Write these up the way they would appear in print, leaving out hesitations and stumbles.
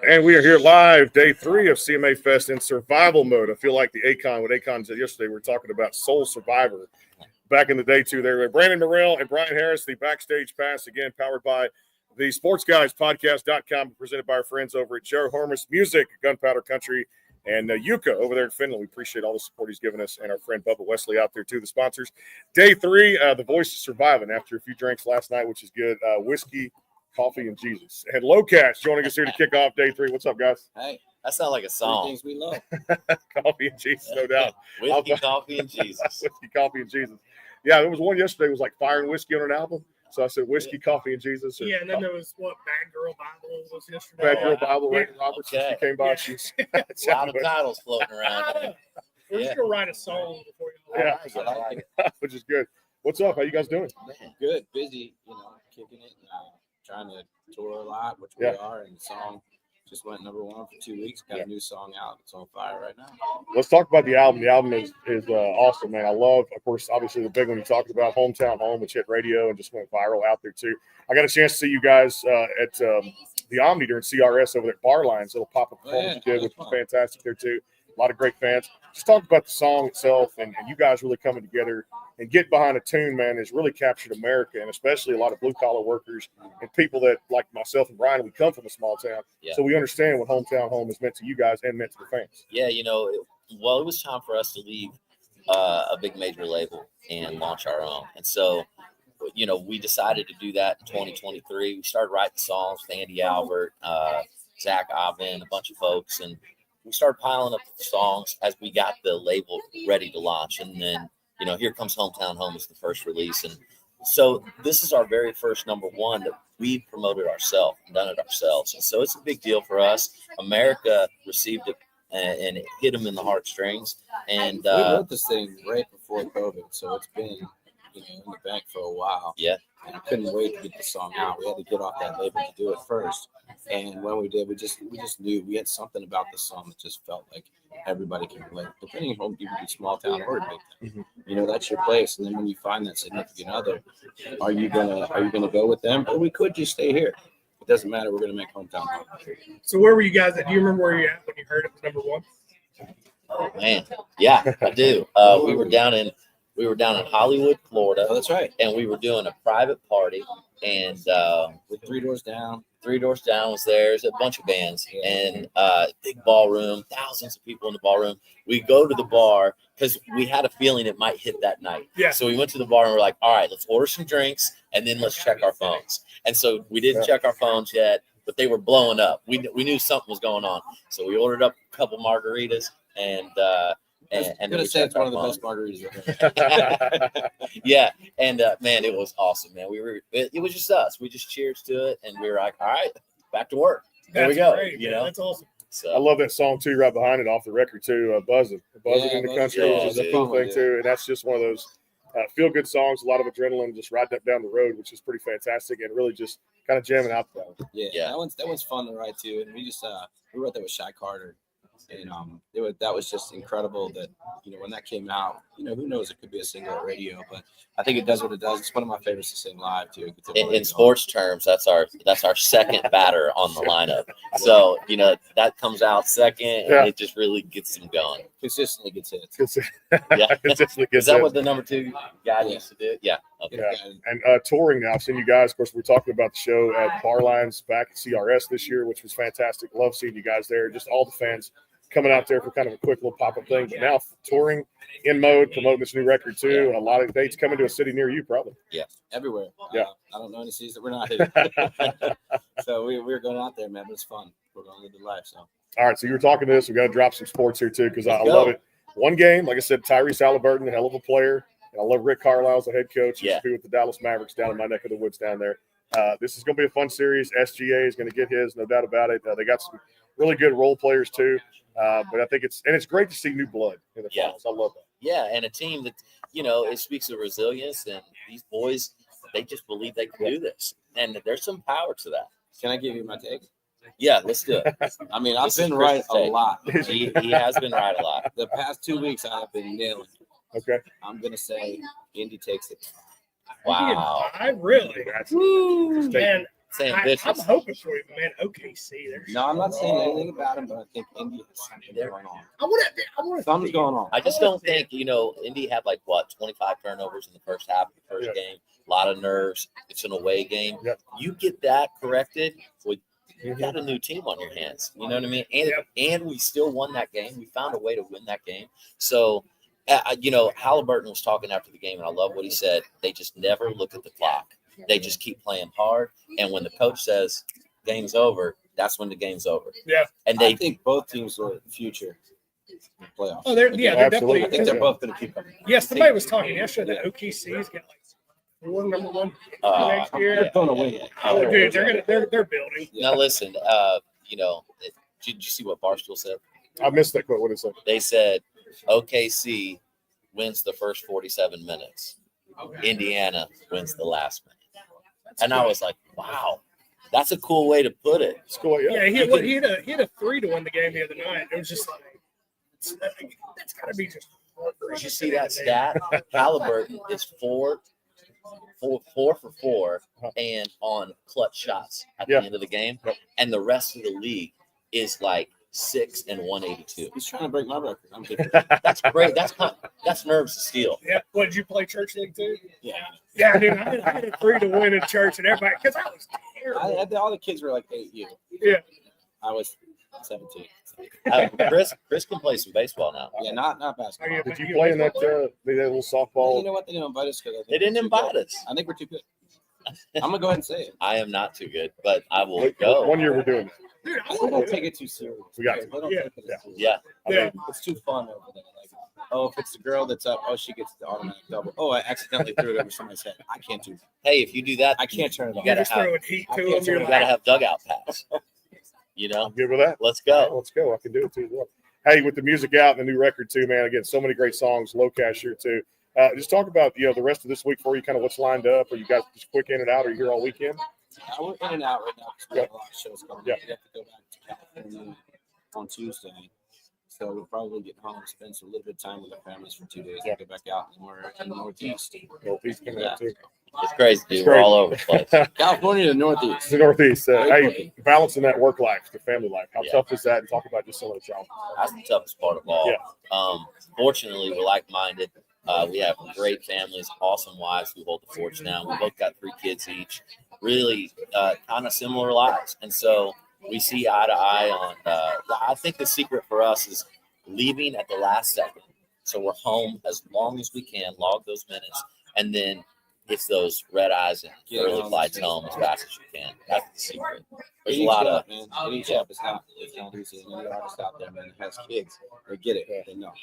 And we are here live, day 3 of CMA Fest in survival mode. I feel like what Akon said yesterday, we were talking about Soul Survivor. Back in the day, too, there were Brandon Morrell and Brian Harris, the Backstage Pass, again, powered by the SportsGuysPodcast.com, presented by our friends over at Joe Hermes Music, Gunpowder Country, and Jyka over there in Finland. We appreciate all the support he's given us, and our friend Bubba Wesley out there, too, the sponsors. Day 3, the voice is surviving after a few drinks last night, which is good. Whiskey, coffee, and Jesus. And Locash joining us here to kick off day 3. What's up, guys? Hey, that sounds like a song. Things we love. Coffee and Jesus, no doubt. Whiskey, coffee, and Jesus. Whiskey, coffee, and Jesus. Yeah, there was one yesterday. It was like Fire and Whiskey on an album. So I said whiskey, coffee, and Jesus. Yeah, and then there was what Bad Girl Bible was yesterday. Bad Girl Bible, Randy Roberts. Okay. She came by. Yeah. She's A lot of titles floating around. We're just gonna write a song before you. Yeah. I like it. which is good. What's up? How you guys doing? Man. Good, busy, kicking it, trying to tour a lot, which we are, and the song just went number 1 for 2 weeks. Got a new song out. It's on fire right now. Let's talk about the album. The album is awesome, man. I love, of course, obviously the big one you talked about, Hometown Home, which hit radio and just went viral out there too. I got a chance to see you guys at the Omni during CRS over there at Barline's little pop-up performance you did, which was fantastic there too. A lot of great fans. Just talk about the song itself and you guys really coming together and get behind a tune, man, has really captured America, and especially a lot of blue-collar workers and people that, like myself and Brian, we come from a small town. Yeah. So we understand what Hometown Home has meant to you guys and meant to the fans. Yeah, it was time for us to leave a big major label and launch our own. And so, we decided to do that in 2023. We started writing songs with Andy Albert, Zach Oven, a bunch of folks, and we started piling up the songs as we got the label ready to launch. And then, here comes Hometown Home as the first release. And so this is our very first number 1 that we promoted ourselves and done it ourselves. And so it's a big deal for us. America received it and it hit them in the heartstrings. And We wrote this thing right before COVID, so it's been in the bank for a while. Yeah. And I couldn't wait to get the song out. We had to get off that label to do it first. And when we did, we just knew we had something about the song that just felt like everybody can relate. Depending on you can be small town or big town. That's your place. And then when you find that significant other, are you gonna go with them? Or we could just stay here. It doesn't matter. We're gonna make Hometown home. So where were you guys at? Do you remember where you at when you heard it was number 1? Oh, man. Yeah, I do. We were down in Hollywood, Florida. Oh, that's right. And we were doing a private party, and With 3 Doors Down. 3 Doors Down was there. There's a bunch of bands, and big ballroom, thousands of people in the ballroom. We go to the bar because we had a feeling it might hit that night. Yeah. So we went to the bar and we're like, all right, let's order some drinks and then let's check our phones. And so we didn't check our phones yet, but they were blowing up. We knew something was going on. So we ordered up a couple margaritas and I'm gonna say it's one of the best margaritas. Yeah, and man, it was awesome, man. It was just us. We just cheers to it, and we were like, all right, back to work. There we go. Great, that's awesome. So I love that song too, right behind it, off the record too. Buzzing in the country, which is a fun thing too, and that's just one of those feel good songs. A lot of adrenaline, just riding up down the road, which is pretty fantastic, and really just kind of jamming out that one. Yeah. That one's fun to write too, and we just we wrote that with Shy Carter. And that was just incredible that, when that came out, who knows, it could be a single at radio, but I think it does what it does. It's one of my favorites to sing live too. In sports terms, that's our second batter on the lineup. So, that comes out second and it just really gets them going. Consistently gets hits. Yeah. Consistently gets Is that hits. what the number 2 guy used to do? Yeah. Okay. Yeah. And touring now, I've seen you guys. Of course, we're talking about the show at Barline's back at CRS this year, which was fantastic. Love seeing you guys there. Just all the fans coming out there for kind of a quick little pop-up thing. But now touring in mode, promoting this new record too. A lot of dates coming to a city near you, probably. Yeah. Everywhere. Yeah. I don't know any cities that we're not hitting. So we're going out there, man, but it's fun. We're going to live the life. So. All right, so you were talking to this. We've got to drop some sports here too, because I love it. One game, like I said, Tyrese Halliburton, a hell of a player. And I love Rick Carlisle as the head coach. He used to be with the Dallas Mavericks down in my neck of the woods down there. This is going to be a fun series. SGA is going to get his, no doubt about it. They got some really good role players too. But I think it's great to see new blood in the finals. I love that. Yeah, and a team that, it speaks of resilience, and these boys, they just believe they can do this. And there's some power to that. Can I give you my take? Yeah, let's do it. I mean, I've been right a lot. He has been right a lot. The past 2 weeks, I have been nailing it. Okay. I'm going to say Indy takes it. Wow. I really. Woo, man, It's I'm ambitious. hoping for you, man. OKC. No, I'm not saying anything about him, but I think Indy has something They're- going on. I want to. Something's going on. I just don't think, Indy had 25 turnovers in the first half of the first game. A lot of nerves. It's an away game. Yep. You get that corrected, you got a new team on your hands. You know what I mean? And we still won that game. We found a way to win that game. So, Halliburton was talking after the game, and I love what he said. They just never look at the clock. They just keep playing hard. And when the coach says game's over, that's when the game's over. Yeah. And I think both teams are future playoffs. Oh, they're Absolutely. definitely. I think they're both going to keep up. Yeah, somebody was talking yesterday that OKC's got 4 number one next year. They're going to win. Oh, dude, they're building. Now listen, did you see what Barstool said? I missed that quote. What is it? They said OKC wins the first 47 minutes. Indiana wins the last minute. And I was like, wow, that's a cool way to put it. It's cool. Yeah. Yeah, he had a 3 to win the game the other night. It was just like that's got to be just. Did you see that stat? Halliburton is 4 for 4 and on clutch shots at the end of the game. And the rest of the league is 6 and 182. He's trying to break my record. I'm kidding. That's great. That's nerves to steal. Yeah. What, did you play church league too? Yeah. Yeah, dude. I had a 3 to win in church and everybody because I was terrible. All the kids were like 8U. Yeah. I was 17. Chris can play some baseball now. Yeah, not basketball. Did you play in that little softball? You know what? They didn't invite us because They didn't invite us. I think we're too good. I'm gonna go ahead and say it. I am not too good, but I will go. 1 year we're doing it. Dude, We don't take it too serious. We got to. They don't Yeah. take it as serious. Yeah. Yeah. It's too fun over there. If it's the girl that's up, she gets the automatic double. Oh, I accidentally threw it over somebody's head. I can't do that. Hey, if you do that, I can't turn it You off. You're gotta just have- throwing heat I to can't them. turn You're you it got to like, have dugout pass. I'm good with that. Let's All right, go. let's go. I can do it too as well. Hey, with the music out and the new record too, man. Again, so many great songs. Low cash here too. Just talk about the rest of this week for you. Kind of what's lined up. Are you guys just quick in and out? Are you here all weekend? We're in and out right now because we have a lot of shows coming. Yeah. We have to go back to California on Tuesday. So we'll probably get home and spend a little bit of time with our families for 2 days and go back out and we're in the Northeast. Northeast coming up too. It's crazy, dude. It's We're crazy. all over the place. California to the It's Northeast. the Northeast. Hey, Okay. balancing that work life, the family life. How Yeah. tough is that? And talk about just some of the challenges. That's the toughest part of all. Yeah. Fortunately, we're like-minded. We have great families, awesome wives who hold the forge down. We both got 3 kids each. Really, kind of similar lives, and so we see eye to eye on. I think the secret for us is leaving at the last second, so we're home as long as we can, log those minutes, and then it's those red eyes and early flights home as fast as you can. That's the secret. There's a lot of man. It eats up. It's not easy. And any artist out there, man, that has kids, they get it. They know.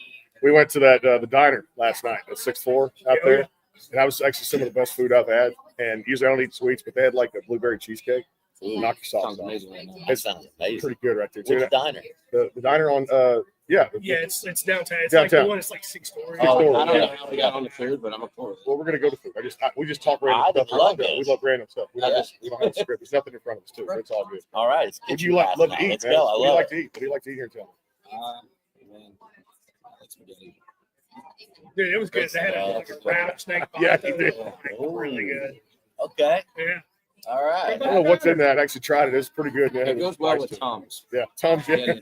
We went to that the diner last night at 6-4 out there, and that was actually some of the best food I've had. And usually I don't eat sweets, but they had like a blueberry cheesecake. Knock your socks Sounds off. amazing right now. that sounds amazing. Pretty good right there too. Which diner? The diner on yeah, it's downtown. It's Downtown. like the one that's like 6 stories. Oh, I don't yeah. know how we got on the food, but I'm a cool. Well, we're gonna go to food. We just talk random I stuff. would love We those. love random stuff. We don't have a script. There's nothing in front of us too. It's all good. All right. It's Would kitchen you class love now. to eat? Let's man? go. I What do you love like it. to eat? What do you like to eat here in town? Man, I like spaghetti. Dude, it was good. They had like a rattlesnake. Yeah, pasta. you did. Like, really good. Okay. Yeah. All right. I don't know what's in that. I actually tried it. It's pretty good, man. It goes well with Nice. Tom's. Yeah, Tom's. Yeah.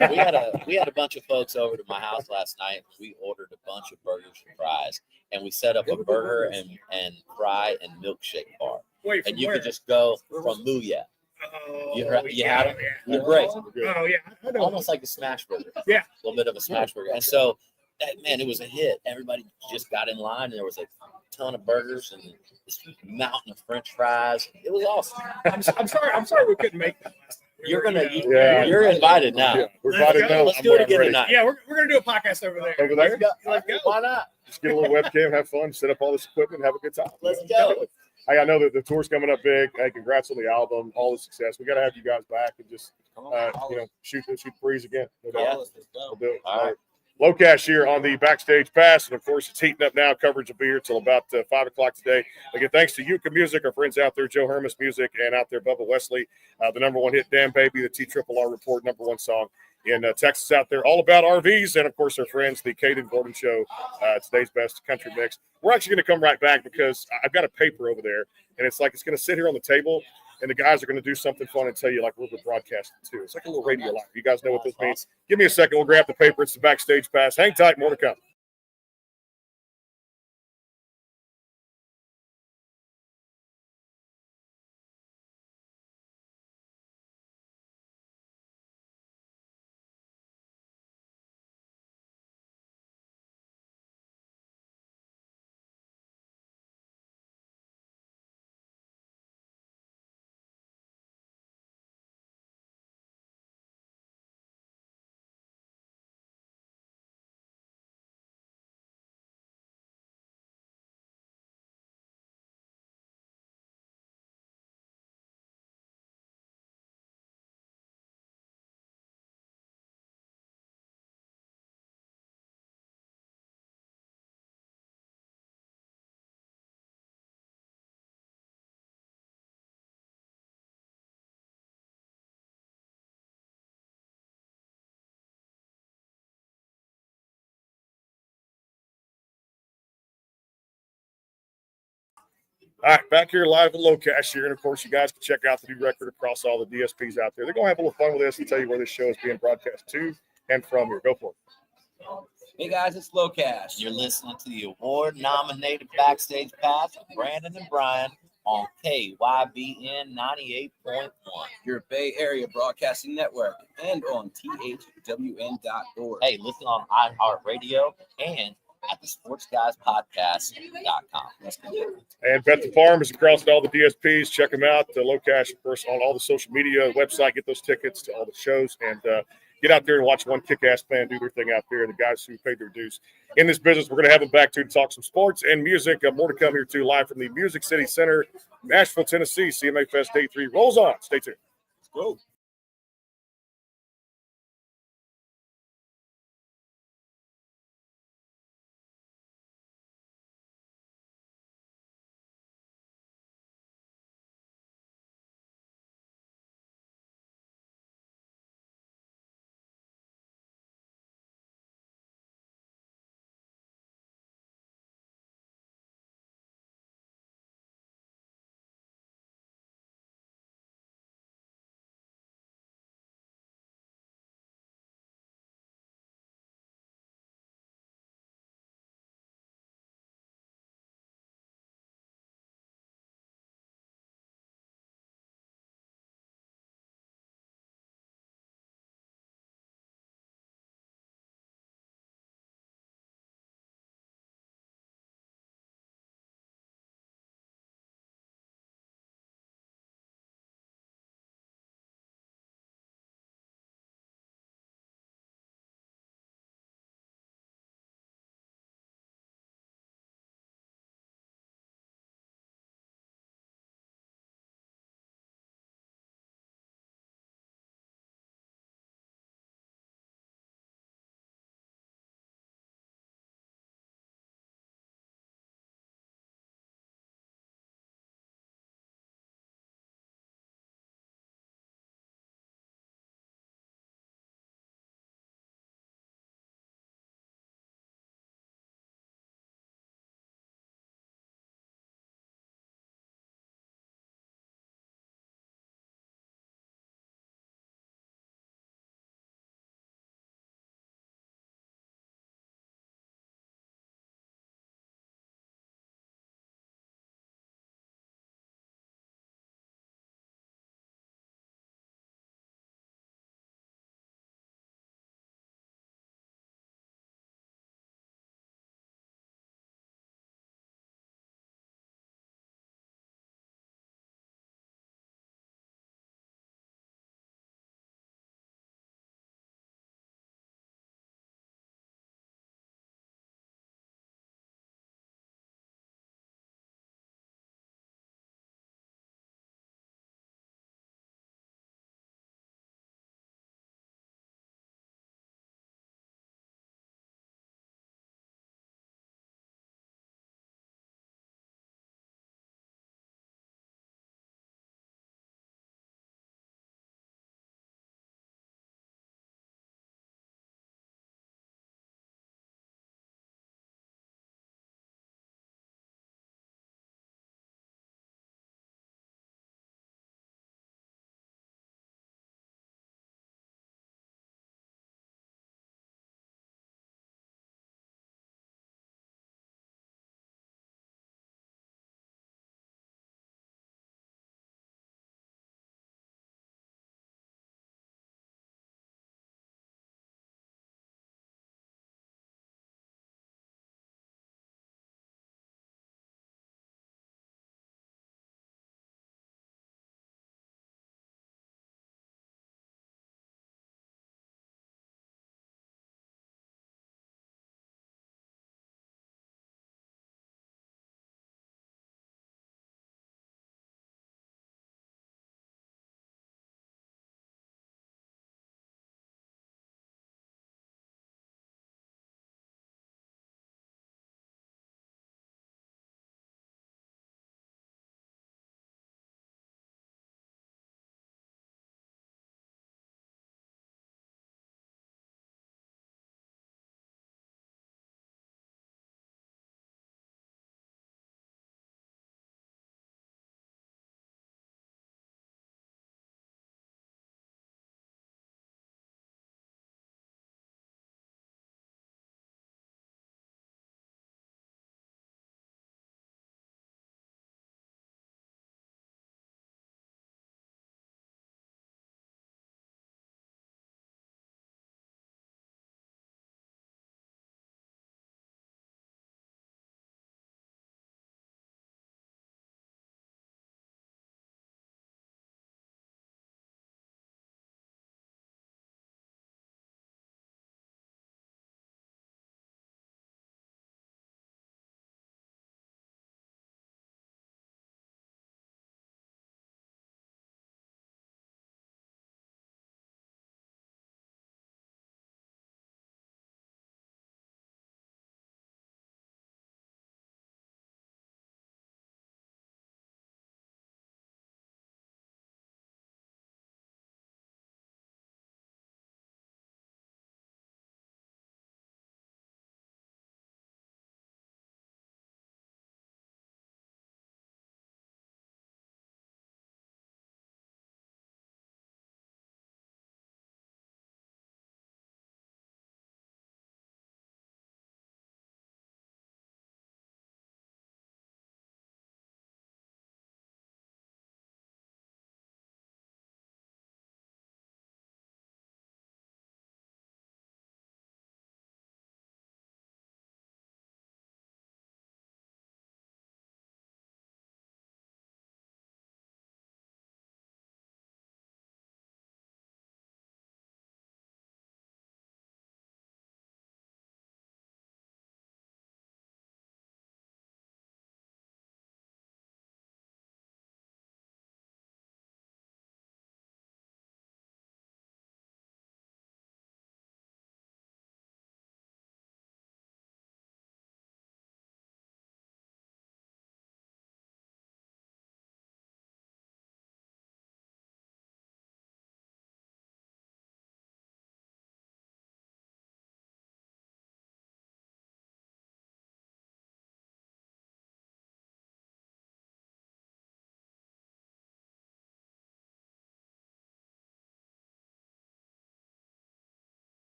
We had a bunch of folks over to my house last night. We ordered a bunch of burgers and fries, and we set up a burger and fry and milkshake bar. Wait, And from you where? could just go from Muya. Oh, You had them? Yeah. They're great. Oh, yeah. I know. Almost like a smash burger. Yeah. A little bit of a smash burger. And so, man, it was a hit. Everybody just got in line, and there was a ton of burgers and this mountain of French fries. It was awesome. I'm sorry we couldn't make that last night. You're invited now. Yeah, we're Let's invited go. now. Let's do it I'm again ready. tonight. Yeah, we're gonna do a podcast over there. Over there? Let's go. Why not? Just get a little webcam, have fun, set up all this equipment, have a good time. Let's go. Hey, I know that the tour's coming up big. Hey, congrats on the album, all the success. We got to have you guys back and just shoot the breeze again. No doubt. Yeah. Let's We'll go. do it. All right. Low Cash here on the Backstage Pass, and of course it's heating up now. Coverage will be here till about 5 o'clock today. Again, thanks to Jyka Music, our friends out there, Joe Hermes Music, and out there Bubba Wesley, the #1 hit, Damn Baby, the TRRR Report #1 song in Texas out there, all about RVs, and of course our friends, the Kayden Gordon Show, today's best country mix. We're actually going to come right back because I've got a paper over there, and it's going to sit here on the table, and the guys are going to do something fun and tell you like we're broadcasting too. It's like a little radio live. You guys know what this means. Give me a second. We'll grab the paper. It's the backstage pass. Hang tight. More to come. All right, back here live at Locash here. And, of course, you guys can check out the new record across all the DSPs out there. They're going to have a little fun with this and tell you where this show is being broadcast to and from here. Go for it. Hey, guys, it's Low Cash. You're listening to the award-nominated Backstage Pass with Brandon and Brian on KYBN 98.1. Your Bay Area Broadcasting Network and on thwn.org. Hey, listen on iHeartRadio and at the sportsguyspodcast.com. And Bet the Farm is across all the DSPs. Check them out. Locash, of course, on all the social media, website. Get those tickets to all the shows and get out there and watch one kick-ass band do their thing out there. And the guys who paid their dues in this business, we're going to have them back to talk some sports and music. More to come here, too, live from the Music City Center, Nashville, Tennessee. CMA Fest Day 3 rolls on. Stay tuned. Let's go.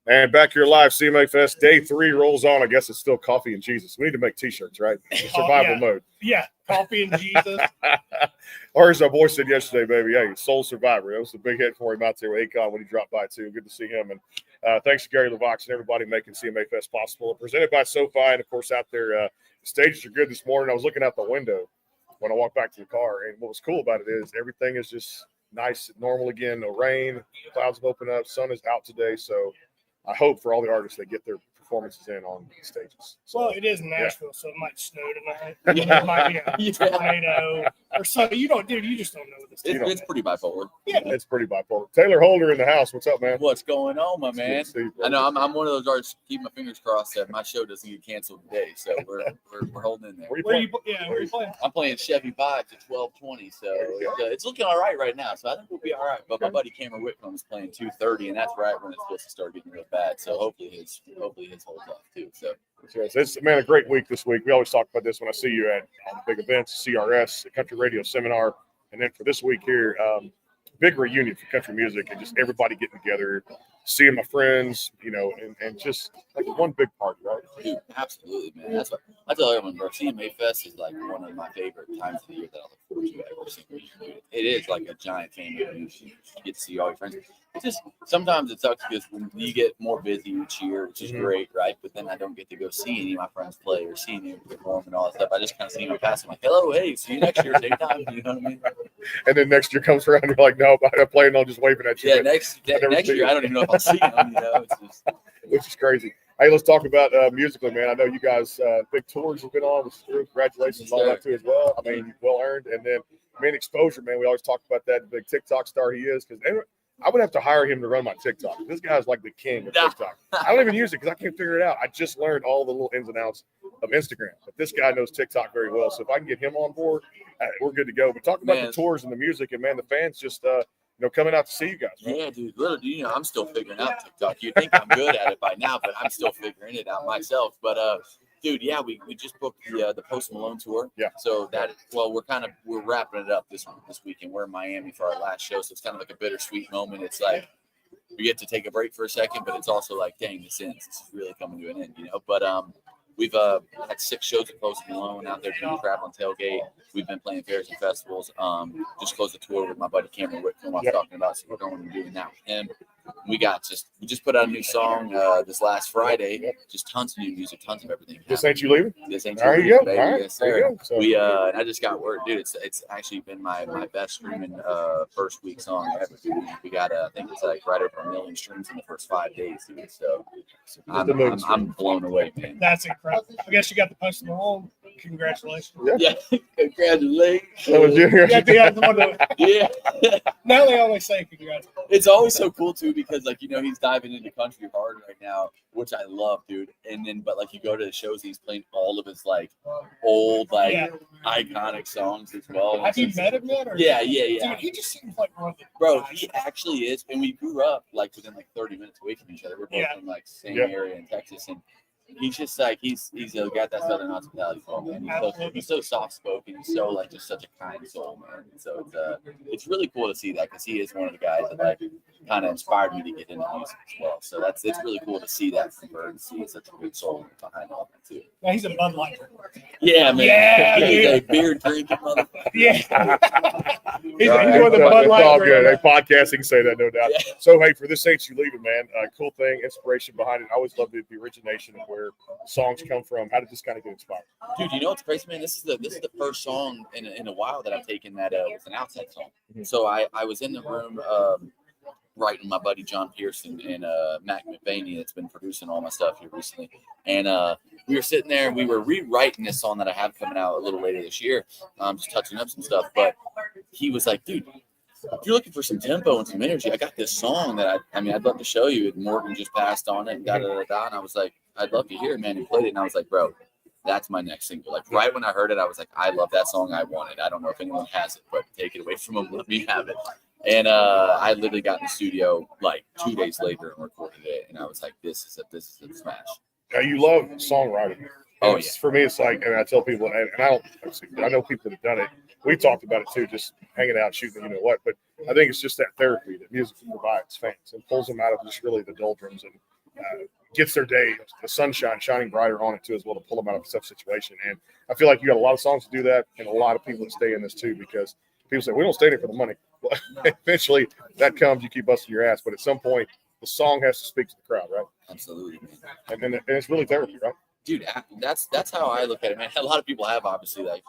And back here live, CMA Fest, day 3 rolls on. I guess it's still coffee and Jesus. We need to make T-shirts, right? Survival mode. Yeah, coffee and Jesus. Or as our boy said yesterday, baby, hey, Soul Survivor. That was a big hit for him out there with Akon when he dropped by, too. Good to see him. And thanks to Gary LeVox and everybody making CMA Fest possible. Presented by SoFi, and, of course, out there, the stages are good this morning. I was looking out the window when I walked back to the car, and what was cool about it is everything is just nice, normal again. No rain, clouds have opened up, sun is out today, so I hope for all the artists that get their performances in on these stages. So, well, it is Nashville, so it might snow tonight. It might be a tornado or something. You just don't know what this is. It's pretty bipolar. Yeah. it's pretty bipolar. Taylor Holder in the house. What's up, man? What's going on, my man? Steve, I know I'm one of those artists. Keep my fingers crossed that my show doesn't get canceled today. So we're holding in there. Where you Where are you playing? I'm playing Chevy 5 to 12:20, so it's looking all right now. So I think we'll be all right. But my buddy Cameron Whitcomb is playing 2:30, and that's right when it's supposed to start getting real bad. So hopefully his holds off too. So It's a great week this week. We always talk about this when I see you at big events, CRS, the Country Radio Seminar, and then for this week here, big reunion for country music and just everybody getting together, seeing my friends, and just like one big party, right? dude, absolutely, man. That's what I tell everyone, bro. CMA Fest is like one of my favorite times of the year that I look forward to every single year. It is like a giant family reunion. You get to see all your friends. It's just sometimes it sucks because when you get more busy each year, which is great, right? But then I don't get to go see any of my friends play or see any perform and all that stuff. I just kind of see them pass. I'm like, hello, hey, see you next year, same time. You know what I mean? And then next year comes around, you're like, no, I'm playing on just waving at you. Yeah, next year, I don't even know if I'll see them. It's just Which is crazy. Hey, let's talk about musically, man. I know you guys big tours have been on, which is true. Congratulations on that too as well. I mean, well earned. And then exposure, man. We always talk about that big TikTok star he is, because I would have to hire him to run my TikTok. This guy's like the king of TikTok. I don't even use it because I can't figure it out. I just learned all the little ins and outs of Instagram. But this guy knows TikTok very well. So if I can get him on board, we're good to go. But talk about the tours and the music, and man, the fans just coming out to see you guys. Right? Yeah, dude. Little do you know, I'm still figuring out TikTok. You think I'm good at it by now, but I'm still figuring it out myself. But dude, yeah, we just booked the Post Malone tour. Yeah. So we're wrapping it up this weekend. We're in Miami for our last show, so it's kind of like a bittersweet moment. It's like we get to take a break for a second, but it's also like, dang, this is really coming to an end, But we've had 6 shows at Post Malone out there doing traveling tailgate. We've been playing fairs and festivals. Just closed a tour with my buddy Cameron Whitcomb. I was talking about, so we're going and doing that with him. We just put out a new song this last Friday. Just tons of new music, tons of everything. This ain't you leaving? This ain't there you you go. leaving, baby. All right. Yes, There sir. you go. So, And I just got word, dude. It's actually been my best streaming first week song ever. Dude. We got I think it's like right over 1 million streams in the first 5 days, dude. So I'm blown away, man. That's incredible. I guess you got the Post Malone. Congratulations. Yeah, congratulations. that was you. Yeah. Now they always say congratulations. It's always so cool too because he's diving into country hard right now, which I love, dude. And then but you go to the shows, he's playing all of his old iconic songs as well. Have you met him yet? Or Yeah. Dude, he just seems like one of the Bro, guys. he actually is, and we grew up within 30 minutes away from each other. We're both from same area in Texas, and he's just he's got that southern hospitality for him, man. He's so soft spoken. He's so just such a kind soul, man. And so it's really cool to see that because he is one of the guys that kind of inspired me to get into music as well. So it's really cool to see that from Bird and see such a good soul behind all that too. Now he's a Bud Light drinker. Yeah, man. Yeah, he's a dude. beer drinking motherfucker. Yeah. He's All right, one of the Bud it's Light all good. drinkers. Hey, podcasting can say that, no doubt. Yeah. So, hey, for this ain't you leaving, man. Cool thing, inspiration behind it. I always love the origination of where songs come from. How did this kind of get inspired? Dude, you know what's crazy, man? This is the first song in a while that I've taken that was an outside song. Mhm. So I was in the room writing my buddy John Pearson and Mac McVaney that's been producing all my stuff here recently. And we were sitting there and we were rewriting this song that I have coming out a little later this year, just touching up some stuff. But he was like, dude, if you're looking for some tempo and some energy, I got this song that I'd love to show you. And Morgan just passed on it and da-da-da-da. And I was like, I'd love to hear it, man. He played it and I was like, bro, that's my next single. Right when I heard it, I was like, I love that song. I want it. I don't know if anyone has it, but take it away from them. Let me have it. And I literally got in the studio 2 days later and recorded it. And I was like, this is a smash. Now, you love songwriting. Oh, yeah. For me, it's and I tell people, and I know people that have done it. We talked about it too, just hanging out, shooting, but I think it's just that therapy that music provides fans and pulls them out of just really the doldrums and gets their day, the sunshine shining brighter on it too, as well, to pull them out of a tough situation. And I feel like you got a lot of songs to do that, and a lot of people that stay in this too, because people say we don't stay in it for the money. Well, eventually that comes, you keep busting your ass, but at some point the song has to speak to the crowd, right? Absolutely, man. And it's really therapy, right? Dude, that's how I look at it, man. A lot of people have obviously like,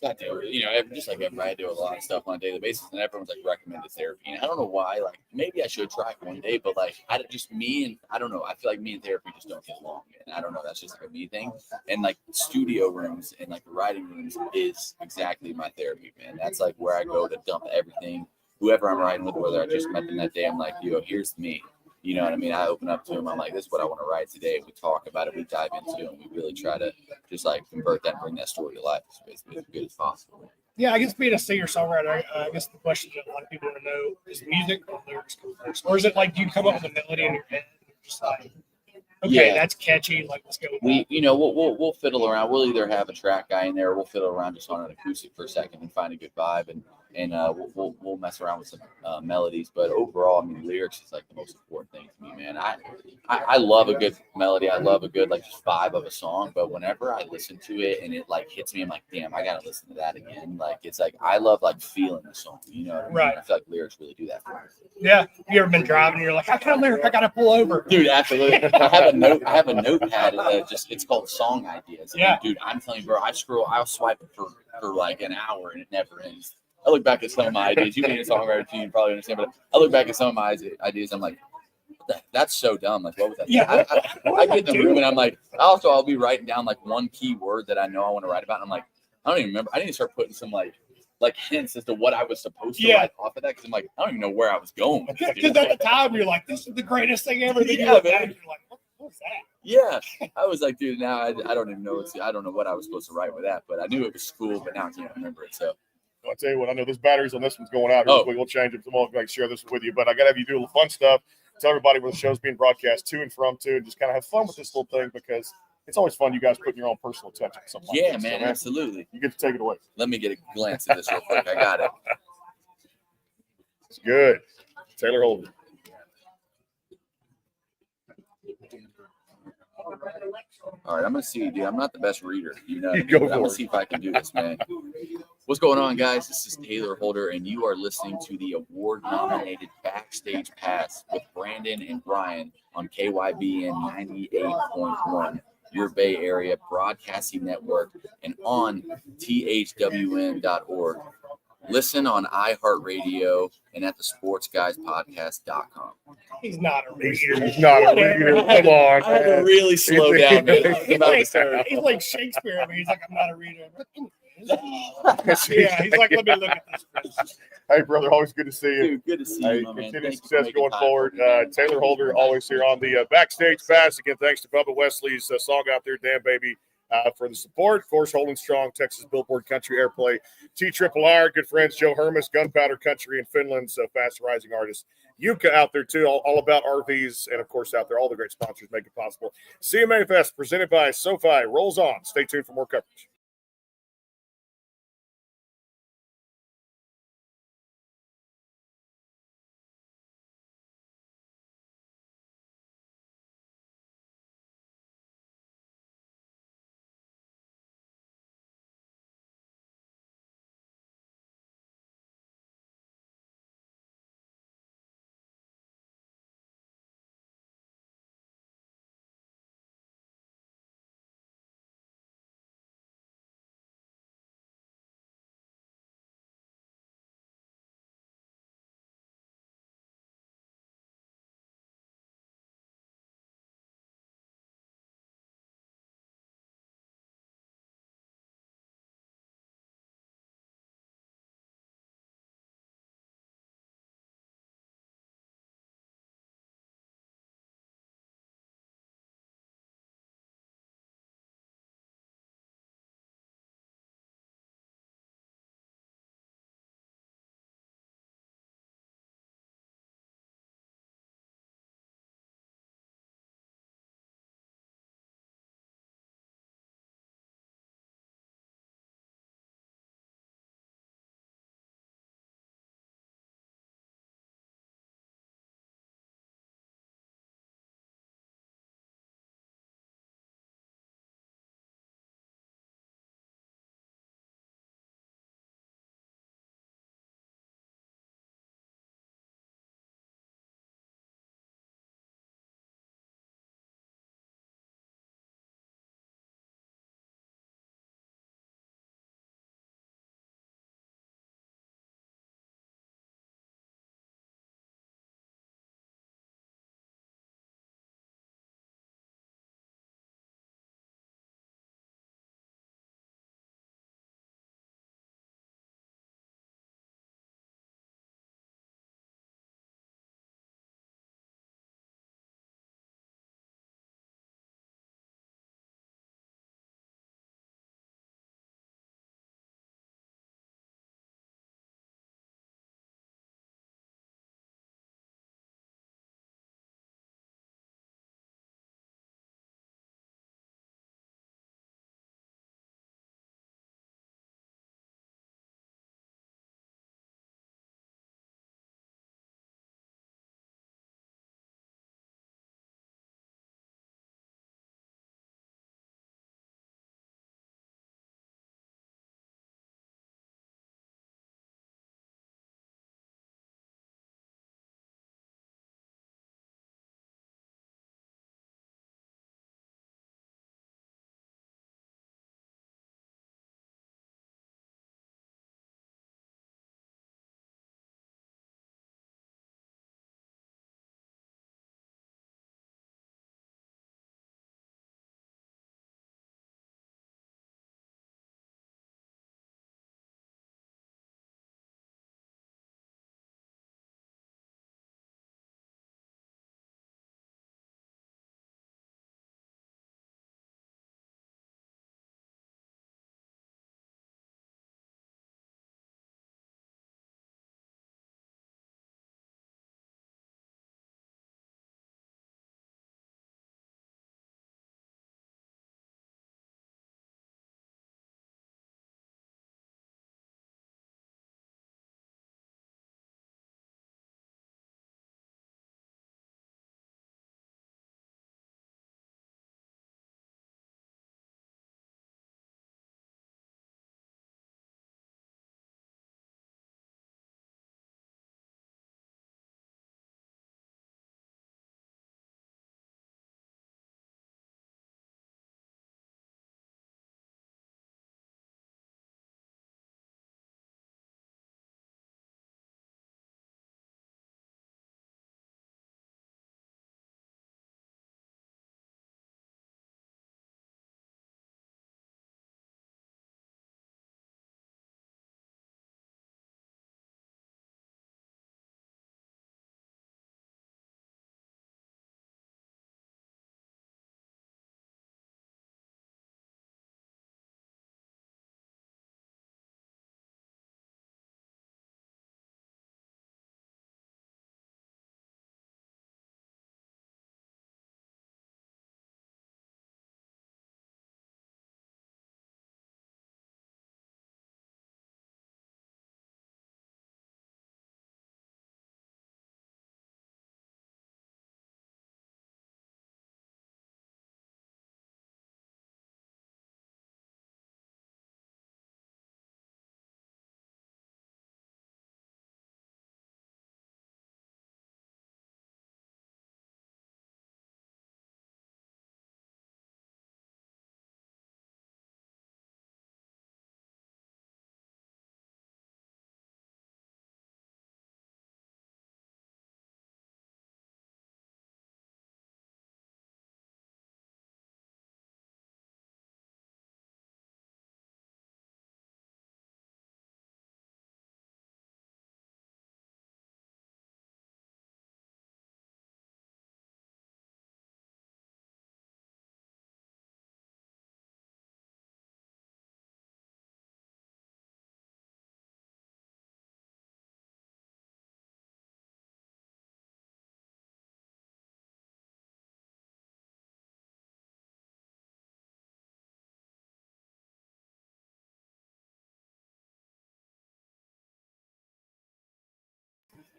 God damn it, just like everybody, I do a lot of stuff on a daily basis, and everyone's like recommended therapy. And I don't know why. Like, maybe I should try it one day, but like, I don't know. I feel like me and therapy just don't get along, and I don't know. That's just like a me thing. And like studio rooms and like the writing rooms is exactly my therapy, man. That's like where I go to dump everything. Whoever I'm writing with, whether I just met them that day, I'm like, here's me. You know what I mean? I open up to him. I'm like, this is what I want to write today. We talk about it. We dive into it. And we really try to just like convert that and bring that story to life as good as possible. Yeah, I guess being a singer-songwriter, I guess the question that a lot of people want to know is music or lyrics come first? Or is it like, do you come up with a melody in your head and you're just like, okay, that's catchy, like let's go with that. We'll fiddle around. We'll either have a track guy in there, or we'll fiddle around just on an acoustic for a second and find a good vibe, and we'll mess around with some melodies. But overall, I mean, lyrics is like the most important thing to me, man. I love a good melody. I love a good like just vibe of a song. But whenever I listen to it and it like hits me, I'm like, damn, I gotta listen to that again. Like it's like I love like feeling the song. You know what I mean? Right. I feel like lyrics really do that for me. Yeah. You ever been driving and you're like, I got a lyric, I got to pull over. Dude, absolutely. I have a notepad. It's called song ideas. Yeah. And dude, I'm telling you, bro, I'll swipe it for like an hour and it never ends. I look back at some of my ideas. You being a songwriter too, you probably understand, but I look back at some of my ideas. I'm like, that's so dumb. Like, what was that? Yeah. I get in the room and I'm like, I'll be writing down like one key word that I know I want to write about. And I'm like, I don't even remember. I need to start putting some like hints as to what I was supposed to write off of that, because I'm like, I don't even know where I was going. Because at the time you're like, this is the greatest thing ever. Then Yeah, you're man. like, what was that? Yeah, I was like, dude, now I don't even know. I don't know what I was supposed to write with that, but I knew it was cool, but now I can't remember it. So I'll tell you what, I know there's batteries on this one's going out. We'll change it. We'll share this with you, but I got to have you do a little fun stuff. Tell everybody where the show's being broadcast to and from too, and just kind of have fun with this little thing, because it's always fun. You guys putting your own personal touch on something. yeah, like this. man, So, absolutely. you get to take it away. Let me get a glance at this real quick. I got it. It's good. Taylor Holder. All right, I'm gonna see, dude. I'm not the best reader, you know. You go I'm for gonna it. see if I can do this, man. What's going on, guys? This is Taylor Holder, and you are listening to the award-nominated Backstage Pass with Brandon and Brian on KYBN 98.1, your Bay Area Broadcasting Network, and on thwn.org. Listen on iHeartRadio and at thesportsguyspodcast.com. He's not a reader. He's not a reader. Come on, I had to man. really slow down, man. He's like Shakespeare. I mean, he's like, I'm not a reader. Yeah, he's like, let me look at this. Hey, brother, always good to see you. Dude, good to see Hey, you, my man. continued Thank you for success making going time forward. for me. Taylor Holder, always here on the Backstage Pass. Again, thanks to Bubba Wesley's song out there, Damn Baby, for the support. Of course, holding strong, Texas Billboard Country Airplay. TRRR, good friends, Joe Hermes, Gunpowder Country in Finland's fast rising artist. Jyka out there, too, all about RVs. And, of course, out there, all the great sponsors make it possible. CMA Fest, presented by SoFi, rolls on. Stay tuned for more coverage.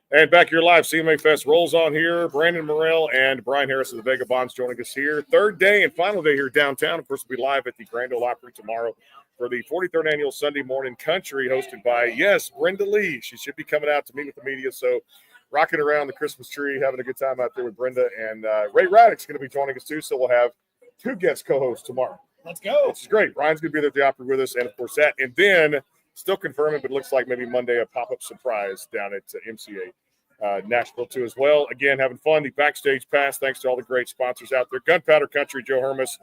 And back here live, CMA Fest rolls on here. Brandon Morrell and Brian Harris of the Vagabonds joining us here. Third day and final day here downtown. Of course, we'll be live at the Grand Ole Opry tomorrow for the 43rd annual Sunday Morning Country hosted by, yes, Brenda Lee. She should be coming out to meet with the media. So rocking around the Christmas tree, having a good time out there with Brenda. And Ray Raddick's going to be joining us too. So we'll have two guest co-hosts tomorrow. Let's go. Which is great. Ryan's going to be there at the Opry with us. And, of course, that. And then still confirming, but it looks like maybe Monday a pop-up surprise down at MCA. Nashville too as well. Again, having fun. The backstage pass. Thanks to all the great sponsors out there. Gunpowder Country, Joe Hermes,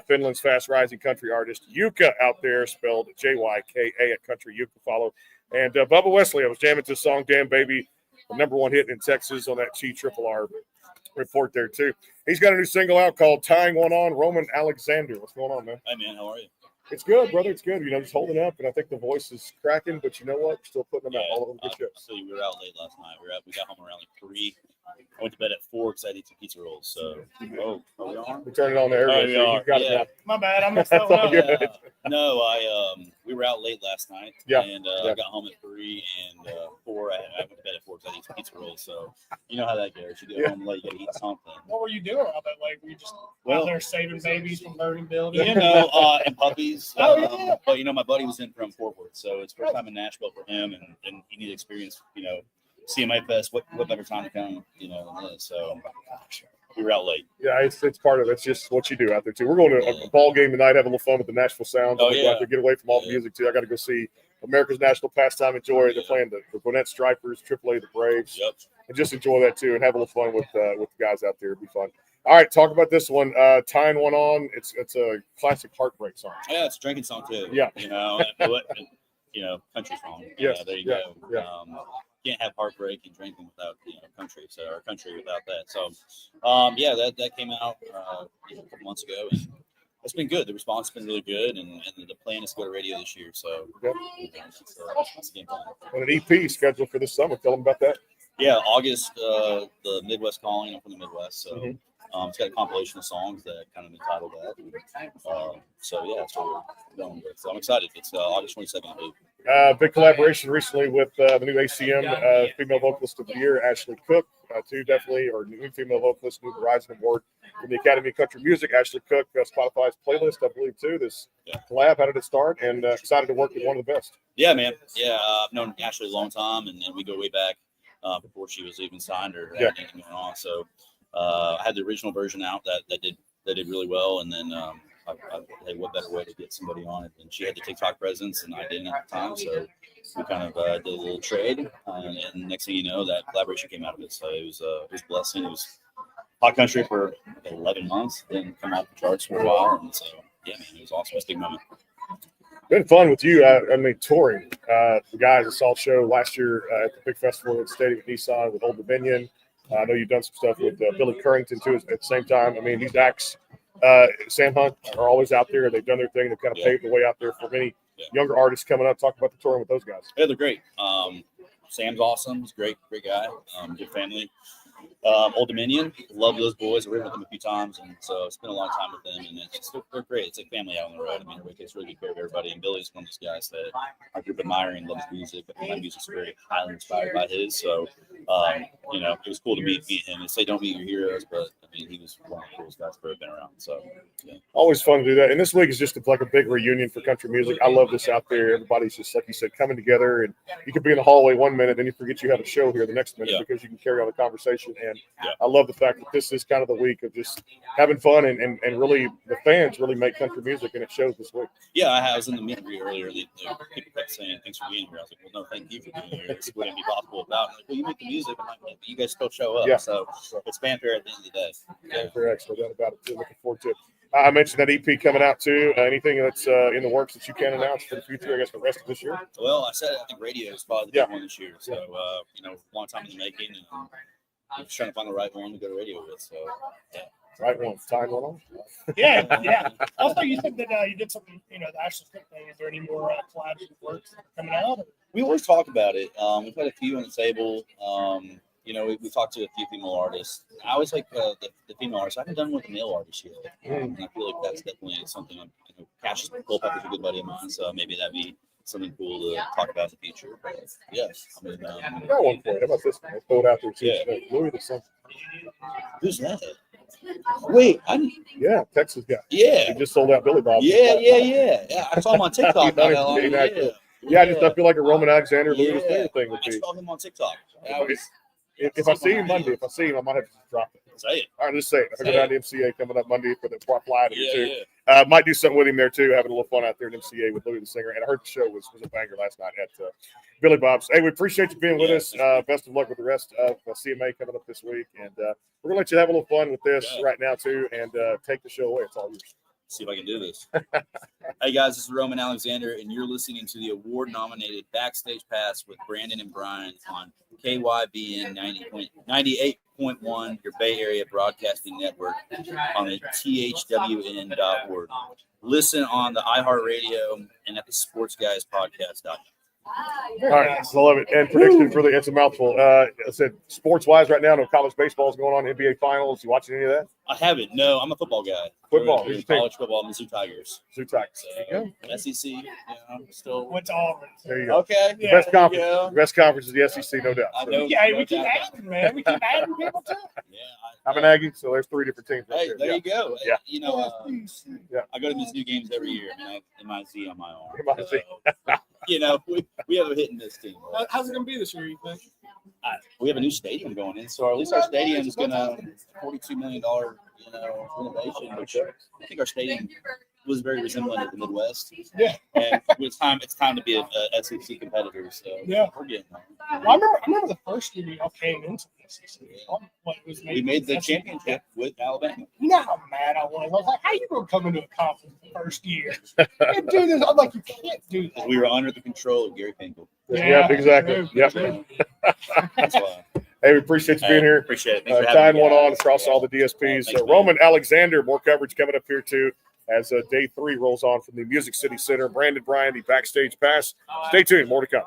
Finland's fast rising country artist. Jyka out there, spelled Jyka at Country Jyka. Follow. And Bubba Wesley. I was jamming to the song "Damn Baby," the #1 hit in Texas on that G-RRR report there too. He's got a new single out called "Tying One On." Roman Alexander. What's going on, man? Hey, man, how are you? It's good, brother. It's good. Just holding up, and I think the voice is cracking. But you know what? We're still putting them out. All of them good shows. So we were out late last night. We got home around like 3. I went to bed at 4 because I ate some pizza rolls. So, are we on? We turn it on there. We are. You got it now. My bad. I messed that That's one all up. good. No, we were out late last night. Yeah. And Yeah. I got home at 3 and 4. I went to bed at 4 because I ate some pizza rolls. So, you know how that goes. You get home late, you got to eat something. What were you doing all that? Like, were you just out there saving babies from burning buildings? You know, and puppies. Oh, yeah. But, my buddy was in from Fort Worth. So, it's first time in Nashville for him. And he needed experience, CMA Fest. What better time to come, than this? So, we were out late. Yeah, it's part of it. It's just what you do out there too. We're going to a ball game tonight, have a little fun with the Nashville Sounds. Oh, Go yeah. out there, get away from all the music too. I got to go see America's National Pastime Enjoy. They're playing the Gwinnett Stripers, AAA, the Braves, Yep. and just enjoy that too, and have a little fun with the guys out there. It'd be fun. All right, talk about this one. Tying One On. It's a classic heartbreak song. Yeah, it's a drinking song too. Yeah. Country song. Yes. There you Yeah. go. Yeah. Can't have heartbreak and drinking without country. So our country without that. So that came out a couple months ago, and it's been good. The response has been really good, and the plan is to go to radio this year. So Okay. that's the game plan. And an EP scheduled for this summer. Tell them about that. Yeah, August, the Midwest Calling. I'm from the Midwest, so Mhm. It's got a compilation of songs that kind of entitled that. So that's what we're going with. So I'm excited. It's August 22nd, I believe. Big collaboration recently with the new ACM Female Vocalist of the Year, Ashley Cook, too, definitely, or new female vocalist, new Horizon Award from the Academy of Country Music. Ashley Cook, Spotify's playlist, I believe, too. This collab, how did it start? And excited to work with one of the best. Yeah, man. Yeah, I've known Ashley a long time, and we go way back before she was even signed or had anything going on. So I had the original version out that did really well, and then hey, what better way to get somebody on it? And she had the TikTok presence, and I didn't at the time, so we kind of did a little trade, and next thing you know, that collaboration came out of it. So it was a blessing. It was hot country for 11 months, then come out the charts for a while, and so yeah, man, it was awesome. It was a big moment. Been fun with you. Touring. The guys at Salt Show last year at the big festival at Stadium at Nissan with Old Dominion. I know you've done some stuff with Billy Currington too at the same time. I mean, these acts, Sam Hunt, are always out there. They've done their thing. They've kind of paved the way out there for many younger artists coming up. Talk about the touring with those guys. Yeah, they're great. Sam's awesome. He's a great guy. Good family. Old Dominion, love those boys. I've ridden with them a few times, and so it's been a long time with them. And they're great. It's like family out on the road. I mean, everybody takes really good care of everybody. And Billy's one of those guys that I grew up admiring, loves music. My music's very highly inspired by his. So, it was cool to meet him. They say don't meet your heroes, but I mean, he was one of the coolest guys that have been around. So, yeah. Always fun to do that. And this week is just like a big reunion for country music. I love this out there. Everybody's just, like you said, coming together. And you could be in the hallway one minute, then you forget you have a show here the next minute because you can carry on the conversation. And I love the fact that this is kind of the week of just having fun and really the fans really make country music, and it shows this week. Yeah, I was in the meet and greet earlier. The people kept saying, thanks for being here. I was like, well, no, thank you for being here. This wouldn't be possible without. Like, well, you make the music. I'm like, you guys still show up. Yeah. So it's fanfare at the end of the day. Fanfare, excellent. No doubt about it, too. Looking forward to it. I mentioned that EP coming out, too. Anything that's in the works that you can announce for the future, I guess, for the rest of this year? Well, I think radio is probably the big one this year. So, long time in the making, and I'm just trying to find the right one to go to radio with. So, yeah. Right one. Time one on. Yeah. Also, you said that you did something, the Ashley Cook thing. Is there any more collabs in the works coming out? We always talk about it. We've had a few on the table. We talked to a few female artists. I always like the female artists. I haven't done one with a male artist yet. And I feel like that's definitely something. Cash Culpepper's a good buddy of mine, so maybe that'd be something cool to talk about in the future. But yes, I mean, I got one for you. How about this one? Let's throw it out there too. Yeah. Louis the something. who's that? Wait, Yeah, Texas guy. yeah, He just sold out Billy Bob. yeah. I saw him on TikTok. Not not that long in ago. Nashville. Yeah, I feel like a Roman Alexander, Louis the Yeah. Stinger thing would I be. saw him on TikTok. And I was If I see him Monday, I might have to just drop it. say it. All right, just say it. I Say go down to MCA coming up Monday for the fly here Yeah, too. yeah. Might do something with him there too, having a little fun out there at MCA with Louis the Singer. And I heard the show was a banger last night at Billy Bob's. Hey, we appreciate you being with us. Best of luck with the rest of CMA coming up this week. And we're gonna let you have a little fun with this right now too, and take the show away. It's all yours. See if I can do this. Hey guys, this is Roman Alexander, and you're listening to the award-nominated Backstage Pass with Brandon and Brian on KYBN 98.1, your Bay Area Broadcasting Network, on the thwn.org. Listen on the iHeartRadio and at the SportsGuysPodcast.com. All right, I love it. And prediction for it's a mouthful. I said sports-wise right now, no college baseball is going on, NBA Finals. You watching any of that? I haven't. No, I'm a football guy. Football. Through Who's your college football, Mizzou Tigers. Zoo Tigers. So, There you go. SEC, still. Went to Auburn. There you go. Okay. The best there you conference. go. The best conference is the SEC, no doubt. I So, know. Yeah, no we keep doubt about adding, man. We keep adding people too. Yeah, I'm an Aggie, so there's 3 different teams. Right Hey, there you go. Yeah. You know, Yeah. I go to Mizzou games every year. I mean, MIZ on my arm. MIZ. You know, we have a hit in this team. How's it gonna be this year? You think? We have a new stadium going in, so at least our stadium is gonna $42 million, renovation. Which I think our stadium was very resembling of the Midwest. Yeah. And it's time to be a SEC competitor. So Yeah. we're getting there. Well, I remember the first year we all came into the SEC. We made the championship with Alabama. You know how mad I was. I was like, how you gonna come into a conference the first year and do this? I'm like, you can't do that. We were under the control of Gary Pinkel. Yeah, exactly. Yep. That's why. Hey, we appreciate you being here. Appreciate it. Thanks for Tying having me. one on across all the DSPs. Thanks, man. Roman Alexander, more coverage coming up here too as day 3 rolls on from the Music City Center. Brandon Bryan, the Backstage Pass. Stay tuned. More to come.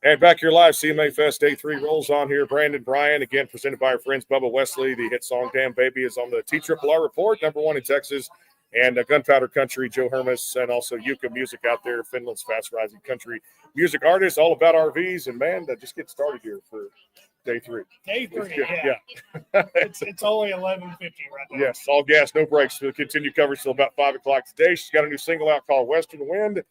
And back here live, CMA Fest Day 3 rolls on here. Brandon Bryan, again, presented by our friends Bubba Wesley. The hit song Damn Baby is on the TRRR report, #1 in Texas. And Gunpowder Country, Joe Hermes, and also Jyka Music out there, Finland's fast rising country music artist, all about RVs. And man, just get started here for Day 3. Day 3, Yeah. it's only 11:50 right now. Yes, all gas, no brakes. We'll continue coverage till about 5 o'clock today. She's got a new single out called Western Wind.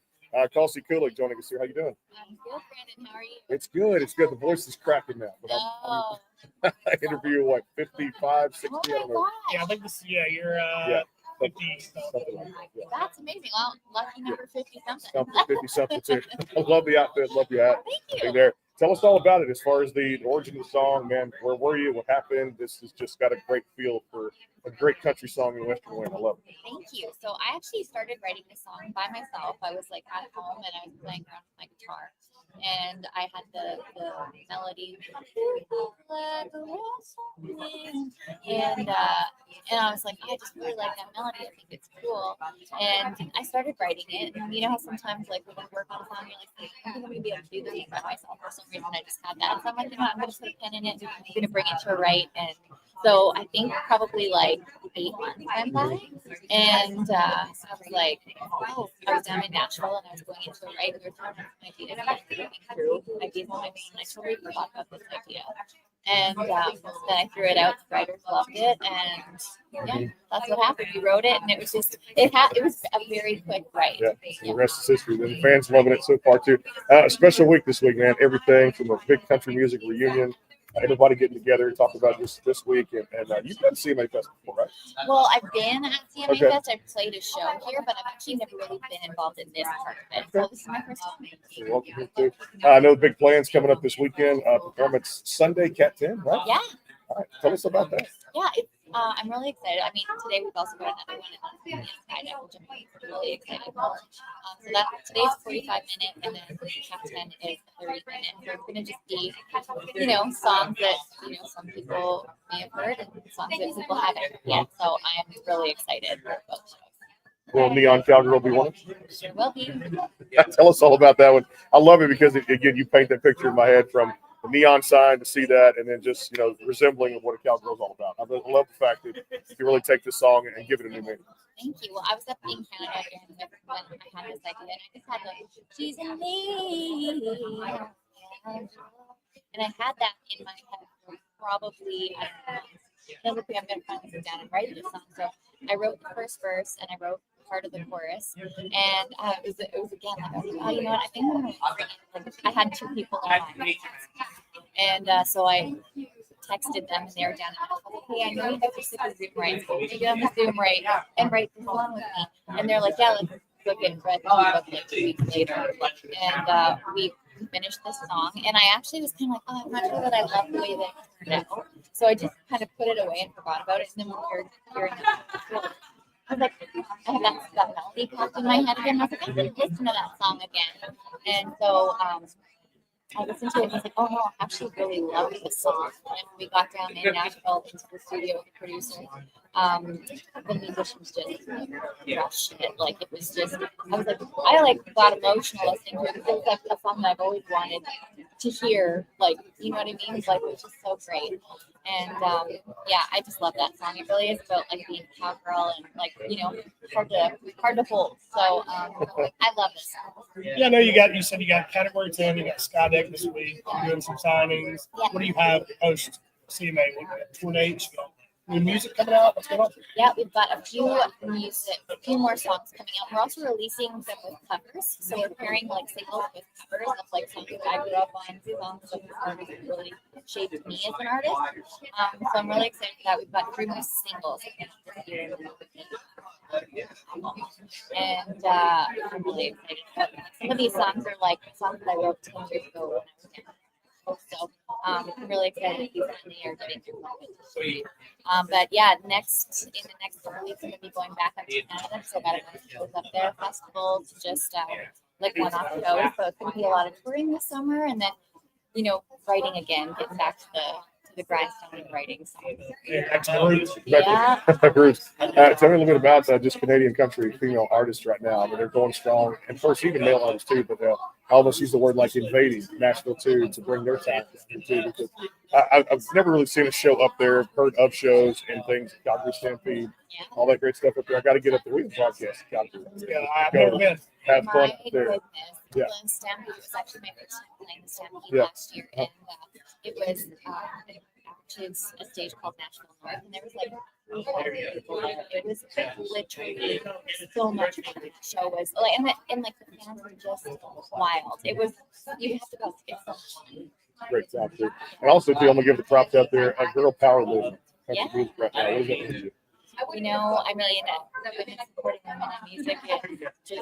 Kelsey Kulik joining us here. How you doing? I'm good, Brandon. How are you? It's good. It's good. The voice is cracking now. But Oh, I interview, what, 55, 60? oh I my don't know. gosh. Yeah, I think this. Yeah, you're Yeah. 50. Something like that. Yeah. That's amazing. Well, lucky number 50 something. Something 50 something too. I love the outfit, love your hat. Thank Hey you. there. Tell us all about it as far as the origin of the song, man. Where were you? What happened? This has just got a great feel for a great country song in Western Wind. I love it. Thank you. So I actually started writing this song by myself. I was like at home and I was playing around with my guitar. And I had the melody. And I was like, I just really like that melody. I think it's cool. And I started writing it. And you know how sometimes like when you work on a song, you're like, I think I'm gonna be able to do this by myself. For some reason I just had that. So I'm like, you know, I'm gonna put a pen in it, I'm gonna bring it to a write. And so I think probably like 8 months went by. And I was like, oh, I was down in Nashville and I was going into a write. We were throwing some ideas and I was thinking through ideas on my phone. And I totally forgot about this idea. And then I threw it out. The writers loved it, and yeah, that's what happened. We wrote it, and it was just it was a very quick write. Yeah, the rest is history. The fans loving it so far too. A special week this week, man. Everything from a big country music reunion, everybody getting together to talk about this week. And you've been to CMA Fest before, right? Well, I've been at CMA Okay. Fest. I've played a show here, but I've actually never really been involved in this part of it. So this is my first time. You're welcome here too. I know the big plans coming up this weekend. Performance Sunday, Cat 10, right? Yeah, All right. Tell us about that. yeah. I'm really excited. I mean, today we've also got another one in the Skydive, which I'm really excited for. So that today's 45-minute, and then Cap 10 is 30-minute. So it's gonna just be, you know, songs that some people may have heard and songs that people haven't yet. So I'm really excited for both shows. Will Neon Cowgirl be one? Sure will be. Tell us all about that one. I love it because, again, you paint that picture in my head from the neon sign to see that, and then just, resembling of what a cowgirl's all about. I love the fact that you really take this song and give it a new meaning. Thank you. Well, I was up in Canada when I had this idea, and I just had she's in me. And I had that in my head for probably, I don't know, I'm going to finally sit down and write this song. So I wrote the first verse and I wrote part of the chorus. And it was again, like, I was like, oh, you know what? I think I'm going to bring it. Like, I had 2 people in mind. And so I texted them and they were down and I was like, hey, I know you guys are sick of Zoom rights, but would you get on the Zoom right and write this song with me? And they're like, yeah, let's book it. So I think we booked like 2 weeks later. And we finished this song, and I actually was kind of like, oh, I'm not sure that I love the way that it turned out. So I just kind of put it away and forgot about it. And then when we were hearing it, I was like, I had that melody popped in my head again. I was like, I can listen to that song again. And so I listened to it and I was like, oh no, I actually really love this song. And when we got down in Nashville into the studio with the producer, the musicians just crushed it. Like it was just, I was like, I got emotional listening to it because it was like a song that I've always wanted to hear. Like, you know what I mean? Like it was just so great. And yeah, I just love that song. It really is about like being a cowgirl and like, hard to hold. So I love this song. Yeah, I know you said you got category 10, you got Skydeck this week, you're doing some signings. Yeah. What do you have post CMA? We got tour dates, you got new music coming out. What's going on? Yeah, we've got a few more songs coming out. We're also releasing them with covers. So we're pairing like singles with covers of like songs that I grew up on, songs that artists really shaped me as an artist. So I'm really excited for that. We've got 3 more singles this year. And I'm really excited. But some of these songs are like songs that I wrote 10 years ago when I was young. So I'm really excited that these finally are getting their moment. But yeah, in the next couple weeks, I'm gonna be going back up to Canada. So I got a bunch of shows up there, festivals, just like one-off shows. So it's gonna be a lot of touring this summer, and then writing again, getting back to the grindstone and writing songs. Yeah, back to the roots. Yeah. Bruce, tell me a little bit about just Canadian country female artists right now. I mean, they're going strong, and of course, even male artists too. But I almost use the word like invading Nashville too to bring their talent in too, because I've never really seen a show up there. Heard of shows and things, Calgary Stampede, all that great stuff up there. I got to get up there. We can podcast Calgary. Yeah, I've never been. Have fun up My there. goodness. Yeah. The Stampede was actually my first time playing the Stampede Yeah. last year. And it was actually a stage called Nashville North. And there was like 400 people there. It was literally so much fun. The show was like, and like the fans were just wild. It was, you have to go. It's so much fun. Great job too. And also too, I'm gonna give the props out there. A girl power movement. Yeah. Music right now. What does that mean to you? You know, I mean, women supporting women in music is just,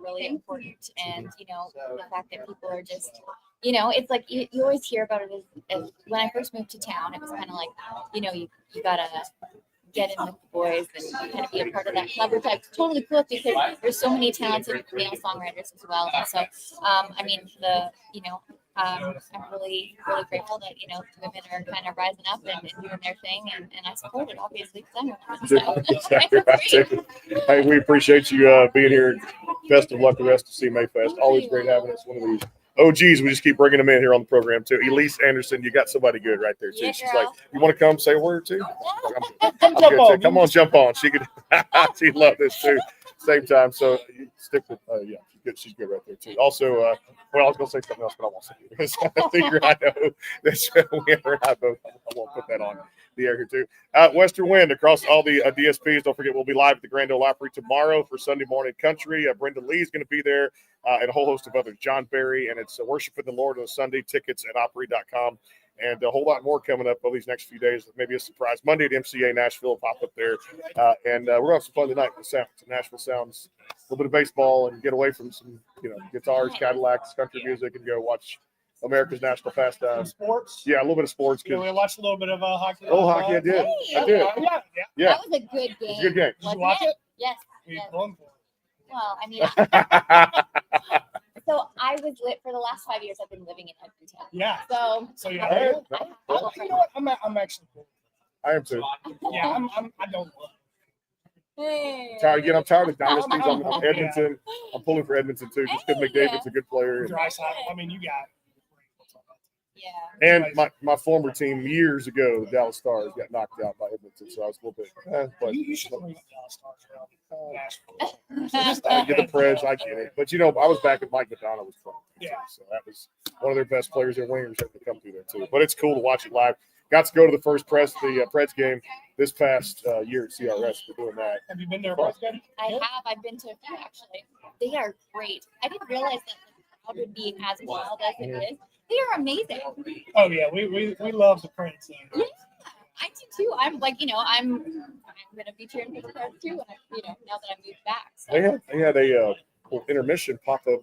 really important. And, the fact that people are just, it's like you always hear about it as when I first moved to town, it was kind of like, you gotta get in with the boys and kind of be a part of that club, which I totally cool with because there's so many talented male songwriters as well. And so, I'm really, really grateful that, women are kind of rising up and doing their thing. And I support it, obviously, because I'm a woman. Exactly right, too. Hey, we appreciate you being here. Best of luck the rest of CMA Fest. Always great having us. One of these OGs. We just keep bringing them in here on the program, too. Elise Anderson, you got somebody good right there, too. Yeah, She's girl. like, you want to come say a word, or two? Come jump on. Come on, jump on. She could. She loved this, too. Same time. So you stick with, yeah. She's good right there too. Also, well, I was gonna say something else, but I won't say it because I figure I know that we and I both. I won't put that on the air here too. Western Wind across all the DSPs. Don't forget, we'll be live at the Grand Ole Opry tomorrow for Sunday Morning Country. Brenda Lee's going to be there, and a whole host of others. John Barry, and it's Worshiping the Lord on Sunday. Tickets at Opry.com. And a whole lot more coming up over these next few days. Maybe a surprise Monday at MCA Nashville, pop up there. And we're going to have some fun tonight with the Nashville Sounds. A little bit of baseball and get away from some, guitars, Cadillacs, country music, and go watch America's National Pastime. Sports. Yeah, a little bit of sports. We watched a little bit of hockey. Oh, hockey, I did. Hey, I did. Yeah. That was a good game. It's a good game. Did you watch it? Yes. We Yes. won for it. Well, I mean, so I was lit for the last 5 years. I've been living in Edmonton. Yeah. So you Hey, know, you know what? I'm actually cool. I am too. Yeah, I don't love. Hey. I'm tired of dynasties. I'm Edmonton. I'm pulling for Edmonton too, just because McDavid's a good player. Dry side. I mean, you got. Yeah. And my former team years ago, the Dallas Stars, got knocked out by Edmonton, so I was a little bit. But You should bring up Dallas Stars around Nashville. I get the Preds, I get it. But I was back at Mike Madonna was from. Yeah. So that was one of their best players. Their wingers had to come through there too. But it's cool to watch it live. Got to go to the first Preds game this past year at CRS. We're doing that. Have you been there? Both games? I have. I've been to a few actually. They are great. I didn't realize that the crowd would be as wild as it is. They are amazing. Oh yeah, we love the Prince. Yeah, I do too. I'm like, I'm gonna be cheering for the Preds too. When now that I moved back. So. They had a little intermission pop up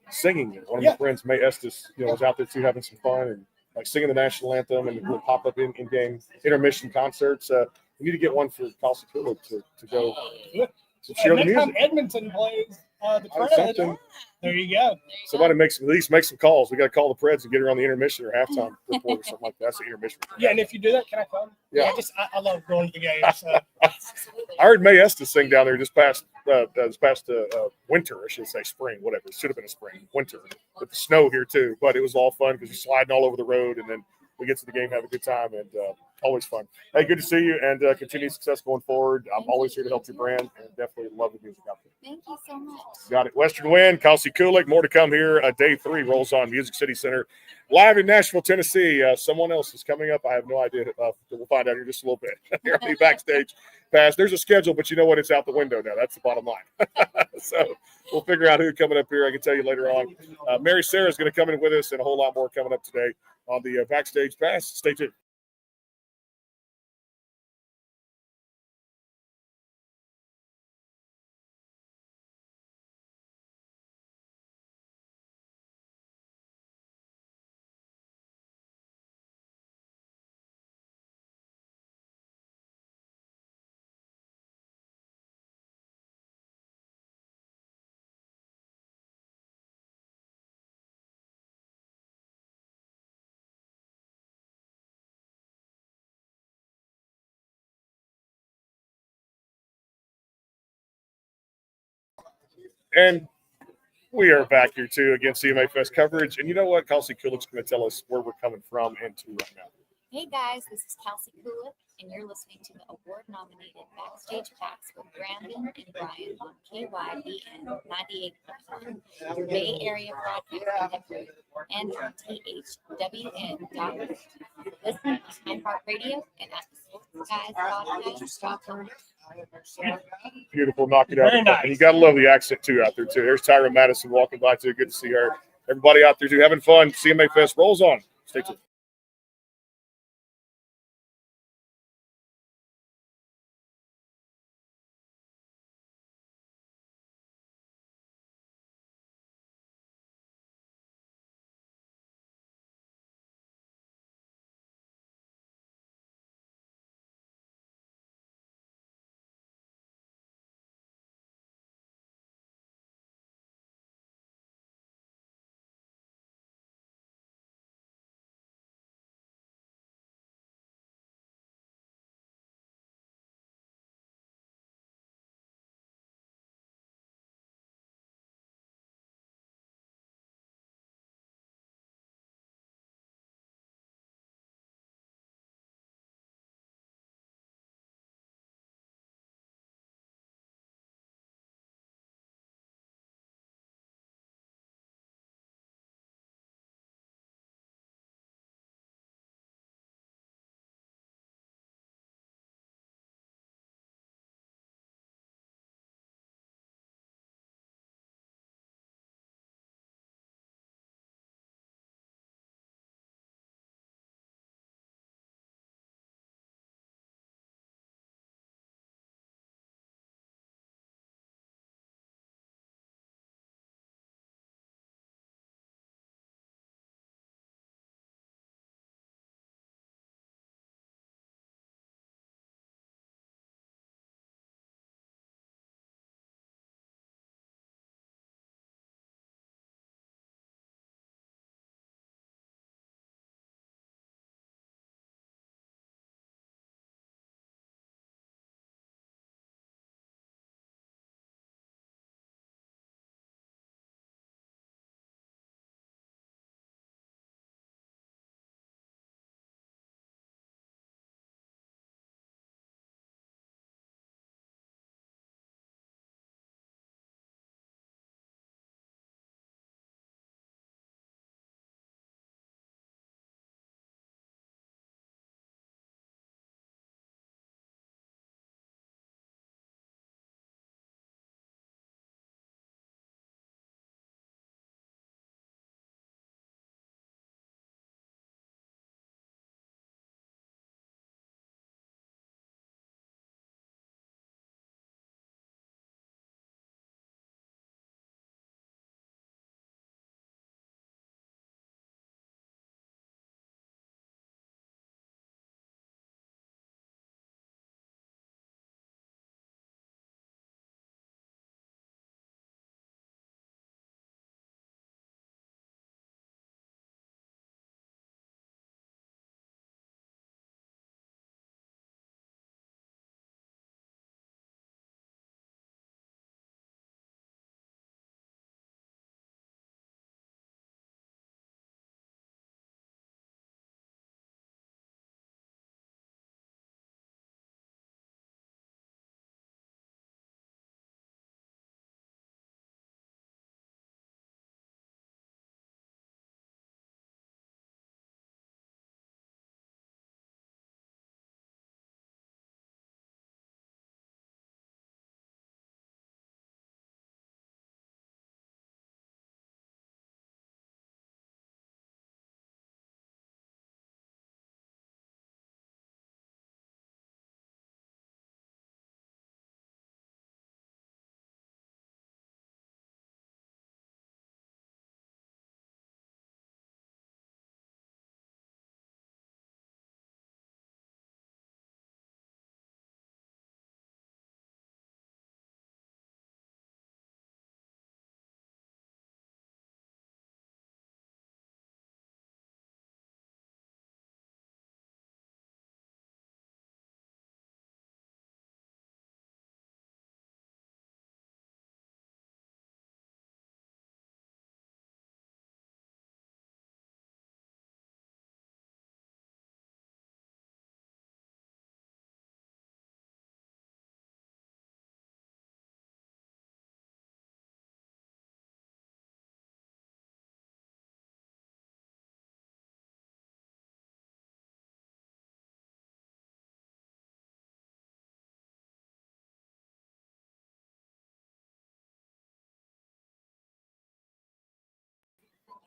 singing. One of my friends, May Estes, was out there too having some fun and like singing the national anthem and little pop up in game intermission concerts. We need to get one for Kelsey to go to share the next time music. Edmonton plays the Something. Preds, there you go. Somebody at least make some calls. We got to call the Preds and get her on the intermission or halftime report or something like that. That's the intermission. Yeah, and if you do that, can I come? Yeah. I love going to the game. So. I heard May Estes sing down there this past winter, I should say spring, whatever. It should have been a spring, winter, with the snow here too. But it was all fun because you're sliding all over the road, and then we get to the game, have a good time, and always fun. Hey, good to see you, and continued success going forward. I'm always here to help your brand, and definitely love the music out there. Thank you so much. Got it. Western Wind, Kelsey Kulik. More to come here. Day 3 rolls on Music City Center, live in Nashville, Tennessee. Someone else is coming up. I have no idea. We'll find out here just a little bit. Here on the backstage pass. There's a schedule, but you know what? It's out the window now. That's the bottom line. So we'll figure out who's coming up here. I can tell you later on. Mary Sarah is going to come in with us, and a whole lot more coming up today on the backstage pass. Stay tuned. And We are back here too again, CMA Fest coverage, and you know what? Kelsey Kulik's going to tell us where we're coming from and to right now. Hey guys, this is Kelsey Kulik, and you're listening to the award-nominated Backstage Pass with Brandon and Brian on KYBN 98.1, your Bay Area broadcasting network, and on THWN.com. Listen on iHeartRadio and at the SportsGuysPodcast.com. Beautiful, knock it out. Very nice. And you got to love the accent too out there too. There's Tyra Madison walking by too. Good to see her. Everybody out there too having fun. CMA Fest rolls on. Stay tuned.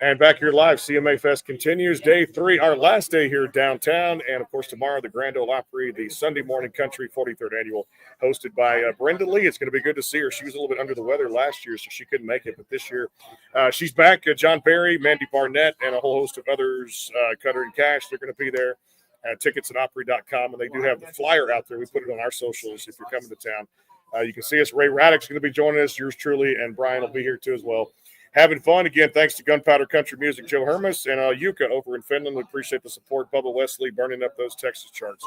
And back here live, CMA Fest continues. Day 3, our last day here downtown. And, of course, tomorrow, the Grand Ole Opry, the Sunday Morning Country 43rd Annual, hosted by Brenda Lee. It's going to be good to see her. She was a little bit under the weather last year, so she couldn't make it. But this year, she's back. John Barry, Mandy Barnett, and a whole host of others, Cutter and Cash, they're going to be there. Tickets at Opry.com. And they do have the flyer out there. We put it on our socials if you're coming to town. You can see us. Ray Raddick's going to be joining us, yours truly, and Brian will be here too as well. Having fun. Again, thanks to Gunpowder Country Music, Joe Hermes, and Jyka over in Finland. We appreciate the support. Bubba Wesley burning up those Texas charts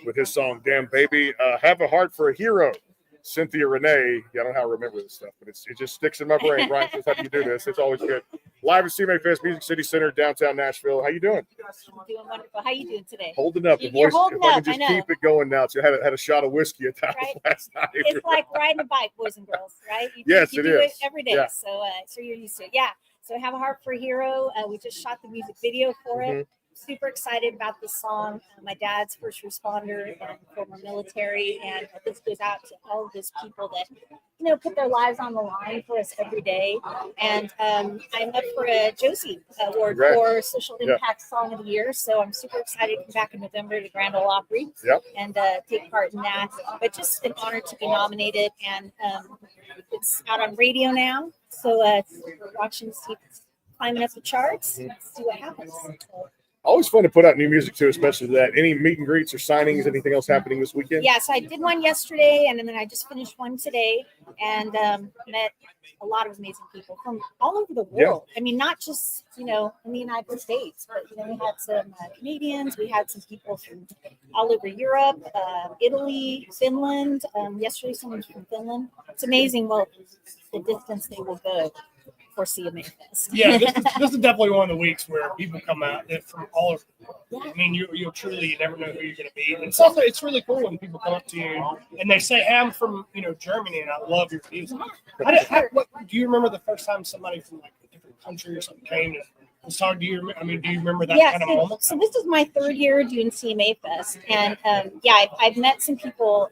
with his song, Damn Baby. Have a Heart for a Hero. Cynthia Renee. Yeah, I don't know how to remember this stuff, but it just sticks in my brain. Brian says, how do you do this? It's always good. Live at CMA Fest, Music City Center, downtown Nashville. How you doing? I'm doing wonderful. How you doing today? Holding up. The You're voice, holding if I up, can I just know. keep it going now. So I had a shot of whiskey at the house Right. last night. It's like riding a bike, boys and girls, right? Yes, you it do is. it every day, Yeah. so you're used to it. Yeah. So Have a Heart for a Hero. We just shot the music video for it. Super excited about this song. My dad's first responder and former military, and this goes out to all of those people that put their lives on the line for us every day. And I'm up for a Josie Award Congrats. for Social Yeah. Impact Song of the Year. So I'm super excited to come back in November to Grand Ole Opry Yep. and take part in that. But just an honor to be nominated, and it's out on radio now. So we're watching, see it's climbing up the charts. See what happens. So, Always fun to put out new music too, especially that. Any meet and greets or signings, anything else happening this weekend? yeah, so I did one yesterday, and then I just finished one today, and met a lot of amazing people from all over the world. I mean, not just in the United States, but we had some Canadians, we had some people from all over Europe, Italy, Finland. Yesterday, someone from Finland. It's amazing. Well, the distance they will go for CMA Fest. Yeah, this is definitely one of the weeks where people come out from all over the world. I mean, you'll truly never know who you're going to be. And it's really cool when people come up to you and they say, "Hey, I'm from Germany, and I love your music." Do you remember the first time somebody from like a different country or something came and was talking to you? I mean, do you remember that kind of moment? So this is my third year doing CMA Fest, and I've met some people.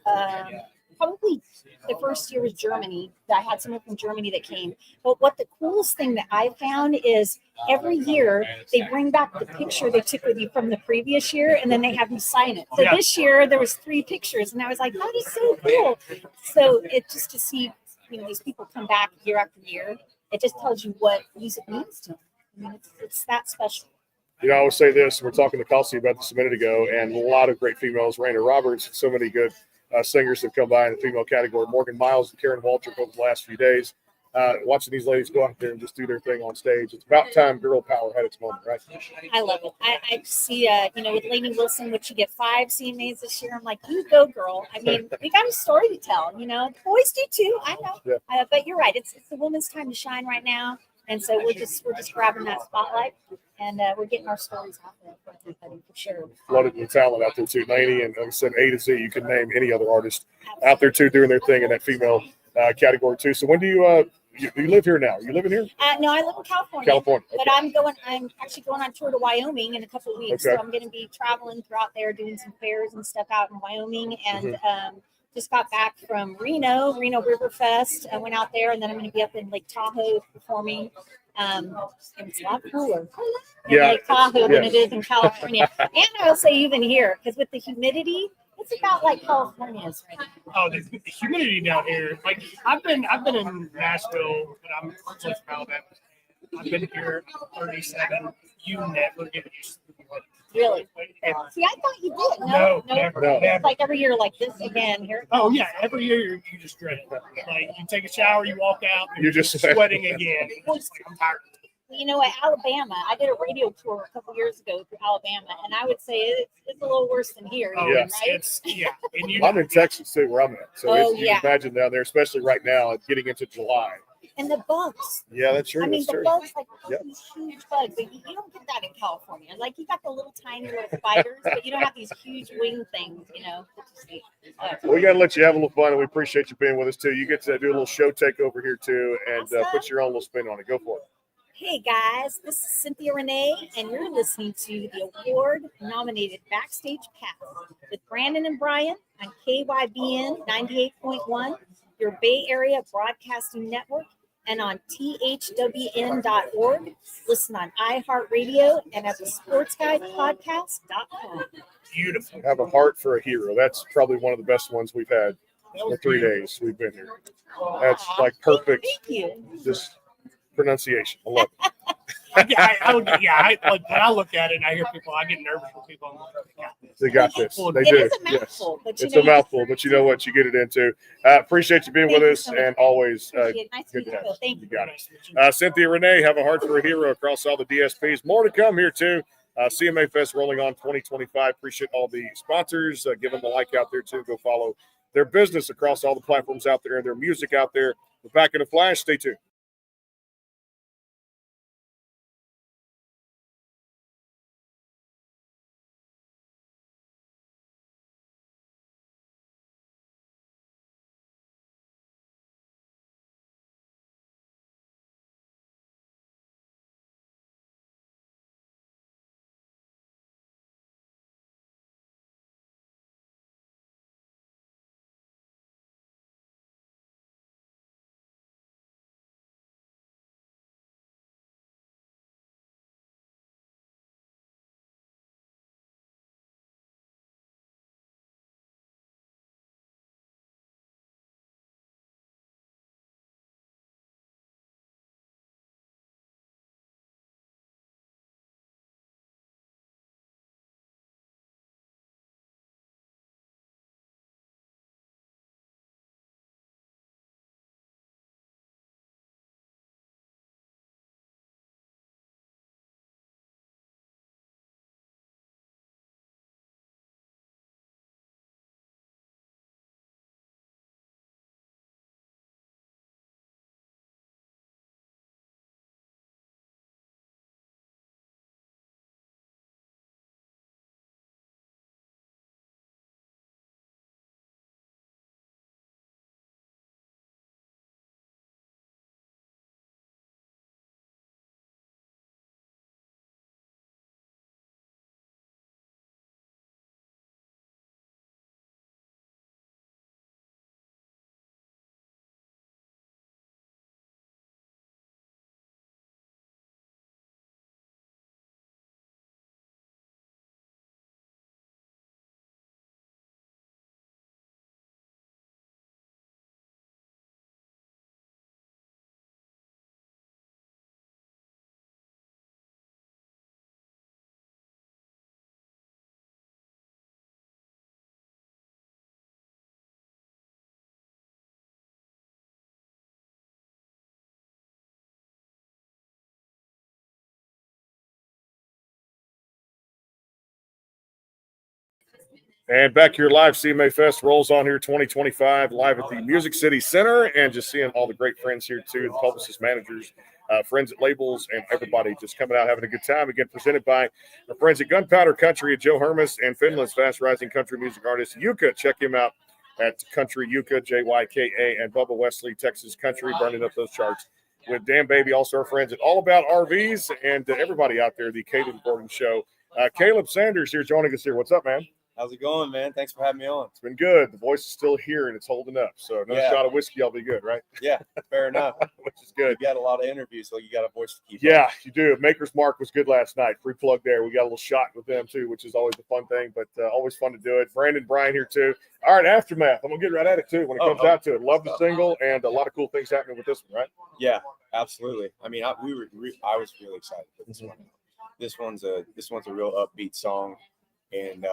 Probably the first year was Germany. I had someone from Germany that came. But what the coolest thing that I found is every year they bring back the picture they took with you from the previous year, and then they have you sign it. So this year there was 3 pictures, and I was like, that is so cool. So it just to see these people come back year after year, it just tells you what music means to them. I mean, it's that special. I always say this. We're talking to Kelsey about this a minute ago, and a lot of great females. Raina Roberts, so many good singers have come by in the female category. Morgan Miles and Karen Waltrip over the last few days. Watching these ladies go out there and just do their thing on stage. It's about time girl power had its moment, right? I love it. I see, with Lainey Wilson, which you get 5 CMAs this year. I'm like, you go, girl. I mean, we got a story to tell. The boys do too. I know. Yeah. But you're right. It's the woman's time to shine right now, and so we're just grabbing that spotlight, and we're getting our stories out there for everybody for sure. Flooded with talent out there too. Lainey, and like I said, A to Z. You can name any other artist out there too doing their thing in that female category too. So when do you live here now? Are you living here? No, I live in California. California. Okay. But I'm actually going on tour to Wyoming in a couple of weeks. Okay. So I'm going to be traveling throughout there, doing some fairs and stuff out in Wyoming. And just got back from Reno River Fest. I went out there, and then I'm going to be up in Lake Tahoe performing. And it's a lot cooler in Lake Tahoe than it is in California. And I'll say even here, because with the humidity, it's about like California is right now. Oh, the humidity down here. Like I've been in Nashville, but I'm originally from Alabama. I've been here 37. You never get used to the humidity. Really? Ever. See, I thought you did. No, never. It's like every year like this again here. Oh yeah, every year you just dread it. Like you take a shower, you walk out, and You're just sweating again. It's just like I'm tired. At Alabama, I did a radio tour a couple years ago through Alabama, and I would say it's a little worse than here. Oh, right? And I'm in Texas too, where I'm at. So you yeah. can imagine down there, especially right now, getting into July. And the bugs. Yeah, that's true. I mean, That's the true. bugs, like Yep. these huge bugs. But you don't get that in California. Like, you got the little tiny little spiders, but you don't have these huge wing things, We got to let you have a little fun, and we appreciate you being with us too. You get to do a little show takeover here too, and put your own little spin on it. Go for it. Hey guys, this is Cynthia Renee, and you're listening to the award-nominated Backstage Pass with Brandon and Brian on KYBN 98.1, your Bay Area Broadcasting Network, and on thwn.org. Listen on iHeartRadio and at the sportsguidepodcast.com. Beautiful. Have a heart for a hero. That's probably one of the best ones we've had That in was 3 beautiful. days we've been here. That's like perfect. Thank you. Just pronunciation. I love it. Like when I look at it and I hear people, I get nervous when people They got this. They It do. is a Yes. mouthful, but It's a mouthful, but you know what? You get it into. Appreciate you being Thank with you us, so much. and always Appreciate it. Nice to good meet to have you. you. Thank You you. got it. Cynthia Renee, have a heart for a hero across all the DSPs. More to come here, too. CMA Fest rolling on 2025. Appreciate all the sponsors. Give them a like out there, too. Go follow their business across all the platforms out there and their music out there. We're back in a flash. Stay tuned. And back here live, CMA Fest rolls on here 2025, live at the Music City Center, and just seeing all the great friends here too, the publicist managers, friends at labels, and everybody just coming out having a good time. Again, presented by our friends at Gunpowder Country at Joe Hermes and Finland's fast rising country music artist Jyka. Check him out at Country Jyka, Jyka, and Bubba Wesley, Texas Country, burning up those charts with Dan Baby. Also our friends at All About RVs and everybody out there, the Kayden Gordon Show. Caleb Sanders here joining us here. What's up, man? How's it going, man? Thanks for having me on. It's been good. The voice is still here and it's holding up. So another shot of whiskey, I'll be good, right? Yeah, fair enough. Which is good. You got a lot of interviews, so you got a voice to keep. Yeah, you do. Maker's Mark was good last night. Free plug there. We got a little shot with them too, which is always a fun thing, but always fun to do it. Brandon, Brian here too. All right, Aftermath. I'm gonna get right at it too when it comes out to it. Love the single and a lot of cool things happening with this one, right? Yeah, absolutely. I mean, I was really excited for this one. This one's a real upbeat song, and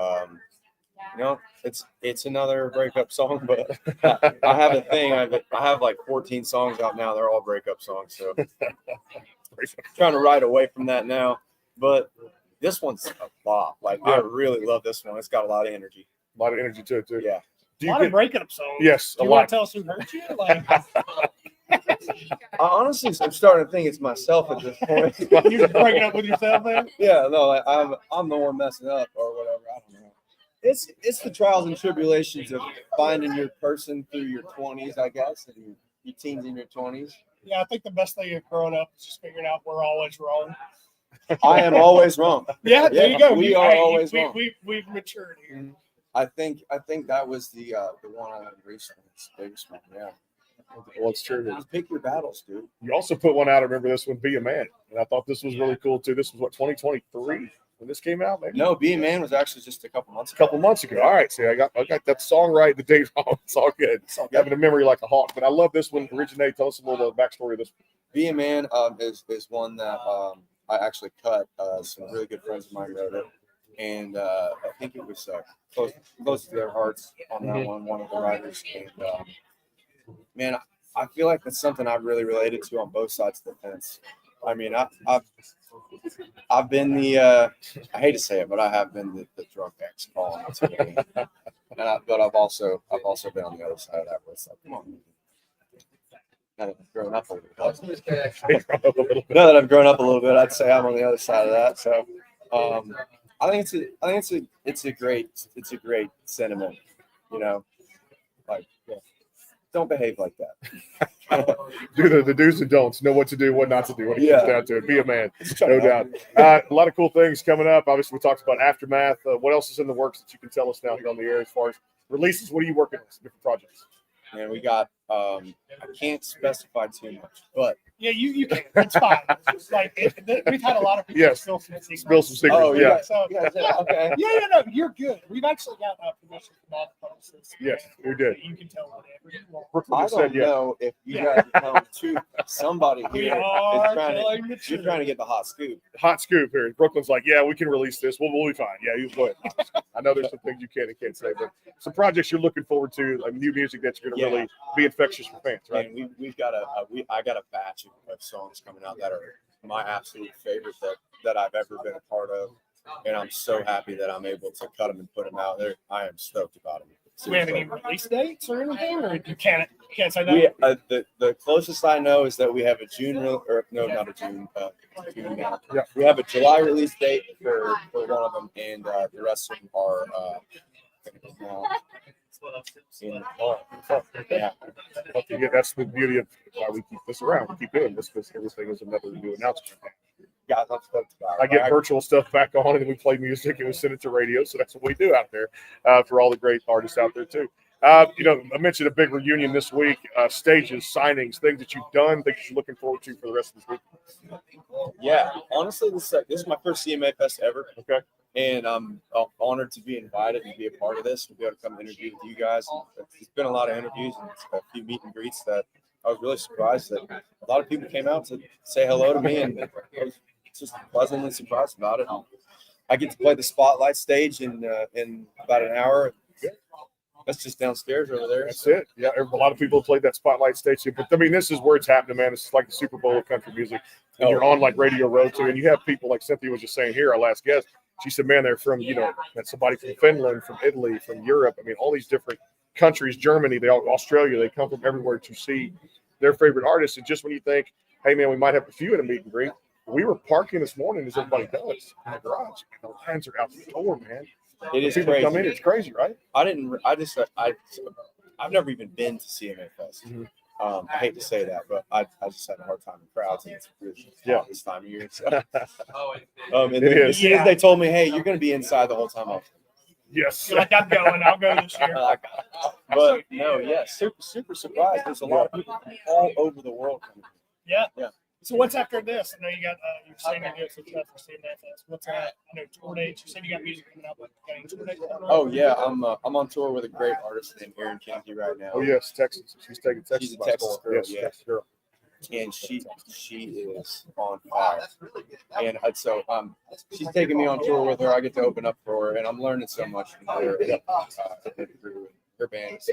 you know, it's another breakup song, but I have a thing. I have like 14 songs out now. They're all breakup songs, so trying to ride away from that now. But this one's a bop. Like I really love this one. It's got a lot of energy. A lot of energy to it too. Yeah. Do A you lot of breakup songs. Yes, Do a you want lot. to tell us who hurt you? Like, I honestly, I'm starting to think it's myself at this point. you're breaking up with yourself, man? Yeah, no, I'm the one messing up or whatever. I don't know. It's the trials and tribulations of finding your person through your 20s, I guess, and your teens in your 20s. Yeah, I think the best thing of growing up is just figuring out we're always wrong. I am always wrong. Yeah, there you go. We are always we, wrong. We've matured here. I think that was the one I learned recently. It's the biggest one, yeah. Well, it's true. Just pick your battles, dude. You also put one out. I remember this one, Be a Man. And I thought this was really cool, too. This was, 2023 when this came out? Maybe? No, Be a Man was actually just a couple months A couple months ago. All right. See, I got that song right, the date wrong. It's all good. Having a memory like a hawk. But I love this one. Originate. Tell us a little backstory of this one. Be a Man is one that I actually cut. Some really good friends of mine wrote it. And I think it was close to their hearts on that one of the writers. And man, I feel like that's something I've really related to on both sides of the fence. I mean, I've been the I hate to say it, but I have been the drunk ex calling it to me. But I've also been on the other side of that where it's like, come on. Now that I've grown up a little bit. Now that I've grown up a little bit, I'd say I'm on the other side of that. So I think it's a great sentiment, you know. Like, yeah, don't behave like that. Do the do's and don'ts. Know what to do, what not to do. When it comes down to it, be a man, no doubt. A lot of cool things coming up. Obviously, we talked about Aftermath. What else is in the works that you can tell us now here on the air as far as releases? What are you working on? Some different projects. And we got I can't specify too much, but Yeah, you can. It's fine. It's like we've had a lot of people Yes. spill some secrets. Spill some secrets. Oh, yeah. So, okay. no, you're good. We've actually got permission from all the publicists. Yes, we did. You can tell whatever you want. Brooklyn I just don't said yes. know if you guys know too. Somebody We here are is trying telling the you're truth. trying to get the hot scoop. Hot scoop here. Brooklyn's like, yeah, we can release this. We'll be fine. Yeah, you go ahead. I know there's some things you can and can't say, but some projects you're looking forward to, like new music that you're going to really be infectious for fans, right? And we've got I got a batch of songs coming out that are my absolute favorite that I've ever been a part of, and I'm so happy that I'm able to cut them and put them out there. I am stoked about them. Do we have any release dates or anything, or you can't say that? The closest I know is that we have a June not a June. We have a July release date for one of them, and the rest of them are Yeah, that's the beauty of why we keep this around. We keep doing this because everything is another new announcement. Guys, I'm stoked about it. I get virtual stuff back on, and we play music, and we send it to radio. So that's what we do out there for all the great artists out there too. I mentioned a big reunion this week, stages, signings, things that you've done, things you're looking forward to for the rest of this week. Yeah, honestly, this is my first CMA Fest ever. Okay. And I'm honored to be invited and be a part of this, to be able to come interview with you guys. It's been a lot of interviews and a few meet and greets that I was really surprised that a lot of people came out to say hello to me, and I was just pleasantly surprised about it. I get to play the Spotlight stage in about an hour. That's just downstairs over there. That's it. Yeah, a lot of people have played that Spotlight stage, but I mean, this is where it's happening, man. It's like the Super Bowl of country music, and you're on like Radio Row too, and you have people like Cynthia was just saying here, our last guest. She said, man, they're from, that's somebody from Finland, from Italy, from Europe. I mean, all these different countries, Germany, Australia, they come from everywhere to see their favorite artists. And just when you think, hey, man, we might have a few in a meet and greet, we were parking this morning, as everybody does, in the garage. The lines are out the door, man. It is people crazy. come in, it's crazy, right? I've never even been to CMA Fest. Mm-hmm. I hate to say that, but I just had a hard time in crowds, and it's really this time of year. So. And then as soon as they told me, "Hey, you're going to be inside the whole time," Yes. You're like, I'm going. I'll go this year. But no, super surprised. There's a lot of people from all over the world coming. Yeah. Yeah. So what's after this? I know you got you're saying you're doing some stuff for CMA Fest. What's tour dates? You said you got music coming up. Got any tour dates coming up? Oh yeah, I'm on tour with a great artist named Erin Kinsey right now. Oh yes, Texas. She's taking Texas. She's a Texas girl. Yes, yeah. Texas girl. And she is on fire. And so she's taking me on tour with her. I get to open up for her, and I'm learning so much from her. Her band is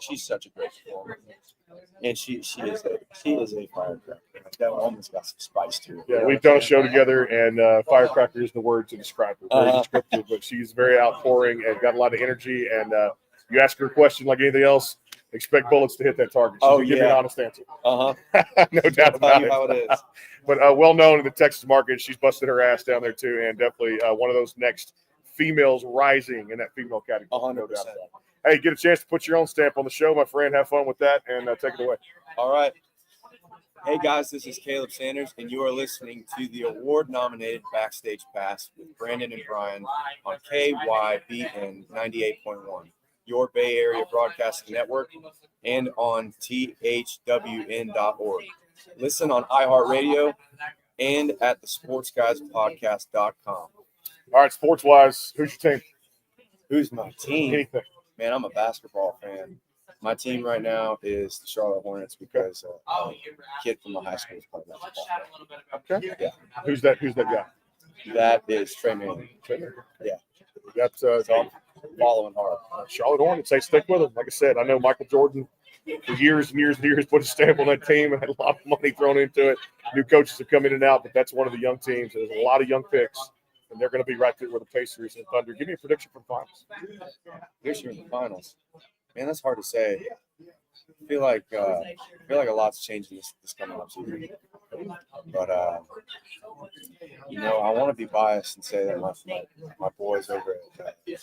she's such a great performer, and she is a firecracker. That almost got some spice to it. Yeah, we've done a show together, and firecracker is the word to describe her. Very descriptive, but she's very outpouring and got a lot of energy. And you ask her a question like anything else, expect bullets to hit that target. She'll give you an honest answer. No doubt about it. How it is. But well known in the Texas market, she's busted her ass down there too, and definitely one of those next females rising in that female category. 100%. No doubt about it. Hey, get a chance to put your own stamp on the show, my friend. Have fun with that, and take it away. All right. Hey, guys, this is Caleb Sanders, and you are listening to the award-nominated Backstage Pass with Brandon and Brian on KYBN 98.1. your Bay Area Broadcasting Network, and on thwn.org. Listen on iHeartRadio and at thesportsguyspodcast.com. All right, sports wise, who's your team? Who's my team? Anything? Man, I'm a basketball fan. My team right now is the Charlotte Hornets because a kid from my high school is playing basketball. Okay. Yeah. Who's that guy? That is Trey Manning. Yeah. That's So I'm following hard. Charlotte Hornets. They stick with them. Like I said, I know Michael Jordan for years and years and years put a stamp on that team and had a lot of money thrown into it. New coaches have come in and out, but that's one of the young teams. There's a lot of young picks, and they're going to be right there with the Pacers and Thunder. Give me a prediction for the finals. This year in the finals. Man, that's hard to say. I feel like a lot's changing this coming up season. But I want to be biased and say that my boys over at the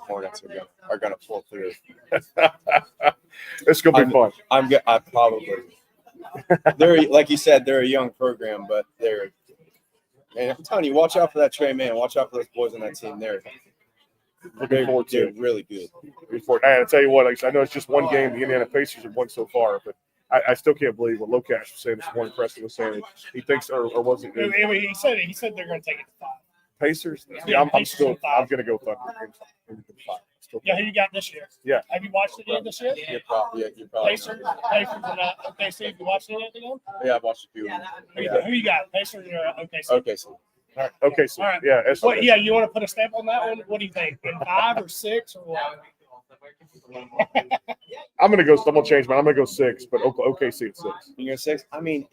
Hornets are gonna pull through. It's gonna be fun. I probably. They're like you said, they're a young program, but they're. And I'm telling you, watch out for that Trey Man. Watch out for those boys on that team. They're Forward to it. really good. Hey, I'll tell you what, I know it's just one game the Indiana Pacers have won so far, but I still can't believe what Locash was saying this morning. Preston was saying he thinks, or was it? He said they're going to take it to 5. Pacers? Yeah, I'm Pacers still. in 5. I'm going to go Thunder in 5. Still. Yeah, who you got this year? Yeah. Have you watched any of this yet? You're probably Pacers and OKC. Have you watched any of the game? Yeah, I've watched a few. Who you got? Pacers or OKC? Okay, so All right. Okay. So All right. yeah. What? Yeah, you want to put a stamp on that one? What do you think? In 5 or 6 or what? I'm going to change mine. I'm going to go 6, but OKC at 6. you're gonna 6. I mean,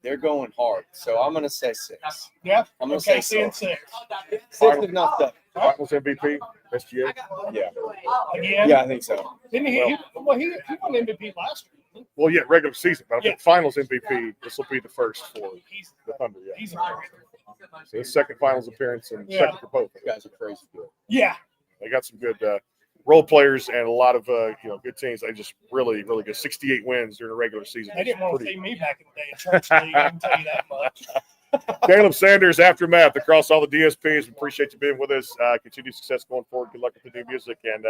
they're going hard, so I'm gonna say 6. Yeah. I'm gonna Okay, say and 6. 6. 6 if not 7. Finals MVP, SGA. Yeah, Again? yeah, I think so. Didn't he won MVP last year. Well, yeah, regular season, but I think Yeah. Finals MVP. This will be the first for the Thunder. Yeah. He's So his second Finals appearance and Yeah. second for both. You guys are crazy good. yeah. They got some good role players and a lot of good teams. They just really, really good. 68 wins during the regular season. They didn't want to Pretty- see me back in the day in church league. I can tell you that much. Caleb Sanders, Aftermath, across all the DSPs. We appreciate you being with us. Continued success going forward. Good luck with the new music. And,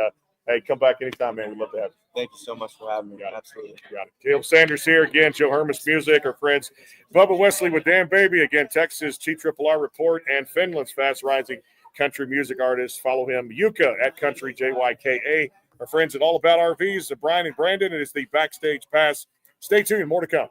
hey, come back anytime, man. We'd love to have you. Thank you so much for having me. Got it. Absolutely. Got it. Caleb Sanders here again. Joe Hermes Music. Our friends Bubba Wesley with Dan Baby. Again, Texas TRRR Report and Finland's fast rising country music artist. Follow him, Jyka at Country JYKA. Our friends at All About RVs, Brian and Brandon. It is the Backstage Pass. Stay tuned. More to come.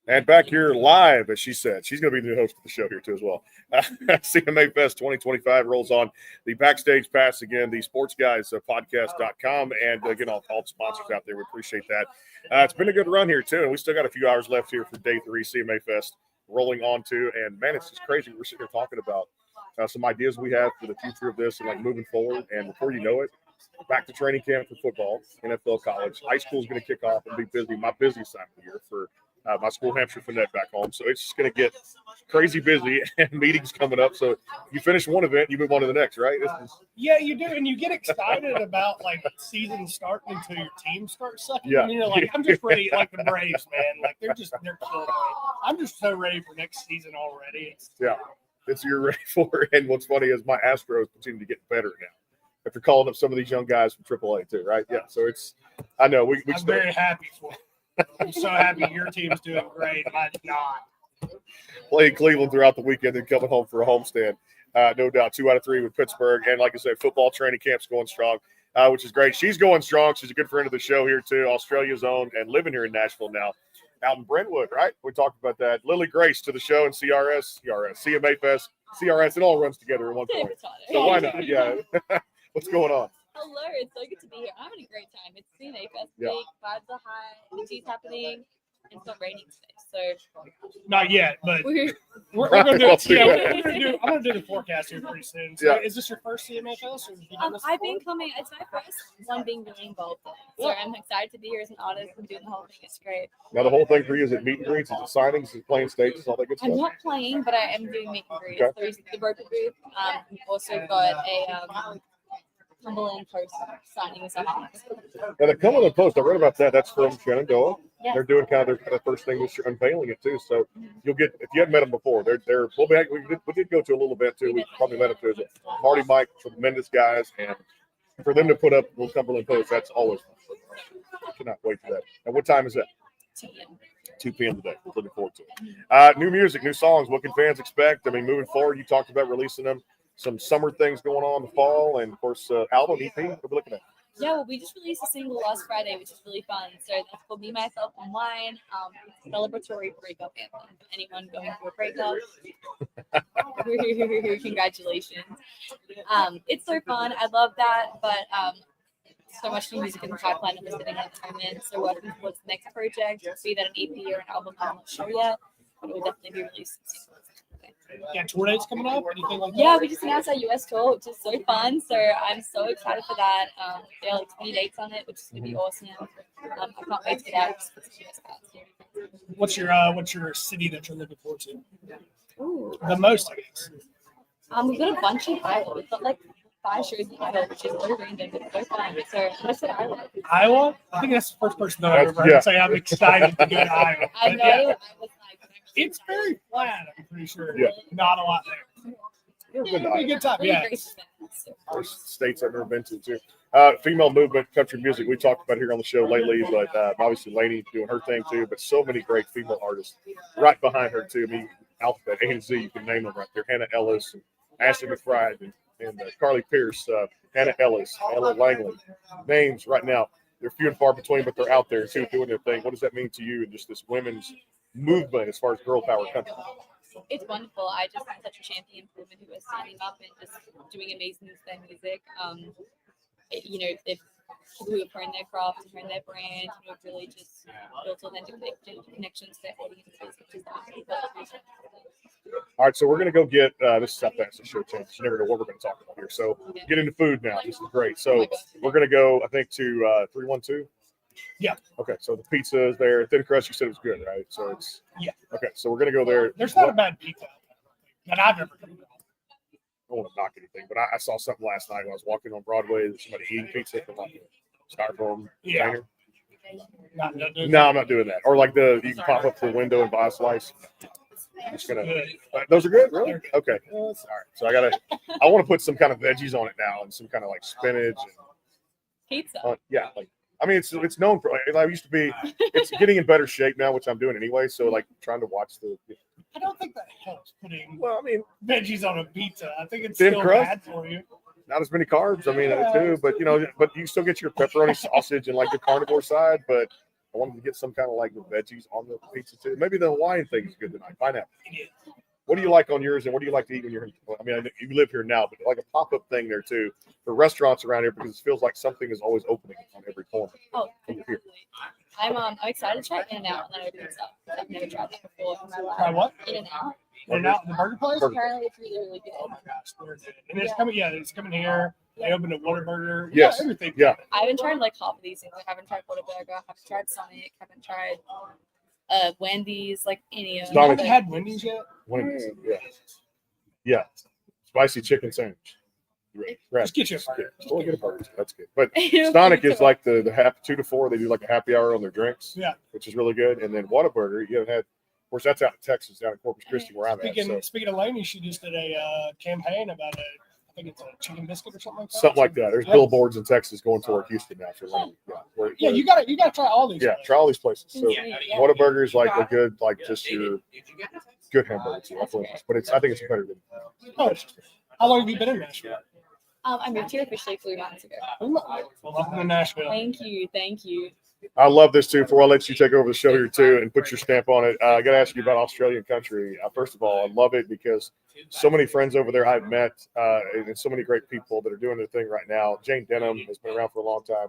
And back here live, as she said, she's going to be the new host of the show here too as well. CMA Fest 2025 rolls on. The Backstage Pass again, the sportsguys podcast.com. And again, all the sponsors out there, we appreciate that. It's been a good run here too. And we still got a few hours left here for day 3 CMA Fest rolling on to. And man, it's just crazy. We're sitting here talking about some ideas we have for the future of this and like moving forward. And before you know it, back to training camp for football, NFL, college. High school is going to kick off and be busy. My busiest time of the year for my school, Hampshire Finette, back home. So it's just going to get crazy busy and meetings coming up. So you finish one event, you move on to the next, right? Yeah, you do. And you get excited about like season starting until your team starts sucking. Yeah. And you're like, I'm just ready, like the Braves, man. Like they're killing me. I'm just so ready for next season already. It's you're ready for it. And what's funny is my Astros continue to get better now. After calling up some of these young guys from AAA too, right? Yeah. So I know I'm very happy for it. I'm so happy your team's doing great. Mine's not. Playing Cleveland throughout the weekend and coming home for a homestand. No doubt. 2 out of 3 with Pittsburgh. And like I said, football training camp's going strong, which is great. She's going strong. She's a good friend of the show here too, Australia's own, and living here in Nashville now. Out in Brentwood, right? We talked about that. Lily Grace to the show and CMA Fest, CRS. It all runs together in one point. So why not? Yeah. What's going on? Hello, it's so good to be here. I'm having a great time. It's CMA Fest week, vibes are high, energy's happening, and it's not raining today. So not yet, but we're gonna do it. I'm gonna do the forecast here pretty soon. So is this your first CMA Fest? I've been coming. It's my first one being really involved in it. So I'm excited to be here as an artist and doing the whole thing. It's great. Now the whole thing for you is it meet and greets, is it signings, is it playing stages, all that good stuff? I'm not playing, but I am doing meet and greets. There's the broker booth. We've also got a Cumberland Post signing or something. Now the Cumberland Post, I read about that. That's from Shenandoah. Yes. They're doing kind of their first thing this year, unveiling it too. So you'll get, if you haven't met them before, we did go to a little bit too. We probably met them too. Marty, Mike, tremendous guys, and for them to put up the Cumberland Post, that's always fun. I cannot wait for that. And what time is that? 2 p.m. 2 p.m. today. Looking forward to it. New music, new songs. What can fans expect? I mean, moving forward, you talked about releasing them. Some summer things going on in the fall, and of course, album EP. What are we looking at? Yeah, well, we just released a single last Friday, which is really fun. So that's called Me, Myself, and Wine. It's a celebratory breakup anthem. Anyone going through a breakup, congratulations. It's so fun. I love that, but so much new music in the pipeline that we're sitting at the moment. So working towards the next project, be that an EP or an album, I'm not sure yet, but it will definitely be released soon. Yeah, tour dates coming up? Anything like that? Yeah, we just announced our US tour, which is so fun. So I'm so excited for that. There are like 20 dates on it, which is gonna be awesome. I can't wait to get out. What's your city that you're looking forward to? Ooh. The most, I guess. We've got a bunch in Iowa. We've got like 5 shows in Iowa, which is so random, but so fun. So I said Iowa. Iowa? I think that's the first person that I've ever heard say I'm excited to go to Iowa. I know. I was like, it's very flat, I'm pretty sure. Yeah. Not a lot there. It'll be a good time, yeah. There's states I've never been to, too. Female movement, country music, we talked about here on the show lately, but obviously Lainey doing her thing, too, but so many great female artists right behind her, too. I mean, alphabet, A and Z, you can name them right there. Hannah Ellis, Ashley McBride, and Carly Pierce, Hannah Ellis, Ella Langley. Names right now, they're few and far between, but they're out there, too, doing their thing. What does that mean to you and just this women's movement as far as girl power country? It's wonderful. I just am such a champion for women who are standing up and just doing amazing things with their music. If people who have honed their craft and honed their brand, really just built authentic connections to their audiences, which is awesome. All right, so we're going to go get this is how fast the show changes. You never know what we're going to talk about here. So get into food now. This is great. So we're going to go, I think, to 312. Yeah. Okay, so the pizza is there. Thin crust, you said it was good, right? So it's okay. So we're gonna go there. There's not a bad pizza that I've ever done. I don't want to knock anything, but I saw something last night when I was walking on Broadway. There's somebody eating pizza from like a styrofoam container. No, I'm not doing that. Or like you can pop up the window and buy a slice. I'm just gonna. Those are good, really? Okay. All right. So I want to put some kind of veggies on it now and some kind of like spinach and pizza. Yeah, like. I mean, it's known for. I used to be. It's getting in better shape now, which I'm doing anyway. So, like, trying to watch the. I don't think that helps putting. Well, I mean, veggies on a pizza. I think it's still bad for you. Not as many carbs. I mean, too. But you still get your pepperoni sausage and like the carnivore side. But I wanted to get some kind of like the veggies on the pizza too. Maybe the Hawaiian thing is good tonight. Pineapple. What do you like on yours, and what do you like to eat when you're? I mean, you live here now, but like a pop-up thing there too for restaurants around here because it feels like something is always opening on every corner. Oh, absolutely. I'm excited to try In-N-Out and then opens up. I've never tried that before in my life. Try what? In-N-Out. In-N-Out, the burger place? Apparently, it's really, really good. Oh my gosh, they're good. And it's coming. Yeah, it's coming here. They opened a Whataburger. Yes. Yeah, everything. Yeah. I haven't tried like half of these things. I haven't tried Whataburger. I haven't tried Sonic. Haven't tried Wendy's. Like any of You Sonic. haven't had Wendy's yet? Wendy's. Yeah. Yeah. Spicy chicken sandwich. Right. Just get you a burger. We'll get a burger. That's good. But Sonic is like the half 2 to 4. They do like a happy hour on their drinks. Yeah. Which is really good. And then Whataburger, you haven't had. Of course, that's out in Texas, down in Corpus Christi, where I'm at. Speaking of Laney, she just did a campaign about I think it's a chicken biscuit or something like that. Something like that. There's billboards in Texas going toward Houston now for Laney. Yeah. You gotta try all these. Yeah, places. try all these places. So Whataburger is like a good, like just your good hamburger too. But I think it's better than. Oh, how long have you been in Nashville? I moved here officially 3 months ago. Welcome to Nashville. Thank you. I love this too. Before I let you take over the show here too and put your stamp on it, I got to ask you about Australian country. First of all, I love it because so many friends over there I've met and so many great people that are doing their thing right now. Jane Denham has been around for a long time.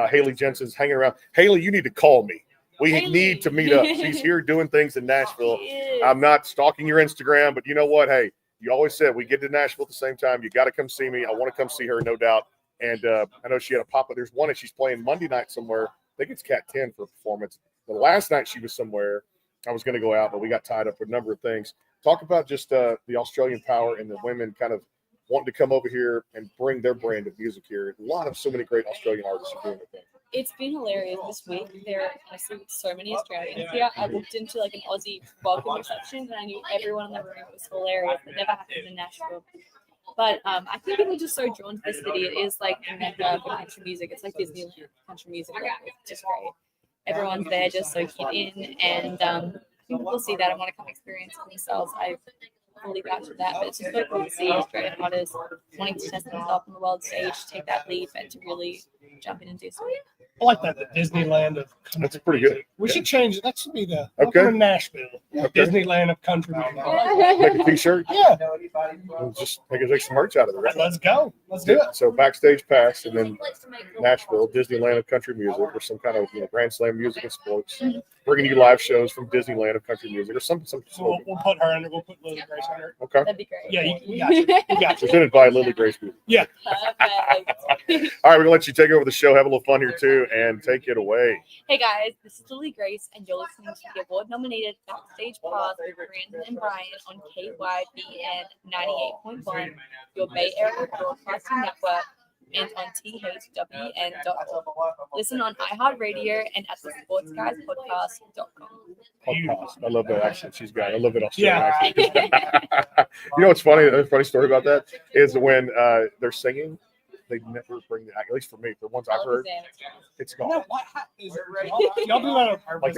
Haley Jensen's hanging around. Haley, you need to call me. We need to meet up. She's here doing things in Nashville. I'm not stalking your Instagram, but you know what? Hey, you always said we get to Nashville at the same time. You got to come see me. I want to come see her, no doubt. And I know she had a pop-up. There's one that she's playing Monday night somewhere. I think it's Cat 10 for a performance. The last night she was somewhere. I was going to go out, but we got tied up with a number of things. Talk about just the Australian power and the women kind of wanting to come over here and bring their brand of music here. So many great Australian artists are doing their thing. It's been hilarious this week. There are honestly so many Australians here. I walked into like an Aussie welcome reception and I knew everyone in the room. It was hilarious. It never happened in Nashville. But I think people are just so drawn to this city. It is like a mecca for country music. It's like Disneyland country music. It's just great. Everyone's there just soaking in. And I think people see that and want to come experience it themselves. I fully vouch for that. But it's just so cool to see Australian artists wanting to test themselves on the world stage, take that leap, and to really jump in and do something. I like that, the Disneyland of country. That's pretty good. We should change it. That should be the Okay. welcome to Nashville. Disneyland of country. Make a t-shirt. Yeah. We'll just take some merch out of it. Right? Let's go. Let's do it. So backstage pass, and then Nashville, Disneyland of country music, or some kind of Grand Slam music and sports, bringing you live shows from Disneyland of country music, or some. So we'll put her under. We'll put Lily Grace under. Okay. That'd be great. Yeah, you got you. You got you. Presented by Lily Grace Music. Yeah. Perfect. All right, we're gonna let you take over the show, have a little fun here too, and take it away. Hey guys, this is Lily Grace, and you're listening to the award-nominated Backstage Pass with Brandon and Brian on KYBN 98.1, your Bay Area Broadcasting Network, and on thwn.org. Listen on iHeartRadio and at the sportsguyspodcast.com. Podcast. I love that accent she's got. I love that Yeah. Australian accent. You know what's funny? A funny story about that is when they're singing, they never bring the, at least for me, the ones I've heard, it's gone. No, what is it? Y'all do that on purpose. Like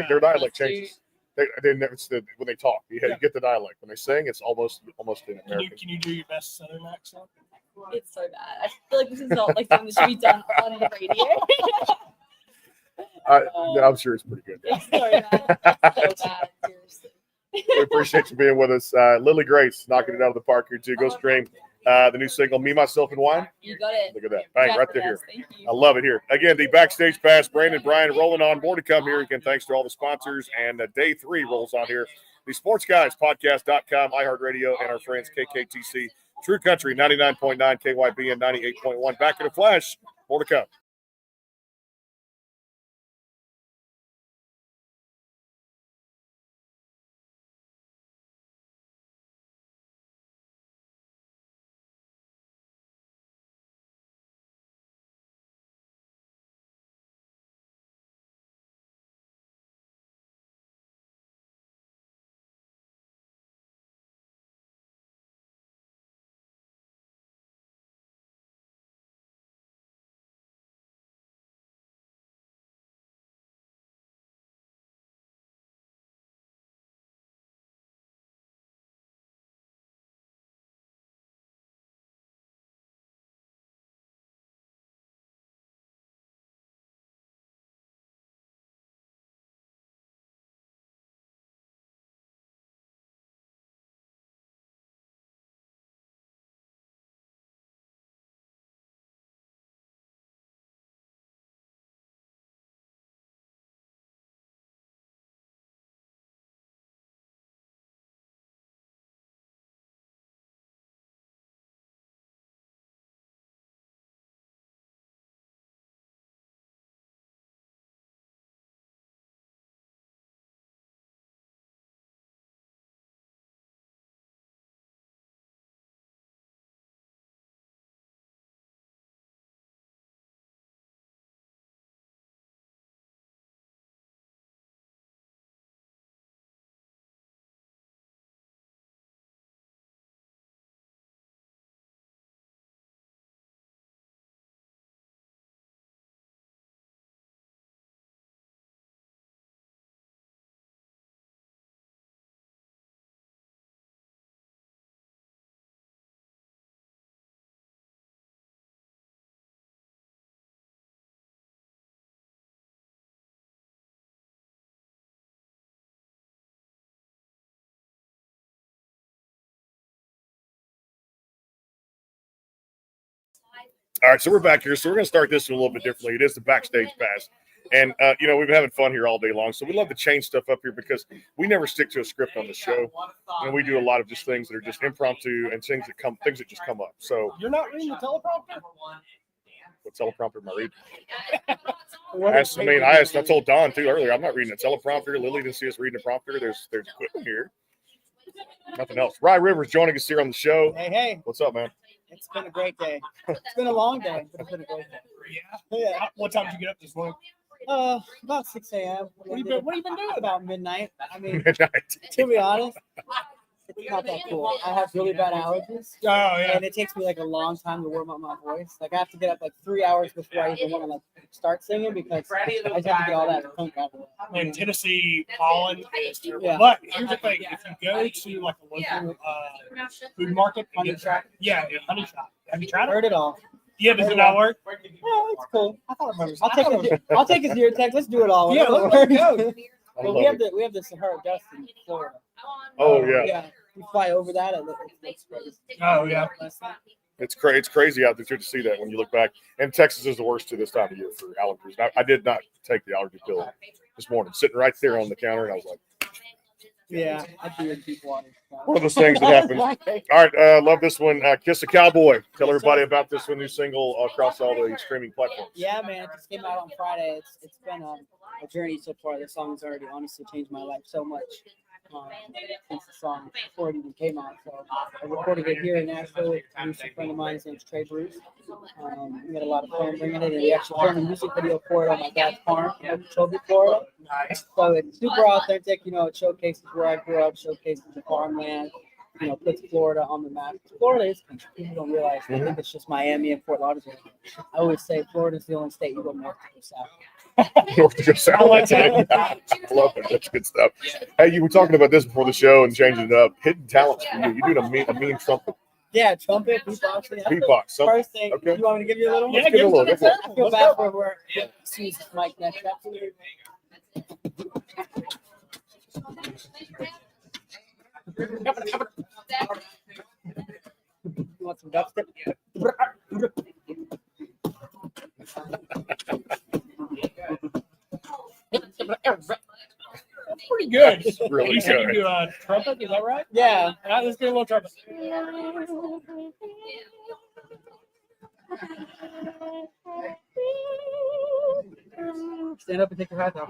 their dialect changes. They never, when they talk, you get the dialect. When they sing, it's almost in American. Can you do your best Southern accent? It's so bad. I feel like this is not like something that should be done on the radio. I'm sure it's pretty good. It's so bad. It's so bad. Seriously. We appreciate you being with us. Lily Grace knocking it out of the park here too. Go stream the new single, Me, Myself, and Wine. You got it. Look at that. Bang, right there. Thank you. I love it here. Again, the Backstage Pass, Brandon, Brian, rolling on. More to come here. Again, thanks to all the sponsors. And day 3 rolls on here. The Sports Guys Podcast.com, iHeartRadio, and our friends KKTC, True Country 99.9, KYB, and 98.1. Back in a flash. More to come. All right, so we're back here. So we're going to start this one a little bit differently. It is the backstage pass. And, we've been having fun here all day long. So we love to change stuff up here because we never stick to a script on the show. And we do a lot of just things that are just impromptu and things that just come up. So You're not reading the teleprompter? what teleprompter am I reading? I told Don too earlier, I'm not reading a teleprompter. Lily didn't see us reading a prompter. There's equipment here. Nothing else. Rye Rivers joining us here on the show. Hey. What's up, man? It's been a great day. It's been a long day, but it's been a great day. Yeah. What time did you get up this morning? About 6 a.m. What have you been doing? About midnight. I mean, Midnight. to be honest, it's not that cool. I have really bad allergies. Oh, yeah. And it takes me like a long time to warm up my voice. Like I have to get up like 3 hours before I even want to like start singing because I just have to get all that funk out of the way. In Tennessee, pollen is terrible. Yeah. But here's the thing: if you go to like a local food market, Honey Shop. Yeah, Honey Shop. Have you tried it? Heard it all. Yeah, does it not work? Yeah, it's cool. I'll take his ear tag. Let's do it all. Yeah, let's go. Well, we have the Sahara Dust in Florida. Oh, yeah. Yeah, we fly over that. And it's crazy. Oh, yeah. It's crazy out there to see that when you look back. And Texas is the worst to this time of year for allergies. I did not take the allergy pill this morning, sitting right there on the counter, and I was like, yeah, I do keep water. one of those things that happens. All right, love this one. Kiss a Cowboy. Tell everybody about this one, new single across all the streaming platforms. Yeah, man, it just came out on Friday. It's been a journey so far. The song has already honestly changed my life so much since the song before it even came out. So I recorded it here in Nashville with a mutual friend of mine. His name's Trey Bruce. We had a lot of fun bringing it, and we actually filmed a music video for it on my dad's farm in Toby, Florida. So it's super authentic. It showcases where I grew up, showcases the farmland. Puts Florida on the map. Florida is country. People don't realize. They think it's just Miami and Fort Lauderdale. I always say Florida is the only state you go north to go south. North to go south. I love it. That's good stuff. Hey, you were talking about this before the show and changing it up. Hidden talents for you. You're doing a mean trumpet. Yeah, trumpet, beatboxing. Beatbox. First thing, Okay. you want me to give you a little? Yeah, give it to I feel bad for where sees Mike next. You want some dubstep? That's pretty good. Really You said you good. do a trumpet, is that right? Yeah. All right, let's do a little trumpet. Stand up and take your hat off.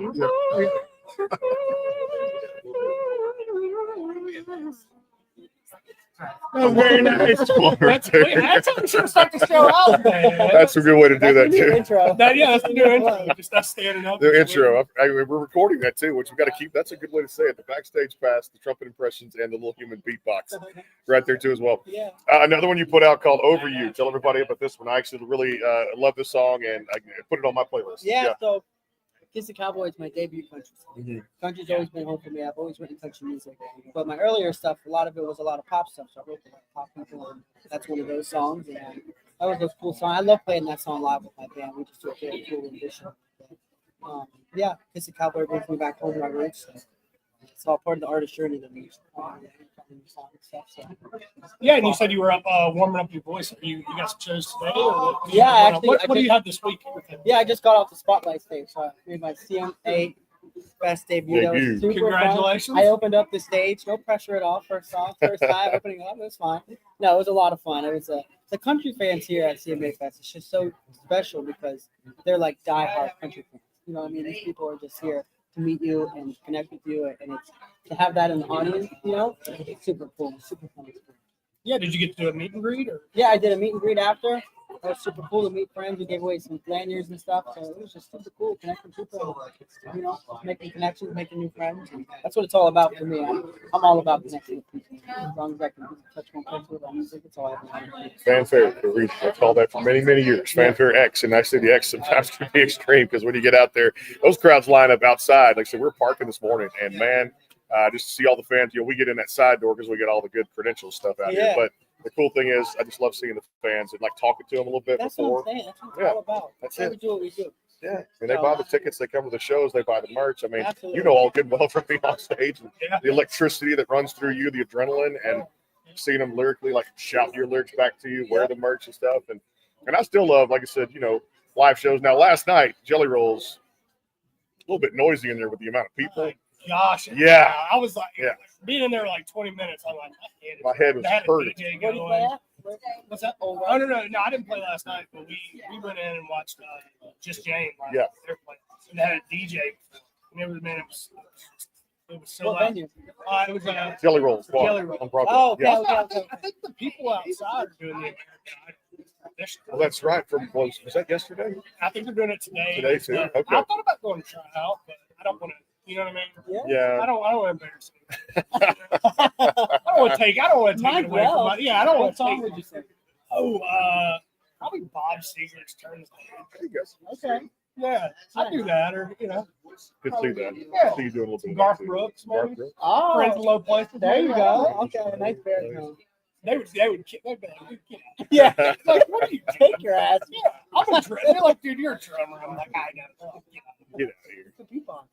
Oh, very nice. That's how we should start the show out, man. That's a good way to do that, too. Intro. That's the new intro. Just us standing up. The intro. We're recording that, too, which we've got to keep. That's a good way to say it. The backstage pass, the trumpet impressions, and the little human beatbox right there, too, as well. Yeah. Another one you put out called Over You. Tell everybody about this one. I actually really love this song, and I put it on my playlist. Yeah. So Kiss the Cowboy is my debut country song. Mm-hmm. Country's always been home for me. I've always written country music. But my earlier stuff, a lot of it was a lot of pop stuff. So I wrote a lot of pop people, and that's one of those songs. And that was a cool song. I love playing that song live with my band. We just do a very cool rendition. Yeah, Kiss the Cowboy brings me back home to my roots. It's all part of the artist journey that we stuff. So. Yeah, and you said you were up warming up your voice. You got some shows today? Or what? Yeah, actually, What do you have this week? Yeah, I just got off the spotlight stage. So I made my CMA Fest debut. That was super Congratulations. fun. I opened up the stage. No pressure at all. First time opening up. It was fine. No, it was a lot of fun. It was the country fans here at CMA Fest. It's just so special because they're like diehard country fans. You know what I mean? These people are just here to meet you and connect with you, and it's to have that in the audience, it's super cool, super fun experience. Yeah, did you get to do a meet and greet? Or? Yeah, I did a meet and greet after. It was super cool to meet friends. We gave away some lanyards and stuff, so it was just super cool connecting people, making connections, making new friends. And that's what it's all about for me. I'm all about connecting with people. As long as I can touch one person with my music, it's all I can do. Fanfare. I've called that for many, many years. Fanfare X. And actually, the X sometimes can be extreme because when you get out there, those crowds line up outside. Like I said, we're parking this morning, and man, just to see all the fans, we get in that side door because we get all the good credentials stuff out here. But the cool thing is, I just love seeing the fans and like talking to them a little bit before. What I'm saying. That's what it's all about. That's it. it. We do what we do. Yeah, and they buy the tickets, they come to the shows, they buy the merch. I mean, Absolutely. you know all good well from being on stage, and the electricity that runs through you, the adrenaline, and seeing them lyrically like shout your lyrics back to you, wear the merch and stuff, and And I still love, like I said, live shows. Now, last night, Jelly Rolls, a little bit noisy in there with the amount of people. Gosh, Yeah. I was like, Yeah. being in there like 20 minutes. I'm like, My head was I had a hurting. DJ What did you going. play at? What's that? Oh, no, I didn't play last night, but we went in and watched Just Jane. Yeah. They were playing. And they had a DJ, and it was so What loud. venue? It was Jelly Rolls. Bar Jelly Rolls. on Broadway. Oh, okay, Yeah. okay. I think the people outside are doing the American Idol. Well, that's right. Was that yesterday? I think they're doing it today. Today, too? But Okay. I thought about going to try it out, but I don't want to. You know what I mean? Yeah. I don't want to embarrass him. I don't want to take it away from my. Yeah, I don't want What to song take. would you say? Probably Bob Seger's Turn. There you go. Okay. Yeah, I do that, or Good to see that. Yeah. See you doing a little bit of Garth that, too. Brooks, Garth maybe. Brooks. Oh, Friends in Low Places. there you go. Okay, nice baritone. They'd be like, dude, get out. Yeah, Like, what are you take your ass. Yeah, I'm a drummer. They're like, dude, you're a drummer. I'm like, I know. Get out. Get out of here. I could beatbox.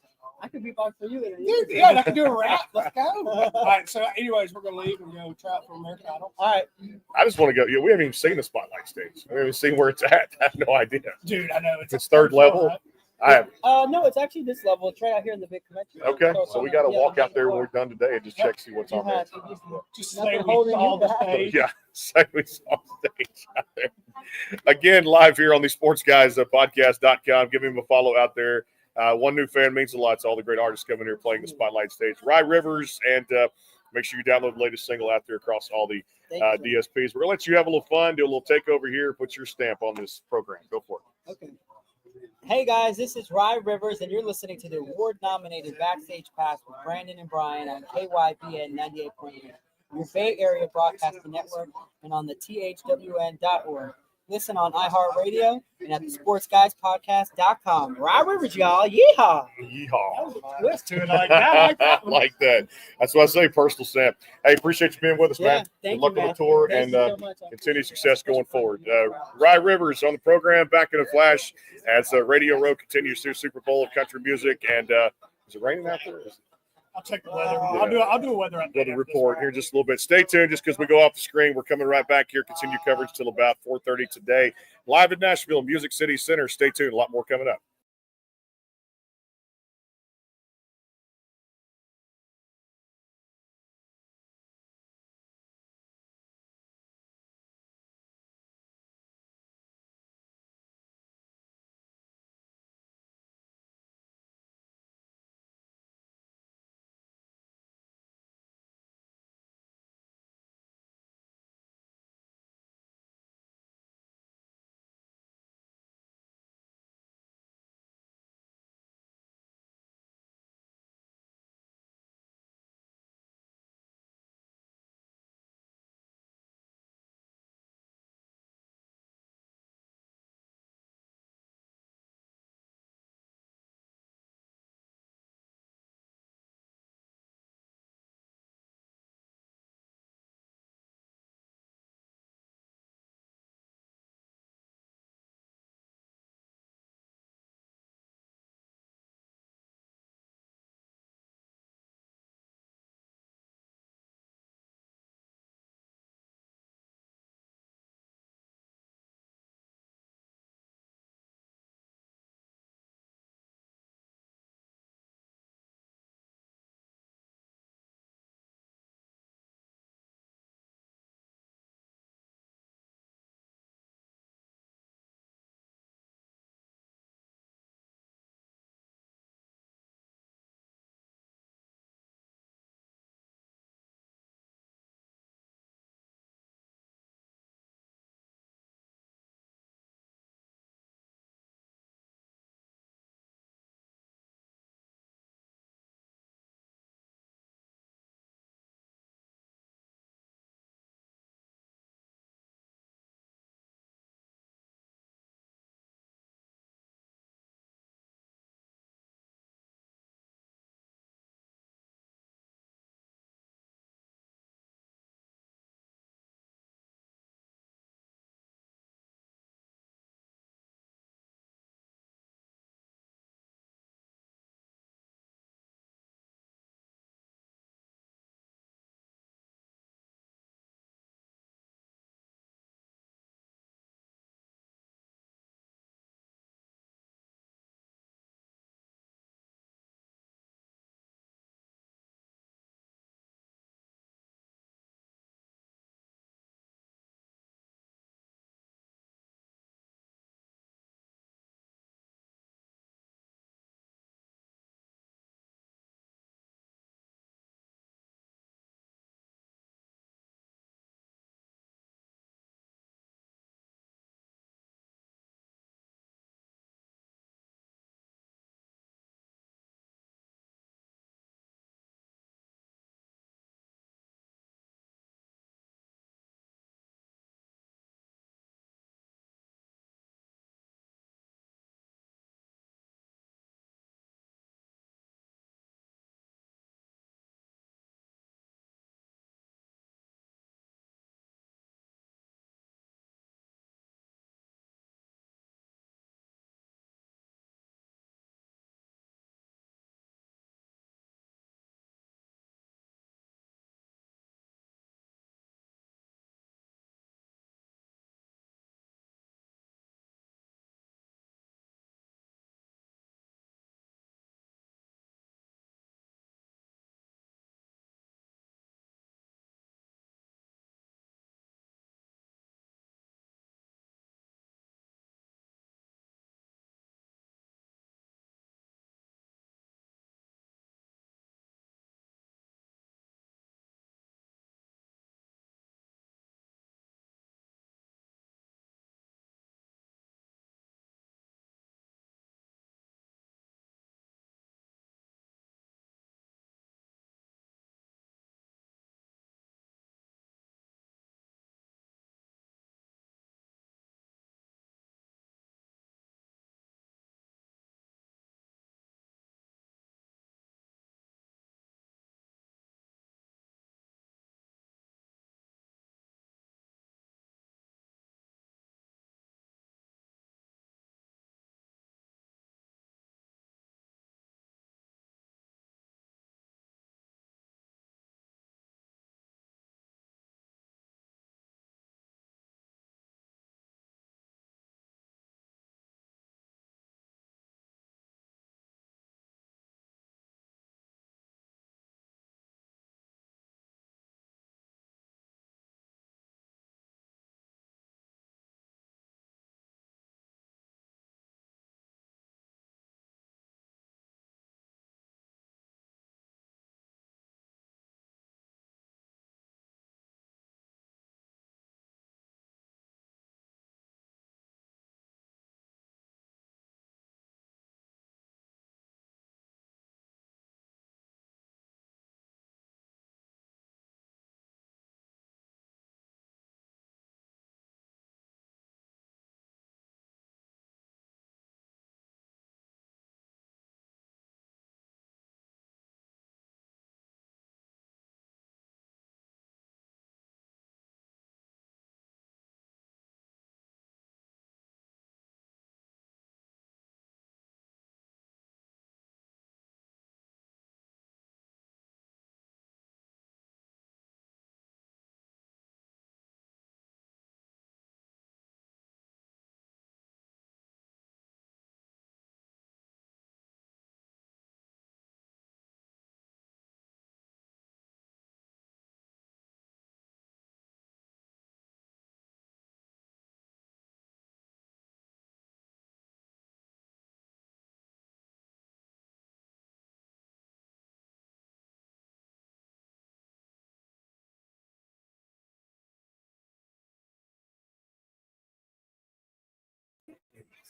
I could beatbox for you. Dude, yeah, I can do a rap. Let's go. All right, so anyways, we're gonna leave and go try out for American Idol. All right, I just want to go. We haven't even seen the spotlight stage. We haven't seen where it's at. I have no idea. Dude, I know It's third level. Right? I have. no, it's actually this level. It's right out here in the big convention. Okay, so we got to yeah, walk out there when floor. we're done today and just check, see what's on there. Just Nothing say we holding saw you the back. stage. Yeah, say we saw stage out there. Again, live here on the Sports Guys podcast.com. Give him a follow out there. One new fan means a lot. It's all the great artists coming here playing the spotlight stage. Rye Rivers, and make sure you download the latest single out there across all the DSPs. We're going to let you have a little fun, do a little takeover here, put your stamp on this program. Go for it. Okay. Hey guys, this is Rye Rivers, and you're listening to the award-nominated Backstage Pass with Brandon and Brian on KYBN 98.8, your Bay Area Broadcasting Network, and on the THWN.org. Listen on iHeartRadio and at the SportsGuysPodcast.com. Rye Rivers, y'all. Yeehaw. Yeehaw. Twist to it like that. I like that. That's what I say, personal stamp. Hey, appreciate you being with us, man. Thank Good luck you, on man. the tour Thank and you so much. continued success going forward. Rye Rivers on the program, back in a flash as Radio Row continues through Super Bowl of country music. And is it raining out there? I'll check the weather. Yeah. I'll do a weather update. Weather report here in just a little bit. Stay tuned just because we go off the screen. We're coming right back here. Continue coverage till about 4:30 today. Live in Nashville, Music City Center. Stay tuned. A lot more coming up.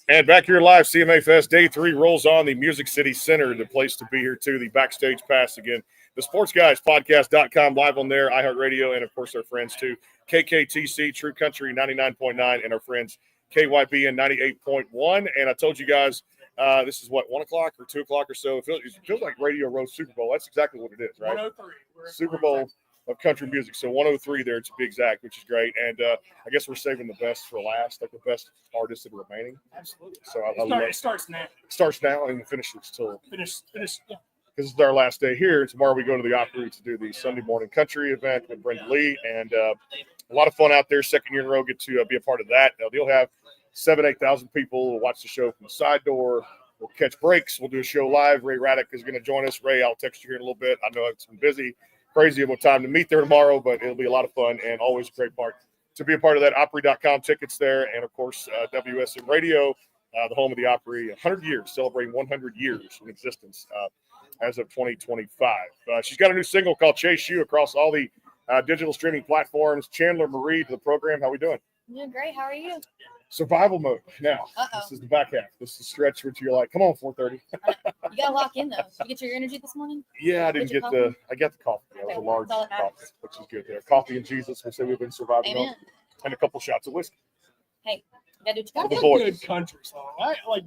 And back here live, CMA Fest Day 3 rolls on. The Music City Center, the place to be here too. The backstage pass again. The Sports Guys Podcast.com live on there, iHeartRadio, and of course our friends too. KKTC, True Country 99.9, and our friends KYBN 98.1. And I told you guys this is what, 1 o'clock or 2 o'clock or so. It feels like Radio Row Super Bowl. That's exactly what it is, right? 103. Super Bowl of country music. So 103 there to be exact, which is great. And I guess we're saving the best for last, like the best artists that are remaining. Absolutely. So It starts now. It starts now and finishes till Finish. Yeah. this is our last day here. Tomorrow we go to the Opry to do the Sunday morning country event with Brenda Lee, and a lot of fun out there. Second year in a row, get to be a part of that. They'll have 8,000 people who watch the show from the side door. We'll catch breaks. We'll do a show live. Ray Raddick is going to join us. Ray, I'll text you here in a little bit. I know it's been busy, crazy about time to meet there tomorrow, but it'll be a lot of fun and always a great part to be a part of that. Opry.com tickets there, and of course WSM Radio, the home of the Opry, 100 years, celebrating 100 years in existence as of 2025. She's got a new single called Chase You across all the digital streaming platforms. Chandler Marie to the program. How we doing? I'm doing great. How are you? Survival mode. Now, Uh-oh. This is the back half. This is the stretch which you're like, come on, 4:30. You gotta lock in though. Did you get your energy this morning? Yeah, I didn't Did you get coffee? I got the coffee. It was a Okay, large that's all that coffee, matters. which is good there. Coffee and Jesus. We say we've been surviving on. Amen. And a couple shots of whiskey. Hey, you gotta do For what the you That's gotta a boys. good country song. I like.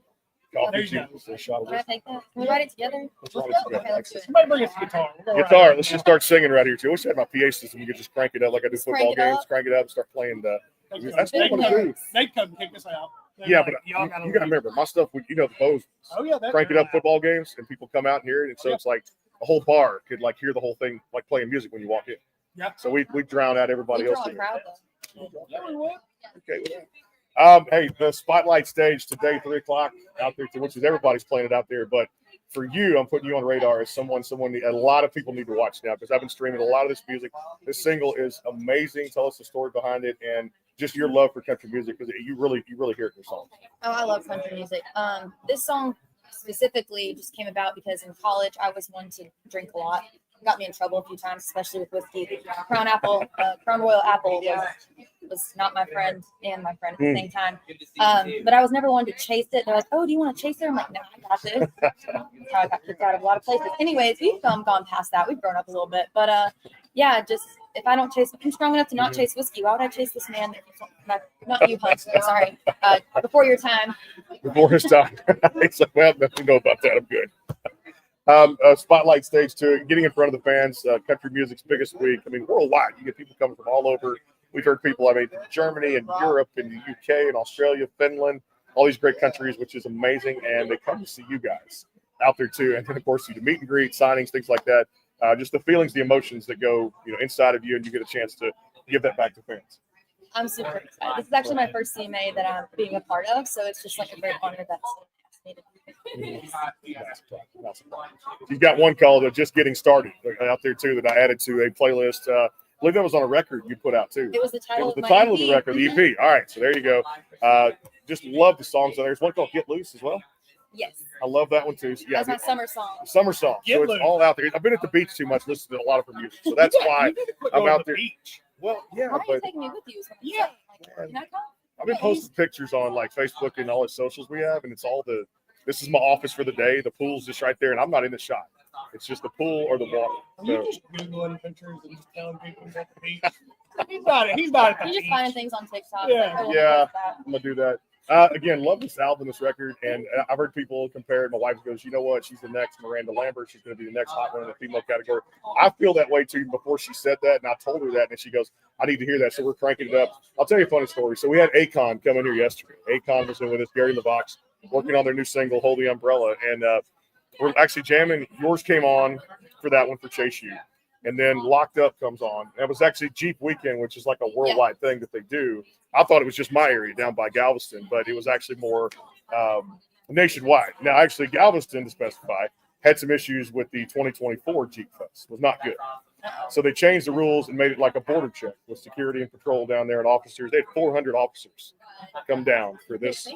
Coffee There and you go. Jesus. A shot of do. Can I whiskey. take that? Can we write it together? Let's write it together. Okay, let's do it. Somebody bring us a guitar. We'll go Guitar. right Let's just start singing right here too. I wish I had my PA system. You could just crank it up like I do Just football crank it games. up. Crank it up and start playing. That's They what I want to do. come kick us out. They're Yeah, like, but y'all you got to leave. remember my stuff. You know the Bose. Oh yeah, Crank it up football games, and people come out and hear it, and so Yeah. it's like a whole bar could like hear the whole thing, like playing music when you walk in. Yeah. So we drown out everybody We else. draw a in it. crowd though. Yeah, we will. Okay. Hey, the spotlight stage today, 3 o'clock out there, which is everybody's playing it out there. But for you, I'm putting you on radar as someone a lot of people need to watch now because I've been streaming a lot of this music. This single is amazing. Tell us the story behind it and just your love for country music because you really hear it in your song. Oh, I love country music. This song specifically just came about because in college I was one to drink a lot. Got me in trouble a few times, especially with whiskey. Crown Royal Apple was not my friend and my friend at the same time. But I was never one to chase it. They're like, "Oh, do you want to chase her?" I'm like, "No, I got this." That's how I got kicked out of a lot of places. Anyways, we've gone past that. We've grown up a little bit, but yeah, just if I don't chase, I'm strong enough to not chase whiskey. Why would I chase this man? Not you, Hunt. Sorry. Before your time. Before his time. It's like, well, nothing to know about that. I'm good. Spotlight stage 2, getting in front of the fans. Country music's biggest week. I mean, worldwide. You get people coming from all over. We've heard people, from Germany and Europe and the UK and Australia, Finland, all these great countries, which is amazing. And they come to see you guys out there too. And then, of course, you do meet and greet, signings, things like that. Just the feelings, the emotions that go, inside of you, and you get a chance to give that back to fans. I'm super excited. This is actually my first CMA that I'm being a part of, so it's just like a great honor that's fascinated. You've got one called "Just Getting Started" out there too that I added to a playlist. I believe that was on a record you put out too. It was the title. It was the of my title of EP. the record, the EP. All right, so there you go. Just love the songs on there. There's one called "Get Loose" as well. Yes, I love that one too. So, yeah, that's my summer song. summer song. Get So it's loose. all out there. I've been at the beach too much, listening to a lot of her music, so that's why I'm out there. Beach. Well, yeah, Why are you but taking me with you? Yeah. Like, can I come? I've been posting pictures on like Facebook and all the socials we have, and it's all this is my office for the day. The pool's just right there, and I'm not in the shot. It's just the pool or the water. Are you So, just Googling pictures and just telling people he's at the beach? He's not at the You just beach. finding things on TikTok. Yeah. Like, oh, Yeah. what's that? I'm gonna do that. Again, love this album, this record, and I've heard people compare it. My wife goes, "You know what? She's the next Miranda Lambert. She's going to be the next hot one in the female category." I feel that way too. Before she said that, and I told her that, and she goes, "I need to hear that." So we're cranking it up. I'll tell you a funny story. So we had Akon come in here yesterday. Akon was in with us, Gary LaVox, working on their new single, "Hold the Umbrella," and we're actually jamming. Yours came on for that one for Chase You. And then Locked Up comes on. That was actually Jeep Weekend, which is like a worldwide thing that they do. I thought it was just my area down by Galveston, but it was actually more nationwide. Now, actually, Galveston, to specify, had some issues with the 2024 Jeep Fest. It was not good. So they changed the rules and made it like a border check with security and patrol down there and officers. They had 400 officers come down for this.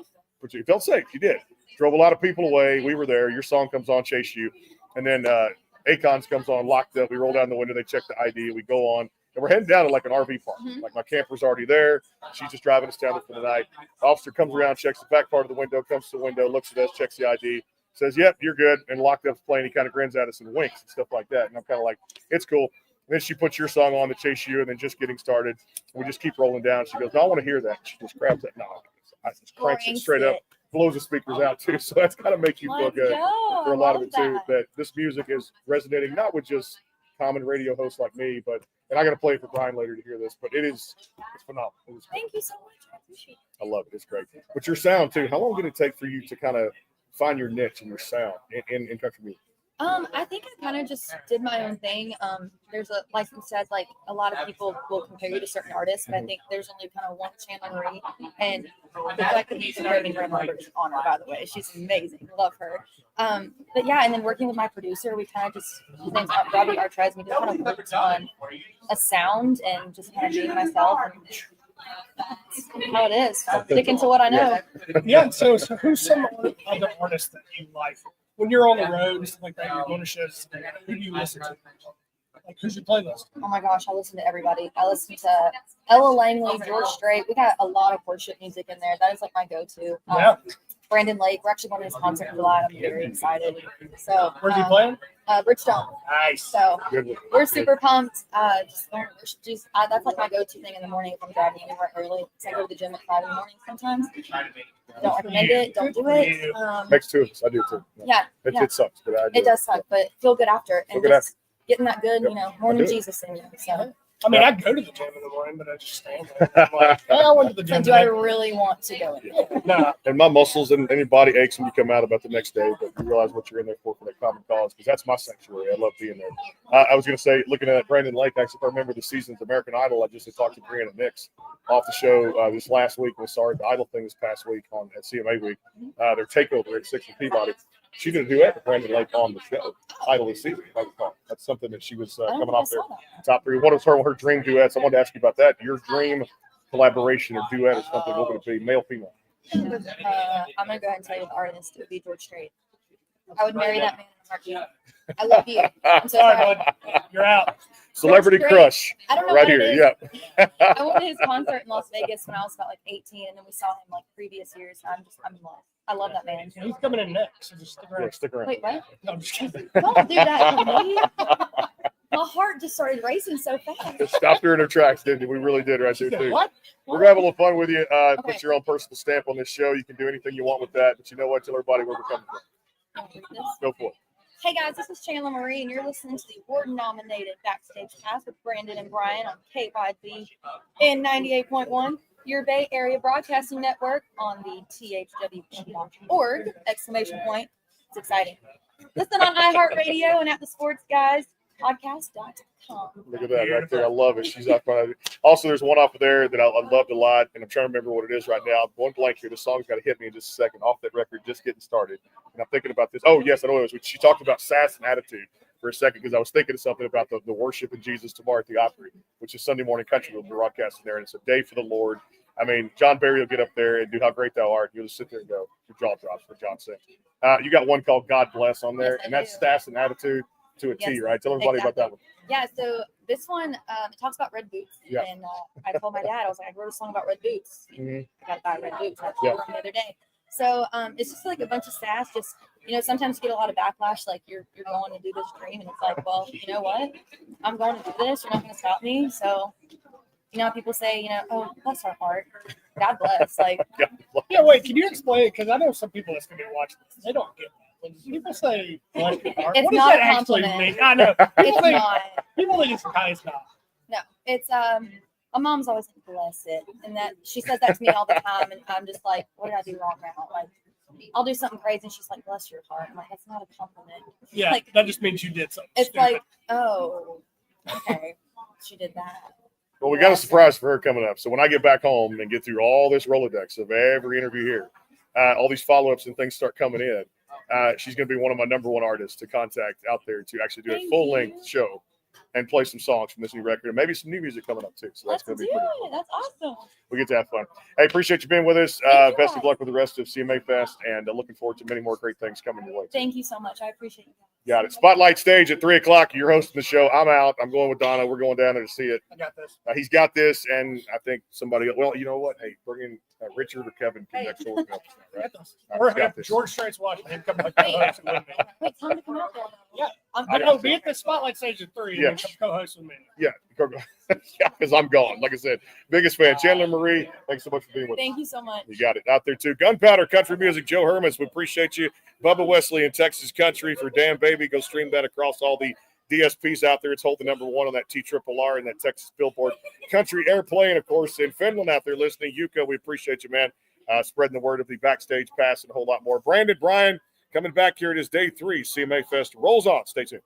You felt safe. You did. Drove a lot of people away. We were there. Your song comes on, Chase You. And then Akon's comes on, Locked Up. We roll down the window. They check the ID. We go on. And we're heading down to like an RV park. Like my camper's already there. She's just driving us down for the night. The officer comes around, checks the back part of the window, comes to the window, looks at us, checks the ID, says, "Yep, you're good," and locked up's playing. He kind of grins at us and winks and stuff like that. And I'm kind of like, it's cool. And then she puts your song on to chase you, and then just getting started. We just keep rolling down. She goes, "No, I want to hear that." She just grabs that knob. I just cranks it straight up, blows the speakers out too. So that's kind of make you feel good for a lot of it too. That this music is resonating not with just common radio hosts like me, but and I'm gonna play it for Brian later to hear this. But it's phenomenal. Thank you so much. I appreciate it. I love it. It's great. But your sound too. How long did it take for you to kind of find your niche and your sound in country music? I think I kind of just did my own thing. There's like you said, like a lot of people will compare you to certain artists, but I think there's only kind of one Chandler Marie, and the fact that he's wearing grandmother's honor, by the way, she's amazing. Love her. But yeah, and then working with my producer, we kind of just, his name's Robbie Artries, we just kind of worked on a sound and just kind of being myself. And that's how it is. Sticking to what I know. Yeah. So who's some other artists that you like? When you're on the road and stuff like that, you're going to shows, who do you listen to? Like, who's your playlist? Oh my gosh, I listen to everybody. I listen to Ella Langley, George Strait. We got a lot of worship music in there. That is like my go-to. Yeah. Brandon Lake. We're actually going to his concert in July. I'm very excited. So where's he playing? Bridgestone. Nice. So we're super pumped. Just going to worship Jesus. That's like my go-to thing in the morning if I'm driving anywhere early. So I go to the gym at 5 in the morning sometimes. Don't recommend it. Don't do it. Next to us, I do too. Yeah. It sucks, but I do it does suck, but feel good after. And just getting that good, morning Jesus in you. So. I mean, I go to the gym in the morning, but I just stand there. I'm like, I went to the gym. So do I really want to go in there? No. And my muscles and your body aches when you come out about the next day, but you realize what you're in there for that common cause, because that's my sanctuary. I love being there. I was going to say, looking at Brandon Lake, actually, if I remember the season's American Idol, I just had talked to Brianna Nix off the show this last week. We saw the Idol thing this past week at CMA Week. Their takeover at 6 and Peabody. She did a duet with Brandon Lake on the show, Idol this season, if I recall. That's something that she was coming off there. Top 3. What was her dream duets? I wanted to ask you about that. Your dream collaboration or duet or something, what would it be? Male, female? I'm going to go ahead and tell you the artist. It would be George Strait. I would marry that man in a heartbeat. I love you. I'm so sorry. You're out. Celebrity crush. I don't know right what here. it is. Yep. I went to his concert in Las Vegas when I was about like 18, and then we saw him like previous years. I'm in love. I love that man. He's coming in next, so just stick around. Yeah, stick around. Wait, what? No, I'm just kidding. Don't do that to me. My heart just started racing so fast. It stopped her in her tracks, didn't it? We really did right there, too. What? We're going to have a little fun with you. Okay. Put your own personal stamp on this show. You can do anything you want with that. But you know what? Tell everybody where we're coming from. Go for it. Hey guys, this is Chandler Marie, and you're listening to the award-nominated Backstage Pass with Brandon and Brian on KYZ in 98.1, your Bay Area Broadcasting Network on the thwp.org, exclamation point. It's exciting. Listen on iHeartRadio and at the Sports Guys podcast.com. Look at that right there. I love it. She's out front of it. Also, there's one off of there that I loved a lot, and I'm trying to remember what it is right now. I'm going blank here. The song's got to hit me in just a second. Off that record, just getting started. And I'm thinking about this. Oh, yes, I know it was. She talked about sass and attitude for a second, because I was thinking of something about the worship of Jesus tomorrow at the Opry, which is Sunday morning country. We'll be broadcasting there, and it's a day for the Lord. I mean, John Barry will get up there and do How Great Thou Art. You'll just sit there and go, your jaw drops for John sings. You got one called God Bless on there, and that's sass and attitude to a T, right? Tell everybody about that one. Yeah, so this one, it talks about red boots. Yeah. And I told my dad, I was like, I wrote a song about red boots. Mm-hmm. I got to buy red boots. I told him the other day. So it's just like a bunch of sass. Just, sometimes you get a lot of backlash. Like you're going to do this dream. And it's like, well, you know what? I'm going to do this. You're not going to stop me. So, people say, oh, bless our heart. God bless. Like, yeah, wait, can you explain it? Because I know some people that's going to be watching this, they don't get that. When people say bless your heart, it's what does not that a actually compliment. mean? I know. It's not. People think it's not. No, it's my mom's always like, bless it, and that she says that to me all the time, and I'm just like, what did I do wrong now? Like, I'll do something crazy, and she's like, bless your heart. I'm like, that's not a compliment. Yeah, like, that just means you did something. It's stupid. like, oh, okay, she did that. Well, we got a surprise for her coming up. So when I get back home and get through all this Rolodex of every interview here, all these follow-ups and things start coming in, she's going to be one of my number one artists to contact out there to actually do a full-length show and play some songs from this new record and maybe some new music coming up too. So that's going Let's to do be pretty it. cool. That's awesome. We get to have fun. Hey, appreciate you being with us. Thank you, Best of guys. luck with the rest of CMA Fest, and looking forward to many more great things coming your way. Too. Thank you so much. I appreciate you guys. Got it. Spotlight stage at 3:00. You're hosting the show. I'm out. I'm going with Donna. We're going down there to see it. I got this. He's got this, and I think somebody. Well, you know what? Hey, bring in Richard or Kevin can next door. Right? Or He's got this. George Strait's watching him come like co-host with me. Wait, tell him to come out there. Yeah, I'm I gonna got be at the spotlight stage at 3 and Yes. then come co-host with me. Yeah, yeah, because I'm gone. Like I said, biggest fan. Chandler Marie, thanks so much for being with us. Thank you so much. You got it out there too. Gunpowder Country Music, Joe Hermes. We appreciate you. Bubba Wesley in Texas Country for Damn Baby. Go stream that across all the DSPs out there. It's holding number 1 on that TRRR and that Texas Billboard. Country Airplay, and of course in Finland out there listening. Jyka, we appreciate you, man. Spreading the word of the backstage pass and a whole lot more. Brandon Bryan coming back here. It is day 3. CMA Fest rolls on. Stay tuned.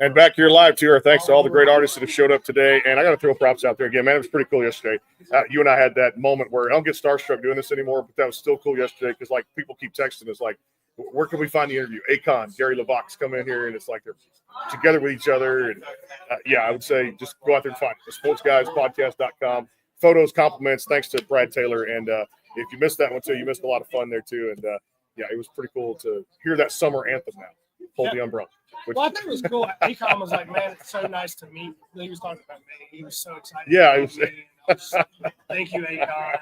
And back here live, too. Our thanks to all the great artists that have showed up today. And I got to throw props out there again, man. It was pretty cool yesterday. You and I had that moment where I don't get starstruck doing this anymore, but that was still cool yesterday because, like, people keep texting us, like, where can we find the interview? Akon, Gary LeVox come in here, and it's like they're together with each other. And, yeah, I would say just go out there and find it. sportsguyspodcast.com. Photos, compliments. Thanks to Brad Taylor. And if you missed that one, too, you missed a lot of fun there, too. And, yeah, it was pretty cool to hear that summer anthem now. Hold the umbrella. Well, I think it was cool. Akon was like, man, it's so nice to meet. He was talking about me. He was so excited. Yeah, it was. Thank you, Akon.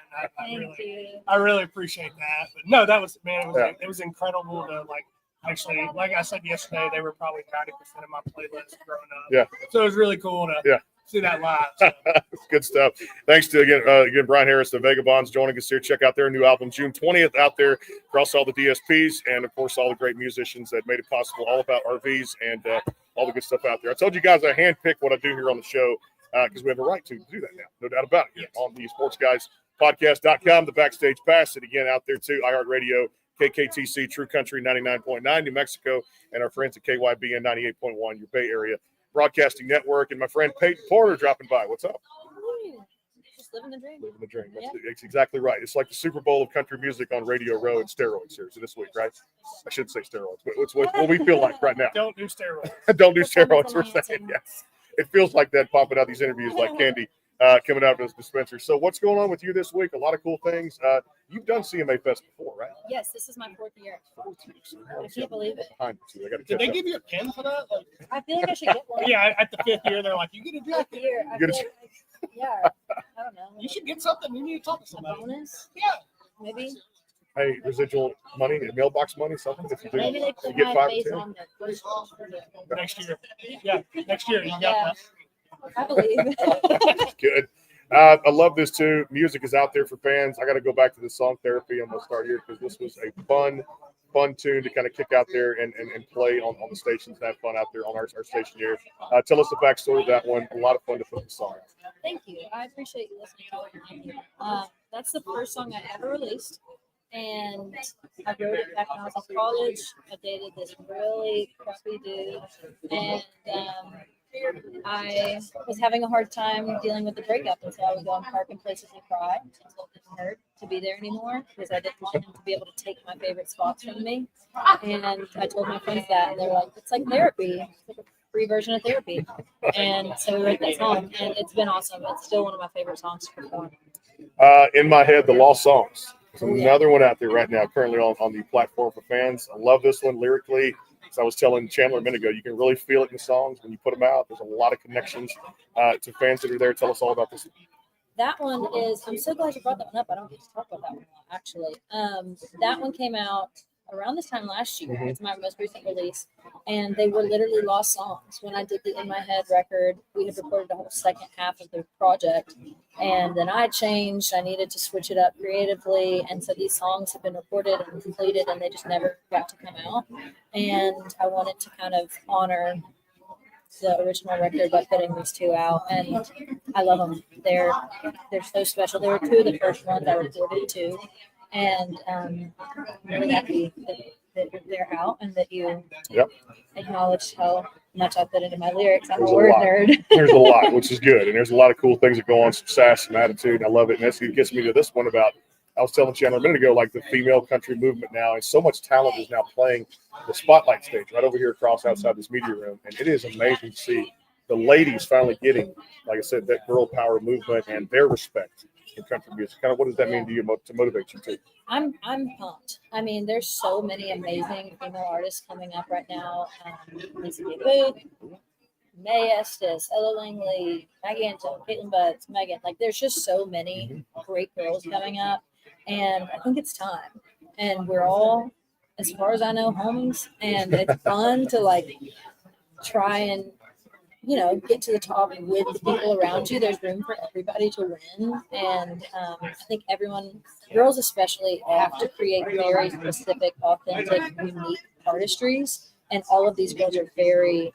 I really appreciate that. But no, that was, man, it was incredible to, like, actually, like I said yesterday, they were probably 90% of my playlist growing up. Yeah. So it was really cool to see that live. So. Good stuff. Thanks to again Brian Harris, the Vagabonds, joining us here. Check out their new album June 20th out there across all the DSPs, and of course all the great musicians that made it possible, all about RVs and all the good stuff out there. I told you guys I handpick what I do here on the show because we have a right to do that now, no doubt about it. On the sportsguyspodcast.com, the Backstage Pass, and again out there too, iHeartRadio, KKTC, True Country 99.9 New Mexico, and our friends at KYBN 98.1, your Bay Area Broadcasting Network, and my friend Peyton Porter dropping by. What's up? Just living the dream. Living the dream. That's exactly right. It's like the Super Bowl of country music on Radio Row and steroids here. So this week, right? I should say steroids, but it's what we feel like right now. Don't do steroids. Don't do steroids. We're saying, yes. It feels like that popping out these interviews like candy coming out of those dispensers. So what's going on with you this week? A lot of cool things. You've done CMA Fest before, right? Yes, this is my 4th year. I can't believe it. Did they give you a pin for that? Like, I feel like I should get one. Yeah, at the 5th year, they're like, you get a jacket. 5th year, I feel like, yeah, I don't know. You should get something. You need to talk to somebody. Bonus? Yeah. Maybe. Hey, residual money, mailbox money, something. If you do, Maybe they you put get my 5 face or 10. on the Next year. Yeah, next year. You got that. I believe. Good. I love this too. Music is out there for fans. I got to go back to the song therapy. I'm going to start here because this was a fun tune to kind of kick out there and play on the stations and have fun out there on our station here. Tell us the backstory of that one. A lot of fun to put the song. Thank you. I appreciate you listening to it. That's the first song I ever released. And I wrote it back when I was in college. I dated this really crappy dude. And I was having a hard time dealing with the breakup. And so I would go in parking places and cry until it didn't hurt to be there anymore because I didn't want him to be able to take my favorite spots from me. And I told my friends that. And they were like, it's like therapy. It's like a free version of therapy. And so we wrote that song. And it's been awesome. It's still one of my favorite songs to perform. In my head, the Lost Songs. There's another one out there right now, currently on the platform for fans. I love this one lyrically. As I was telling Chandler a minute ago, you can really feel it in the songs when you put them out. There's a lot of connections to fans that are there. Tell us all about this. That one is, I'm so glad you brought that one up. I don't get to talk about that one actually. That one came out around this time last year. It's my most recent release. And they were literally lost songs. When I did the In My Head record, we had recorded the whole second half of the project. And then I changed. I needed to switch it up creatively. And so these songs have been recorded and completed, and they just never got to come out. And I wanted to kind of honor the original record by putting these two out. And I love them. They're so special. They were two of the first ones I recorded too. And I'm really happy that they're out and that you acknowledge how much I put into my lyrics. I'm a word nerd. There's a lot, which is good. And there's a lot of cool things that go on, some sass, some attitude. I love it. And it gets me to this one about, I was telling Chandler a minute ago, like the female country movement now, and so much talent is now playing the spotlight stage right over here across outside this media room. And it is amazing to see the ladies finally getting, like I said, that girl power movement and their respect in country music. Kind of what does that mean to you to motivate you too? I'm pumped. I mean, there's so many amazing female artists coming up right now. Lisa B. Booth, May Estes, Ella Langley, Maggie Anton, Caitlin Butts, Megan. Like, there's just so many great girls coming up. And I think it's time. And we're all, as far as I know, homies. And it's fun to, like, try and, you know, get to the top with the people around you. There's room for everybody to win. And I think everyone, girls especially, have to create very specific, authentic, unique artistries. And all of these girls are very,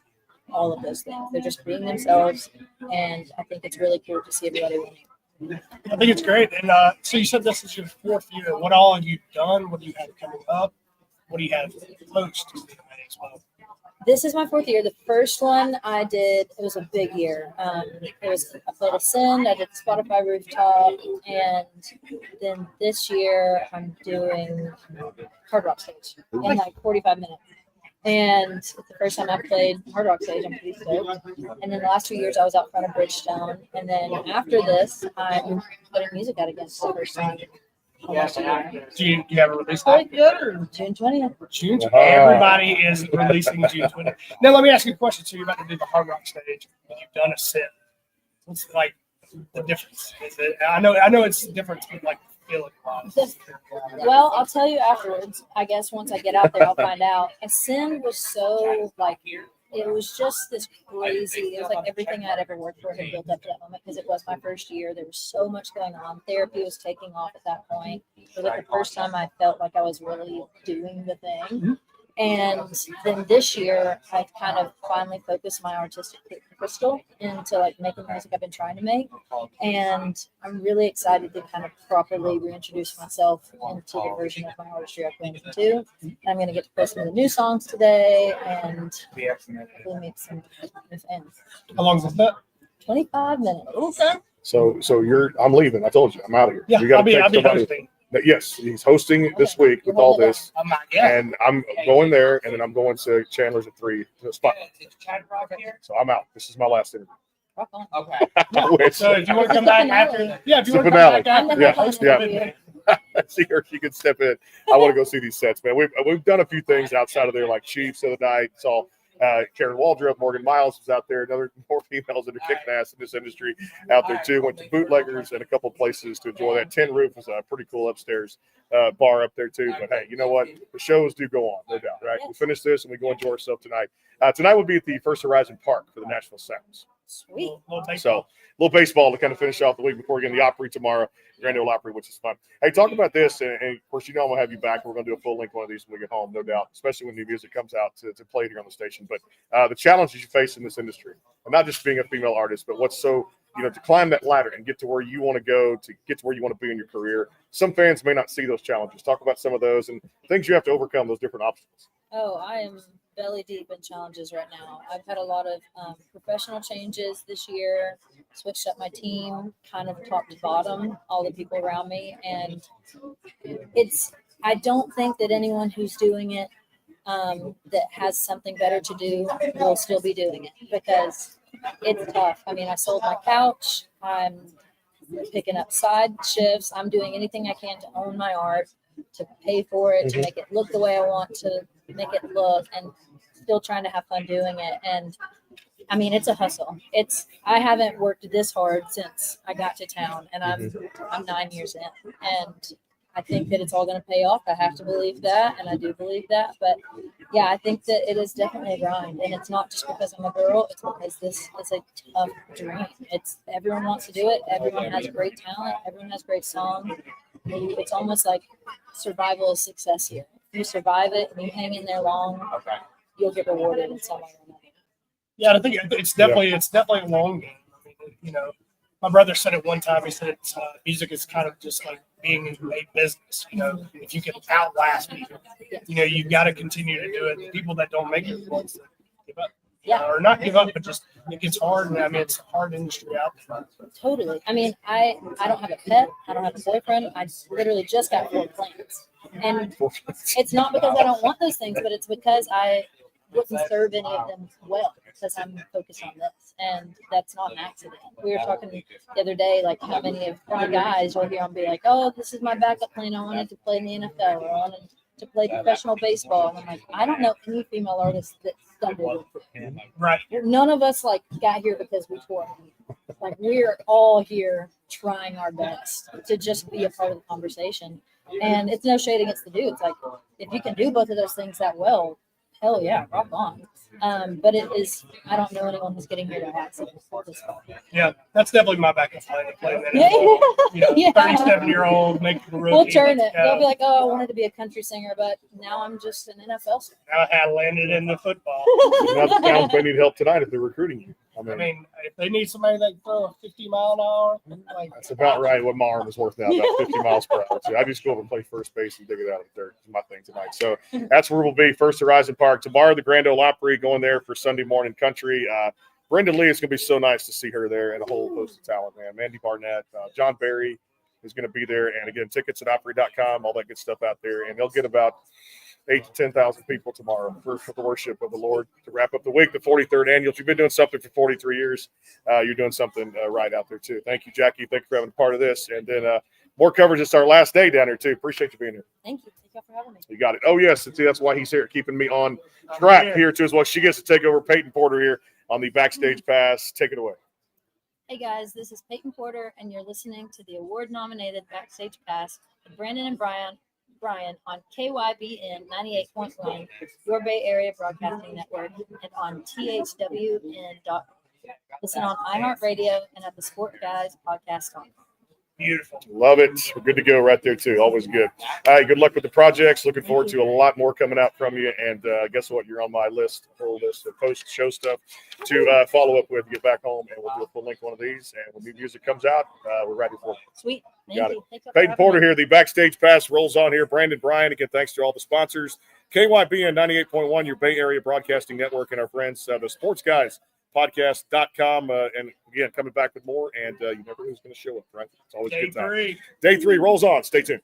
all of those things. They're just being themselves. And I think it's really cool to see everybody winning. I think it's great. And so you said this is your 4th year. What all have you done? What do you have coming up? What do you have post as well? This is my 4th year. The first one I did, it was a big year. I played Ascend, I did Spotify Rooftop, and then this year I'm doing Hard Rock Stage in like 45 minutes. And it's the first time I played Hard Rock Stage. I'm pretty stoked. And then the last 2 years I was out front of Bridgestone. And then after this, I'm putting music out again for the first time. Do you have a release date yet? Or? June 20th. June 20th. Everybody is releasing June 20th. Now, let me ask you a question. So, you're about to do the Hard Rock Stage, and you've done a set. What's like the difference? Is it, I know it's different, but like feeling wise. Well, I'll tell you afterwards. I guess once I get out there, I'll find out. Ascend was so like, it was just this crazy. It was like everything I'd ever worked for had built up to that moment because it was my first year. There was so much going on. Therapy was taking off at that point. It was like the first time I felt like I was really doing the thing. And then this year, I kind of finally focused my artistic crystal into like making the music I've been trying to make. And I'm really excited to kind of properly reintroduce myself into the version of my artistry I've been into. And I'm going to get to play some of the new songs today and really meet some new fans. How long is that? 25 minutes. Okay. So I'm leaving. I told you, I'm out of here. Yeah, We gotta I'll be take somebody. hosting. Yes, he's hosting this week with all this, I'm not yet. and I'm going there, and then I'm going to Chandler's at 3 to the spot. So I'm out. This is my last interview. Rock on. Okay. I wish. So if you want to come back after, yeah, if you It's want the to come back finale. after, Yeah. See her, she can step in. I want to go see these sets, man. We've done a few things outside of there, like Chiefs the other night. Saw Karen Waldrop, Morgan Miles was out there. Another more females that are kicking ass in this industry out there too. Went to Bootleggers and a couple places to enjoy that. Tin Roof was a pretty cool upstairs bar up there too. But hey, you know what? The shows do go on, no doubt, right? We finish this and we go enjoy ourselves tonight. Tonight will be at the First Horizon Park for the Nashville Sounds. Sweet. So a little baseball to kind of finish off the week before getting the Opry tomorrow, Grand Ole Opry, which is fun. Hey, talk about this, and of course, you know I'm going to have you back. We're going to do a full length one of these when we get home, no doubt, especially when new music comes out to play it here on the station. But the challenges you face in this industry, and not just being a female artist, but what's so, to climb that ladder and get to where you want to go, to get to where you want to be in your career. Some fans may not see those challenges. Talk about some of those and things you have to overcome, those different obstacles. Oh, I am belly deep in challenges right now. I've had a lot of professional changes this year, switched up my team, kind of top to bottom, all the people around me. And I don't think that anyone who's doing it that has something better to do will still be doing it because it's tough. I mean, I sold my couch. I'm picking up side shifts. I'm doing anything I can to own my art, to pay for it, to make it look the way I want to make it look, and still trying to have fun doing it. And I mean, it's a hustle. I haven't worked this hard since I got to town, and I'm 9 years in, and I think that it's all going to pay off. I have to believe that, and I do believe that. But yeah, I think that it is definitely a grind, and it's not just because I'm a girl. It's because this is a tough dream. Everyone wants to do it. Everyone has great talent. Everyone has great songs. It's almost like survival is success here. If you survive it and you hang in there long, you'll get rewarded in some way or another. Yeah, I think it's definitely a long game. I mean, my brother said it one time. He said music is kind of just like being a business. If you can outlast people, you've got to continue to do it. The people that don't make it give up. Yeah. Or not give up, but just it gets hard. And I mean, it's a hard industry out there. Totally. I mean, I don't have a pet. I don't have a boyfriend. I literally just got 4 plants. And it's not because I don't want those things, but it's because I wouldn't serve any of them well because I'm focused on this. And that's not an accident. We were talking the other day, like how many of the guys will hear and be like, oh, this is my backup plan. I wanted to play in the NFL or I wanted to play professional baseball. And I'm like, I don't know any female artists that stumbled. Right. None of us got here because we tore. Like we're all here trying our best to just be a part of the conversation. And it's no shade against the dudes. Like if you can do both of those things that well, hell yeah, rock on. But it is, I don't know anyone who's getting here to accident this far. Yeah, that's definitely my backup plan to play that. Yeah. 37-year-old, make the rookie. We'll turn it. They'll be like, oh, I wanted to be a country singer, but now I'm just an NFL star. Now I had landed in the football. Now the Towns may need help tonight if they're recruiting you. I I mean, mean, if they need somebody that can throw a 50-mile-an-hour, like that's about right what my arm is worth now, about 50 miles per hour. So I just go over and play first base and dig it out of the dirt. Is my thing tonight. So that's where we'll be, First Horizon Park. Tomorrow, the Grand Ole Opry going there for Sunday morning country. Brenda Lee, it's going to be so nice to see her there and a whole host of talent, man. Mandy Barnett, John Barry is going to be there. And again, tickets at Opry.com, all that good stuff out there. And they'll get about 8,000 to 10,000 people tomorrow for the worship of the Lord to wrap up the week, the 43rd annual. If you've been doing something for 43 years, you're doing something right out there too. Thank you, Jackie. Thank you for having a part of this. And then more coverage. It's our last day down here too. Appreciate you being here. Thank you. Thank you for having me. You got it. Oh, yes. See, that's why he's here, keeping me on track here too as well. She gets to take over Peyton Porter here on the Backstage Pass. Take it away. Hey guys, this is Peyton Porter, and you're listening to the award-nominated Backstage Pass with Brandon and Brian on KYBN 98.1, your Bay Area Broadcasting Network, and on THWN. Listen on iHeartRadio and at the Sport Guys podcast.com. beautiful. Love it. We're good to go right there, too. Always good. All right, good luck with the projects. Looking forward to a lot more coming out from you. And guess what? You're on my list, whole list of post-show stuff to follow up with, get back home, and we'll do a full link one of these. And when new music comes out, we're ready for it. Sweet. Got it. Peyton Porter here. The Backstage Pass rolls on here. Brandon Bryan, again, thanks to all the sponsors. KYBN 98.1, your Bay Area Broadcasting Network, and our friends, the Sports Guys. Podcast.com. And again, coming back with more. And you never know who's going to show up, right? It's always a good time. Day 3 rolls on. Stay tuned.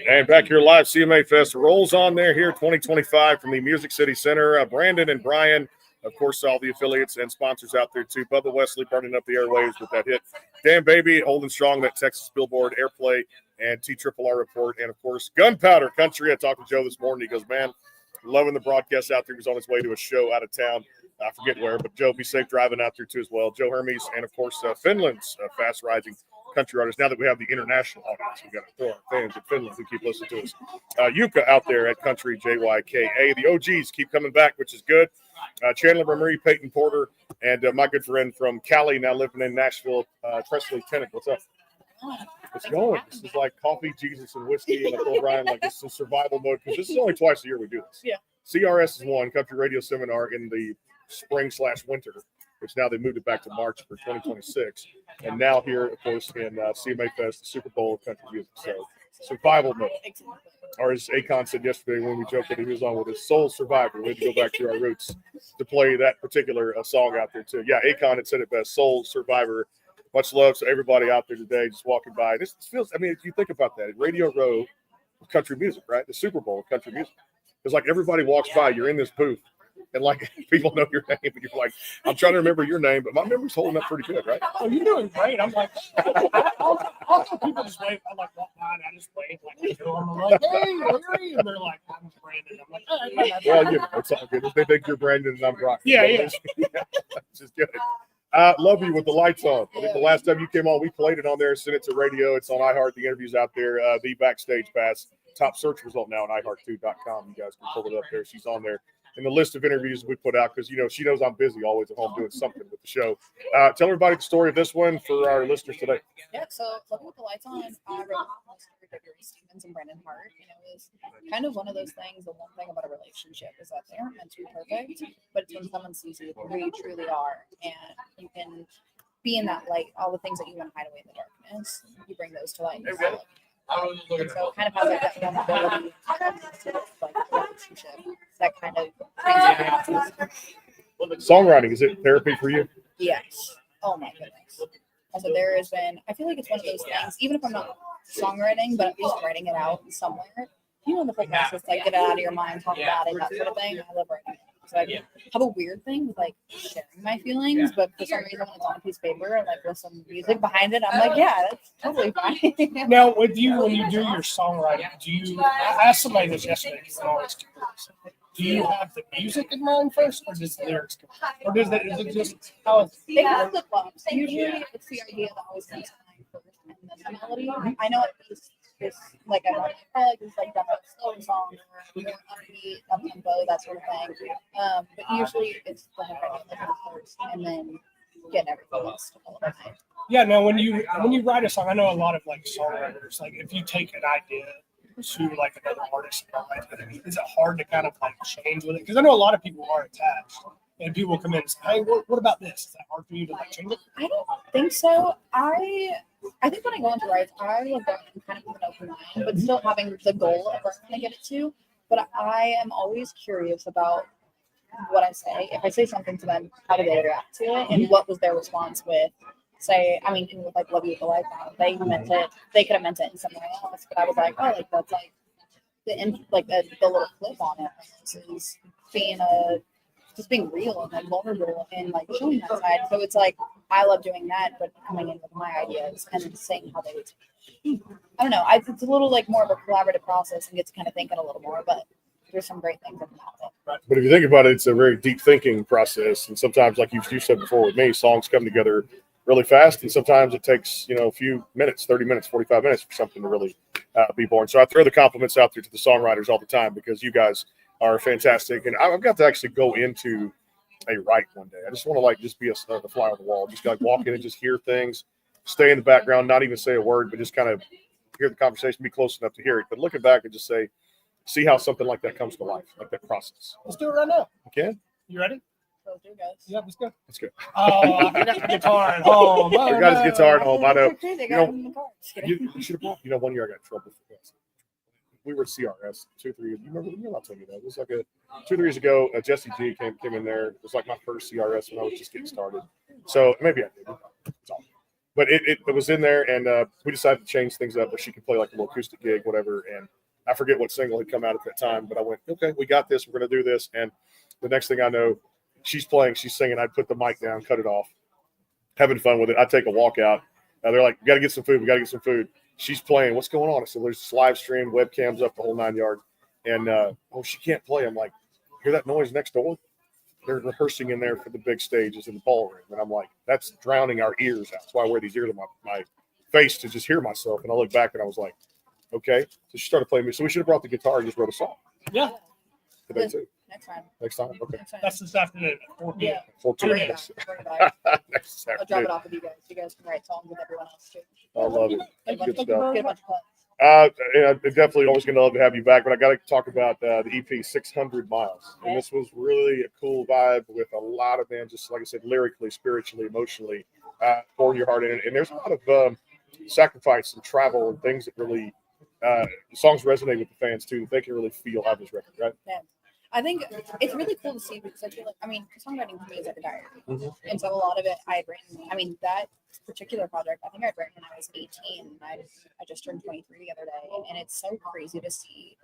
And back here live, CMA Fest rolls on there here, 2025 from the Music City Center. Brandon and Brian, of course, all the affiliates and sponsors out there too. Bubba Wesley burning up the airwaves with that hit. Damn Baby, holding strong that Texas Billboard Airplay and TRRR report. And of course, Gunpowder Country. I talked to Joe this morning. He goes, man, loving the broadcast out there. He was on his way to a show out of town. I forget where, but Joe, be safe driving out there too as well. Joe Hermes, and of course, Finland's fast rising country artist. Now that we have the international audience, we got to throw our fans in Finland who keep listening to us. Jyka out there at Country JYKA. The OGs keep coming back, which is good. Chandler Marie, Peyton Porter, and my good friend from Cali, now living in Nashville, Presley Tennant. What's up? It's going. This is like coffee, Jesus, and whiskey. And I told Brian, like, this is survival mode because this is only twice a year we do this. Yeah. CRS is one, Country Radio Seminar in the spring/winter, which now they moved it back to March for 2026. And now here, of course, in CMA Fest, the Super Bowl of country music. So survival mode. Or as Akon said yesterday when we joked that he was on with his Soul Survivor. We had to go back to our roots to play that particular song out there too. Yeah, Akon had said it best, Soul Survivor. Much love to everybody out there today just walking by. This feels, I mean, if you think about that, Radio Row of country music, right? The Super Bowl of country music. It's like everybody walks by, you're in this booth, and like people know your name, and you're like, I'm trying to remember your name, but my memory's holding up pretty good, right? Oh, you're doing great. I'm like, also people just wave. I like walk by and I just wave like, I'm like, hey, Larry, and they're like, I'm Brandon. I'm like, oh, well, you know, it's all good. If they think you're Brandon and I'm Brock. Yeah. It's just good. Love you with the lights on. I think the last time you came on, we played it on there, sent it to radio. It's on iHeart. The interview's out there. The Backstage Pass, top search result now on iHeart2.com. You guys can pull it up there. She's on there in the list of interviews we put out because, you know, she knows I'm busy always at home doing something with the show. Tell everybody the story of this one for our listeners today. Yeah, so Love You with the Lights On, I wrote Stevens and Brandon Hart. You know, it was kind of one of those things. The one thing about a relationship is that they aren't meant to be perfect, but it's when someone sees you who you truly are, and you can be in that light. All the things that you want to hide away in the darkness, you bring those to light. And so it kind of has like that vulnerability, like relationship that kind of brings you. Songwriting, is it therapy for you? Yes. Oh my goodness. And so there has been, I feel like it's one of those things, even if I'm not songwriting, but at least writing it out somewhere. You know, the whole process, like get it out of your mind, talk about it, that sort of thing. I love writing it. So I have a weird thing with like sharing my feelings, but for some reason when it's on a piece of paper and like with some music behind it, I'm like, yeah, that's totally fine. Now, with you, when you do your songwriting, do you? I asked somebody this yesterday. Do you have the music in mind first, or does the lyrics come? Or is it just how it's? They have flip flops. Usually, it's the idea that always comes to mind first, and then the melody. I know at least this, like I like this like slower song or more upbeat, up tempo, that sort of thing. But usually it's the whole first, and then getting everything else to follow behind. Yeah. Now, when you write a song, I know a lot of like songwriters. Like if you take an idea to like another artist, is it hard to kind of like change with it? Because I know a lot of people are attached, and people come in and say, "Hey, what about this?" Is that hard for you to like change it? I don't think so. I think when I go into writes, I will go in kind of with an open mind, but still having the goal of where I'm going to get it to. But I am always curious about what I say. If I say something to them, how do they react to it, and what was their response with? Say, I mean, with like Love You with the Lights On, they meant it. They could have meant it in somewhere else, but I was like, oh, like that's like the little clip on it is being just being real and like vulnerable and like showing that side. So it's like I love doing that, but coming in with my ideas and saying how they would. I don't know. It's a little like more of a collaborative process and get to kind of thinking a little more, but there's some great things that come out of it. But if you think about it, it's a very deep thinking process, and sometimes, like you said before with me, songs come together really fast, and sometimes it takes a few minutes, 30 minutes, 45 minutes for something to really be born. So I throw the compliments out there to the songwriters all the time because you guys are fantastic, and I've got to actually go into a write one day. I just want to like just be a fly on the wall, just like walk in and just hear things, stay in the background, not even say a word, but just kind of hear the conversation, be close enough to hear it, but looking back and just see how something like that comes to life, like that process. Let's do it right now. Okay, you ready? Let's do, guys. Yeah, let's go. Let's go. Oh, I got the guitar at home. I got his guitar at home. I know. You should have brought. One year I got in trouble for this. We were at CRS 2-3 years. You remember? I'll tell you that. It was like 2-3 years ago. Jesse G came in there. It was like my first CRS when I was just getting started. So maybe I did. It's all. but it was in there, and we decided to change things up where she could play like a little acoustic gig, whatever. And I forget what single had come out at that time, but I went, okay, we got this. We're going to do this. And the next thing I know, she's playing, she's singing. I'd put the mic down, cut it off, having fun with it. I'd take a walk out. They're like, we got to get some food. We got to get some food. She's playing. What's going on? I said, there's this live stream, webcams up the whole 9 yards. And, she can't play. I'm like, hear that noise next door? They're rehearsing in there for the big stages in the ballroom. And I'm like, that's drowning our ears out. That's why I wear these ears on my face to just hear myself. And I look back and I was like, okay. So she started playing me. So we should have brought the guitar and just wrote a song. Yeah. Today too. Next time. Okay. That's this afternoon at 4 p.m. 4 Bring p.m. it back. Next I'll drop afternoon. it off with you guys. You guys can write songs with everyone else too. I love it. Get a bunch, Good stuff. get a bunch of fun. Yeah, definitely always going to love to have you back, but I got to talk about the EP 600 Miles. And this was really a cool vibe with a lot of, man, just like I said, lyrically, spiritually, emotionally, pouring your heart in it. And there's a lot of sacrifice and travel and things that really, the songs resonate with the fans too, that they can really feel out of this record, right? Yeah. I think it's really cool to see because I feel like, songwriting to me is like a diary. Mm-hmm. And so a lot of it I had written, that particular project, I think I'd written when I was 18. And I just turned 23 the other day. And it's so crazy to see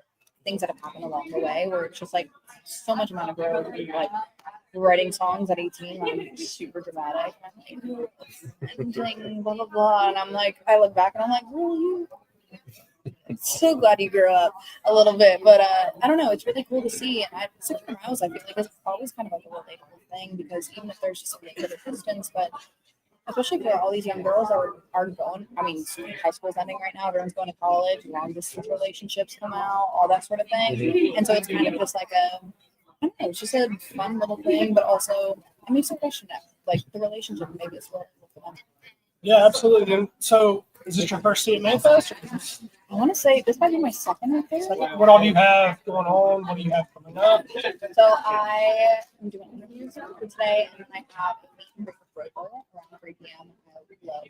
things that have happened along the way where it's just like so much amount of growth. And, like writing songs at 18, I'm super dramatic. And I'm like, blah, blah, blah. And I'm like, I look back and I'm like, really? I'm so glad you grew up a little bit, but I don't know. It's really cool to see. And 600 Miles, I feel like it's always kind of like a relatable thing because even if there's just a bit of distance, but especially for all these young girls that are going. I mean, high school's ending right now. Everyone's going to college. Long distance relationships come out, all that sort of thing. Mm-hmm. And so it's kind of just like I don't know. It's just a fun little thing, but also it makes you question it, like the relationship. Maybe it's relatable for them. Yeah, absolutely. And so, is this your first CMA Fest? I want to say this might be my second or third. What all do you have going on? What do you have coming up? So I am doing interviews for today, and I have a meet and greet with Bubba around 3 p.m. I love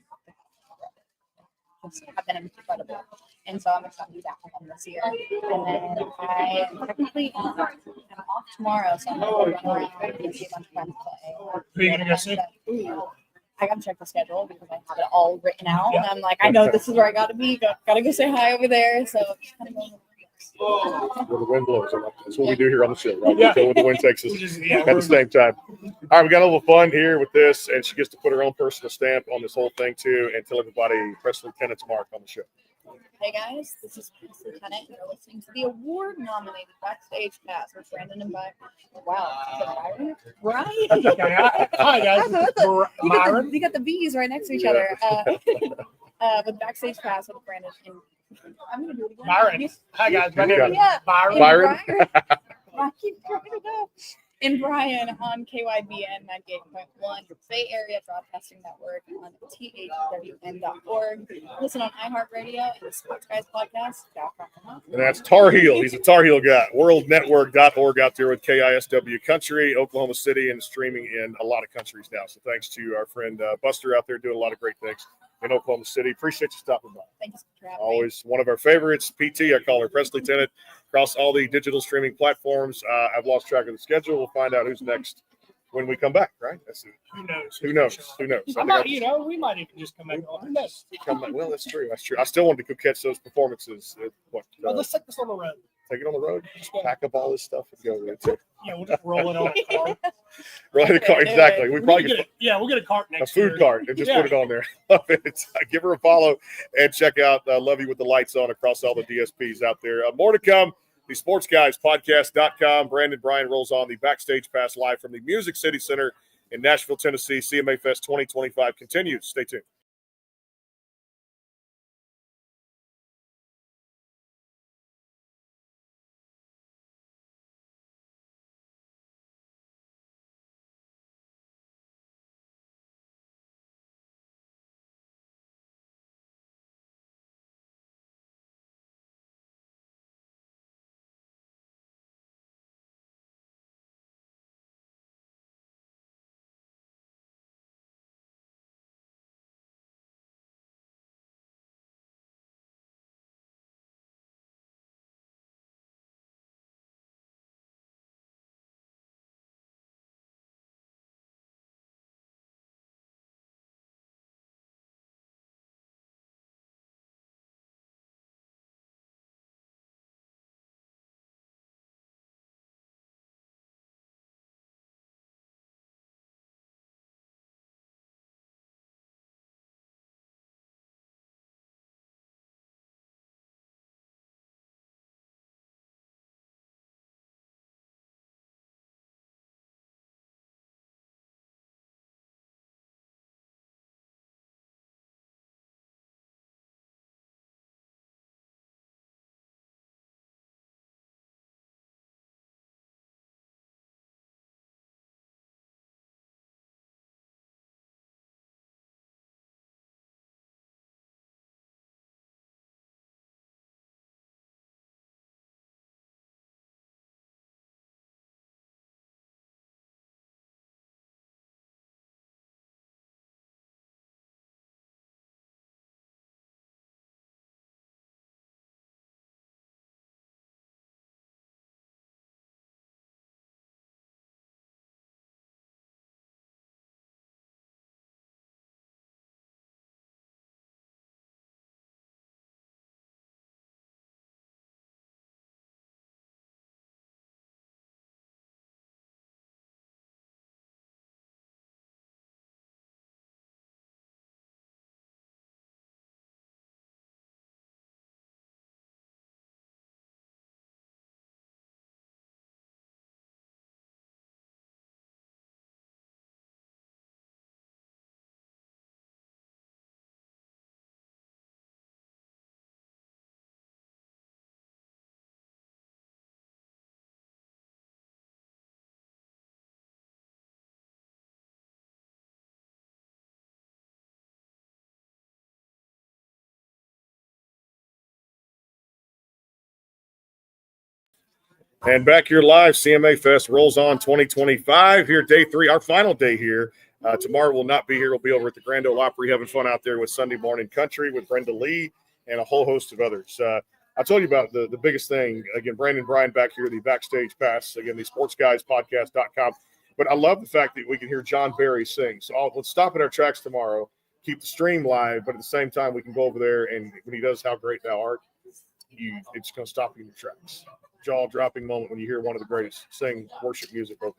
the have been incredible, and so I'm excited to be back with them this year. And then I technically am off tomorrow, so I'm going to run around and see a bunch of friends play. Who are you gonna go see? I gotta check the schedule because I have it all written out. Yeah. And I'm like, I know this is where I gotta be. Gotta go say hi over there. So just kind of going where the wind blows. That's what we do here on the show, right? Yeah. Where the wind takes us at the same time. All right, we got a little fun here with this, and she gets to put her own personal stamp on this whole thing too, and tell everybody Press Lieutenant's mark on the show. Hey guys, this is Press Lieutenant, and you're listening to the award-nominated Backstage Pass with Brandon and Byron. Wow, Byron? Hi guys, Byron. You got the B's right next to each other. With Backstage Pass with Brandon and I'm gonna do it again. Byron. Hi guys, Byron. Yeah, Byron. I keep trying to go. And Brian on KYBN 98.1, Bay Area Broadcasting Network on thwn.org. Listen on iHeartRadio and the Sports Guys Podcast. And that's Tar Heel. He's a Tar Heel guy. WorldNetwork.org out there with KISW Country, Oklahoma City, and streaming in a lot of countries now. So thanks to our friend Buster out there doing a lot of great things in Oklahoma City. Appreciate you stopping by. Thank you for having Always one of our favorites. PT, I call her Press Lieutenant, across all the digital streaming platforms. I've lost track of the schedule. We'll find out who's next when we come back, right? That's it. Who knows? Who knows? Who knows? We might even just come back on. Who knows? Well, that's true. That's true. I still want to go catch those performances. Well, let's take this on the road. Take it on the road. Just pack up all this stuff and go with it. Yeah, we'll just roll it on a cart. Roll it cart, exactly. We'll get a cart next. A food cart and just put it on there. Love it. Give her a follow and check out Love You with the Lights On across all the DSPs out there. More to come. The SportsGuysPodcast.com. Brandon Bryan rolls on the Backstage Pass live from the Music City Center in Nashville, Tennessee. CMA Fest 2025 continues. Stay tuned. And back here live, CMA Fest rolls on 2025 here, day 3, our final day here. Tomorrow we'll not be here. We'll be over at the Grand Ole Opry having fun out there with Sunday Morning Country with Brenda Lee and a whole host of others. I told you about the biggest thing. Again, Brandon Bryan back here, the Backstage Pass. Again, the sportsguyspodcast.com. But I love the fact that we can hear John Barry sing. So let's stop at our tracks tomorrow, keep the stream live, but at the same time we can go over there and when he does How Great Thou Art, it's going to stop you in your tracks. Jaw-dropping moment when you hear one of the greatest sing worship music over.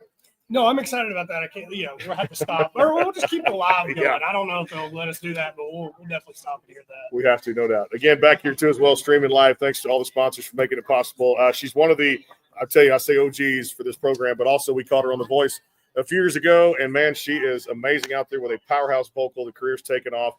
No, I'm excited about that. I can't, we'll have to stop. Or we'll just keep it live going. Yeah. I don't know if they'll let us do that, but we'll definitely stop and hear that. We have to, no doubt. Again, back here too as well, streaming live. Thanks to all the sponsors for making it possible. She's one of the, I tell you, I say OGs for this program, but also we caught her on The Voice a few years ago, and man, she is amazing out there with a powerhouse vocal. The career's taken off.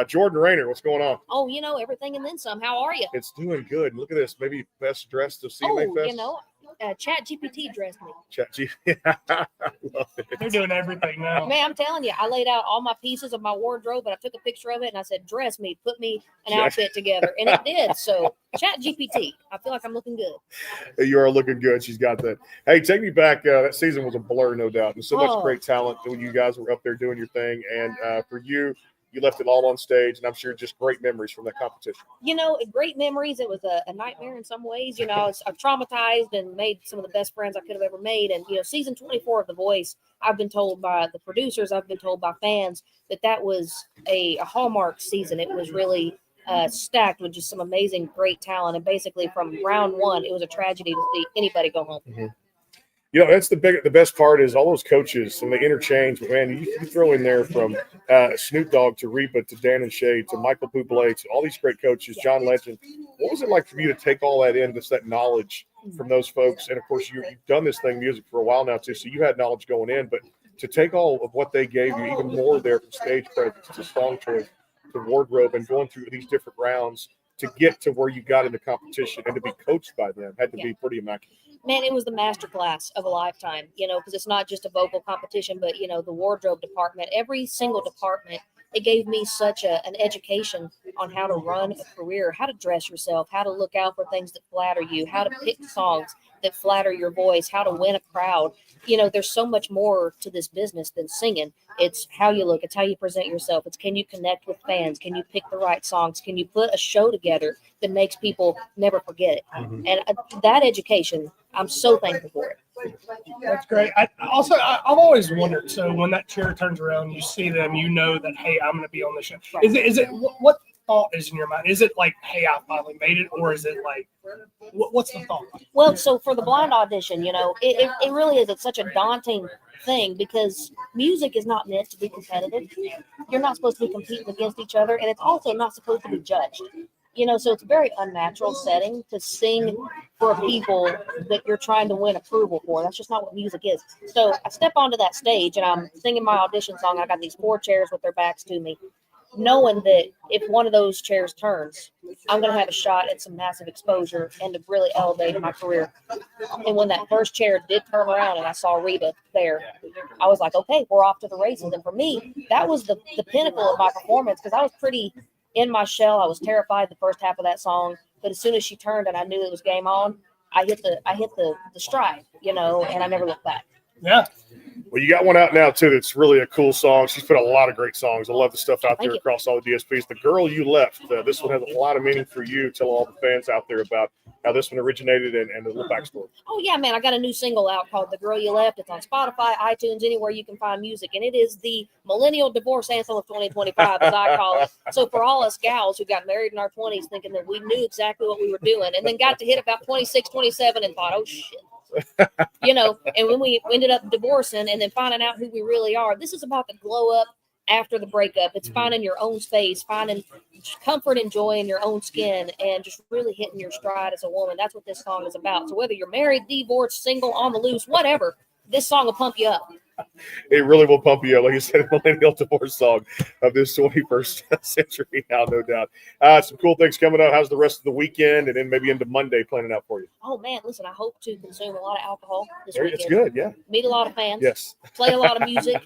Jordan Rayner, what's going on? Oh, everything and then some. How are you? It's doing good. Look at this. Maybe best dressed of CMA Fest. Chat GPT dressed me. Chat GPT. I love it. They're doing everything now. Man, I'm telling you, I laid out all my pieces of my wardrobe and I took a picture of it and I said, dress me, put me an outfit together. And it did. So Chat GPT, I feel like I'm looking good. You are looking good. She's got that. Hey, take me back. That season was a blur, no doubt. And so much great talent when you guys were up there doing your thing. And for you left it all on stage, and I'm sure just great memories from that competition. Great memories. It was a nightmare in some ways. I was traumatized and made some of the best friends I could have ever made. And, season 24 of The Voice, I've been told by the producers, I've been told by fans that was a hallmark season. It was really stacked with just some amazing, great talent. And basically from round 1, it was a tragedy to see anybody go home. Mm-hmm. That's the best part is all those coaches and they interchange. But man, you throw in there from Snoop Dogg to Reba to Dan and Shay to Michael Bublé to all these great coaches, John Legend. What was it like for you to take all that in, just that knowledge from those folks? And of course, you've done this thing music for a while now too, so you had knowledge going in. But to take all of what they gave you, even more there from stage presence to song choice to wardrobe, and going through these different rounds to get to where you got in the competition and to be coached by them had to be pretty immaculate. Man, it was the masterclass of a lifetime, because it's not just a vocal competition, but, the wardrobe department, every single department, it gave me such an education on how to run a career, how to dress yourself, how to look out for things that flatter you, how to pick songs that flatter your voice, how to win a crowd. There's so much more to this business than singing. It's how you look. It's how you present yourself. It's can you connect with fans? Can you pick the right songs? Can you put a show together that makes people never forget it? Mm-hmm. And that education, I'm so thankful for it. That's great. I've always wondered. So when that chair turns around, you see them, that, hey, I'm going to be on the show. Right. Is it what thought is in your mind? Is it like, hey, I finally made it, or is it like, what's the thought? Well, so for the blind audition, it really is. It's such a daunting thing because music is not meant to be competitive. You're not supposed to be competing against each other, and it's also not supposed to be judged. So it's a very unnatural setting to sing for people that you're trying to win approval for. That's just not what music is. So I step onto that stage and I'm singing my audition song. I got these 4 chairs with their backs to me, knowing that if one of those chairs turns, I'm going to have a shot at some massive exposure and to really elevate my career. And when that first chair did turn around and I saw Reba there, I was like, okay, we're off to the races. And for me, that was the pinnacle of my performance because I was pretty in my shell. I was terrified the first half of that song, but as soon as she turned and I knew it was game on, I hit the stride, and I never looked back. Yeah. Well, you got one out now too that's really a cool song. She's put a lot of great songs. I love the stuff out there across all the DSPs. The Girl You Left. This one has a lot of meaning for you. Tell all the fans out there about how this one originated and the little backstory. Oh yeah, man! I got a new single out called "The Girl You Left." It's on Spotify, iTunes, anywhere you can find music, and it is the millennial divorce anthem of 2025, as I call it. So for all us gals who got married in our 20s, thinking that we knew exactly what we were doing, and then got to hit about 26, 27, and thought, oh shit. And when we ended up divorcing and then finding out who we really are, this is about the glow up after the breakup. It's finding your own space, finding comfort and joy in your own skin, and just really hitting your stride as a woman. That's what this song is about. So whether you're married, divorced, single, on the loose, whatever, this song will pump you up. It really will pump you up. Like you said, a millennial divorce song of this 21st century now, no doubt. Some cool things coming up. How's the rest of the weekend and then maybe into Monday planning out for you? Oh, man, listen, I hope to consume a lot of alcohol this weekend. It's good, yeah. Meet a lot of fans. Yes. Play a lot of music,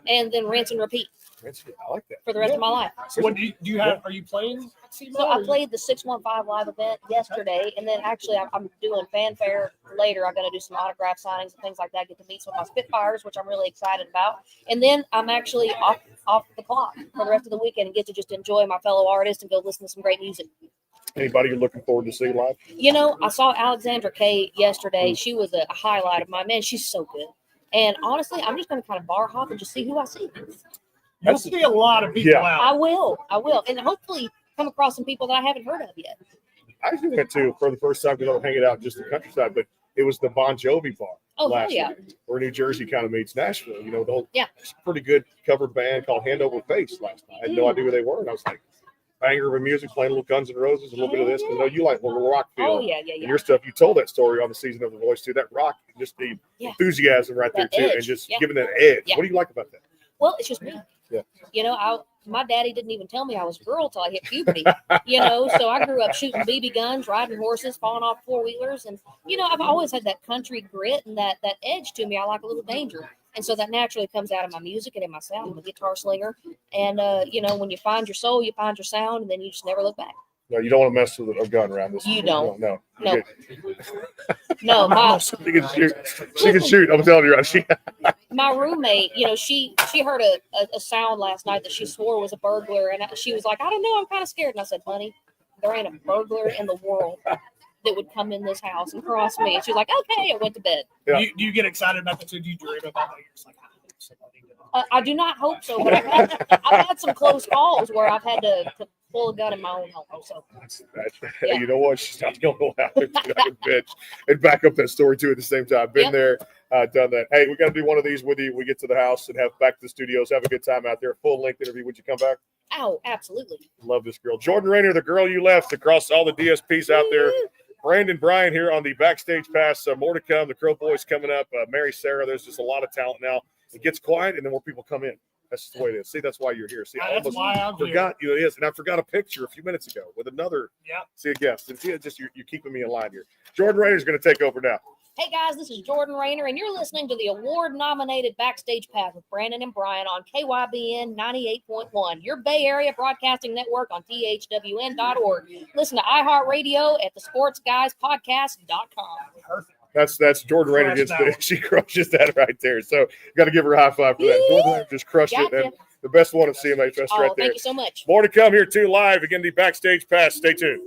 and then rinse and repeat. I like that. for the rest of my life. So what do you have? Are you playing? So I played the 615 live event yesterday, and then actually I'm doing fanfare later. I'm going to do some autograph signings and things like that. Get to meet some of my Spitfires, which I'm really excited about. And then I'm actually off the clock for the rest of the weekend and get to just enjoy my fellow artists and go listen to some great music. Anybody you're looking forward to see live? You know, I saw Alexandra Kay yesterday. She was a highlight of mine. Man, she's so good. And honestly, I'm just going to kind of bar hop and just see who I see. You'll see a lot of people out. I will. And hopefully come across some people that I haven't heard of yet. I was doing it too for the first time because I was hanging out just the countryside, but it was the Bon Jovi bar last week, where New Jersey kind of meets Nashville. You know, the whole pretty good cover band called Hand Over Face last night. I had no idea who they were, and I was like, banger of a music, playing a little Guns N' Roses, a little bit of this. Because I know you like a little rock feel. And your stuff, you told that story on the season of The Voice too. That rock, just the enthusiasm right there too, and just giving that edge. What do you like about that? Well, it's just me. Yeah. You know, my daddy didn't even tell me I was a girl till I hit puberty. You know, so I grew up shooting BB guns, riding horses, falling off four-wheelers, and you know, I've always had that country grit and that edge to me. I like a little danger, and so that naturally comes out of my music and in my sound. I'm a guitar slinger, and you know, when you find your soul, you find your sound, and then you just never look back. No, you don't want to mess with a gun around this. You don't. No. No, she can shoot. She can shoot. I'm telling you, right? My roommate, you know, she heard a sound last night that she swore was a burglar, and she was like, I don't know, I'm kind of scared. And I said, honey, there ain't a burglar in the world that would come in this house and cross me. And she was like, okay, I went to bed. Yeah. Do you get excited about that too? Do you dream about that? You're just like, I do not hope so, but I've had some close calls where I've had to pull a gun in my own home. So you know what? She's not going to go out there bitch and back up that story too at the same time. Been there, done that. Hey, we got to do one of these with you. We get to the house and have back to the studios. Have a good time out there. Full length interview. Would you come back? Oh, absolutely. Love this girl, Jordan Rainer, the girl you left, across all the DSPs out there. Brandon Bryan here on the backstage pass. More to come. The Crow Boys coming up. Mary Sarah. There's just a lot of talent now. It gets quiet, and then more people come in. That's just the way it is. See, that's why you're here. See, I almost forgot you. It is, and I forgot a picture a few minutes ago with another. See a guest, and see, just you're keeping me in line here. Jordan Rainer is going to take over now. Hey guys, this is Jordan Rainer, and you're listening to the award-nominated Backstage Pass with Brandon and Brian on KYBN 98.1, your Bay Area broadcasting network on THWN.org. Listen to iHeartRadio at thesportsguyspodcast.com. Perfect. That's Jordan Rainer gets she crushes that right there. So got to give her a high five for that. Jordan Rainer just crushed it. And the best one at CMA Fest right there. Thank you so much. More to come here too live. Again, the Backstage Pass. Stay tuned.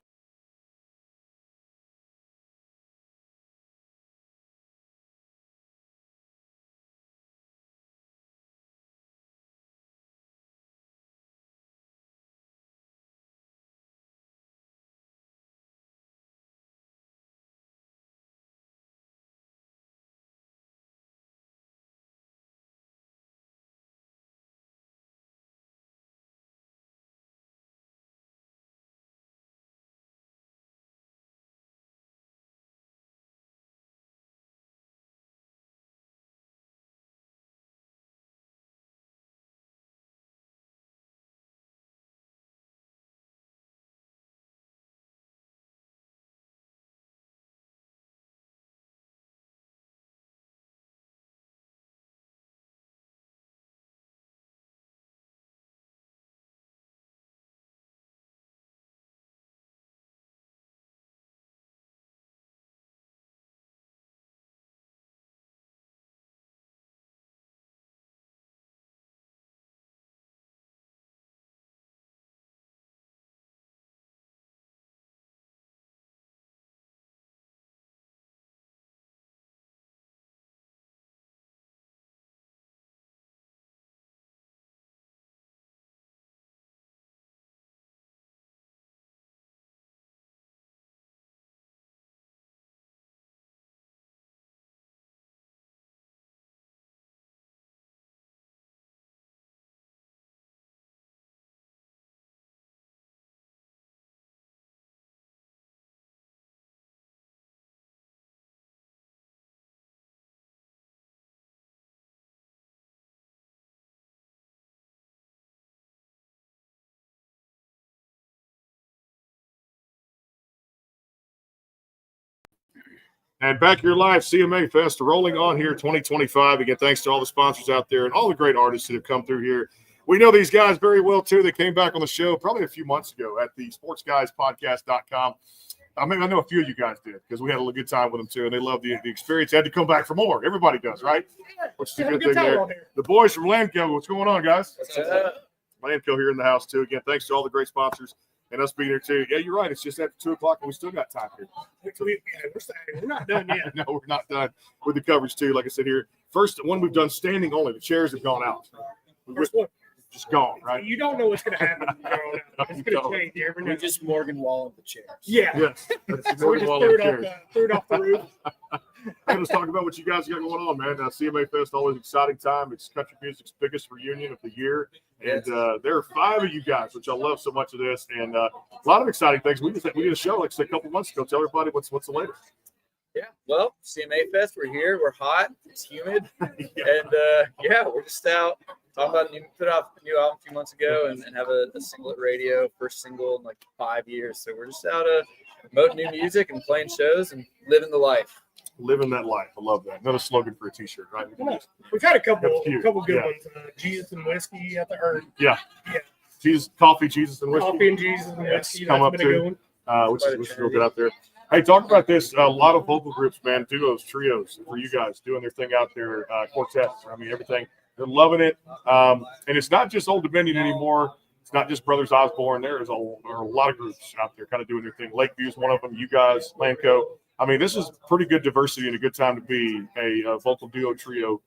And back here live, CMA Fest rolling on here 2025. Again, thanks to all the sponsors out there and all the great artists that have come through here. We know these guys very well, too. They came back on the show probably a few months ago at the sportsguyspodcast.com. I mean, I know a few of you guys did because we had a good time with them, too, and they loved the experience. They had to come back for more. Everybody does, right? Which is a good thing there. The boys from Landco, what's going on, guys? Landco here in the house, too. Again, thanks to all the great sponsors and us being here, too. Yeah, you're right. It's just after 2 o'clock, and we still got time here. We're not done yet. No, we're not done with the coverage, too. Like I said here, first one we've done standing only. The chairs have gone out. First one. Just gone, right? You don't know what's going to happen. It's going to change. You ever know? We just Morgan Wall of the chairs. Yeah. Yes. So we just threw it off the roof. Hey, let's talk about what you guys got going on, man. CMA Fest, always exciting time. It's country music's biggest reunion of the year. And there are 5 of you guys, which I love so much of this. And a lot of exciting things. We did a show, like I said, a couple months ago. Tell everybody what's the latest. Yeah, well, CMA Fest, we're here. We're hot. It's humid. And, we're just out talking about put out a new album a few months ago and have a single at radio, first single in like 5 years. So we're just out promoting new music and playing shows and living the life. Living that life. I love that. Another slogan for a T-shirt, right? We've had a couple good ones. Jesus and whiskey at the Earth. Yeah. Jesus, coffee, Jesus, and whiskey. Coffee and Jesus and whiskey. Come up too. Which is real good out there. Hey, talk about this. A lot of vocal groups, man, duos, trios for you guys doing their thing out there. Quartets. I mean, everything. They're loving it. And it's not just Old Dominion anymore. It's not just Brothers Osborne. There are a lot of groups out there kind of doing their thing. Lakeview is one of them. You guys, Landco. I mean, this is pretty good diversity and a good time to be a vocal duo, trio,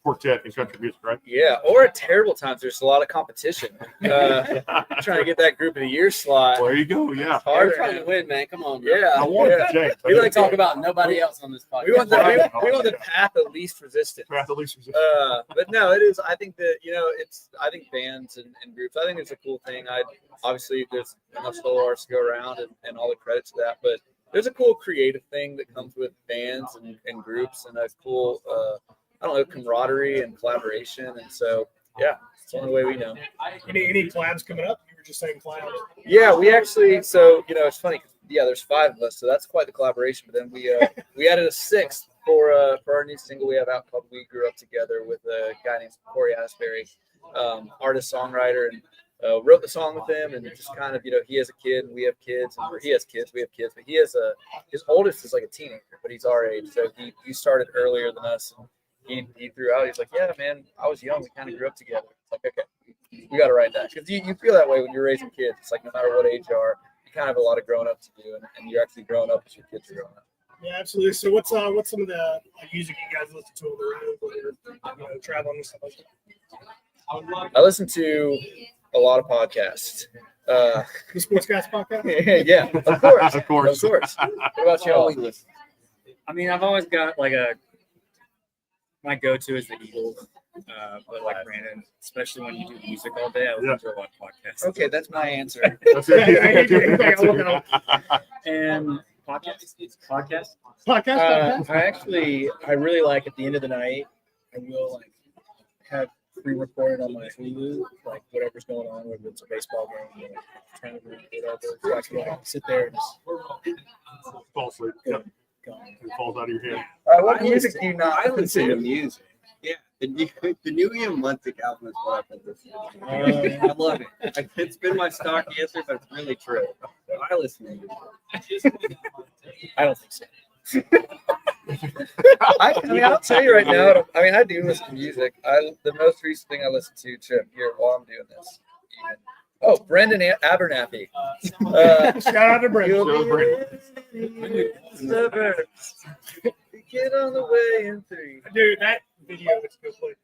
quartet in country music, right? Yeah, or at terrible times, there's a lot of competition. Trying to get that group of the year slot. There you go. Yeah, it's harder. Trying to win, man. Come on, bro. Yeah, I want to change. We like to talk about nobody else on this podcast. We want the path of least resistance. But no, it is. I think that I think bands and groups. I think it's a cool thing. Obviously there's enough solo artists to go around and all the credit to that, but there's a cool creative thing that comes with bands and groups and a cool camaraderie and collaboration. And so, yeah, it's the only way we know. Any collabs coming up? You were just saying collabs. Yeah, we actually, so, it's funny. There's 5 of us, so that's quite the collaboration. But then we added a 6th for our new single we have out called We Grew Up Together with a guy named Corey Asbury, artist, songwriter, and wrote the song with him. And just kind of, he has a kid and we have kids, or he has kids, we have kids, but his oldest is like a teenager, but he's our age. So he started earlier than us. And he threw out, he's like, yeah, man, I was young. We kind of grew up together. It's like, okay, we got to write that. Because you feel that way when you're raising kids. It's like no matter what age you are, you kind of have a lot of growing up to do. And you're actually growing up as your kids are growing up. Yeah, absolutely. So what's some of the music you guys listen to on the road when you're traveling and stuff like that? I listen to a lot of podcasts. The Sports Guys podcast? Yeah, of course. Of course. What about y'all? I mean, I've always got my go-to is the Eagles, but like Brandon, especially when you do music all day, I listen to a lot of podcasts. Okay, that's my answer. And podcast. I really like at the end of the night, I will have pre-recorded on my Hulu, like whatever's going on, whether it's a baseball game, trying to read whatever. So I can sit there and just fall asleep. Yep. It falls out of your head. What music do you not? I listen to music. Yeah, the new Ian Muntic album is what I've been listening to. I love it. It's been my stock answer, but it's really true. So I listen to music. I don't think so. I'll tell you right now. I do listen to music. The most recent thing I listened to here while I'm doing this. Brendan Abernathy. Shout out to Brendan. Get on the way in 3. Dude, that video is complete.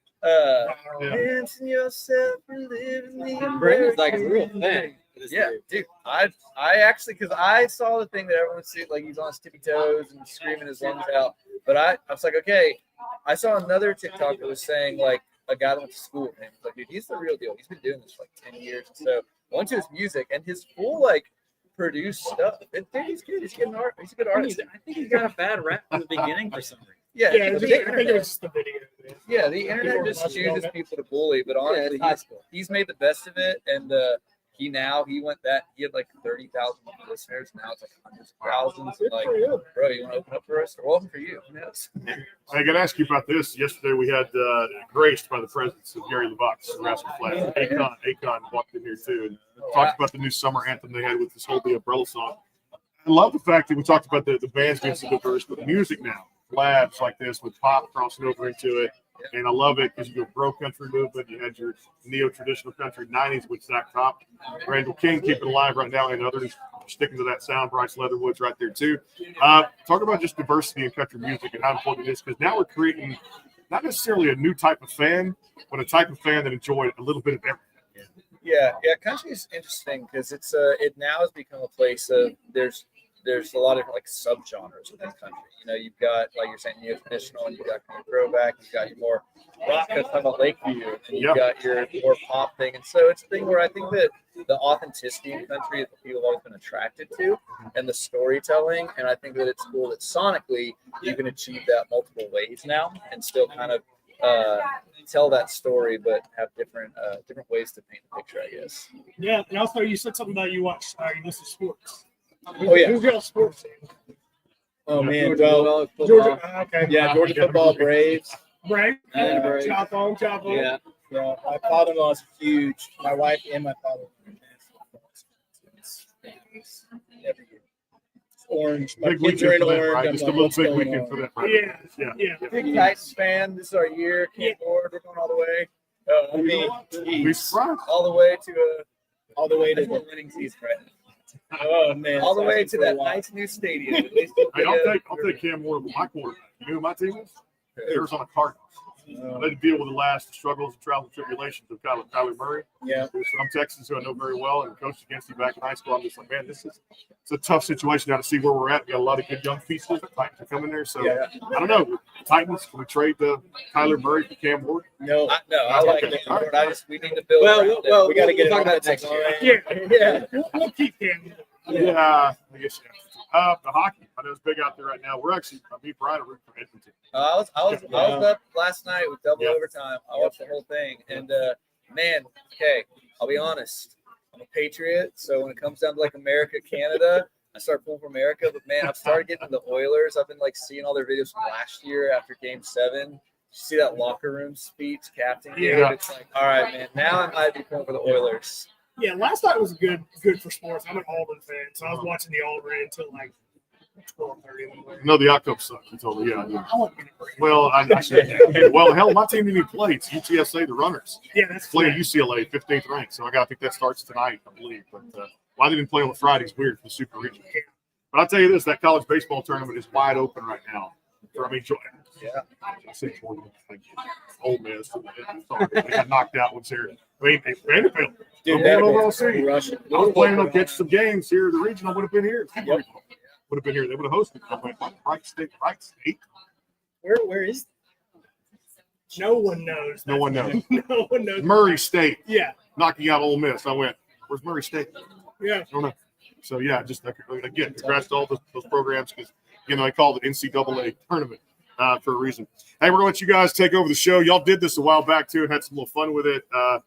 Dancing yourself and living the Brendan's like a real fan. Yeah, dude. I actually, because I saw the thing that everyone's seeing, like he's on his tippy toes and screaming his lungs out. But I was like, okay. I saw another TikTok that was saying like a guy that went to school with him. Like, dude, he's the real deal. He's been doing this for like 10 years. So I went to his music and his full produced stuff. And dude, he's good. He's a good artist. I think he got a bad rap in the beginning for some reason. Yeah, I think it was just the video. Yeah, the internet just chooses people to bully, but honestly, he's made the best of it, and he went that he had like 30,000 listeners. Now it's like hundreds of thousands. Good Like, for you. bro, you want to open up for us? Well, for you. Who knows? I got to ask you about this. Yesterday we had graced by the presence of Gary LeBox, Rascal Flatts. Akon walked in here too and talked about the new summer anthem they had with this whole The Umbrella song. I love the fact that we talked about the bands being so diverse, but the music now, collabs like this with pop crossing over into it. And I love it because you go bro country movement. You had your neo-traditional country 90s with Zach Top. Randall King keeping alive right now, and others sticking to that sound. Bryce Leatherwood's right there too. Talk about just diversity in country music and how important it is, because now we're creating not necessarily a new type of fan, but a type of fan that enjoyed a little bit of everything. Yeah. Country is interesting because it now has become a place of there's a lot of like subgenres within country. You know, you've got, like you're saying, neo-traditional, and you've got kind of throwback, you've got your more rock, talking about Lakeview, and you've got your more pop thing. And so it's a thing where I think that the authenticity in country that people have always been attracted to, and the storytelling, and I think that it's cool that sonically you can achieve that multiple ways now and still kind of tell that story, but have different ways to paint the picture, I guess. Yeah, and also you said something about you listen to sports. Oh yeah, who's your sports team? Oh man, Georgia. Okay. Yeah, Georgia football, Braves. Right. Yeah, Braves. Chop on. Yeah. My father-in-law is huge. My wife and my father-in-law. Every year. It's orange. My Big kids are in weekend for that, orange. right? I'm Just a like, little what's big going weekend on? for that, right? Yeah. Big Titans fan. This is our year. Can't board. We're going all the way. I mean, We surprised. all the way to the winning season, right? Oh man! All the way to that nice new stadium. At least Hey, I'll take Cam Moore with my quarterback. You know who my team is? Arizona Cardinals. I had to deal with the last struggles and trials and tribulations of Kyler Murray. Yeah. Who's from Texas, who I know very well, and coached against him back in high school. I'm just like, man, it's a tough situation now to see where we're at. We got a lot of good young pieces. The Titans are coming there. So, I don't know. Titans, can we trade Kyler Murray for Cam Moore? No. I like it. We need to build. Well, we got to get we'll it talk on about next that year. Yeah. We'll keep Cam. Yeah, I guess. The hockey, I know it's big out there right now. We're actually, me and Brian are rooting for Edmonton. I was up last night with double overtime. I watched the whole thing, and man, okay, I'll be honest. I'm a patriot, so when it comes down to like America, Canada, I start pulling for America. But man, I've started getting the Oilers. I've been like seeing all their videos from last year after Game 7. You see that locker room speech, captain? Yeah. It's like, all right, man. Now I might be pulling for the Oilers. Yeah, last night was good for sports. I'm an Auburn fan, so I was watching the Auburn until like 12:30. No, the October sucks. He told me, yeah. I wasn't gonna bring it. Well, I said, well, hell, my team didn't even play. It's UTSA, the runners. Yeah, that's playing correct. UCLA, 15th ranked. So I think that starts tonight, I believe. But why they didn't play on Friday is weird for the Super Regional. But I'll tell you this: that college baseball tournament is wide open right now. Yeah. I said Ole Miss. They got knocked out once here. I mean, Vanderbilt. Dude, overall seed. I Russian. was planning on catching some games here. The regional would have been here. Would have been here. They would have hosted. I went, right state. Where is? No one knows. No one knows. No one knows. Murray State. Yeah. Knocking out Ole Miss. I went, where's Murray State? Yeah. I don't know. So, yeah, just again, congrats to all those programs because, I call it NCAA tournament for a reason. Hey, we're going to let you guys take over the show. Y'all did this a while back, too, and had some little fun with it. I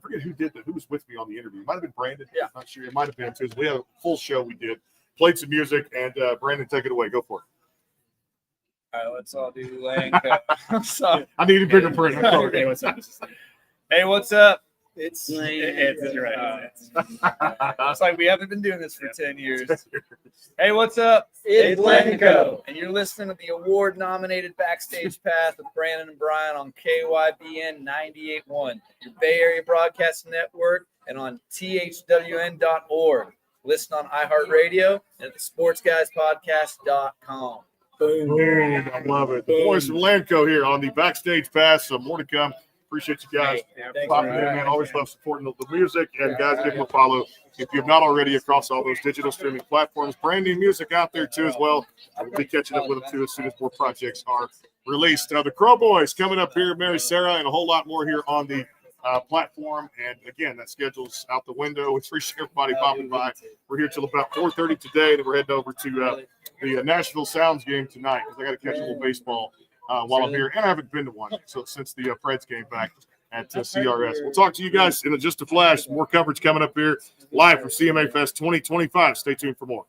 forget who did that. Who was with me on the interview? It might have been Brandon. Yeah. I'm not sure. It might have been, too. We had a full show we did. Played some music, and Brandon, take it away. Go for it. All right, let's all do Lanka. I'm sorry. I need a bigger print. I'm sorry. Hey, what's up? Hey, what's up? It's right. It's like we haven't been doing this for 10 years. Hey, what's up? It's Lanka. And you're listening to the award-nominated Backstage Pass with Brandon and Brian on KYBN 98.1, your Bay Area Broadcast Network, and on thwn.org. Listen on iHeartRadio and at the sportsguyspodcast.com. Boom. I love it. The boys from Lanco here on the Backstage Pass. Some more to come. Appreciate you guys popping in, man. Always love supporting the music. And guys, give them a follow if you've not already across all those digital streaming platforms. Brand new music out there too as well. We'll be catching up with them too as soon as more projects are released. The Crow Boys coming up here, Mary Sarah, and a whole lot more here on the platform. And again, that schedule's out the window. We appreciate everybody popping by. We're here till about 4:30 today. Then we're heading over to the Nashville Sounds game tonight because I got to catch a little baseball while I'm here. And I haven't been to one since the Preds came back. at CRS. We'll talk to you guys in just a flash. More coverage coming up here live from CMA Fest 2025. Stay tuned for more.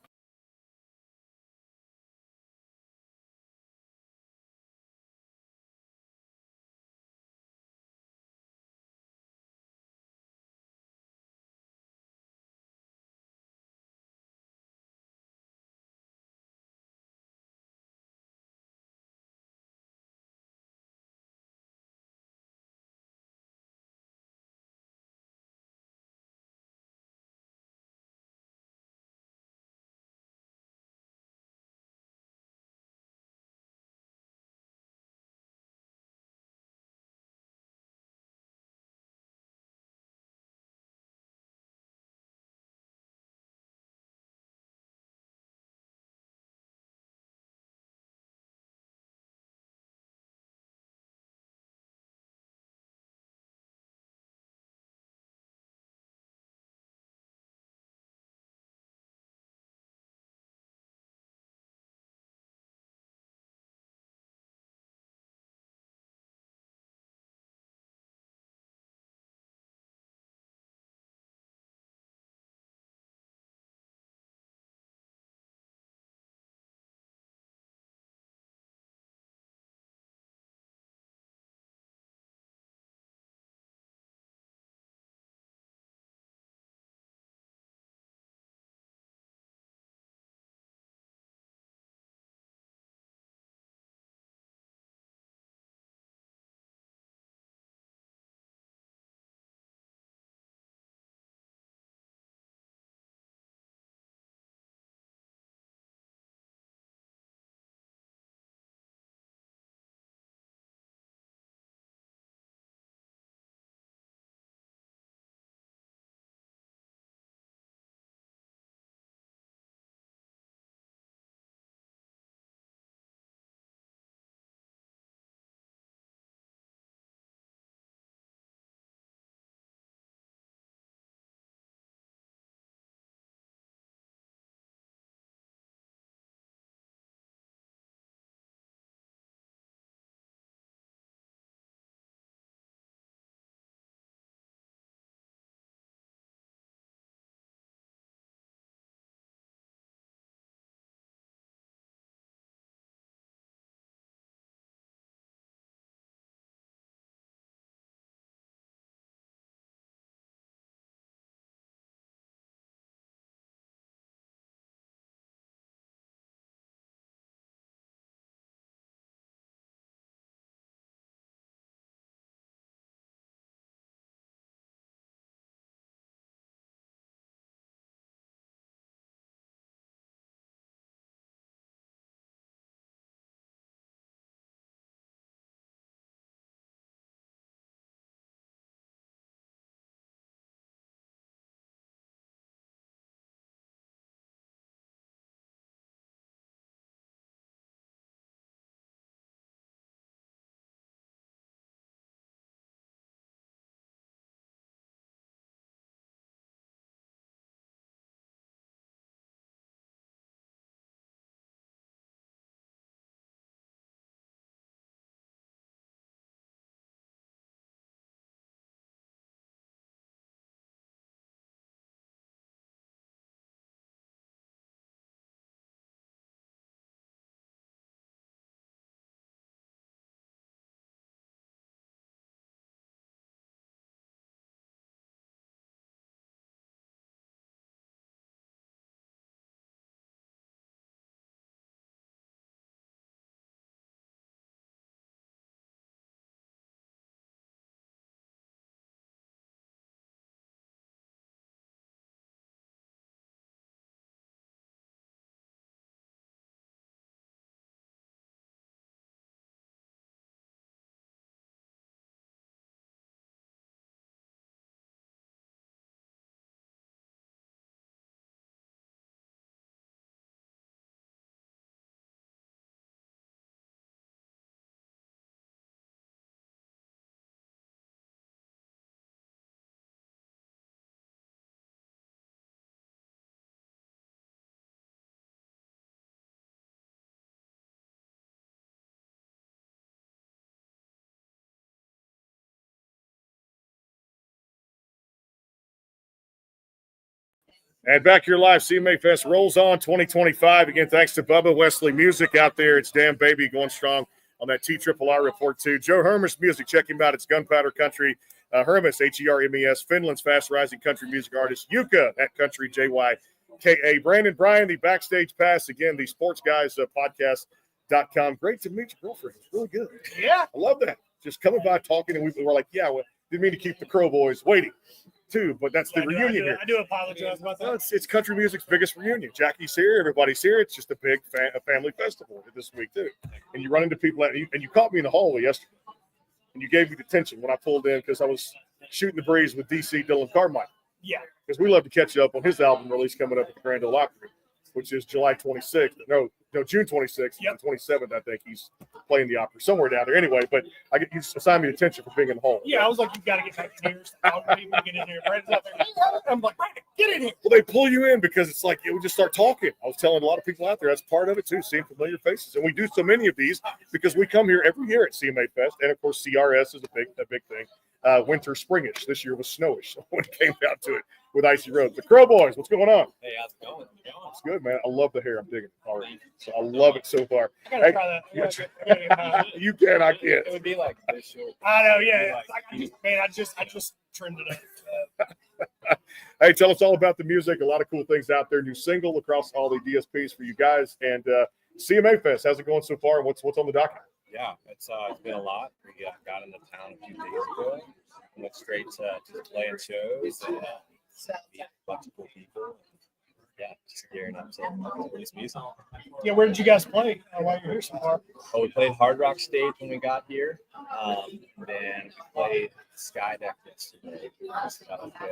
And back here live, CMA Fest rolls on 2025. Again, thanks to Bubba Wesley Music out there. It's Damn Baby going strong on that TRRR report, too. Joe Hermes Music, check him out. It's Gunpowder Country. Hermes, Hermes, Finland's fast rising country music artist. Jyka at Country, JYKA. Brandon Bryan, the Backstage Pass. Again, the Sports Guys podcast.com. Great to meet your girlfriend. It's really good. Yeah. I love that. Just coming by talking, and we were like, yeah, well, didn't mean to keep the Crow Boys waiting. Too, but that's the reunion here. I do apologize about that. No, it's country music's biggest reunion. Jackie's here, everybody's here. It's just a big family festival this week too. And you run into people, and you caught me in the hallway yesterday, and you gave me the attention when I pulled in because I was shooting the breeze with DC Dylan Carmichael. Yeah, because we love to catch up on his album release coming up at the Grand Ole Opry, which is July 26th. No, June 26th. Yep. And 27th, I think he's playing the Opry somewhere down there. Anyway, but you assigned me attention for being in the hall. Yeah, I was like, you got to get back in here. I'm ready to get in here. Brandon's out there. I'm like, Brandon, get in here. Well, they pull you in because it's like we just start talking. I was telling a lot of people out there that's part of it too, seeing familiar faces, and we do so many of these because we come here every year at CMA Fest, and of course CRS is a big thing. Winter, springish. This year was snowish when it came down to it with icy roads. The Crow Boys, what's going on? Hey, how's it going? It's good, man. I love the hair. I'm digging it already. So I love it so far. I gotta try that. You can, I can't. It would be like this short. I know, yeah. I just trimmed it up. Hey, tell us all about the music. A lot of cool things out there. New single across all the DSPs for you guys. And CMA Fest, how's it going so far? What's on the docket? Yeah, it's been a lot. We got into town a few days ago. Went straight to playing shows and meet a bunch of cool people. Yeah, just gearing up to release music. Yeah, where did you guys play while you're here so far? Oh, we played Hard Rock Stage when we got here. Then we played Skydeck yesterday.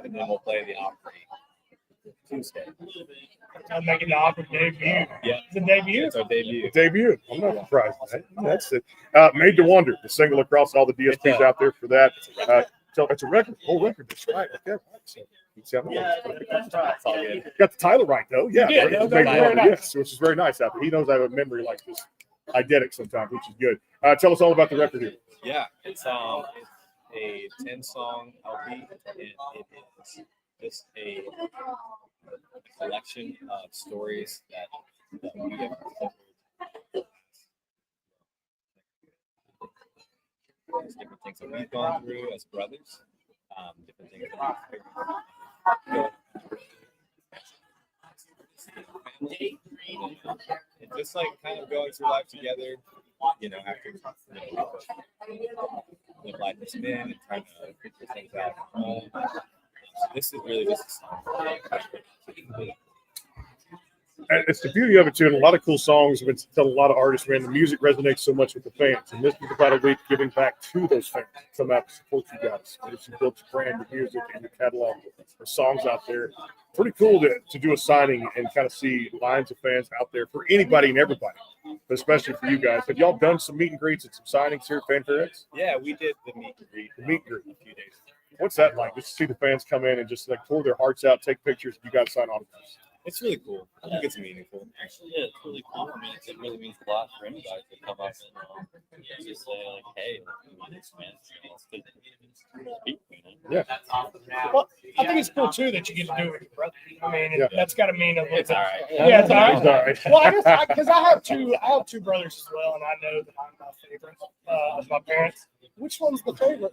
And then we'll play the Opry Tuesday. I'm making the Opry debut. Yeah. The debut? It's our debut. Debut. I'm not surprised. That's it. Made to Wonder, the single across all the DSPs out there for that. So it's a record, whole record. That's right. Okay. So, It's all good. got the title right, though. Yeah. Yeah, Made to very Wonder, nice. yes, which is very nice out there. He knows I have a memory like this. Eidetic sometimes, which is good. Tell us all about the record here. Yeah, it's a 10-song LP. It is just a collection of stories that we have covered. There's different things that we've gone through as brothers, different things that we've family, and just like kind of going through life together, after live life has been and trying to figure things out. So this is really just a song. And it's the beauty of it too, and a lot of cool songs. I've been telling a lot of artists, man, the music resonates so much with the fans, and this is about a week giving back to those fans. Come out to support you guys. If you built your brand, your music, and your catalog of songs out there, pretty cool to do a signing and kind of see lines of fans out there for anybody and everybody, but especially for you guys. Have y'all done some meet and greets and some signings here at Fanfare X? Yeah, we did the meet and greet. The meet and greet. A few days ago. What's that like? Just to see the fans come in and just like pour their hearts out, take pictures, you guys sign autographs. It's really cool. I think it's meaningful. Actually, yeah, it's really cool. I mean, it really means a lot for anybody to come up and just say, like, hey, this man, let's get Yeah. Well, I think it's cool too that you get to do it with your brother. I mean, that's got to mean a little It's bit. all right. Yeah, it's all right. It's all right. Well, I guess because I have two brothers as well, and I know that I'm my favorite of my parents. Which one's the favorite?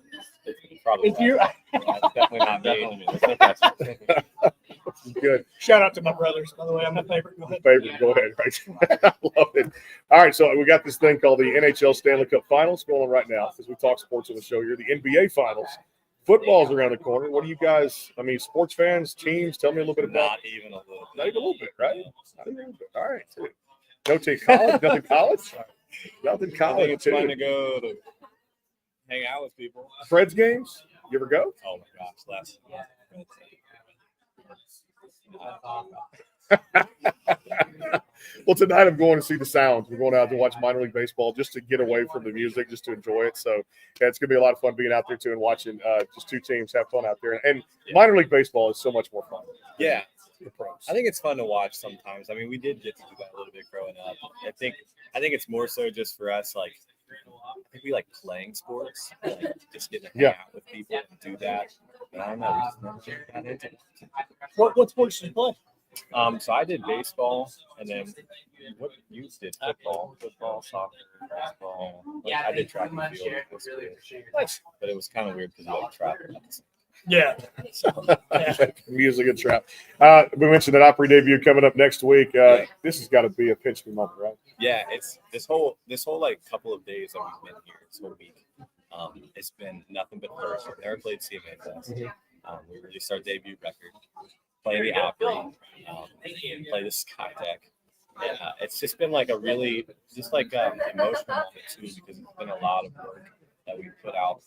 Probably If you, definitely not me. Good. Shout out to my brothers, by the way. I'm the favorite. Go ahead. Favorite, go ahead. Right. I love it. All right, so we got this thing called the NHL Stanley Cup Finals going on right now as we talk sports on the show here. The NBA Finals. Football's around the corner. What do you guys, sports fans, teams, tell me a little bit about Not even a little. Not even a little bit, right? Not even a little bit. All right. Too. No take college, nothing college? Nothing I think college, it's too. fun to go to hang out with people. Fred's games? You ever go? Oh my gosh, last. Well, tonight I'm going to see the Sounds. We're going out to watch minor league baseball just to get away from the music, just to enjoy it. So yeah, it's going to be a lot of fun being out there too and watching just two teams have fun out there. And minor league baseball is so much more fun. Yeah, The pros. I think it's fun to watch sometimes. I mean, we did get to do that a little bit growing up. I think it's more so just for us, like, I think we like playing sports, like just getting to hang out with people and do that. But I don't know, we just never got into it. What sports do you play? So I did baseball, and then what you did football, soccer, basketball. Like, I did track and field. But it was kind of weird because I like travel. Yeah. Music and trap. We mentioned that Opry debut coming up next week. This has got to be a pinch me moment, right? Yeah, it's this whole like couple of days that we've been here, this whole week. It's been nothing but first. We've never played CMA Fest. We released our debut record, play the Opry, play the Sky Deck. And, it's just been like a really emotional moment too, because it's been a lot of work that we put out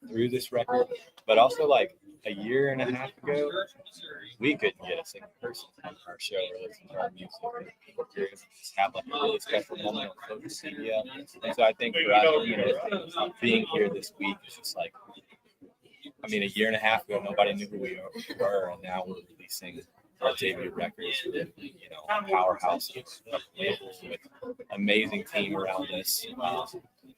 through this record, but also like a year and a half ago, we couldn't get a single person on our show or listen to our music. People curious to have like a really special moment on social media, and so I think for us, being here this week is just like, I mean, a year and a half ago, nobody knew who we were, and now we're releasing our debut records with, a powerhouse label with amazing team around us,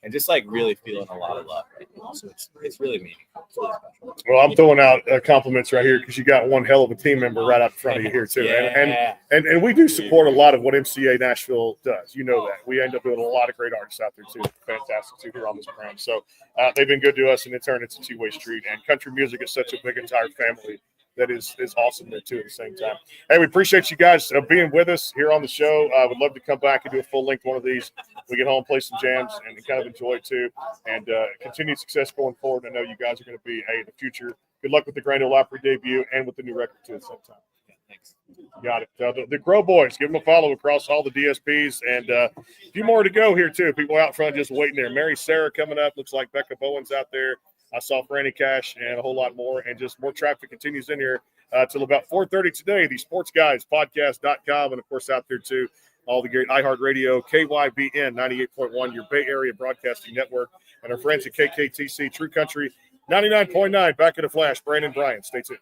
and just like really feeling a lot of love right now. So it's really meaningful. It's really special. Well, I'm throwing out compliments right here because you got one hell of a team member right out in front of you here too. Yeah. And we do support a lot of what MCA Nashville does. You know that. We end up doing a lot of great artists out there too. Fantastic too here on this brand. So they've been good to us, and in turn, it's a two-way street. And country music is such a big entire family that is awesome there too at the same time. Hey, we appreciate you guys being with us here on the show. I would love to come back and do a full length one of these. We get home, play some jams, and kind of enjoy it too. And continued success going forward. I know you guys are going to be in the future. Good luck with the Grand Ole Opry debut and with the new record too at the same time. Thanks. Got it. The Grow Boys, give them a follow across all the DSPs, and a few more to go here too. People out front just waiting there. Mary Sarah coming up. Looks like Becca Bowen's out there. I saw Franny Cash and a whole lot more, and just more traffic continues in here till about 4:30 today. The Sports Guys Podcast.com, and of course out there too, all the great iHeartRadio, KYBN 98.1, your Bay Area Broadcasting Network, and our friends at KKTC True Country 99.9. Back in a flash, Brandon Bryan. Stay tuned.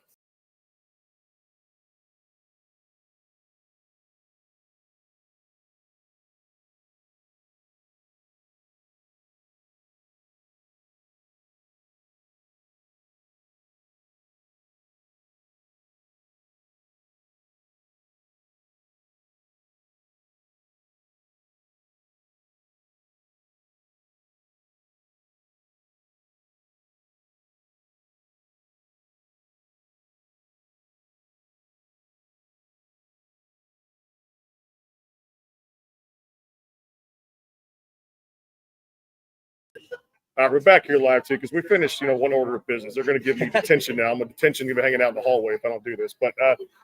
We're back here live too because we finished, one order of business. They're going to give you detention now. I'm a detention going to be hanging out in the hallway if I don't do this. But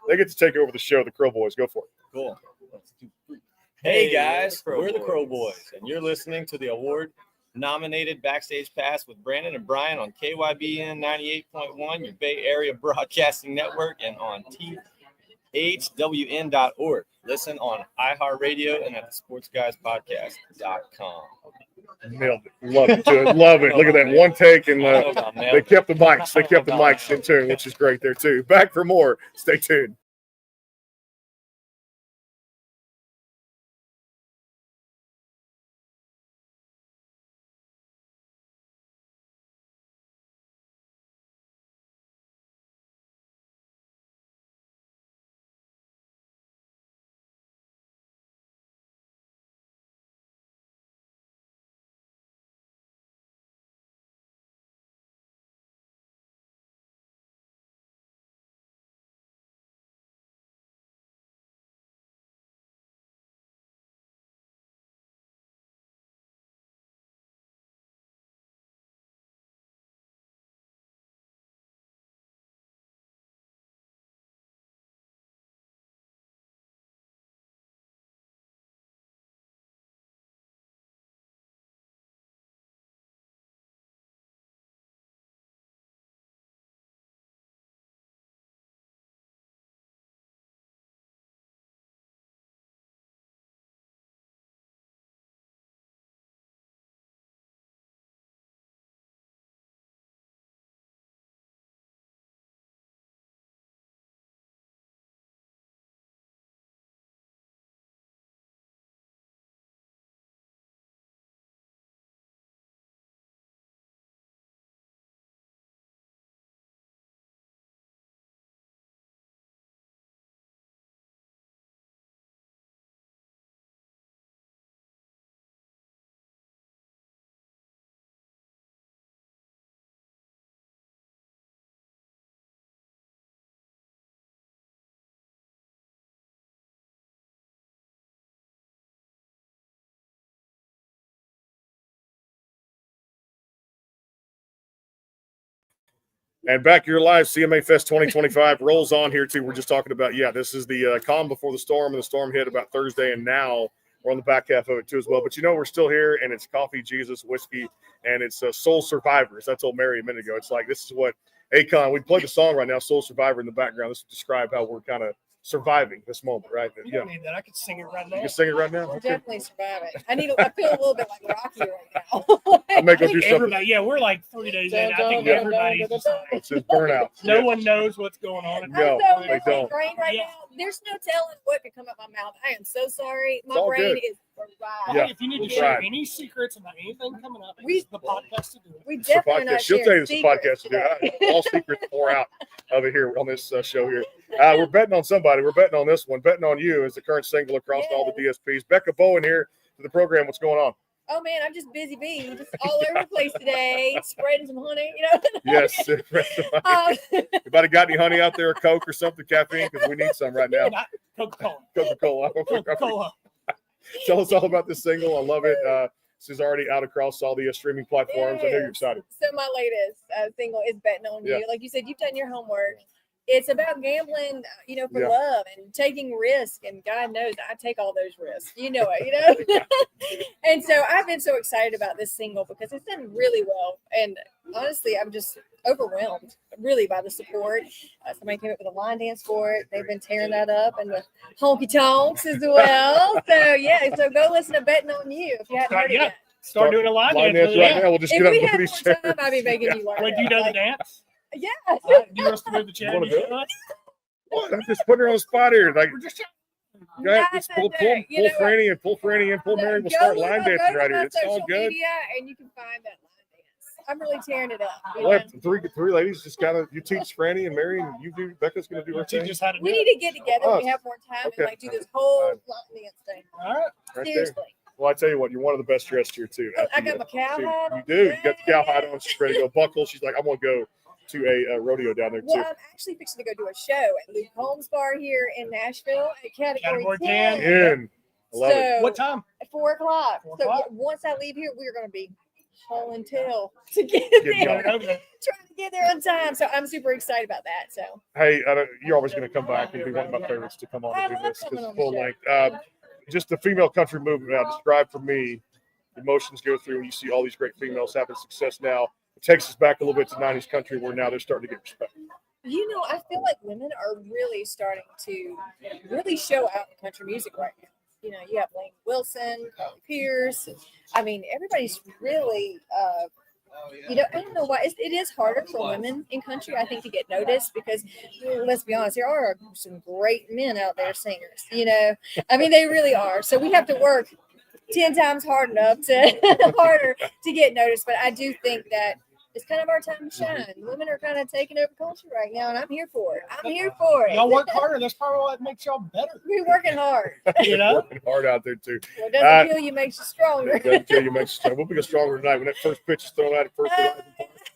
they get to take over the show. The Crow Boys, go for it. Cool. Hey guys, we're the Crow Boys, and you're listening to the award-nominated Backstage Pass with Brandon and Brian on KYBN 98.1, your Bay Area Broadcasting Network, and on THWN.org. Listen on iHeartRadio and at the SportsGuysPodcast.com. Nailed it. Love it, dude. Love it. Look at that one take, and they kept the mics. They kept the mics in tune, which is great there too. Back for more. Stay tuned. And back here live, CMA Fest 2025 rolls on here too. We're just talking about, this is the calm before the storm, and the storm hit about Thursday, and now we're on the back half of it too as well. But we're still here, and it's coffee, Jesus, whiskey, and it's Soul Survivors. I told Mary a minute ago. It's like, this is what Akon, we played the song right now, Soul Survivor in the background. This would describe how we're kind of surviving this moment, right? You don't need that. I could sing it right now. You can sing it right now? We're Okay. definitely surviving. I feel a little bit like Rocky right now. I may go I think do something. everybody, we're like 3 days in. I think everybody's just like, It's just burnout. no one knows what's going on. No, I'm so they don't. brain right now. There's no telling what could come out my mouth. I am so sorry. My all brain good. is fried. Yeah, If you need to we'll share try. any secrets about anything coming up, We- it's the podcast to do it. We It's a definitely are not podcast. She'll tell you it's a sharing podcast to do. secrets All secrets pour out of it here on this show here. We're betting on somebody. We're betting on this one. Betting on you as the current single across all the DSPs. Becca Bowen here to the program. What's going on? Oh man, I'm just busy bee, just all over the place today, spreading some honey, Yes. Anybody got any honey out there, or Coke or something, caffeine? Because we need some right now. Not Coca-Cola. Coca-Cola. Coca-Cola. Tell us all about this single. I love it. This is already out across all the streaming platforms. I know you're excited. So my latest single is Betting on You. Like you said, you've done your homework. It's about gambling, for love and taking risk. And God knows I take all those risks. You know it. And so I've been so excited about this single because it's done really well. And honestly, I'm just overwhelmed really by the support. Somebody came up with a line dance for it. They've been tearing that up, and the honky tonks as well. So go listen to Betting on You if you haven't heard it yet. Start doing a line dance right now. We'll just If get we up had with more these time, chairs. I'd be making you learn. Wait, do you know the dance? Yeah. Do you want us to move the chair? You wanna do it? What? I'm just putting her on the spot here. Like, go ahead, just pull Franny and pull Mary. We'll start line dancing right here. It's all good. Media, and you can find that line dance. I'm really tearing it up. What? Three ladies just kind of, you teach Franny and Mary, and you do, Becca's going to do her thing. We need to get together when we have more time and do this whole line dance thing. All right. Right Seriously. there. Well, I tell you what, you're one of the best dressed here too. I got my cow hat on. You do. You got the cow hat on. She's ready to go buckle. She's like, I'm going to go to a rodeo down there too. Well, I'm actually fixing to go do a show at Luke Holmes Bar here in Nashville at Category 10. I love it. What time? At 4 o'clock. 4 So o'clock? once I leave here, we're going to be hauling tail to get Get there. going. Trying to get there on time. So I'm super excited about that. So Hey, you're always going to come back and be one of my favorites to come on and do this. This is full length. Just the female country movement now. Describe for me emotions go through when you see all these great females having success now. It takes us back a little bit to 90s country where now they're starting to get respect. I feel like women are really starting to really show out in country music right now. You have Lane Wilson, Carly Pierce. I mean, everybody's really, I don't know why. It is harder for women in country, I think, to get noticed because, let's be honest, there are some great men out there singers. I mean, they really are. So we have to work 10 times harder to get noticed. But I do think that it's kind of our time to shine. Women are kind of taking over culture right now, and I'm here for it. Y'all work harder. That's probably what makes y'all better. We're working hard. Working hard out there too. What doesn't kill you makes you stronger. It doesn't kill you, makes you stronger. We'll be stronger tonight when that first pitch is thrown out at first.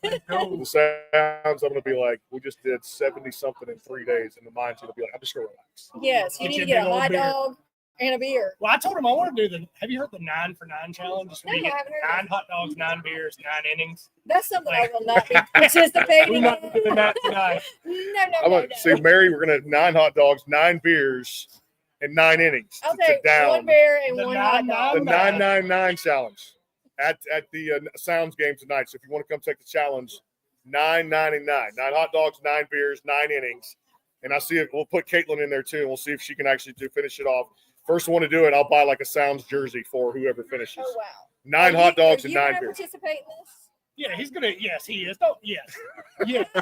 The sounds, I'm going to be like, we just did 70 something in 3 days, and the mind's going to be like, I'm just going to relax. Yes, you need to get a hot dog and a beer. Well, I told him I want to do have you heard the 9 for 9 challenge? Just No, where you I get haven't heard 9 hot dogs, 9 beers, 9 innings. That's something I will not be participating in. We're not doing that tonight. No. See, Mary, we're going to have 9 hot dogs, 9 beers, and 9 innings. I'll to take down. 1 beer and 1 hot dog. The 999 challenge at the Sounds game tonight. So if you want to come take the challenge, $9.99, 9 hot dogs, 9 beers, 9 innings, and I see it. We'll put Caitlin in there too, and we'll see if she can actually finish it off. First one to do it, I'll buy like a Sounds jersey for whoever finishes. Oh wow! 9 hot dogs and 9 beers. beers. Participate in this? Yeah, he's gonna. Yes, he is. Don't. Yes. Yeah. I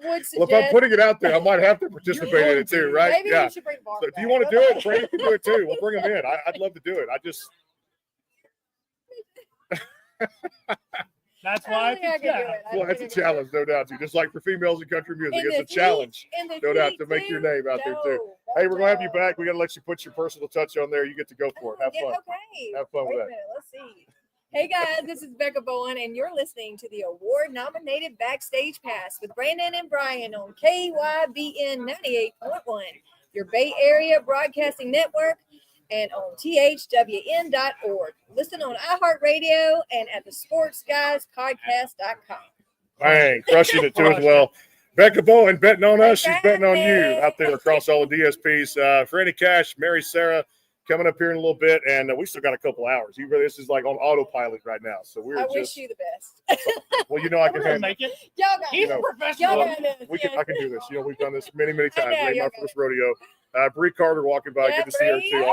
would suggest. Well, if I'm putting it out there, I might have to participate in it too, right? Maybe yeah. we should bring Barbara So if you back. want to do it, Franny can do it too. We'll bring them in. I'd love to do it. That's why Well, that's a challenge, no doubt. Too. Just like for females in country music, In it's the a challenge, in the no doubt, heat, to make your too. name out there too. Hey, we're gonna have you back. We gotta let you put your personal touch on there. You get to go for it. Have fun. Okay. Have fun Wait with a that. minute. Let's see. Hey guys, this is Becca Bowen, and you're listening to the award-nominated Backstage Pass with Brandon and Brian on KYBN 98.1, your Bay Area Broadcasting Network, and on thwn.org. Listen on iHeartRadio and at the sportsguyspodcast.com. Bang, crushing it too as well. Becca Bowen betting on us. She's betting on you out there across all the DSPs. Franny Cash, Mary Sarah coming up here in a little bit, and we still got a couple hours. This is like on autopilot right now. So we're wish you the best. Well, I can handle make it. Y'all got He's it. a professional. Y'all got it. I can do this. We've done this many times. know, Ain't my y'all first rodeo. Bree Carter walking by. Good to see her too.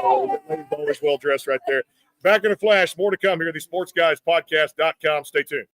Always well dressed right there. Back in a flash. More to come here. The SportsGuysPodcast.com. Stay tuned.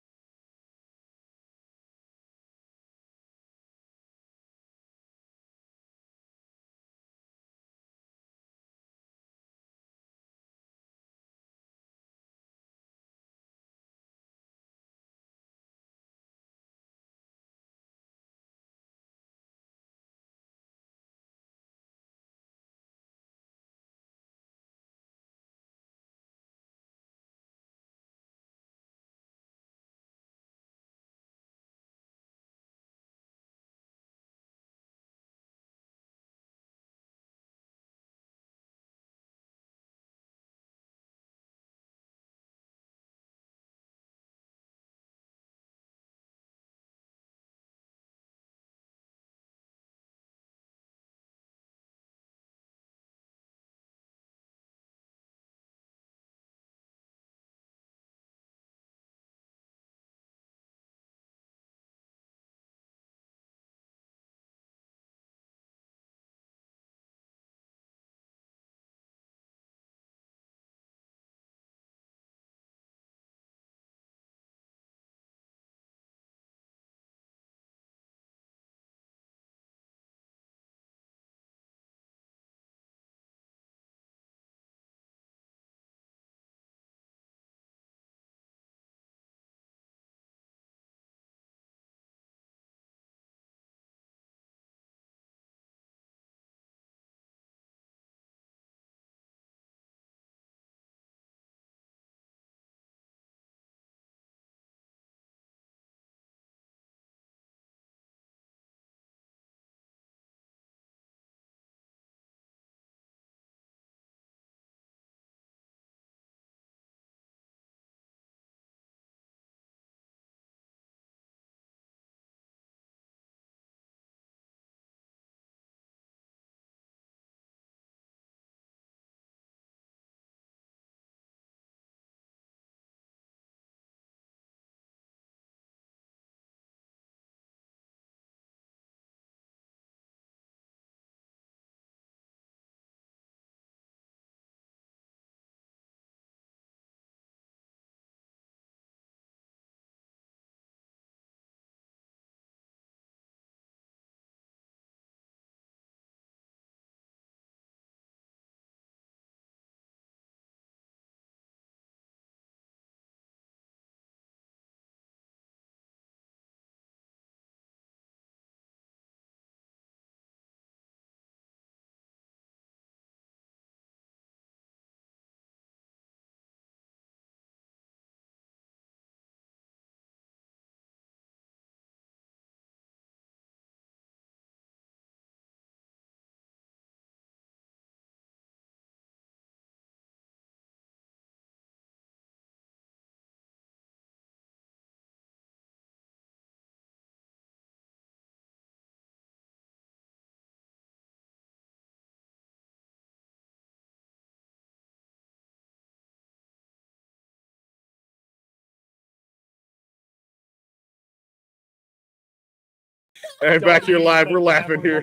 And back here live, we're laughing here.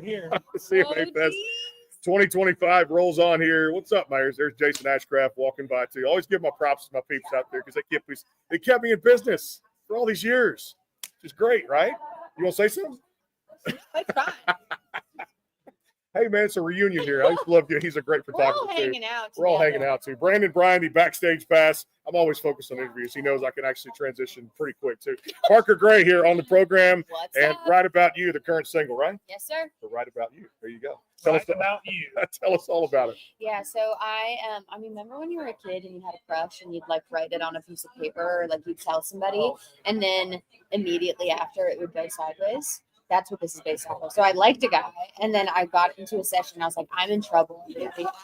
CMA Fest 2025 rolls on here. What's up, Myers? There's Jason Ashcraft walking by too. Always give my props to my peeps out there because they kept me in business for all these years. Which is great, right? You want to say something? Hey, man, it's a reunion here. I used to love you. He's a great photographer, We're all hanging out. We're all hanging out, too. Brandon Bryan, the backstage pass. I'm always focused on interviews. He knows I can actually transition pretty quick, too. Parker Gray here on the program. What's and up? Right About You, the current single, right? Yes, sir. So Right About You. There you go. Right About You. Tell us all about it. Yeah, so I remember when you were a kid and you had a crush and you'd like write it on a piece of paper or like you'd tell somebody and then immediately after it would go sideways. That's what this is based off of. So I liked a guy and then I got into a session and I was like, I'm in trouble.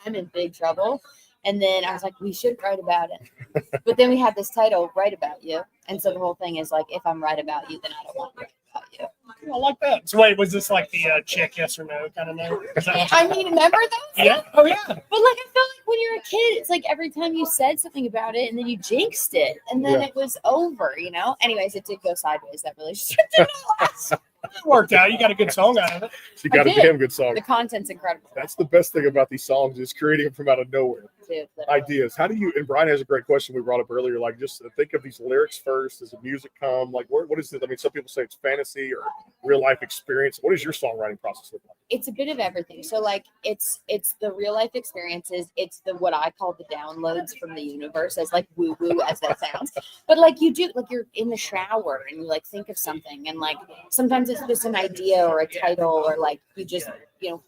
I'm in big trouble. And then I was like, we should write about it. But then we had this title, Write About You. And so the whole thing is like, if I'm right about you, then I don't want to write about you. I like that. So wait, was this like the check yes or no kind of note? I mean, remember those? Yeah. Oh yeah. But like, I felt like when you're a kid, it's like every time you said something about it, and then you jinxed it, and then it was over. Anyways, it did go sideways. That relationship did not last. It worked out. You got a good song out of it. You got a damn good song. The content's incredible. That's the best thing about these songs is creating them from out of nowhere. Dude, Ideas. How do you? And Brian has a great question we brought up earlier. Like, just think of these lyrics first. Does the music come? Like, what is it? I mean, some people say it's fantasy or real life experience. What does your songwriting process look like? It's a bit of everything. So like it's the real life experiences. It's the what I call the downloads from the universe, as like woo woo as that sounds. But like you do, like you're in the shower and you like think of something, and like sometimes it's just an idea or a title, or like you just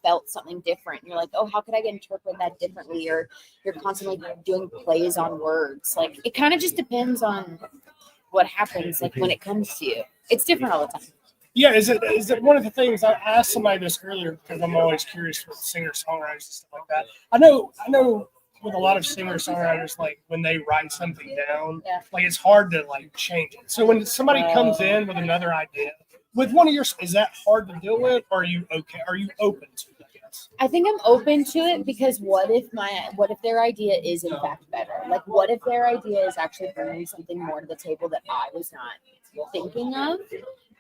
felt something different. And you're like, oh, how could I interpret that differently? Or you're constantly doing plays on words. Like it kind of just depends on what happens. Like when it comes to you, it's different all the time. Yeah, is it one of the things I asked somebody this earlier because I'm always curious with singer songwriters and stuff like that. I know with a lot of singer songwriters, like when they write something down, like it's hard to like change it. So when somebody comes in with another idea, with one of your, is that hard to deal with? Or are you okay? Are you open to it? I think I'm open to it because what if their idea is in fact better? Like what if their idea is actually bringing something more to the table that I was not thinking of?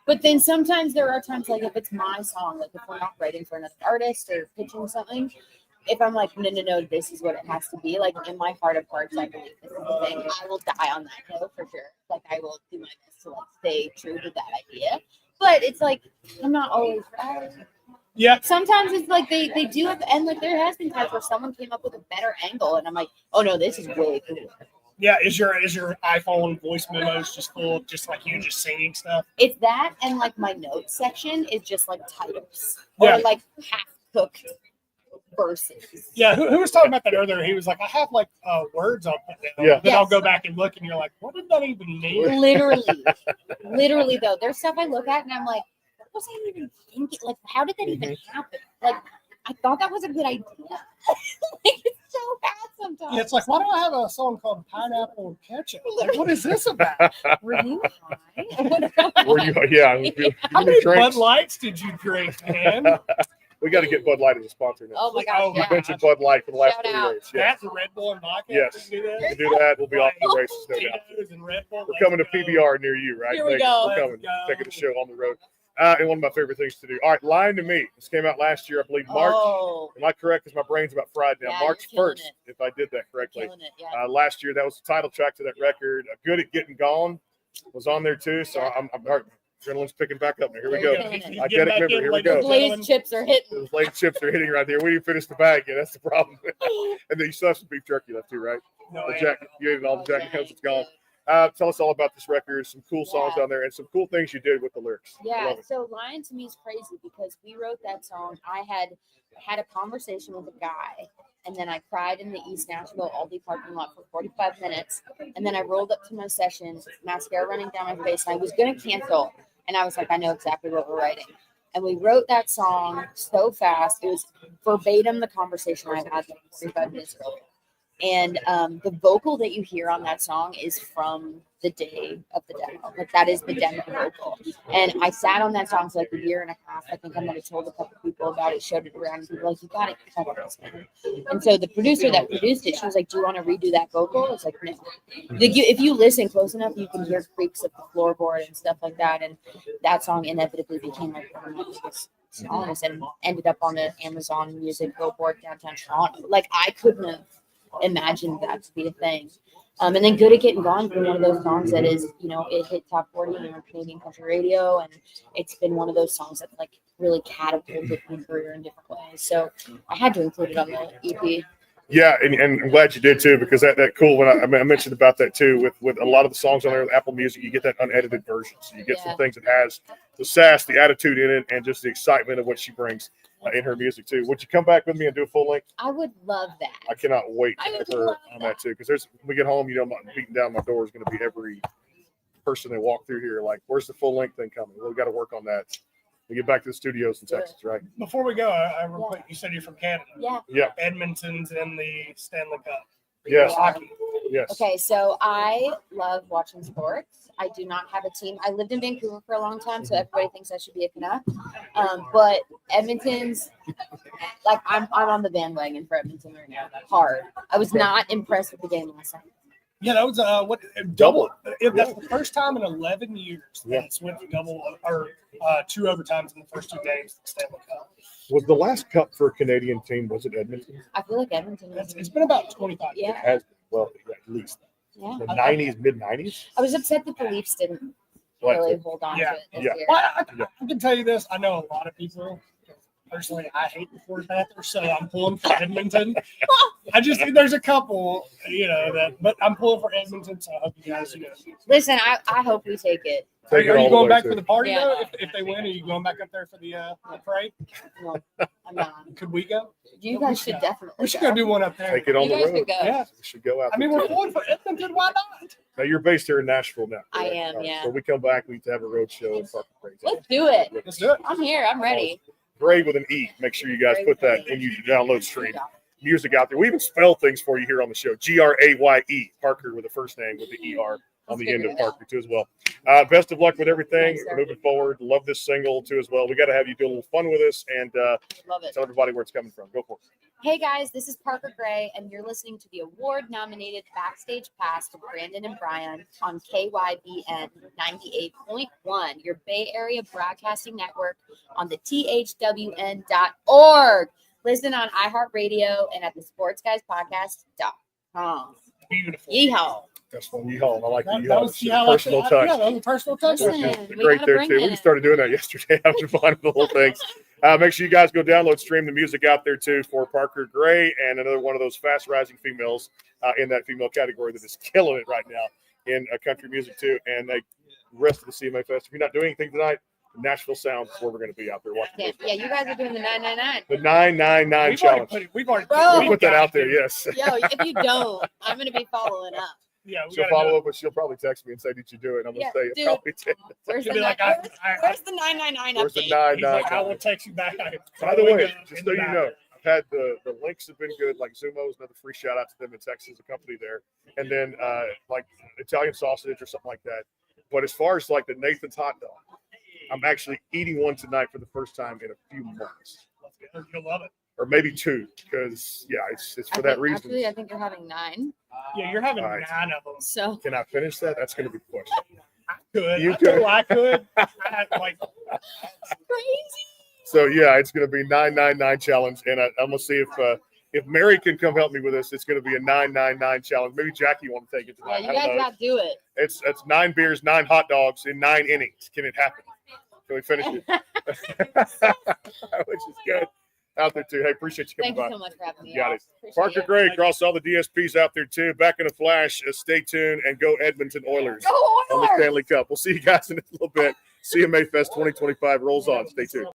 But then sometimes there are times, like if it's my song, like if we're not writing for another artist or pitching something, if I'm like, no, this is what it has to be. Like in my heart of hearts, I believe this is the thing. I will die on that hill for sure. Like I will do my best to like stay true to that idea. But it's like I'm not always right. Yeah. Sometimes it's like they do it, and like there has been times where someone came up with a better angle, and I'm like, oh no, this is way cooler. Yeah, is your iPhone voice memos just full of just like you just singing stuff? It's that, and like my notes section is just like titles Yeah. or like half cooked verses. Yeah, who was talking about that earlier? He was like, I have like words I'll put down. Yeah. Then I'll go back and look, and you're like, what did that even mean? Literally though, there's stuff I look at and I'm like, what was I even thinking? Like, how did that even happen? Like, I thought that was a good idea. Like, it's so bad sometimes. Yeah, it's like, why do I have a song called Pineapple Ketchup? Like, what is this about? Were you high? Were you? Yeah. How many Bud Lights did you drink, man? We got to get Bud Light as a sponsor now. Oh my gosh! We mentioned Bud Light for the last Shout 3 out. days. Yes. That's the Red Bull and vodka. Yes. We do that. We do that. We'll be off to the races, no doubt. Tito's and Red Bull. We're coming to PBR near you, right? Here we go. We're coming, taking the show on the road. And one of my favorite things to do. All right, Lying to Me. This came out last year, I believe, March. Oh. Am I correct? Because my brain's about fried now. Yeah, March you're killing 1st, it. if I did that correctly. Killing it, yeah. Last year, that was the title track to that record. Good at Getting Gone was on there too. So I'm adrenaline's picking back up now. Here we go. You're killing it. I get it. Remember, here we go. The Blaze chips are hitting. Those late chips are hitting right there. We didn't finish the bag yet. That's the problem. And then you still have some beef jerky left too, right? No, The jack, you ate it all. The Jack because it's gone. Tell us all about this record. Some cool songs on there and some cool things you did with the lyrics. I Yeah, love it. so Lying to Me is crazy because we wrote that song. I had a conversation with a guy, and then I cried in the East Nashville Aldi parking lot for 45 minutes. And then I rolled up to my session, mascara running down my face, and I was going to cancel. And I was like, I know exactly what we're writing. And we wrote that song so fast. It was verbatim the conversation I had like 45 minutes earlier. And the vocal that you hear on that song is from the day of the demo. Like that is the demo vocal. And I sat on that song for like a year and a half. I think I might have told a couple people about it, showed it around, and people were like, you got it cover this, man. And so the producer that produced it, she was like, do you want to redo that vocal? I was like, no. Like if you listen close enough, you can hear creaks of the floorboard and stuff like that. And that song inevitably became like one of my biggest songs and ended up on the Amazon Music Billboard downtown Toronto. Like I couldn't have imagined that to be a thing. And then Good at Getting Gone being one of those songs that is, it hit top 40 on Canadian country radio, and it's been one of those songs that like really catapulted my career in different ways. So I had to include it on the EP. Yeah, and I'm glad you did too, because that cool when I mentioned about that too with a lot of the songs on there with Apple Music, you get that unedited version, so you get some things that has the sass, the attitude in it, and just the excitement of what she brings in her music too. Would you come back with me and do a full length? I would love that. I cannot wait I would for love on that too, because when we get home, I'm beating down my door is going to be every person that walk through here. Like, where's the full length thing coming? Well, we got to work on that. We get back to the studios in Texas, right? Before we go, I real quick, you said you're from Canada. Yeah. Yeah. Edmonton's in the Stanley Cup. Yes. Hockey. Yes. Okay, so I love watching sports. I do not have a team. I lived in Vancouver for a long time, so everybody thinks I should be a Canuck. But Edmonton's like I'm on the bandwagon for Edmonton right now. Hard. I was not impressed with the game last night. Yeah, that was what double. That's the first time in 11 years that it's went to double or 2 overtimes in the first 2 games of the Stanley Cup. Was the last cup for a Canadian team, was it Edmonton? I feel like Edmonton. It's been about 25 years. It has been. Well, at least. Yeah. The 90s, mid-90s? I was upset that the Leafs didn't What? really hold on to it this year. Well, I can tell you this. I know a lot of people. Personally, I hate the Florida Panthers, so I'm pulling for Edmonton. I just think there's a couple, but I'm pulling for Edmonton, so I hope you guys, Listen, I hope we take it. Are you all going the way back to- for the party Yeah. though? If they win, are you going back up there for the parade? No, I'm not. Could we go? You guys should definitely. We should go do one up there. Take it on You the guys road. could go. Yeah. We should go out I mean, there. we're pulling for Edmonton. Why not? Now, you're based here in Nashville now. I correct? am, All right, yeah. So we come back, we need to have a road show in Parker Gray. Let's do it. Let's do it. I'm here. I'm ready. Gray with an E. Make sure you guys put that when you download stream. Music out there. We even spell things for you here on the show. Graye. Parker with the first name with the ER on the end of Parker too as well. Best of luck with everything moving forward. Love this single too as well. We got to have you do a little fun with us and Love it. tell everybody where it's coming from. Go for it. Hey guys, this is Parker Gray, and you're listening to the award-nominated Backstage Pass with Brandon and Brian on KYBN 98.1, your Bay Area Broadcasting Network on the THWN.org. Listen on iHeartRadio and at the SportsGuysPodcast.com. Beautiful. Yeehaw. That's one yeehaw. I like the That yeehaw. was, It's yeah, a personal touch. Yeah, that was a personal touch. Listen, It's we great gotta there bring too. We it. started doing that yesterday. Having fun with the whole thing. Make sure you guys go download, stream the music out there too for Parker Gray and another one of those fast rising females in that female category that is killing it right now in country music too. And the rest of the CMA Fest. If you're not doing anything tonight, Nashville Sounds is where we're going to be out there watching. Yeah, you guys are doing the 999. The 999 challenge. We've already Bro. We'll put that out there. Yes. Yo, if you don't, I'm going to be following up. Yeah, we She'll gotta follow do up, but she'll probably text me and say, "Did you do it?" And I'm Yeah, going to say, dude. "It probably did." Where's the, be like, where's the 999 Where's the update? 999? I will text you back. By the way, just so you know, I've had the links have been good. Like Zumo's, another free shout out to them in Texas, a company there, and then like Italian sausage or something like that. But as far as like the Nathan's hot dog, I'm actually eating one tonight for the first time in a few months, You'll love it. or maybe 2, because it's for that reason. Actually, I think you're having 9. Yeah, you're having All right. 9 of them. So Can I finish that? That's going to be the question. Good. You I told could. I could. I had, like, crazy. So yeah, it's going to be 999 challenge, and I'm going to see if Mary can come help me with this. It's going to be a 999 challenge. Maybe Jackie want to take it Yeah, tonight. you I don't guys know. got to do it. It's 9 beers, 9 hot dogs in 9 innings. Can it happen? Can we finish it? Which is good out there too. Hey, appreciate you coming Thank you by. so much for having me. Got y'all. it. Appreciate Parker it. Gray across all the DSPs out there too. Back in a flash. Stay tuned and go Edmonton Oilers Go on the Oilers! Stanley Cup. We'll see you guys in a little bit. CMA Fest 2025 rolls on. Stay tuned.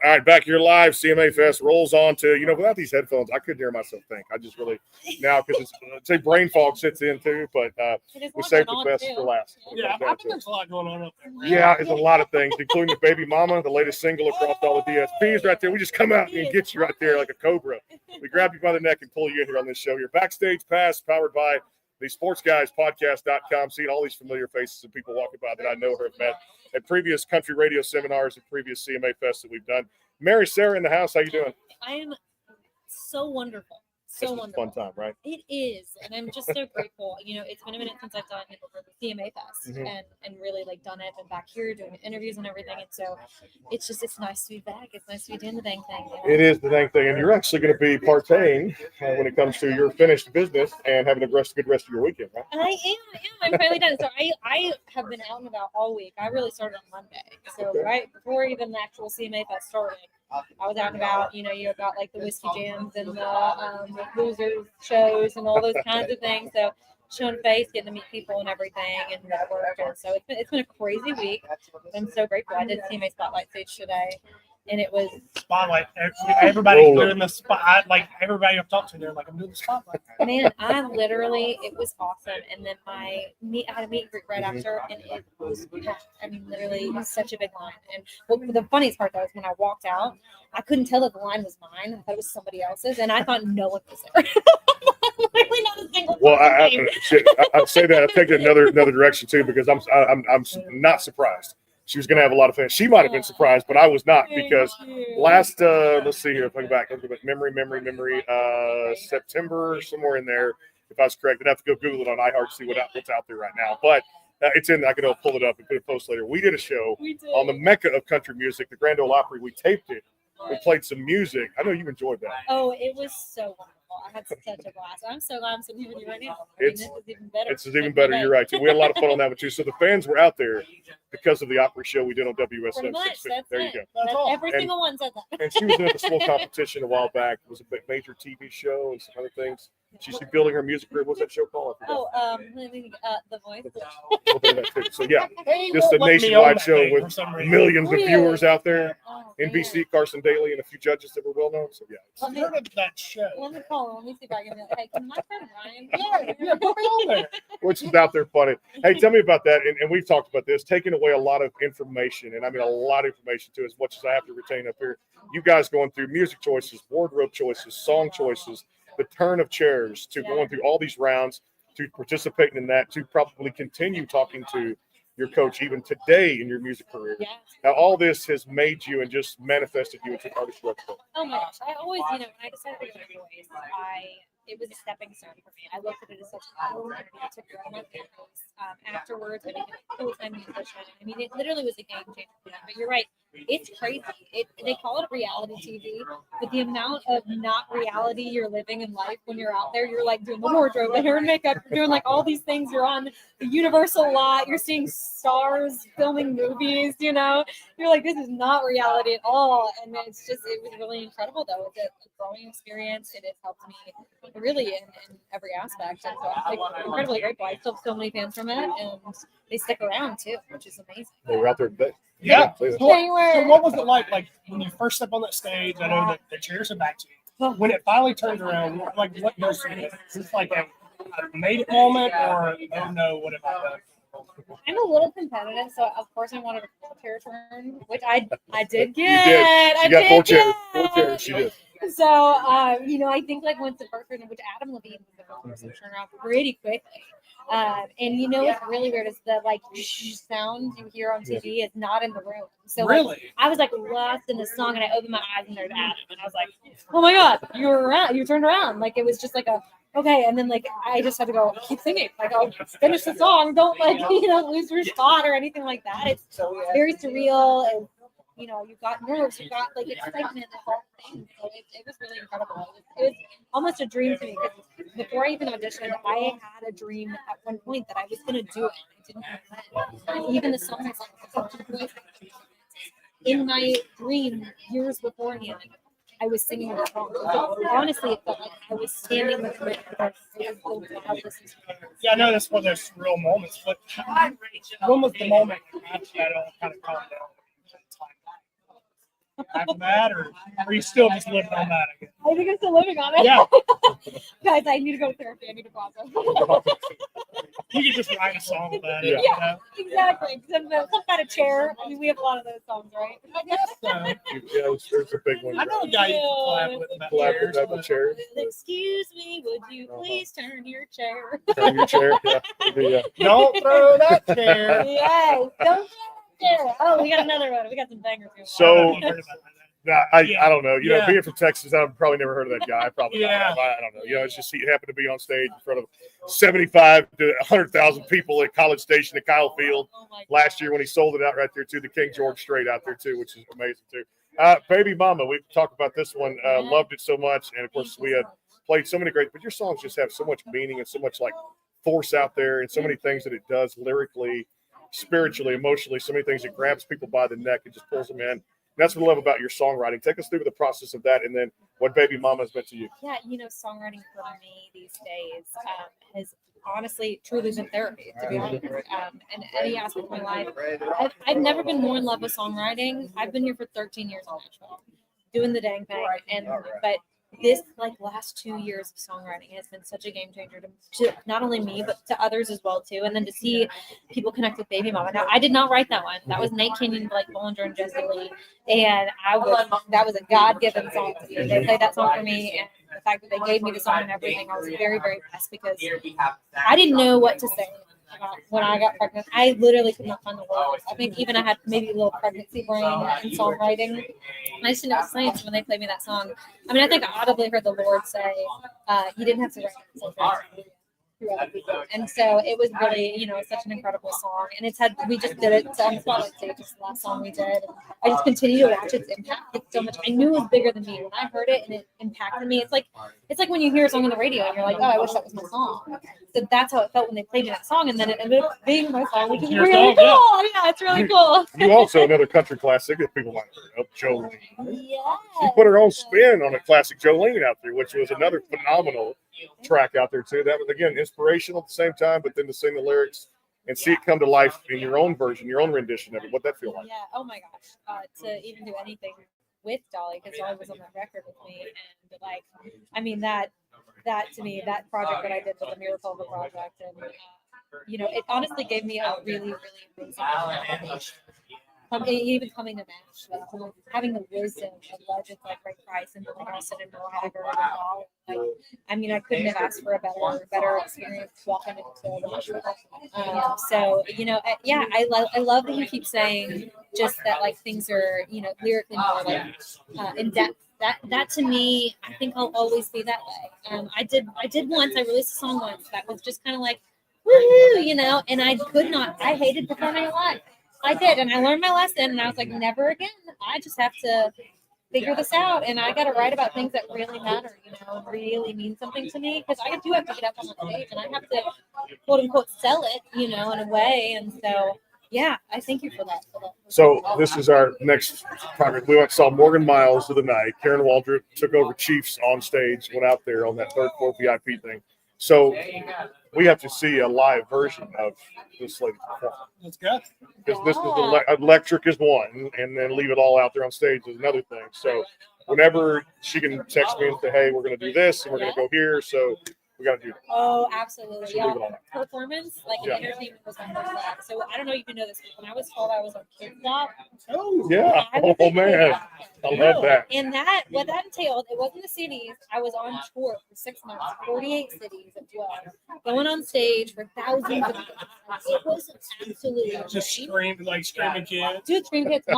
All right, back here live. CMA Fest rolls on to, without these headphones, I couldn't hear myself think. I just really, now, because it's say brain fog sits in too, but we saved the best for last. Yeah, I think there's a lot going on up there. Yeah, it's a lot of things, including the Baby Mama, the latest single across all the DSPs right there. We just come out and get you right there like a cobra. We grab you by the neck and pull you in here on this show here. Backstage Pass, powered by the sportsguyspodcast.com. Seeing all these familiar faces and people walking by that I know or have met at previous country radio seminars and previous CMA Fests that we've done. Mary Sarah in the house. How you doing? I am so wonderful. So It's a wonderful. fun time, right? It is. And I'm just so grateful. It's been a minute since I've done CMA Fest Mhm. and really like done it. Been back here doing interviews and everything. And so it's nice to be back. It's nice to be doing the dang thing. It is the dang thing. And you're actually going to be partaking when it comes to your finished business and having a good rest of your weekend, right? I am. I'm finally done. So I have been out and about all week. I really started on Monday. So Okay. right before even the actual CMA Fest started, I was out and about. You got like the whiskey jams and the losers shows and all those kinds of things. So showing face, getting to meet people and everything and network. And so it's been a crazy week. I'm so grateful. I did CMA Spotlight stage today, and it was Spotlight. Everybody's doing the spot. Like everybody I've talked to, they're like, I'm doing the spotlight. Man, it was awesome. And then I had a meet and greet right after, and it was packed. I mean, literally such a big line. And the funniest part though is when I walked out, I couldn't tell if the line was mine. I thought it was somebody else's, and I thought no one was there. Literally not a single Well, person came. I'd say that. I'd take it another direction too, because I'm not surprised. She was going to have a lot of fans. She might have been surprised, but I was not, because last let's see here, if I go back, memory, September, somewhere in there, if I was correct. I'd have to go Google it on iHeart to see what's out there right now. But it's in. I can pull it up and put a post later. We did a show on the Mecca of country music, the Grand Ole Opry. We taped it. We played some music. I know you enjoyed that. Oh, it was so wonderful. I had such a blast. I'm so glad I'm sitting here with you right now. It's this is even better. It's even better. You're right, too. We had a lot of fun on that one, too. So the fans were out there because of the Opry show we did on WSM Pretty much. 650. That's There it. you go. That's every single one said that. And she was in the slow competition a while back. It was a major TV show and some other things. She's building her music career. What's that show called? The Voice. A little bit of that too. So yeah, They just a won't let me on nationwide that show thing for with some reason. millions of Really? viewers out there. Oh, NBC, Carson Daly, and a few judges that were well known. So yeah, I've heard of that show. Let me call him. Let me see if I can be like, hey, can my friend Ryan? Yeah, put me on there. which is out there funny. Hey, tell me about that. And we've talked about this, taking away a lot of information, and I mean a lot of information too, as much as I have to retain up here. You guys going through music choices, wardrobe choices, song choices, the turn of chairs, to going through all these rounds, to participating in that, to probably continue talking to your coach even today in your music career. Yes. Now, all this has made you and just manifested you into an artist repertoire. Oh my gosh. I always, when I decided to go to Voice, it was a stepping stone for me. I looked at it as such an opportunity to grow my families. Afterwards, I became a full-time musician. I mean, it literally was a game changer for me. But you're right. It's crazy. They call it reality TV, but the amount of not reality you're living in life when you're out there, you're like doing the wardrobe, the hair and makeup, you're doing like all these things. You're on the Universal lot. You're seeing stars filming movies, You're like, this is not reality at all. And it was really incredible though. It's a growing experience. It has helped me really in every aspect. And so I'm like, incredibly grateful. I still have so many fans from it, and they stick around too, which is amazing. They were out there today. Yeah. Please. So what was it like when you first step on that stage? I know that the chairs are back to you. When it finally turned around, like what goes through it? Is this like a made it moment, or oh no, what have I done? I'm a little competitive, so of course I wanted a full chair turn, which I did get. You did. She got 4 chairs. 4 chairs. She did. So I think like once the first person, which Adam Levine was the first person to turn around pretty quickly. And what's really weird is the like sound you hear on TV is not in the room. So really, I was like lost in the song, and I opened my eyes and there's Adam, and I was like, oh my god, you were around, you turned around. Like it was just like okay, and then like I just had to go keep singing. Like I'll finish the song, don't like lose your spot or anything like that. It's very surreal, and you've got nerves, you've got like excitement, the whole thing. So it was really incredible. It was almost a dream to me, because before I even auditioned, I had a dream at one point that I was going to do it. I didn't know when. Even the songs in my dream years beforehand, I was singing the song. Honestly, it felt like I was standing with my yeah, I know that's one of those real moments. But when was the moment after that all kind of calmed down? After that, or are you still just living on that again? I think I'm still living on it. Yeah. Guys, I need to go to therapy. I need to process. You can just write a song about Yeah, it. you know? exactly. Some kind of chair. I mean, we have a lot of those songs, right? Yeah, there's a big one. I know a guy you can collab with about Collab chairs. with that but- chair. Excuse me, would you please turn your chair? Turn your chair. Yeah. Yeah. Don't throw that chair. Yes, don't throw that chair. Oh, we got another one. We got some bangers here. So, I don't know. You know, Yeah. being from Texas, I've probably never heard of that guy. Probably Yeah. not. I don't know. You know, it's just he happened to be on stage in front of 75 to 100,000 people at College Station at Kyle Field last year when he sold it out right there too. The King George Strait out there too, which is amazing too. Baby Mama, we've talked about this one. Loved it so much, and of course we had played so many great. But your songs just have so much meaning and so much like force out there, and so many things that it does lyrically, spiritually, emotionally. So many things it grabs people by the neck and just pulls them in. That's what I love about your songwriting. Take us through the process of that, and then what Baby Mama has meant to you. Yeah, songwriting for me these days has honestly, truly been therapy, to be honest. In any aspect of my life, I've never been more in love with songwriting. I've been here for 13 years in Nashville, doing the dang thing, but this last 2 years of songwriting has been such a game changer to not only me but to others as well too. And then to see people connect with Baby Mama. Now I did not write that one. That was Nate Kenyon, Blake Bollinger, and Jesse Lee, and that was a God-given song to me. They played that song for me, and the fact that they gave me the song and everything, I was very, very blessed because I didn't know what to say. When I got pregnant, I literally could not find the words. I think even I had maybe a little pregnancy brain in songwriting. And I just didn't know what to say. So when they played me that song, I mean, I think I audibly heard the Lord say, "You didn't have to write it through other people." And so it was really, such an incredible song. And we just did it on the Spotlight stage. It's the last song we did. And I just continue to watch its impact. It's so much. I knew it was bigger than me when I heard it, and it impacted me. It's like when you hear a song on the radio and you're like, "Oh, I wish that was my song." So that's how it felt when they played me that song, and then it ended up being my song, which is Your really song, cool. Yeah, it's really cool. You also another country classic that people might have heard of, Jolene. Yeah. She put her own spin on a classic Jolene out there, which was another phenomenal track out there too. That was again inspirational at the same time, but then to sing the lyrics and see it come to life in your own version, your own rendition of it. What'd that feel like? Yeah. Oh my gosh. To even do anything with Dolly, because Dolly was on that record with me, and I mean that to me, that project that I did was a miracle of a project, and it honestly gave me a really, really amazing foundation. Even coming to Nashville, having the wisdom of legends like Ray Price and Billy Nelson and Merle Haggard and all. I mean, I couldn't have asked for a better experience walking into Nashville. I love that you keep saying just that things are lyrically more in depth. That to me, I think I'll always be that way. I did once. I released a song once that was just kind of like, woohoo, and I hated performing live. I did, and I learned my lesson, and I was like, never again. I just have to figure this out, and I got to write about things that really matter, really mean something to me, because I do have to get up on the stage, and I have to, quote unquote, sell it, in a way, and so, yeah, I thank you for that. So this is our next project. We went and saw Morgan Miles of the night. Karen Waldrop took over Chiefs on stage, went out there on that third floor VIP thing. So we have to see a live version of this lady perform. Let's go. Because this is electric is one, and then leave it all out there on stage is another thing. So whenever she can text me and say, "Hey, we're going to do this, and we're going to go here," so we got to do that. Oh, absolutely. So Yeah. leave it all out. Performance, Yeah. entertainment was my first love. So I don't know if you know this, but when I was 12, I was on Kids Bop. Oh, yeah. Oh, man. I love that. And what that entailed, it wasn't the cities. I was on tour for 6 months, 48 cities at 12, going on stage for thousands of kids. It was absolutely Just insane. screaming kids. Dude, screaming kids,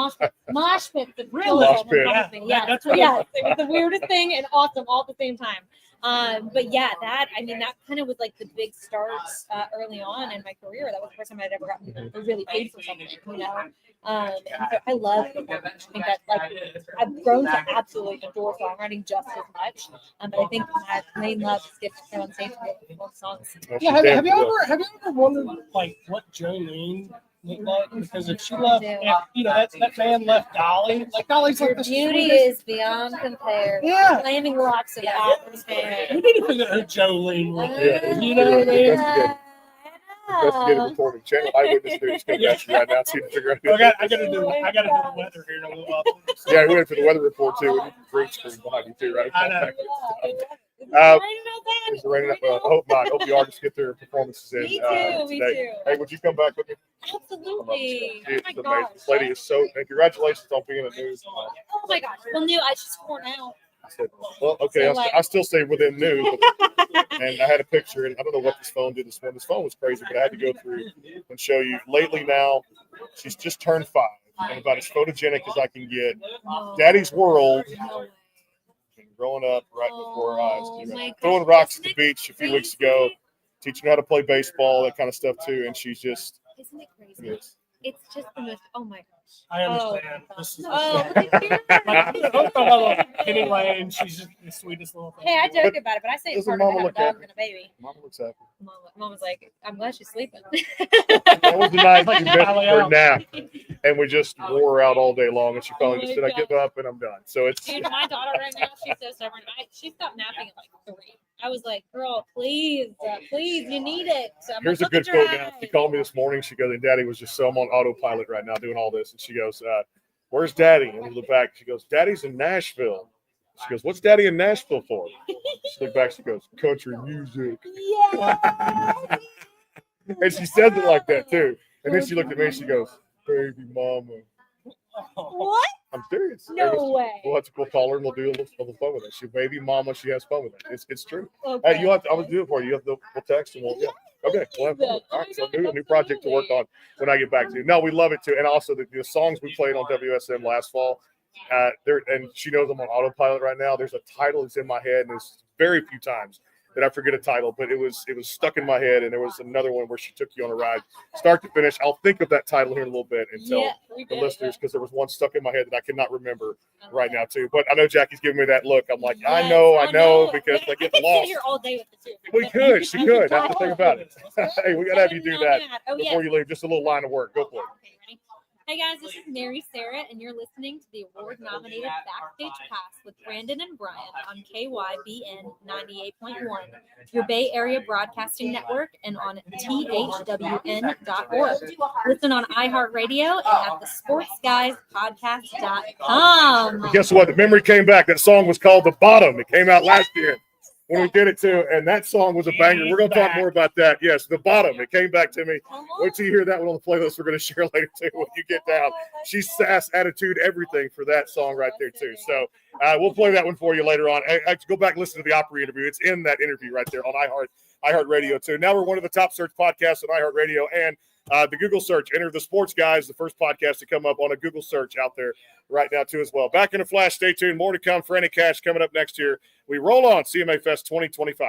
mosh pits. Really? Mosh pit. Yeah, Yeah, that's what yeah. It was the weirdest thing and awesome all at the same time. But yeah, that kind of was like the big starts early on in my career. That was the first time I'd ever gotten really paid for something, And so I love it. I think that I've grown to absolutely adore songwriting just as much. But I think my main love is getting to on stage and perform songs. Yeah, have you ever wondered what Jolene looked like? Because if she left, that man left Dolly. Dolly's like the Beauty sweetest. is beyond compare. Yeah. Flaming locks of Adam's hair. You need to figure out who Jolene was. Yeah. You know what I mean? Investigative reporting. Channel Eyewitness News coming at you right now. See to figure out. I gotta do the weather here in a little while. Yeah, we went for the weather report too. We need the green screen behind you too, right? I know. Is it raining out? I hope not. I hope the artists get their performances in Me today. too. Hey, would you come back with me? Absolutely. Oh It's my amazing. gosh. This lady is so. And congratulations on being a news. Oh my gosh. Well, new. I just worn out. Well, okay, So, I still say within news. And I had a picture, and I don't know what this phone did this morning. This phone was crazy, but I had to go through and show you. Lately now, she's just turned 5, and about as photogenic as I can get. Daddy's World. And growing up right before our eyes. Throwing rocks at the beach a few weeks ago, teaching her how to play baseball, that kind of stuff too. And she's just. Isn't it crazy? Yes. It's just the most. Oh my gosh. I understand. This is Oh, Penny Lane. She's just the sweetest little thing. Hey, I joke about it, but I say it's Doesn't harder to Mama have a look dog happy? than a baby. Mama looks happy. Mom was like, I'm glad she's sleeping. That was the night she missed Finally her out. nap, and we just wore her out all day long. And she finally Oh just my said, "I give up," and I'm done. So it's. Dude, my daughter right now, she's so stubborn. She stopped napping at like 3. I was like, girl, please, you need it. So I'm Here's a like, good look at quote your now. eyes. She called me this morning. She goes, and Daddy was just so I'm on autopilot right now doing all this. And she goes, where's Daddy? And we look back. She goes, Daddy's in Nashville. She goes, what's Daddy in Nashville for? She looked back. She goes, country music. Yeah. And she says it like that too. And then she looked at me and she goes, baby mama. What? I'm serious. No way. We'll have to go call her and we'll do a little fun with it. She baby mama, she has fun with it. It's true. Okay. Hey, you have to, I will do it for you. We'll text and we'll Okay, we'll have fun. All right, so a new project to work on when I get back to you. No, we love it too. And also the songs we played on WSM last fall, there and she knows I'm on autopilot right now. There's a title that's in my head, and there's very few times that I forget a title, but it was stuck in my head. And there was another one where she took you on a ride, start to finish. I'll think of that title here in a little bit and tell the listeners, because there was one stuck in my head that I cannot remember right now too. But I know Jackie's giving me that look. I'm like, I know, because I get I could lost. sit here all day with the two. We could, she could. That's the thing about it. Hey, we gotta have you do that before you leave. Just a little line of work. Go for it. Hey guys, this is Mary Sarah, and you're listening to the award-nominated Backstage Pass with Brandon and Brian on KYBN 98.1, your Bay Area Broadcasting Network, and on thwn.org. Listen on iHeartRadio and at the sportsguyspodcast.com. And guess what? The memory came back. That song was called The Bottom. It came out last year when we did it too, and that song was a banger. We're going to talk more about that. Yes, The Bottom. It came back to me. Wait till you hear that one on the playlist we're going to share later too when you get down. She's sass, attitude, everything for that song right there too. So we'll play that one for you later on. I go back and listen to the Opry interview. It's in that interview right there on iHeartRadio too. Now we're one of the top search podcasts on iHeartRadio and the Google search. Enter The Sports Guys, the first podcast to come up on a Google search out there right now too as well. Back in a flash. Stay tuned. More to come. Franny Cash coming up next year. We roll on CMA Fest 2025.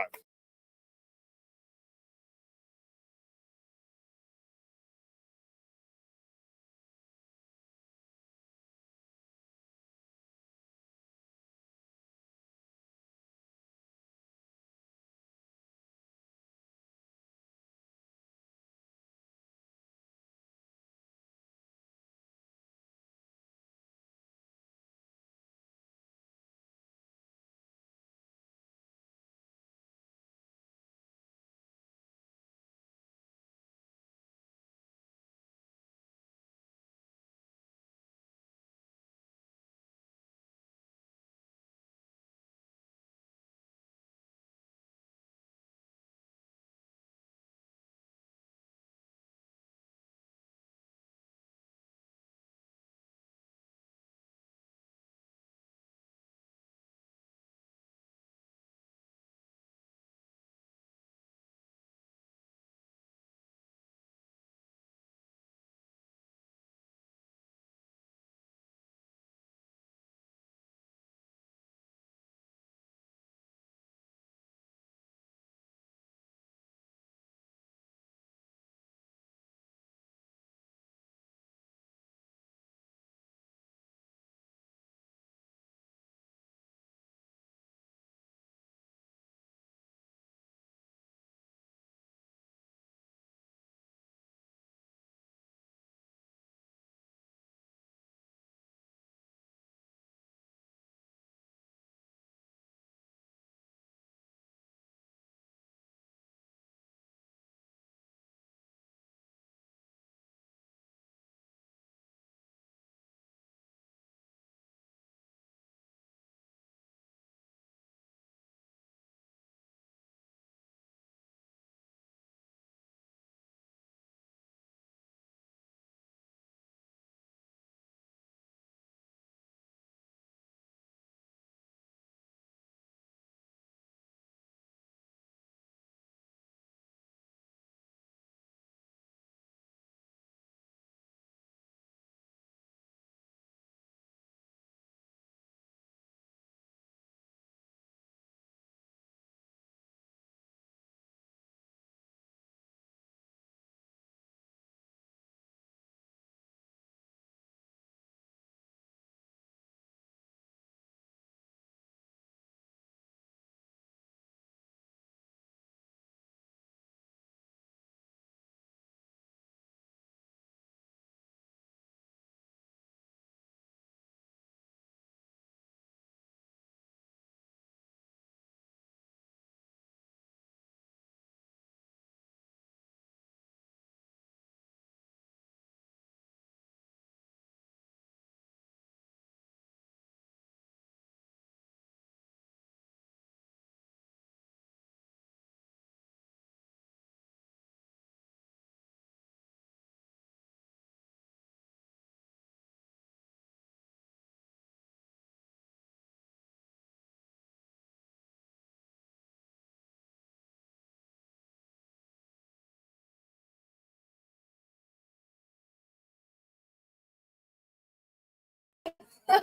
All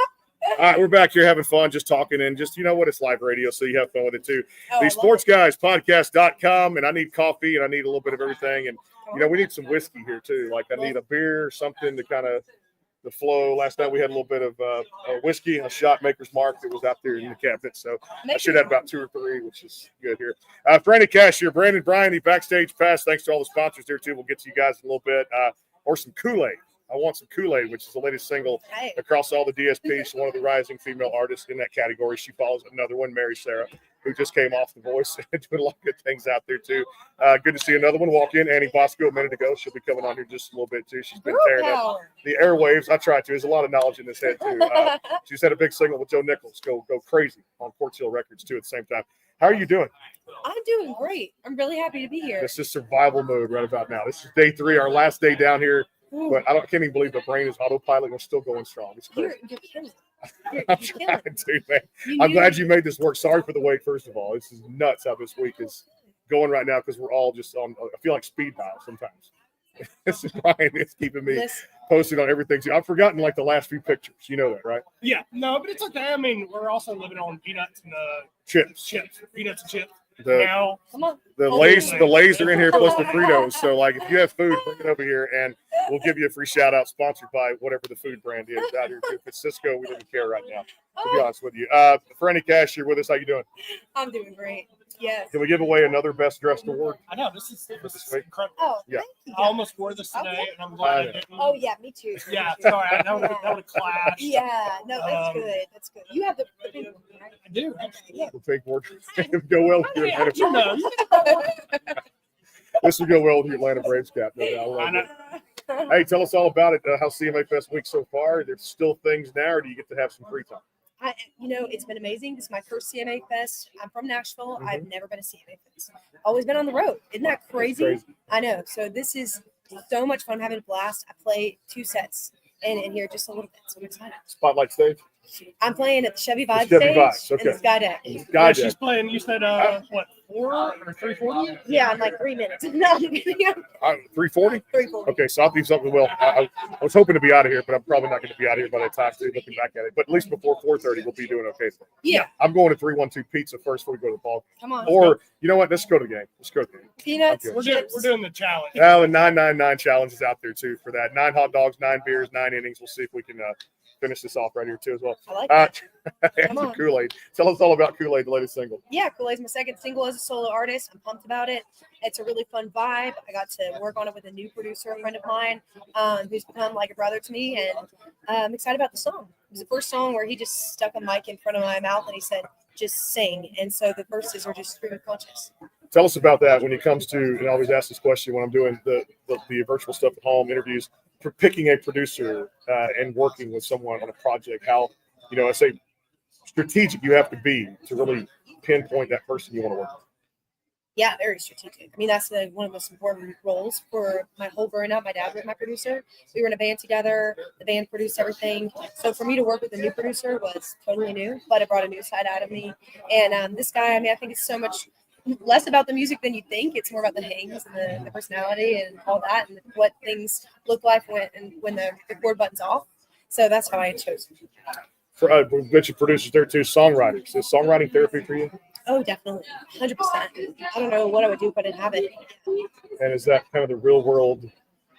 right, we're back here having fun, just talking, and just, you know what, it's live radio, so you have fun with it too. The Sports Guys Podcast.com, and I need coffee, and I need a little bit of everything, and, you know, we need some whiskey here too. Like, I need a beer, something to kind of the flow. Last night we had a little bit of whiskey, a shot Maker's Mark that was out there in the cabinet, so I should have about 2 or 3, which is good here. For any cash here, Brandon, Brian, the Backstage Pass, thanks to all the sponsors there too. We'll get to you guys in a little bit, or some Kool-Aid. I Want Some Kool-Aid, which is the latest single across all the DSPs. She's one of the rising female artists in that category. She follows another one, Mary Sarah, who just came off The Voice and doing a lot of good things out there too. Good to see another one walk in. Annie Bosco a minute ago. She'll be coming on here just a little bit too. She's been tearing up the airwaves. I try to. There's a lot of knowledge in this head too. She's had a big single with Joe Nichols, Go Crazy, on Quartz Hill Records too at the same time. How are you doing? I'm doing great. I'm really happy to be here. This is survival mode right about now. This is day 3, our last day down here. But I can't even believe the brain is autopilot. We're still going strong. It's crazy. You're killing I'm trying to, man. I'm glad you made this work. Sorry for the wait, first of all. This is nuts how this week is going right now because we're all just on, I feel like speed dial sometimes. This is Brian. It's keeping me posted on everything. I've forgotten like the last few pictures. You know that, right? Yeah. No, but it's okay. I mean, we're also living on peanuts and chips. Peanuts and chips. The Lays are in here plus the Fritos. So like if you have food, bring it over here and we'll give you a free shout out sponsored by whatever the food brand is out here too. If it's Cisco, we don't care right now, to be honest with you. For any cash, you're with us. How you doing? I'm doing great. Yes. Can we give away another best dressed award? I know this is incredible. Oh, yeah. I almost wore this today, and I'm glad I didn't. Oh yeah, me too. Yeah, sorry, that would clash. Yeah, no, that's good. That's good. You have the big one, right? I do. Yeah. The fake word. Go well with your Atlanta. You know. This will go well with your Atlanta Braves cap. No doubt. Hey, tell us all about it. How CMA Fest week so far? There's still things now, or do you get to have some free time? It's been amazing. This is my first CMA Fest. I'm from Nashville. I've never been to CMA Fest. Always been on the road. Isn't that crazy? I know. So this is so much fun. I'm having a blast. I play 2 sets in here just a little bit. So I'm excited. Spotlight stage? I'm playing at the Chevy Vibe Chevy stage Vibes, okay. and the Sky Deck. Yeah, she's playing, you said, what, 4 or 340? Yeah, in like 3 minutes. No, 340? 340. Okay, so I'll do something. Well, I was hoping to be out of here, but I'm probably not going to be out of here by that time. So looking back at it, but at least before 4:30, we'll be doing okay. Yeah. I'm going to 312 Pizza first before we go to the ball. Come on. Or you know what? Let's go to the game. Let's go to the game. Peanuts. Okay. We're doing the challenge. Well, the 999 challenge is out there too for that. 9 hot dogs, 9 beers, 9 innings. We'll see if we can finish this off right here too as well. I like that. And some Kool-Aid. Tell us all about Kool-Aid, the latest single. Yeah, Kool-Aid's my second single as a solo artist. I'm pumped about it. It's a really fun vibe. I got to work on it with a new producer, a friend of mine, who's become like a brother to me, and I'm excited about the song. It was the first song where he just stuck a mic in front of my mouth and he said, just sing. And so the verses are just stream of conscious. Tell us about that when it comes to, and I always ask this question when I'm doing the virtual stuff at home, interviews, for picking a producer and working with someone on a project, how, I say strategic you have to be to really pinpoint that person you want to work with. Yeah, very strategic. I mean, that's one of the most important roles for my whole growing up. My dad was my producer. We were in a band together. The band produced everything. So for me to work with a new producer was totally new, but it brought a new side out of me. And this guy, I think it's so much less about the music than you think. It's more about the hangs and the personality and all that and what things look like when the record button's off. So that's how I chose him. We mentioned producers there too, songwriters. Is songwriting therapy for you? Oh, definitely. 100%. I don't know what I would do if I didn't have it. And is that kind of the real world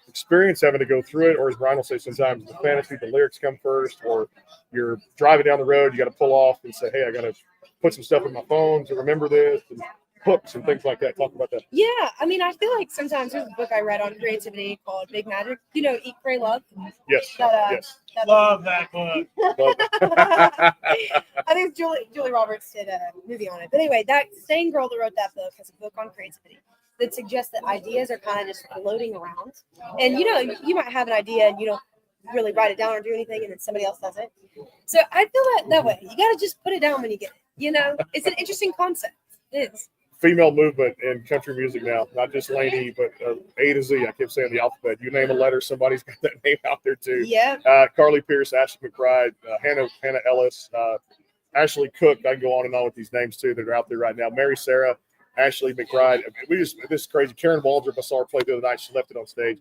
experience having to go through it? Or as Brian will say sometimes, the fantasy, the lyrics come first, or you're driving down the road, you got to pull off and say, hey, I got to put some stuff in my phone to remember this, and hooks and things like that. Talk about that. Yeah. I mean, I feel like sometimes there's a book I read on creativity called Big Magic. Eat, Pray, Love. Yes. Yes. Love that book. I think Julie Roberts did a movie on it. But anyway, that same girl that wrote that book has a book on creativity that suggests that ideas are kind of just floating around. And, you might have an idea and you don't really write it down or do anything, and then somebody else does it. So I feel that way. You got to just put it down when you get it. It's an interesting concept. It is. Female movement in country music now, not just Lainey, but A to Z. I keep saying the alphabet. You name a letter, somebody's got that name out there too. Yeah. Carly Pierce, Ashley McBride, Hannah Ellis, Ashley Cook. I can go on and on with these names too that are out there right now. Mary Sarah, Ashley McBride. This is crazy. Karen Waldrop, I saw her play the other night. She left it on stage.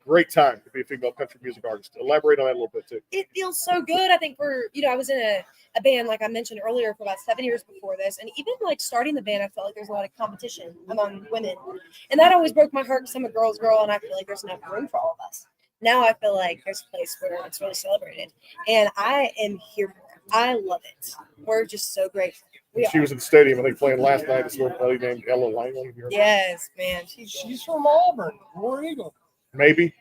great time to be a female country music artist. Elaborate on that a little bit too. It feels so good. I think I was in a band, like I mentioned earlier, for about 7 years before this. And even like starting the band, I felt like there's a lot of competition among women. And that always broke my heart because I'm a girl's girl and I feel like there's enough room for all of us. Now I feel like there's a place where it's really celebrated. And I am here for it. I love it. We're just so grateful. She was in the stadium, I think, playing last night. This little lady named Ella Langley. Yes, man. She's from Auburn, War Eagle. Maybe.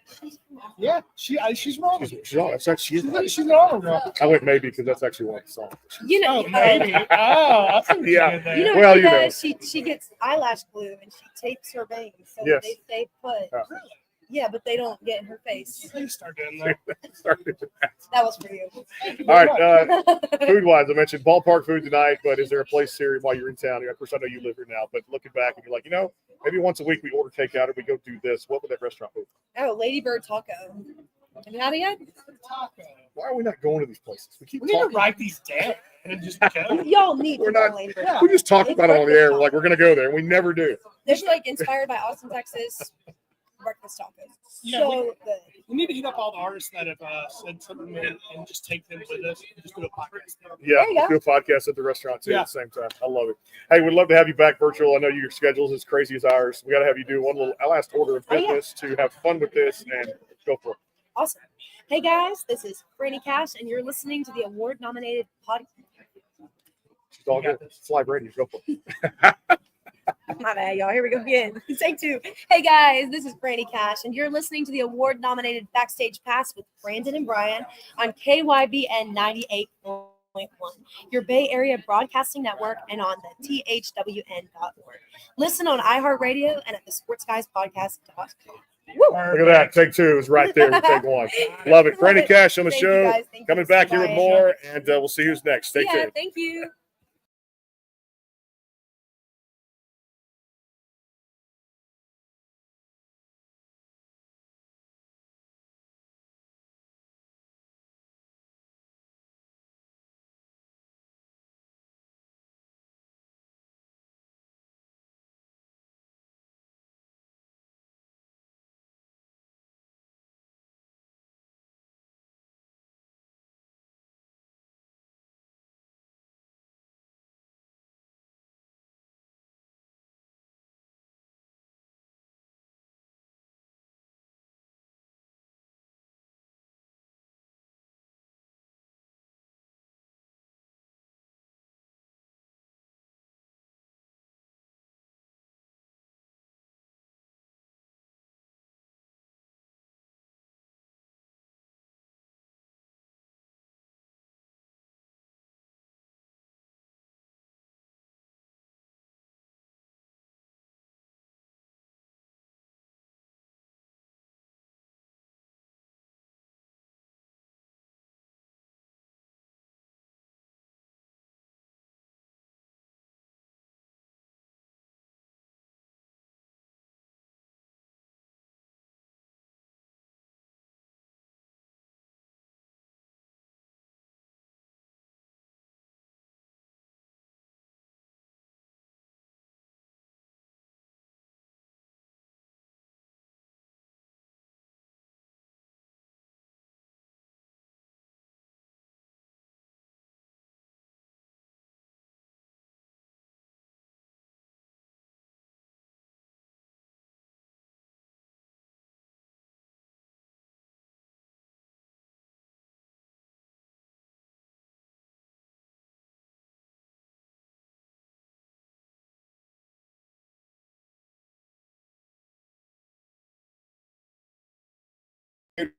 Yeah, she's from Auburn. She's on. That's actually, She's an Auburn girl. I went maybe because that's actually one of the songs. You know, maybe. I think Yeah. You know, Well, she you know. does. She gets eyelash glue and she tapes her bangs so Yes. they stay put. Yeah. Yeah, but they don't get in her face. Please start doing that. That was for you. All right. Food-wise, I mentioned ballpark food tonight, but is there a place here while you're in town? Of course, I know you live here now, but looking back and you're like, maybe once a week we order takeout or we go do this. What would that restaurant be? Oh, Ladybird Taco. Have you had it yet? Why are we not going to these places? We need to write these down and just go. Y'all need We're to go not. to Ladybird. We just talked about it on the air. We're like, we're gonna go there, and we never do. They're like inspired by Austin, Texas breakfast tacos. Yeah, So good. We need to hit up all the artists that have said something and just take them with us and just do a podcast. Yeah, we'll do a podcast at the restaurant too at the same time. I love it. Hey, we'd love to have you back virtual. I know your schedule's as crazy as ours. We got to have you do one little last order of business to have fun with this and go for it. Awesome. Hey guys, this is Franny Cash, and you're listening to the award-nominated podcast. It's all good. It's live radio. Go for it. My bad, y'all. Here we go again. Take two. Hey guys, this is Franny Cash, and you're listening to the award-nominated Backstage Pass with Brandon and Brian on KYBN 98.1, your Bay Area Broadcasting Network, and on the THWN.org. Listen on iHeartRadio and at the SportsGuysPodcast.com. Look at that. Take two. It was right there. We take one. Love it. Franny Cash on the Thank you, show. guys. Thank Coming you. back here with Bye. more, and we'll see who's next. Stay tuned. Thank you.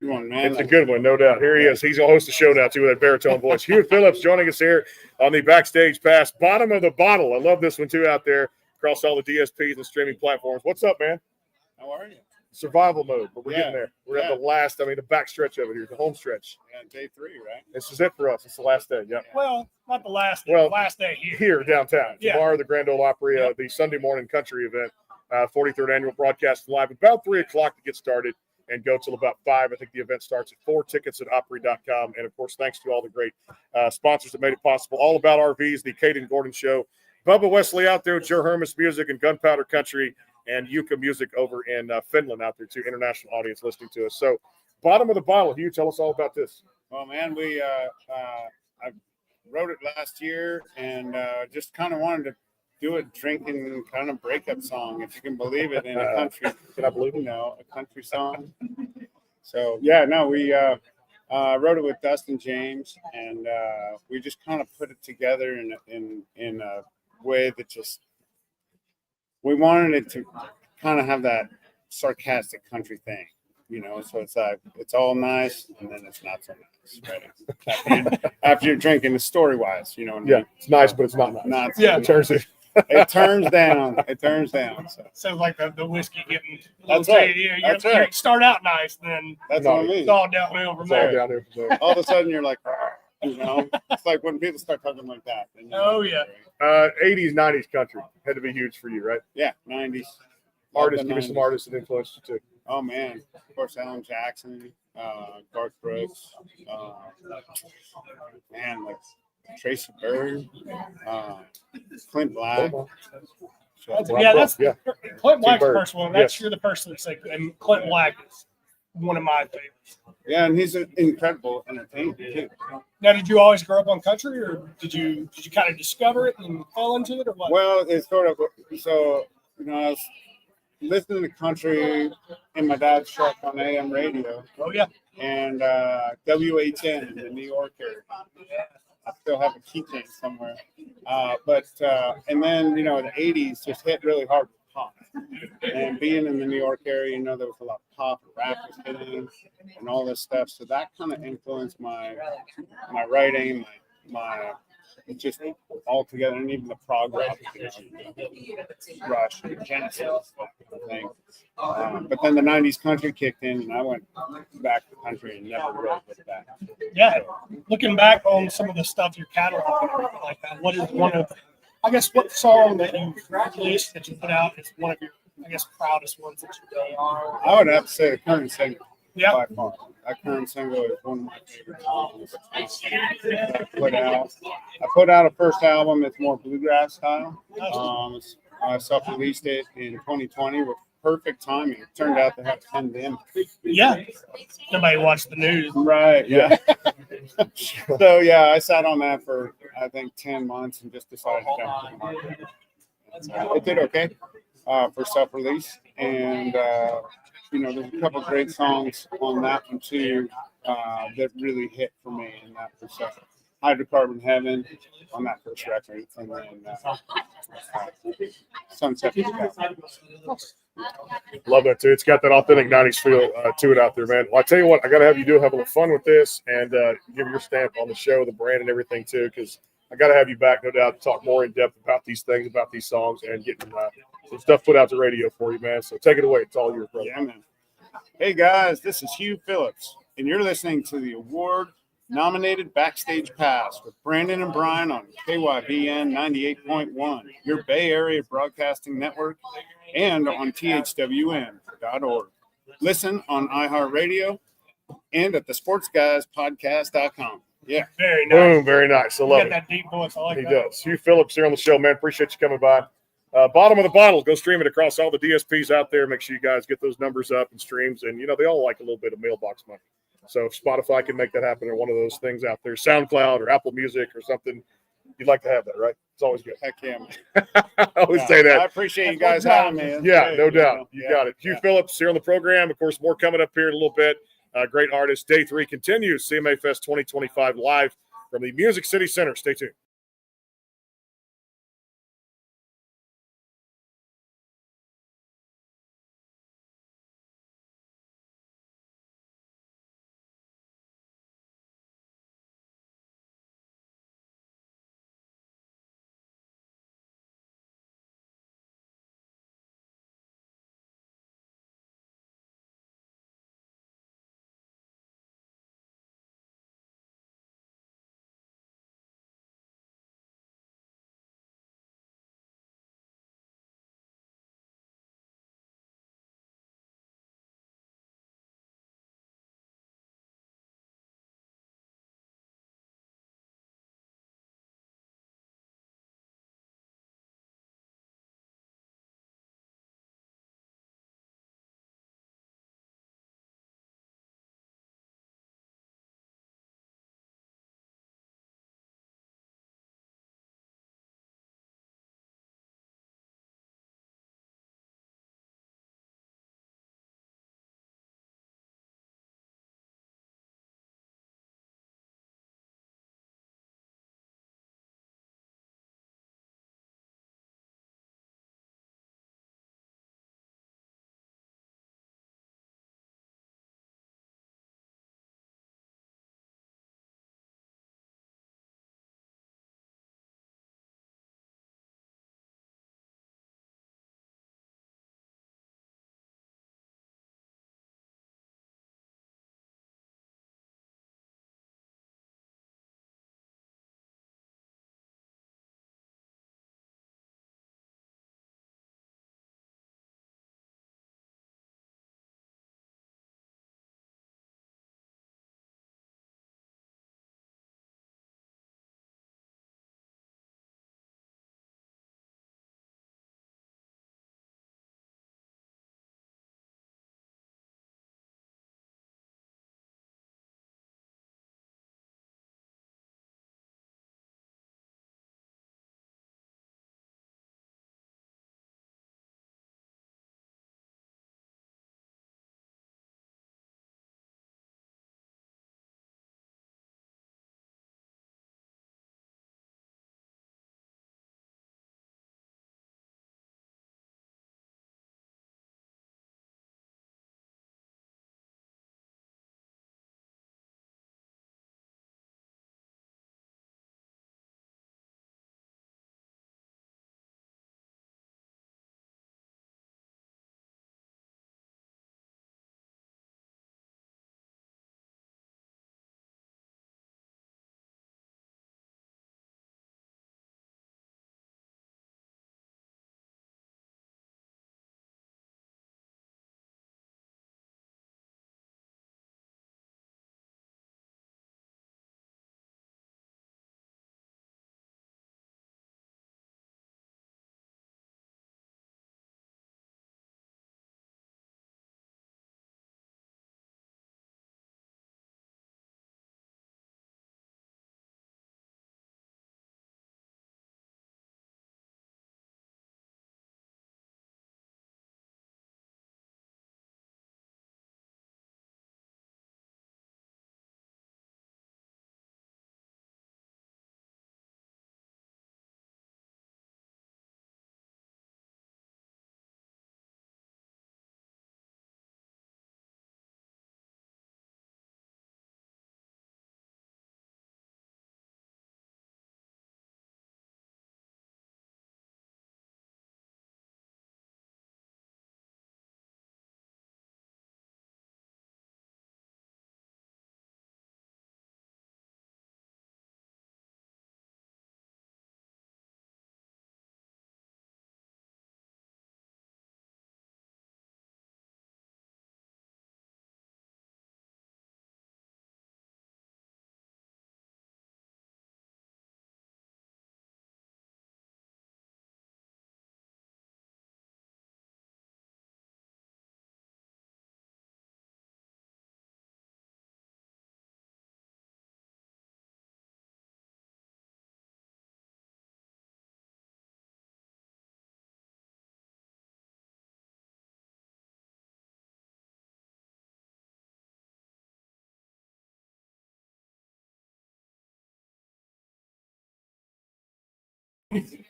One, man. It's a good one, no doubt. Here he is. He's going to host the show now, too, with that baritone voice. Hugh Phillips joining us here on the Backstage Pass. Bottom of the bottle. I love this one, too, out there across all the DSPs and streaming platforms. What's up, man? How are you? Survival mode, but we're getting there. We're at the last, the back stretch of it here, the home stretch. Yeah, day 3, right? This is it for us. It's the last day, yeah. Well, not the last day. Well, the last day here. Here, downtown. Yeah. Tomorrow, the Grand Ole Opry, the Sunday morning country event, 43rd annual broadcast live. About 3 o'clock to get started and go till about 5. I think the event starts at 4. Tickets at Opry.com. And, of course, thanks to all the great sponsors that made it possible. All About RVs, the Kayden Gordon Show. Bubba Wesley out there with Joe Hermes Music and Gunpowder Country. and Jyka Music over in Finland out there too. International audience listening to us. So, bottom of the bottle. Hugh, tell us all about this. Well, man, I wrote it last year and just kind of wanted to do a drinking kind of breakup song, if you can believe it, in a country. Can I believe it? A country song. So yeah, no, we wrote it with Dustin James, and we just kind of put it together in a way that just we wanted it to kind of have that sarcastic country thing, So it's like it's all nice, and then it's not so nice, right? After you're drinking, the story wise, what I mean? It's nice, but it's not nice. Not Yeah, it turns down. It turns down. So. Sounds like the whiskey getting. That's right. That's right. You start out nice, then that's what I mean. It's all downhill from there. All of a sudden, you're like, it's like when people start talking like that. Oh yeah. 80s, 90s country had to be huge for you, right? Yeah, 90s. Artists, give me some artists that influenced you too. Oh man, of course, Alan Jackson, Garth Brooks, man, like Tracy Byrd, Clint Black. Clint Black's the first one. You're the person that's like, and Clint Black is one of my favorites. Yeah, and he's an incredible entertainer too. Now, did you always grow up on country, or did you kind of discover it and fall into it, or what? Well, it's sort of so I was listening to country in my dad's truck on AM radio. Oh yeah, and WHN in the New York area. I still have a keychain somewhere. And then, the 80s just hit really hard with pop. And being in the New York area, there was a lot of pop and rap was hitting and all this stuff. So that kind of influenced my writing, my just all together, and even the prog rock, Rush, and Genesis thing. But then the 90s country kicked in, and I went back to the country and never really looked back. Yeah, looking back on some of the stuff your catalog like that, what is one of, what song that you've released that you put out is one of your, proudest ones that you've done? I would have to say the current single. Yeah. By far. That current single is one of my favorite songs I put out a first album. It's more bluegrass style. I self-released it in 2020 with perfect timing. It turned out to have 10 demos. Yeah. Nobody watched the news. Right. Yeah. So, yeah, I sat on that for, I think, 10 months and just decided to jump to the market. It did okay for self-release. And, there's a couple of great songs on that one too that really hit for me in that perspective. Hydrocarbon Heaven on that first record, and then Sunset. Love that too. It's got that authentic 90s feel to it out there, man. Well, I tell you what, I got to have you have a little fun with this and give your stamp on the show, the brand, and everything too, because I got to have you back, no doubt, to talk more in depth about these things, about these songs, and getting some stuff put out to radio for you, man. So take it away. It's all yours, brother. Yeah, man. Hey, guys, this is Hugh Phillips, and you're listening to the award-nominated Backstage Pass with Brandon and Brian on KYBN 98.1, your Bay Area Broadcasting Network, and on thwn.org. Listen on iHeartRadio and at thesportsguyspodcast.com. Yeah. Very nice. Boom, very nice. I love it. That deep voice. I like He that. does. Hugh Phillips here on the show, man. Appreciate you coming by. Bottom of the bottle. Go stream it across all the DSPs out there. Make sure you guys get those numbers up and streams. And, they all like a little bit of mailbox money. So if Spotify can make that happen or one of those things out there, SoundCloud or Apple Music or something, you'd like to have that, right? It's always good. Heck yeah, man. I always say that. I appreciate you guys having me. Yeah, no doubt. You got it. Hugh Phillips here on the program. Of course, more coming up here in a little bit. Great artist. Day 3 continues. CMA Fest 2025 live from the Music City Center. Stay tuned.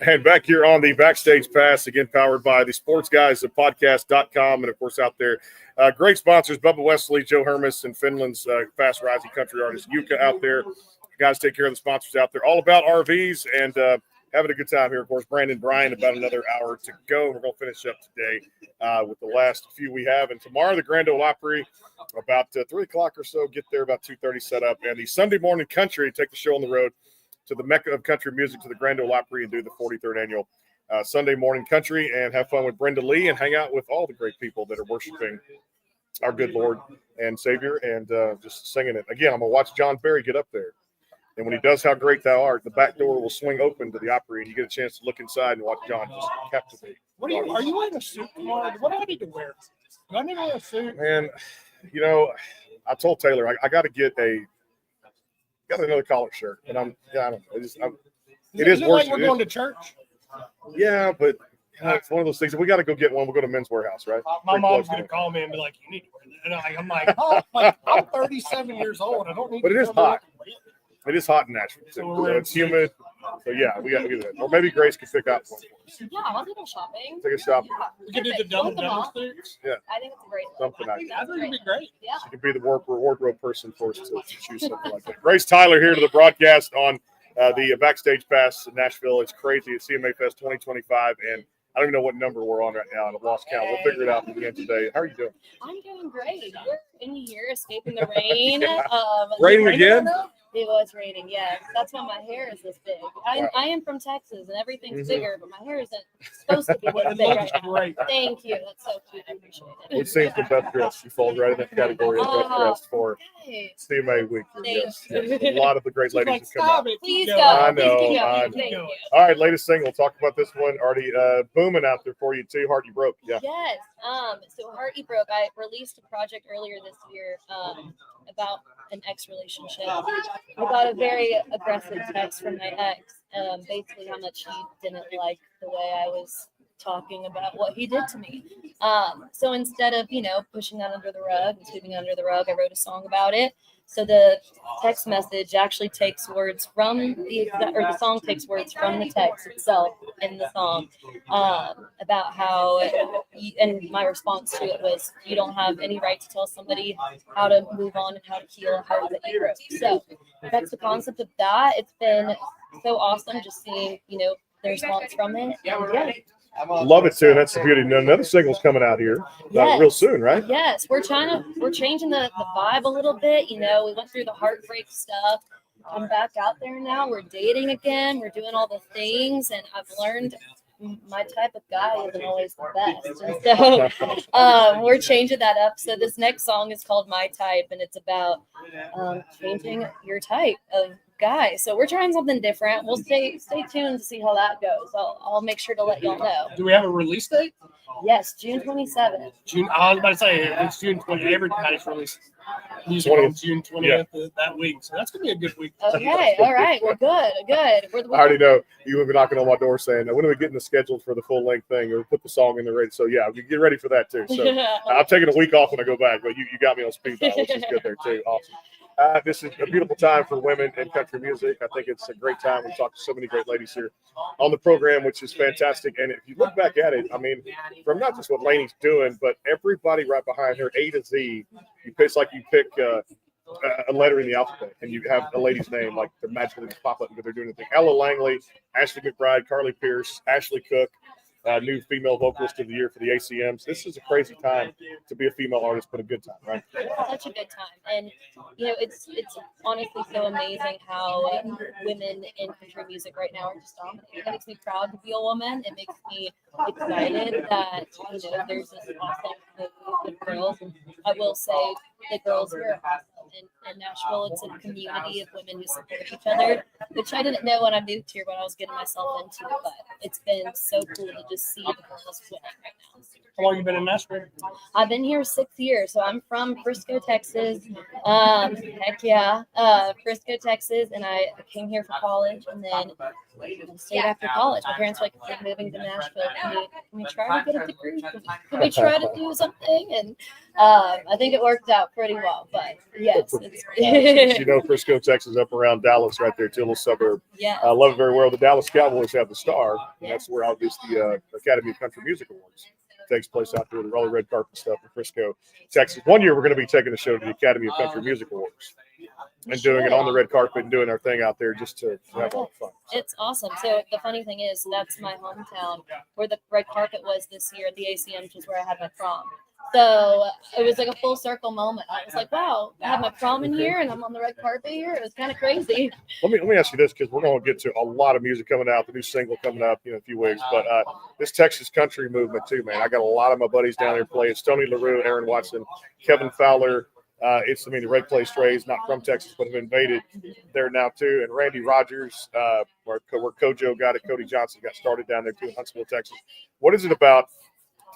And back here on the Backstage Pass, again, powered by the Sports Guys of Podcast.com. And, of course, out there, great sponsors, Bubba Wesley, Joe Hermes, and Finland's fast rising country artist, Jyka, out there. You guys take care of the sponsors out there. All about RVs and having a good time here. Of course, Brandon, Brian, about another hour to go. We're going to finish up today with the last few we have. And tomorrow, the Grand Ole Opry, about 3 o'clock or so, get there about 2:30 set up. And the Sunday morning country, take the show on the road to the Mecca of country music, to the Grand Ole Opry, and do the 43rd annual Sunday morning country and have fun with Brenda Lee and hang out with all the great people that are worshiping our good Lord and Savior and just singing it. Again, I'm going to watch John Barry get up there. And when he does How Great Thou Art, the back door will swing open to the Opry, and you get a chance to look inside and watch John just captivate. Are you wearing a suit tomorrow? What do I need to wear? Do I need to wear a suit? Man, you know, I told Taylor I got to get another collar shirt, and I don't know. It is like we're going to church. Yeah, but it's one of those things. If we got to go get one, we'll go to Men's Warehouse, right? My mom's gonna call me and be like, "You need to wear that." And I'm like, "Oh, I'm 37 years old. I don't need." But it is hot. It is hot in Nashville, too. So So it's humid. So, yeah, we got to do that. Or maybe Grace could pick out one. Yeah, I'll do the shopping. Take a shopping. We can do the Dumb and Dumber suits. Yeah. I think it's a great. Something like I think it'd be great. Yeah. She could be the wardrobe person for us to choose something like that. Grace Tyler here to the broadcast on the Backstage Pass in Nashville. It's crazy. It's CMA Fest 2025, and I don't even know what number we're on right now. I've lost count. We'll figure it out again today. How are you doing? I'm doing great. We're in here escaping the rain. Raining again? It was raining, yeah. That's why my hair is this big. I am from Texas, and everything's bigger, but my hair isn't supposed to be this big right now. Great. Thank you. That's so cute. I appreciate it. Which seems the best dress? She falls right in that category of best dressed for CMA week. Yes. A lot of the great ladies have come out. Please I go. know. Please I go. know. Thank you. All right, latest single. Talk about this one. Already booming out there for you too. Heart You Broke. Yeah. Yes. So Heart You Broke. I released a project earlier this year about an ex relationship. I got a very aggressive text from my ex, basically how much he didn't like the way I was talking about what he did to me. So instead of, pushing that under the rug and sweeping it under the rug, I wrote a song about it. So the text message actually takes words from the song takes words from the text itself in the song, about how, and my response to it was, you don't have any right to tell somebody how to move on and how to heal a heart that you broke. So that's the concept of that. It's been so awesome just seeing, the response from it. And yeah. Love it too. That's the beauty. Another single's coming out here real soon, right? Yes, we're changing the vibe a little bit. We went through the heartbreak stuff. I'm back out there now. We're dating again. We're doing all the things, and I've learned my type of guy isn't always the best. And so we're changing that up. So this next song is called My Type, and it's about changing your type of guy. So we're trying something different. We'll stay tuned to see how that goes. I'll make sure to let y'all know. Do we have a release date? Yes, June 27th. I was about to say it's June 20th. Everybody's releasing music on June 20th that week. So that's gonna be a good week. Okay, all right. Well, good. I already know you will be knocking on my door saying, when are we getting the schedule for the full length thing, or put the song in the radio? So yeah, you get ready for that too. So I'm taking a week off when I go back, but you got me on speed dial, which is good there too. Awesome. This is a beautiful time for women in country music. I think it's a great time. We talked to so many great ladies here on the program, which is fantastic. And if you look back at it, I mean, from not just what Lainey's doing, but everybody right behind her, A to Z, it's like you pick a letter in the alphabet and you have a lady's name, like they're magically just pop up because they're doing the thing. Ella Langley, Ashley McBride, Carly Pierce, Ashley Cook, new female vocalist of the year for the ACMs. This is a crazy time to be a female artist, but a good time, right? Such a good time. And, it's honestly so amazing how women in country music right now are just dominating. It makes me proud to be a woman. It makes me excited that, there's this awesome movement with girls. And I will say the girls here are awesome. In Nashville, it's a community of women who support each other, which I didn't know when I moved here, what I was getting myself into, but it's been so cool to just see the girls winning right now. How long you been in Nashville? I've been here 6 years, so I'm from Frisco, Texas. Heck yeah, Frisco, Texas, and I came here for college, and then stayed after college. My parents were like, "If you're moving to Nashville, can we try to get a degree? Can we try to do something?" And I think it worked out pretty well. But yes, it's You know, Frisco, Texas, up around Dallas, right there, too, a little suburb. Yeah. I love it very well. The Dallas Cowboys have the Star, and that's where obviously the Academy of Country Music Awards takes place out there, the roller red carpet stuff in Frisco, Texas. One year we're going to be taking the show to the Academy of Country Music Awards and doing it on the red carpet and doing our thing out there just to have a lot of fun. It's awesome. So the funny thing is, that's my hometown where the red carpet was this year at the ACM, which is where I had my prom. So it was like a full circle moment. I was like, wow, I had my prom in here and I'm on the red carpet here. It was kind of crazy. Let me ask you this, because we're going to get to a lot of music coming out, the new single coming up in a few weeks. But this Texas country movement too, man. I got a lot of my buddies down there playing. Tony LaRue, Aaron Watson, Kevin Fowler. The Red Clay Strays, not from Texas, but have invaded there now too. And Randy Rogers, where Kojo got it, Cody Johnson got started down there too in Huntsville, Texas. What is it about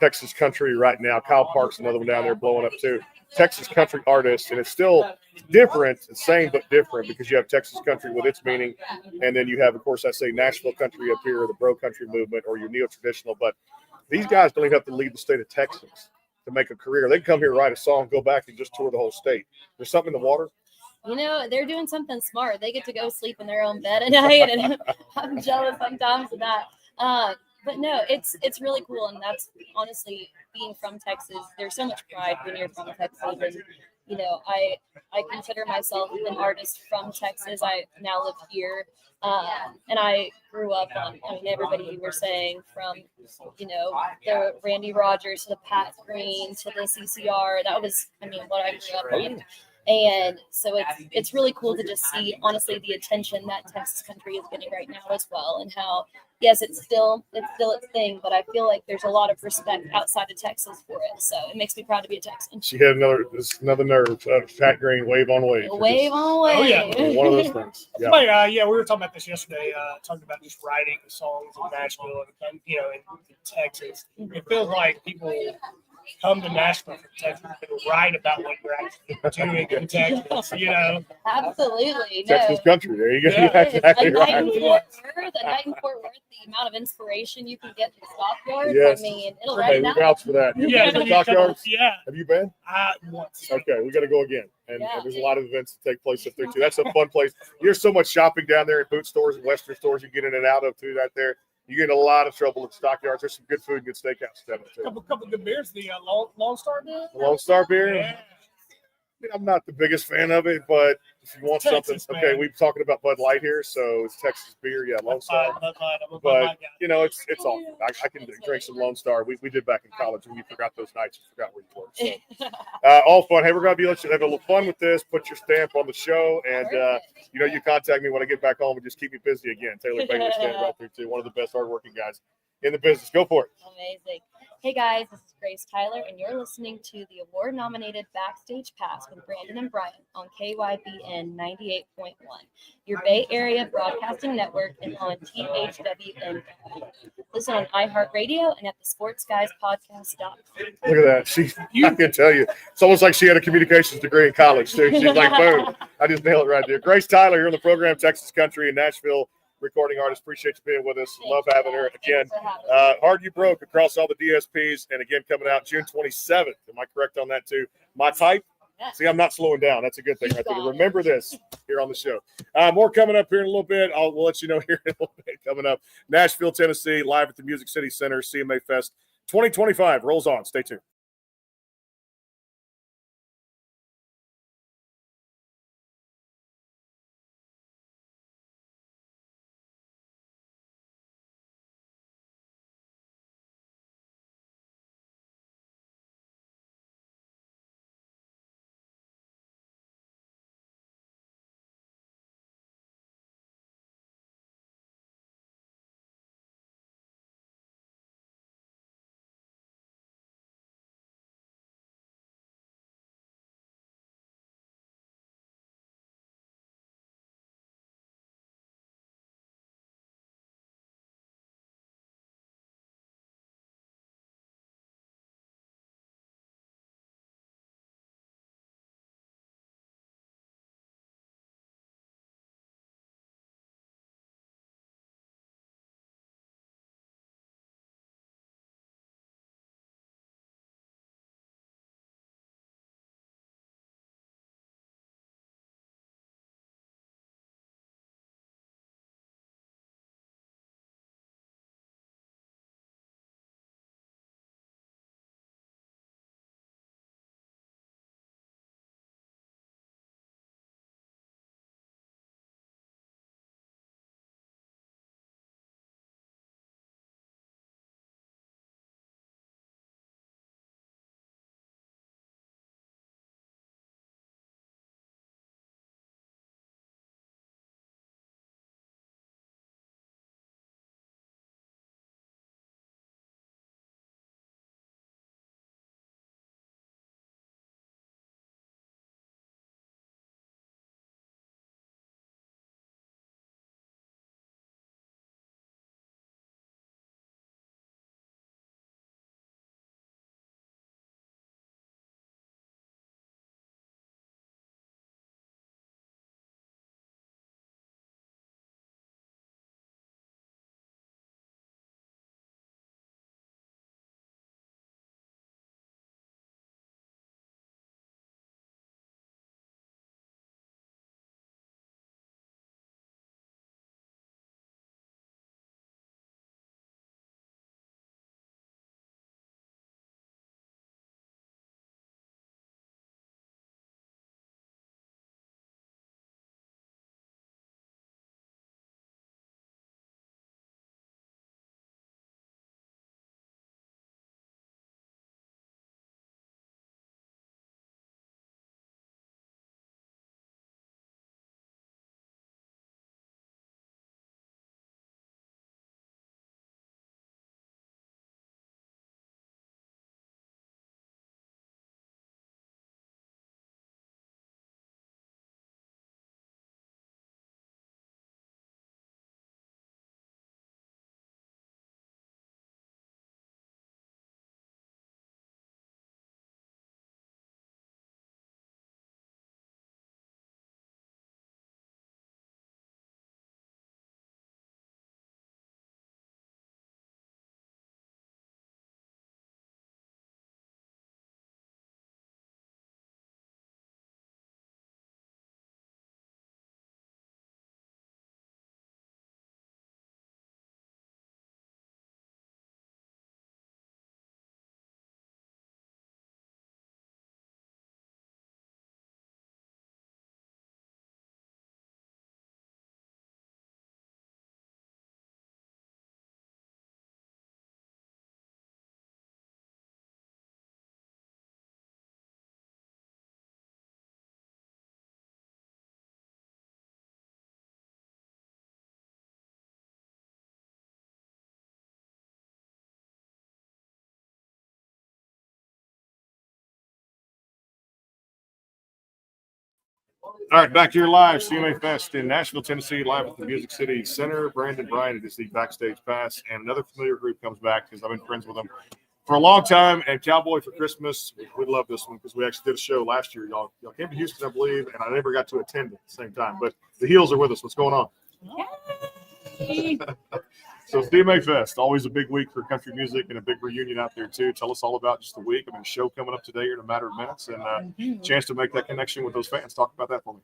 Texas country right now? Kyle Park's another one down there blowing up too. Texas country artists, and it's still different, the same but different, because you have Texas country with its meaning, and then you have, of course, I say Nashville country up here, or the bro country movement, or your neo-traditional. But these guys don't even have to leave the state of Texas to make a career. They can come here, write a song, go back and just tour the whole state. There's something in the water. You know, they're doing something smart. They get to go sleep in their own bed at night, and I'm jealous sometimes of that. But no, it's really cool, and that's honestly, being from Texas, there's so much pride when you're from Texas. And you know, I consider myself an artist from Texas. I now live here, and I grew up on, I mean, everybody you were saying, from, you know, the Randy Rogers to the Pat Green to the CCR. That was, I mean, what I grew up on. And so it's really cool to just see, honestly, the attention that Texas country is getting right now as well, and how, yes, it's still its thing, but I feel like there's a lot of respect outside of Texas for it. So it makes me proud to be a Texan. She had another nerve. Pat Green, wave on wave. Wave on wave. Oh, yeah. One of those things. Yeah. Like, we were talking about this yesterday, talking about just writing songs in Nashville and, you know, in Texas. It feels like people come to Nashville from Texas and write about what you're actually doing in Texas, you know. Absolutely. Texas No. country. There you go. Yeah. You're exactly A night in right. Fort Worth, the amount of inspiration you can get from Stockyards. Yes. I mean, it'll Okay, write we down. vouch for that. Yeah, Stockyards? yeah. Have you been? Once. Okay, we got to go again. And, Yeah. and there's a lot of events that take place up there too. That's a fun place. There's so much shopping down there at boot stores and Western stores you get in and out of too. Right there, you get in a lot of trouble at Stockyards. There's some good food, good steakhouse down there too. Couple good beers. The Lone Star beer. The Lone Star beer. Yeah. I mean, I'm not the biggest fan of it, but if you want Texas, something, man. okay, we're talking about Bud Light here, so it's Texas beer, yeah, Lone Star. I'm a Bud But Light guy. you know, it's all. I can drink some Lone Star. We did back in college when you forgot those nights, you forgot where you were. So all fun. Hey, we're gonna let you have a little fun with this. Put your stamp on the show, and you know, you contact me when I get back home and just keep me busy again. Taylor Bailey standing right there too, one of the best hardworking guys in the business. Go for it. Amazing. Hey guys, this is Grace Tyler, and you're listening to the award-nominated Backstage Pass with Brandon and Brian on KYBN 98.1, your Bay Area Broadcasting Network, and on THWN. Listen on iHeartRadio and at the SportsGuysPodcast.com. Look at that. I can tell you, it's almost like she had a communications degree in college too. She's like, boom, I just nailed it right there. Grace Tyler here on the program, Texas Country in Nashville. Recording artist, appreciate you being with us. Love having her again. Hard You Broke across all the DSPs, and again coming out June 27th. Am I correct on that too? My Type. See, I'm not slowing down. That's a good thing right there. Remember this here on the show. More coming up here in a little bit. We'll let you know here in a little bit. Coming up, Nashville, Tennessee, live at the Music City Center, CMA Fest 2025 rolls on. Stay tuned. All right, back here live, CMA Fest in Nashville, Tennessee, live at the Music City Center. Brandon Bryant is the backstage pass, and another familiar group comes back because I've been friends with them for a long time. And Cowboy for Christmas, we love this one because we actually did a show last year. Y'all came to Houston, I believe, and I never got to attend at the same time. But the Heels are with us. What's going on? So CMA Fest, always a big week for country music and a big reunion out there too. Tell us all about just the week. I mean, a show coming up today in a matter of minutes, and chance to make that connection with those fans. Talk about that for me.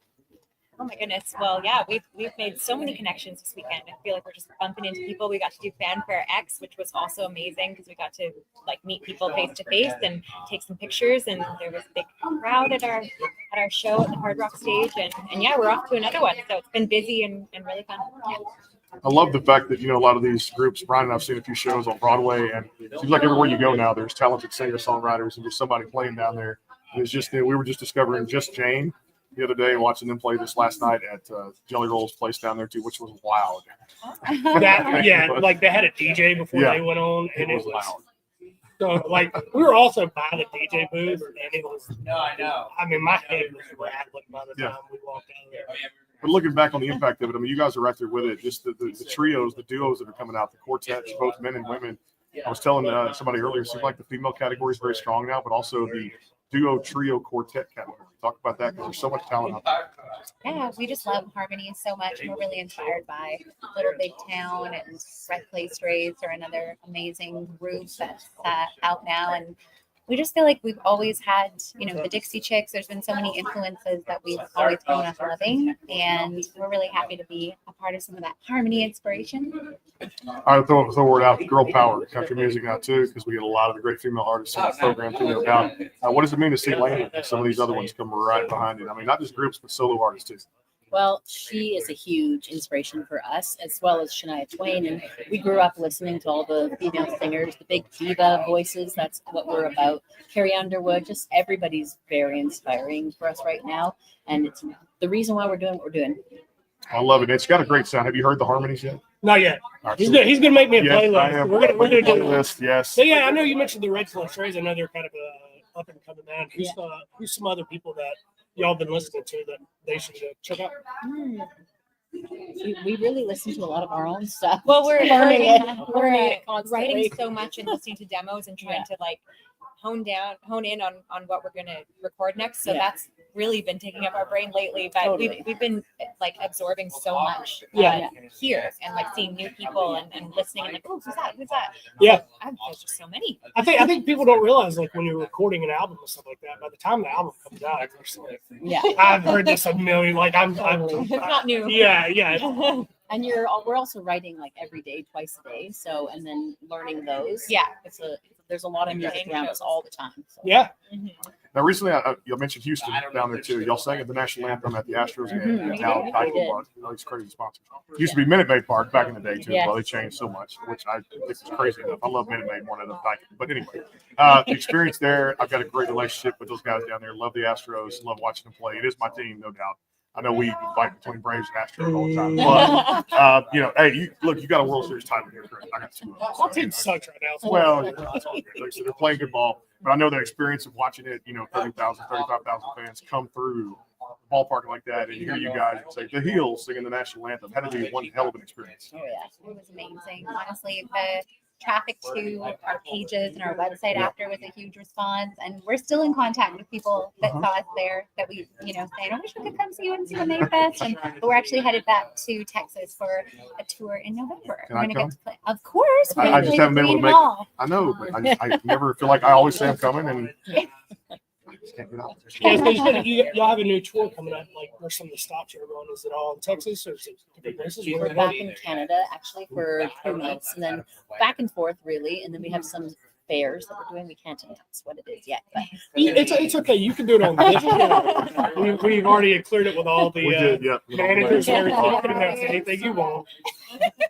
Oh my goodness. Well, yeah, we've made so many connections this weekend. I feel like we're just bumping into people. We got to do Fanfare X, which was also amazing because we got to like meet people face to face and take some pictures. And there was a big crowd at our show at the Hard Rock stage. And yeah, we're off to another one. So it's been busy and really fun. Yeah. I love the fact that, a lot of these groups, Brian and I've seen a few shows on Broadway, and it seems like everywhere you go now, there's talented singer-songwriters and just somebody playing down there. And it's just, we were just discovering Just Jane the other day, watching them play this last night at Jelly Roll's place down there too, which was wild. Like they had a DJ before they went on, and it was loud. So, like, we were also by the DJ booth, and it was. No, I know. I mean, my head was rattling by the time we walked out there. But looking back on the impact of it, I mean, you guys are right there with it. Just the trios, the duos that are coming out, the quartets, both men and women. I was telling somebody earlier, it seems like the female category is very strong now, but also the duo, trio, quartet category. Talk about that because there's so much talent out there. Yeah, we just love harmony so much, and we're really inspired by Little Big Town and Red Clay Straits are another amazing group that's out now. And we just feel like we've always had, the Dixie Chicks. There's been so many influences that we've always grown up loving, and we're really happy to be a part of some of that harmony inspiration. I would throw a word out, girl power, country music now too, because we get a lot of the great female artists in the program too, no doubt. What does it mean to see Lane and some of these other ones come right behind it? I mean, not just groups, but solo artists too. Well, she is a huge inspiration for us, as well as Shania Twain. And we grew up listening to all the female singers, the big diva voices. That's what we're about. Carrie Underwood, just everybody's very inspiring for us right now. And it's the reason why we're doing what we're doing. I love it. It's got a great sound. Have you heard the harmonies yet? Not yet. Right, He's gonna make me a yes, playlist. I am. We're gonna do a playlist. Yes. So yeah, I know you mentioned the Red Clay Straits, another kind of a up and coming band. Who's some other people that y'all been listening to that they should check out? We really listen to a lot of our own stuff. Well, we're learning writing so much and listening to demos and trying to like hone in on what we're going to record next. So that's really been taking up our brain lately, but we've been like absorbing so much here and like seeing new people and listening and like, oh, who's that? Yeah. There's just so many. I think people don't realize, like, when you're recording an album and stuff like that, by the time the album comes out, it's like, I've heard this a million, like I'm not new. Yeah. And we're also writing like every day, twice a day. So, and then learning those. Yeah. There's a lot of music around us all the time. So. Yeah. Now, recently, you mentioned Houston down there too. Y'all sang at the national anthem at the Astros game in town. These crazy sponsors. It used to be Minute Maid Park back in the day too. Well, they changed so much, which I think is crazy enough. I love Minute Maid more than Nike. But anyway, the experience there. I've got a great relationship with those guys down there. Love the Astros. Love watching them play. It is my team, no doubt. I know we fight between Braves and Astros all the time, but hey, you got a World Series title here, Chris. I got two. Our team sucks right now. Well, that's all good. Like I said, they're playing good ball, but I know the experience of watching it. 30,000, 35,000 fans come through the ballpark like that, and you hear you guys say the Heels singing the national anthem. Had to be one hell of an experience. Oh yeah, it was amazing. Honestly, the traffic to our pages and our website after was a huge response, and we're still in contact with people that saw us there that we saying, I wish we could come see you and see the May Fest, but we're actually headed back to Texas for a tour in November. Can we're I gonna come? get to play, of course. I just haven't been able to make it. I know, but I never feel like I always say I'm coming, and I just can't get out. Yeah, so you said y'all have a new tour coming up. Like, where some of the stops are going? Is it all in Texas or is it different places? We're back in Canada actually for 2 months, and then back and forth really, and then we have some fairs that we're doing. We can't announce what it is yet, but it's okay. You can do it on this. We've already cleared it with all the managers and everything. You can announce anything you want.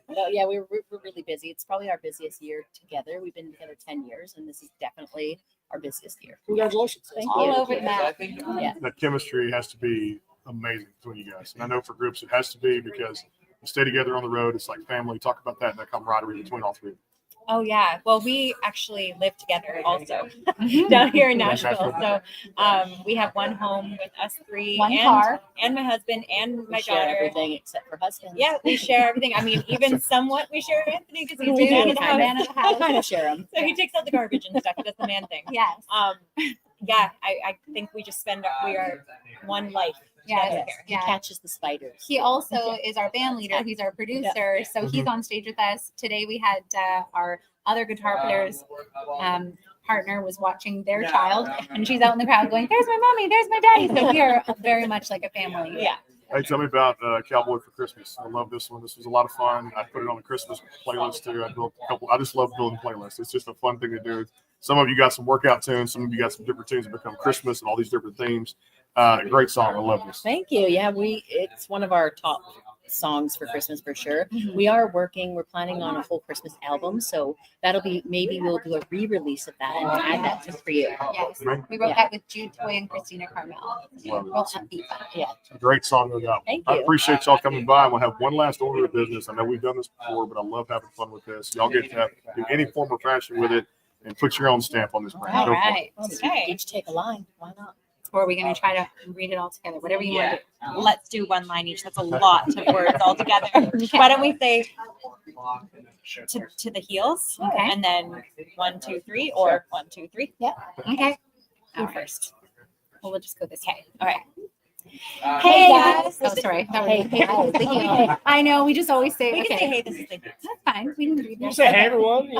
No, yeah, we're really busy. It's probably our busiest year together. We've been together 10 years, and this is definitely our busiest year. Congratulations. Thank All you. over the map. Yeah. That chemistry has to be amazing between you guys. And I know for groups it has to be because you stay together on the road. It's like family. Talk about that camaraderie between all three. Oh yeah. Well, we actually live together also down here in Nashville. So we have one home with us three, One and, car. and my husband and We my share daughter. everything except for husbands. Yeah, we share everything. I mean, even somewhat we share Anthony because he's We the man do. of the He's the man house. of the house. Kind of share 'em. So he takes out the garbage and stuff. He does the man thing. Yes. Yeah, I think we just we are one life. Yes. together He here. catches the spiders. He also is our band leader. He's our producer. So he's on stage with us. Today we had our other guitar player's partner was watching their child, and she's out in the crowd going, "There's my mommy, there's my daddy." So we are very much like a family. Yeah. Hey, tell me about Cowboy for Christmas. I love this one. This was a lot of fun. I put it on the Christmas playlist too. I built a couple. I just love building playlists. It's just a fun thing to do. Some of you got some workout tunes. Some of you got some different tunes that become Christmas and all these different themes. Great song. I love this. Thank you. Yeah, it's one of our top songs for Christmas for sure. We're planning on a full Christmas album, so that'll be, maybe we'll do a re-release of that and add that just for you. Yes. We wrote that with Jude Toy and Christina Carmel. Real upbeat. Yeah. Great song, no doubt. Thank I you. appreciate y'all coming by. I'm gonna have one last order of business. I know we've done this before, but I love having fun with this. Y'all get to do any form of fashion with it and put your own stamp on this brand. All Go for it. right. Okay. Each take a line. Why not? Or are we going to try to read it all together? Whatever you want to do. Let's do one line each. That's a lot of words all together. Why don't we say to the heels, Okay. and then 1, 2, 3, or 1, 2, 3. Yeah. Okay. Who first? Well, we'll just go this way. All right. Hey guys. Oh, sorry. Hey guys. Okay. I know. We just always say, We okay. can say, hey, this is the That's fine. We can read You that. say, hey, everyone.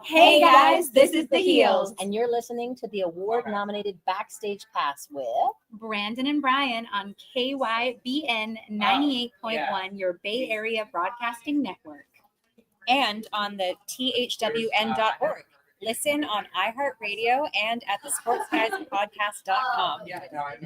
Hey guys, this is the Heels. And you're listening to the award-nominated Backstage Pass with Brandon and Brian on KYBN 98.1, your Bay Area Broadcasting Network. and on the thwn.org. Listen on iHeartRadio and at the sportsguyspodcast.com.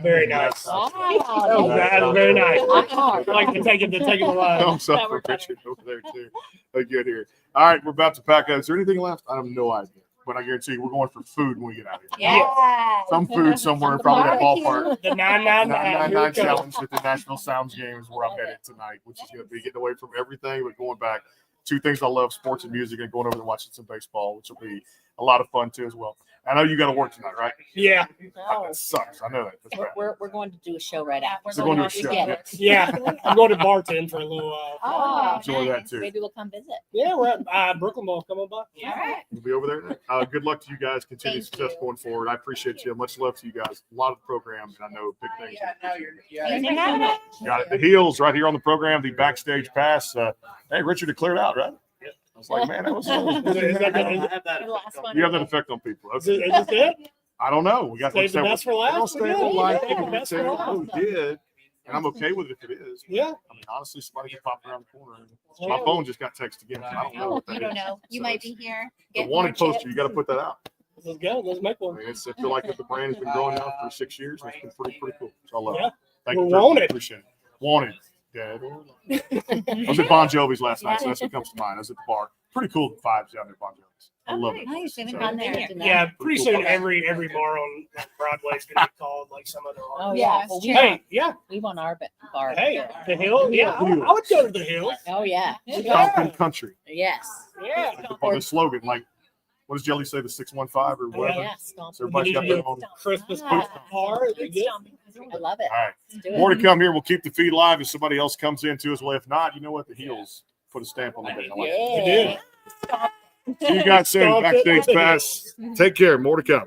Very nice. Wow. That was very nice. I like to take it alive. Thumbs up for Richard over there too. Good here. All right, we're about to pack out. Is there anything left? I have no idea, but I guarantee you we're going for food when we get out of here. Yeah. Some food somewhere, probably a ballpark. The 999 999 challenge at the Nashville Sounds game is where I'm headed tonight, which is going to be getting away from everything, but going back. Two things I love: sports and music, and going over and watching some baseball, which will be a lot of fun too as well. I know you got to work tonight, right? Yeah. That sucks. I know that. That's bad. We're going to do a show right after. So we're going to a show. Yeah. I'm going to bartend for a little while. Oh, Enjoy that too. maybe we'll come visit. Yeah, we're at Brooklyn Mall. Come on by. All right. We'll be over there. Good luck to you guys. Continued success going forward. I appreciate you. Much love to you guys. A lot of programs, and I know big things. Thanks for having us. Got it. The Heels right here on the program. The Backstage Pass. Hey, Richard, it cleared out, right? I was like, man, that was. You have that effect on people. Is this it? I don't know. We got Save the best for last? Stay Yeah, alive. save the best for last. We did, and I'm okay with it if it is. Yeah. I mean, honestly, somebody could pop around the corner. My phone just got text again. I don't know. Oh, what that you don't is. know. You So might it's be here. the getting wanted more poster. chips. You got to put that out. Let's go. Let's make I one. mean, I feel like the brand has been growing now for 6 years. And it's been pretty cool. So I love Yeah. it. Thank We're you. Richard. wanted. Appreciate it. Wanted. Dead or alive. I was at Bon Jovi's last night, so that's what comes to mind. I was at the bar. Pretty cool vibes down there, Bon Jovi's. I love it. Nice. I haven't So- gone there. Yeah, pretty soon every bar on Broadway is gonna be called like some other Oh art. yeah. Yeah, Well, Hey, yeah. we want our bar. Hey, the Hill. Yeah, I would go to the Hill. Oh yeah. Compton Country. Yes. Yeah. The slogan, like, what does Jelly say? The 615 or whatever. Yeah. Stomp. So everybody's got their own. Christmas Ah. bar. They get. I love it. All right. Let's do it. More to come here. We'll keep the feed live if somebody else comes in too as well. If not, you know what? The Heels put a stamp on the day. I like it. Yeah. See you guys soon. Stop it. Backstage Pass. Take care. More to come.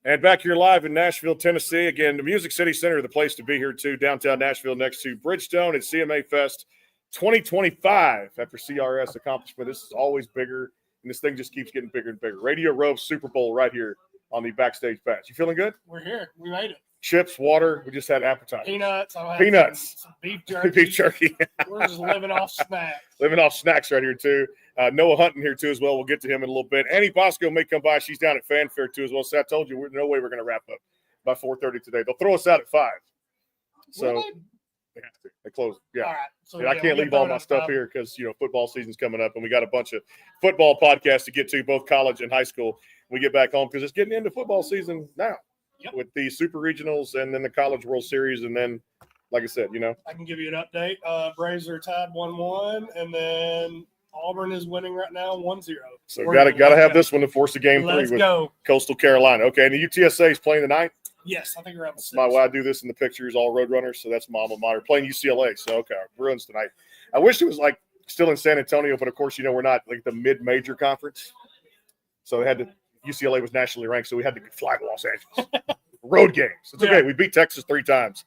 And back here live in Nashville, Tennessee. Again, the Music City Center, the place to be here too, downtown Nashville, next to Bridgestone and CMA Fest 2025. After CRS accomplishment, this is always bigger, and this thing just keeps getting bigger and bigger. Radio Row Super Bowl right here on the Backstage Pass. You feeling good? We're here. We made it. Chips, water. We just had appetizers. Peanuts. Peanuts. Some beef jerky. Beef jerky. We're just living off snacks. Living off snacks right here, too. Noah Hunton here, too, as well. We'll get to him in a little bit. Annie Bosco may come by. She's down at Fanfare, too, as well. So I told you, no way we're going to wrap up by 4:30 today. They'll throw us out at 5. So they have to. They close. Yeah. All right. So, and I can't leave all my stuff here because, football season's coming up, and we got a bunch of football podcasts to get to, both college and high school, when we get back home, because it's getting into football season now. Yep. With the Super Regionals and then the College World Series. And then, like I said, I can give you an update. Braves are tied 1-1, and then Auburn is winning right now 1-0. So gotta have this one to force the game 3 with go. Coastal Carolina. Okay, and the UTSA is playing tonight? Yes, I think around That's my way I do this in the pictures, all Roadrunners, so that's my alma mater. Playing UCLA, so okay, Bruins tonight. I wish it was like still in San Antonio, but of course, we're not like the mid-major conference. So they had to UCLA was nationally ranked, so we had to fly to Los Angeles. Road games. It's okay. We beat Texas 3 times,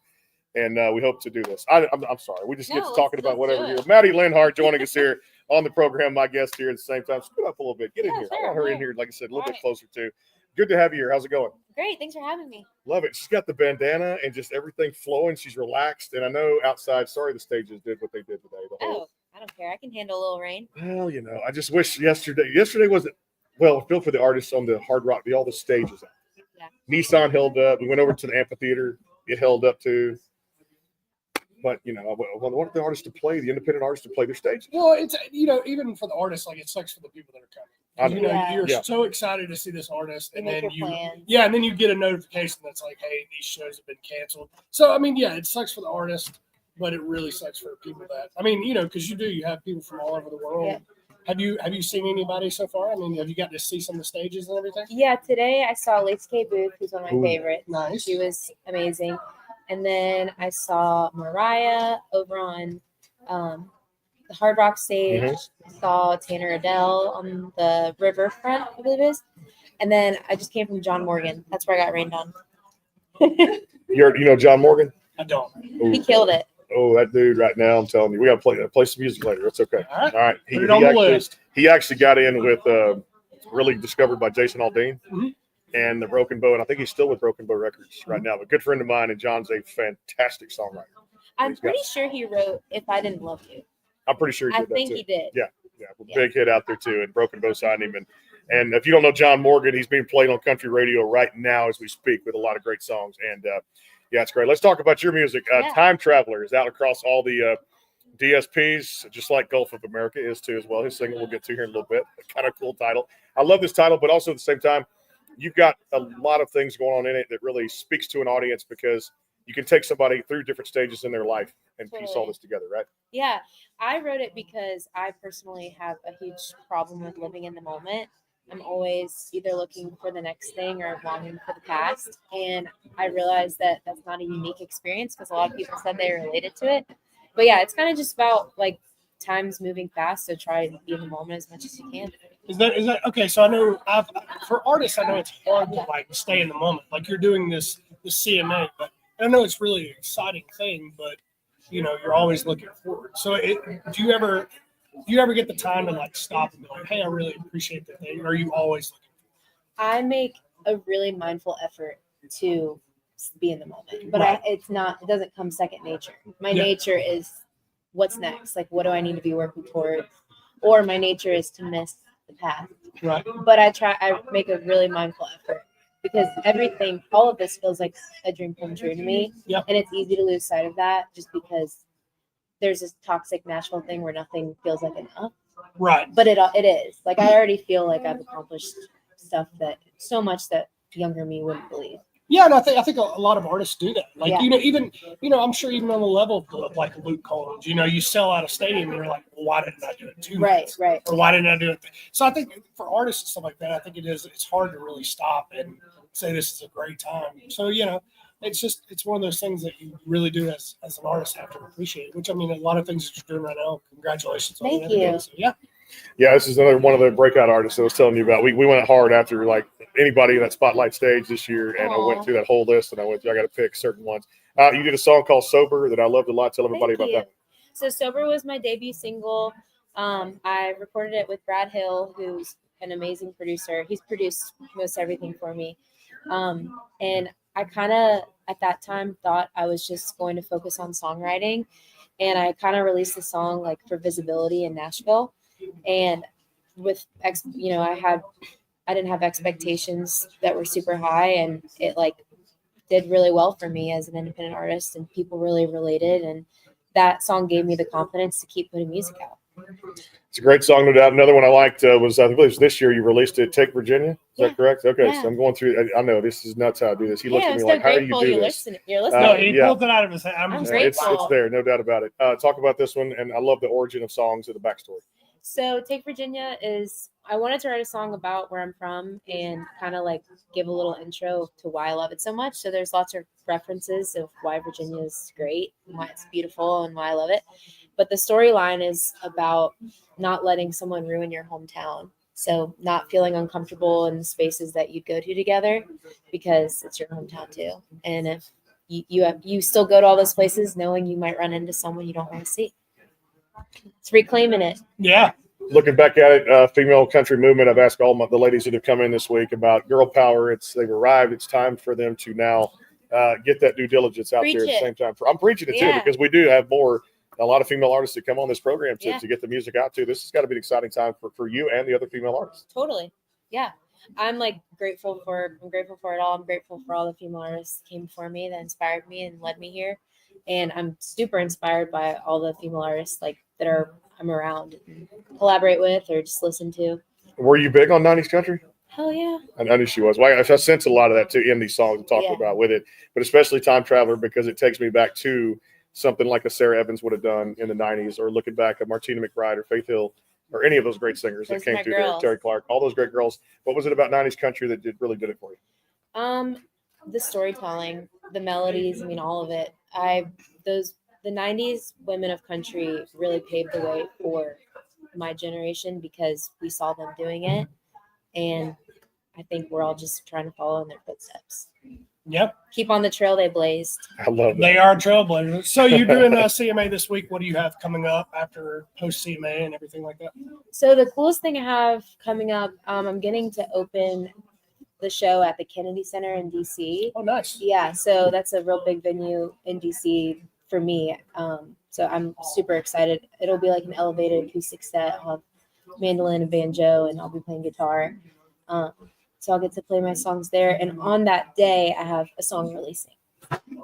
and we hope to do this. I'm sorry. We just get to talking about whatever here. Maddie Linhart joining us here on the program, my guest here at the same time. Scoot up a little bit. Get in here. I want her in here, like I said, a little bit closer too. Good to have you here. How's it going? Great. Thanks for having me. Love it. She's got the bandana and just everything flowing. She's relaxed. And I know outside, sorry the stages did what they did today. I don't care. I can handle a little rain. Well, I just wish yesterday wasn't, well, I feel for the artists on the Hard Rock, all the stages. Yeah. Nissan held up. We went over to the amphitheater. It held up too. But, I want the artists to play, the independent artists to play their stages. Well, it's, even for the artists, like it sucks for the people that are coming. You're so excited to see this artist, and then and then you get a notification that's like, hey, these shows have been canceled. So, it sucks for the artist, but it really sucks for people that, because you have people from all over the world. Yeah. Have you seen anybody so far? Have you got to see some of the stages and everything? Yeah, today I saw Lacey K. Booth, who's one of my favorites. Nice. She was amazing. And then I saw Mariah over on the Hard Rock stage. Mm-hmm. Saw Tanner Adele on the riverfront, I believe it is. And then I just came from John Morgan. That's where I got rained on. You know John Morgan? I don't. Ooh. He killed it. Oh, that dude right now, I'm telling you, we got to play some music later. It's okay. All right. All right. He actually got in with really discovered by Jason Aldean and the Broken Bow, and I think he's still with Broken Bow Records right now. But good friend of mine, and John's a fantastic songwriter. I'm pretty sure he wrote "If I Didn't Love You." I'm pretty sure he did I think that too. he did. Yeah. Big hit out there too, and Broken Bow signed him. And if you don't know John Morgan, he's being played on country radio right now as we speak with a lot of great songs. And it's great. Let's talk about your music. Time Traveler is out across all the DSPs, just like Gulf of America is too as well. His single we'll get to here in a little bit. Kind of cool title. I love this title, but also at the same time, you've got a lot of things going on in it that really speaks to an audience because you can take somebody through different stages in their life and piece all this together, right? Yeah, I wrote it because I personally have a huge problem with living in the moment. I'm always either looking for the next thing or longing for the past. And I realized that that's not a unique experience because a lot of people said they related to it. But yeah, it's kind of just about like time's moving fast, so try to be in the moment as much as you can. Is that okay? So I know for artists, I know it's hard to like stay in the moment. Like you're doing this CMA, but I know it's really an exciting thing. But you're always looking forward. So do you ever get the time to like stop and be like, hey, I really appreciate the thing? Or are you always looking forward? I make a really mindful effort to be in the moment, but it doesn't come second nature. My nature is what's next. Like, what do I need to be working towards? Or my nature is to miss the path. Right. But I make a really mindful effort because all of this feels like a dream come true to me. Yep. And it's easy to lose sight of that just because there's this toxic Nashville thing where nothing feels like enough. Right. But it is. Like, I already feel like I've accomplished stuff that so much that younger me wouldn't believe. Yeah, and I think a lot of artists do that. Like, even I'm sure even on the level of like Luke Combs, you sell out a stadium and you're like, well, why didn't I do it 2 months? Right. Or why didn't I do it? So I think for artists and stuff like that, I think it's hard to really stop and say this is a great time. So, it's one of those things that you really do as an artist have to appreciate, which a lot of things that you're doing right now, congratulations on Thank you. So, yeah. Yeah, this is another one of the breakout artists I was telling you about. We went hard after like anybody in that spotlight stage this year, and I went Aw. through that whole list, and I got to pick certain ones. You did a song called "Sober" that I loved a lot. Tell everybody Thank about you. So Sober was my debut single. I recorded it with Brad Hill, who's an amazing producer. He's produced most everything for me. And I kind of at that time thought I was just going to focus on songwriting. And I kind of released the song like for visibility in Nashville. And with I didn't have expectations that were super high, and it like did really well for me as an independent artist, and people really related, and that song gave me the confidence to keep putting music out. It's a great song, no doubt. Another one I liked was, I believe it was this year you released it, "Take Virginia." Is that correct? Okay, Yeah. so I'm going through. I know this is nuts how I do this. He looked at I'm me so like, "How do you grateful do you're this?" listening. You're listening. No, he pulled it out of his head. I'm It's grateful. there, no doubt about it. Talk about this one, and I love the origin of songs and the backstory. So Take Virginia is, I wanted to write a song about where I'm from and kind of like give a little intro to why I love it so much. So there's lots of references of why Virginia is great and why it's beautiful and why I love it. But the storyline is about not letting someone ruin your hometown. So not feeling uncomfortable in the spaces that you'd go to together because it's your hometown too. And if you still go to all those places knowing you might run into someone you don't want to see. It's reclaiming it. Yeah. Looking back at it, female country movement. I've asked all the ladies that have come in this week about girl power. They've arrived. It's time for them to now get that due diligence out Preach there at the it. same time. I'm preaching it too, Yeah. because we do have a lot of female artists that come on this program to, Yeah. to get the music out to. This has got to be an exciting time for you and the other female artists. Totally. Yeah. I'm grateful for it all. I'm grateful for all the female artists that came before me that inspired me and led me here. And I'm super inspired by all the female artists that I'm around and collaborate with or just listen to. Were you big on 90s country? Hell yeah. I knew she was. Well, I sense a lot of that too in these songs and talking Yeah. about with it, but especially Time Traveler, because it takes me back to something like a Sarah Evans would have done in the 90s, or looking back at Martina McBride or Faith Hill or any of those great singers Those that came are my through there, girls. Terry Clark, all those great girls. What was it about 90s country that really did it for you? The storytelling, the melodies, I mean, all of it. The 90s women of country really paved the way for my generation because we saw them doing it. And I think we're all just trying to follow in their footsteps. Yep. Keep on the trail they blazed. I love They are trailblazers. So you're doing CMA this week. What do you have coming up after post CMA and everything like that? So the coolest thing I have coming up, I'm getting to open the show at the Kennedy Center in DC. Oh, nice. Yeah, so that's a real big venue in DC for me. So I'm super excited. It'll be like an elevated acoustic set. I'll have mandolin and banjo, and I'll be playing guitar. So I'll get to play my songs there. And on that day, I have a song releasing.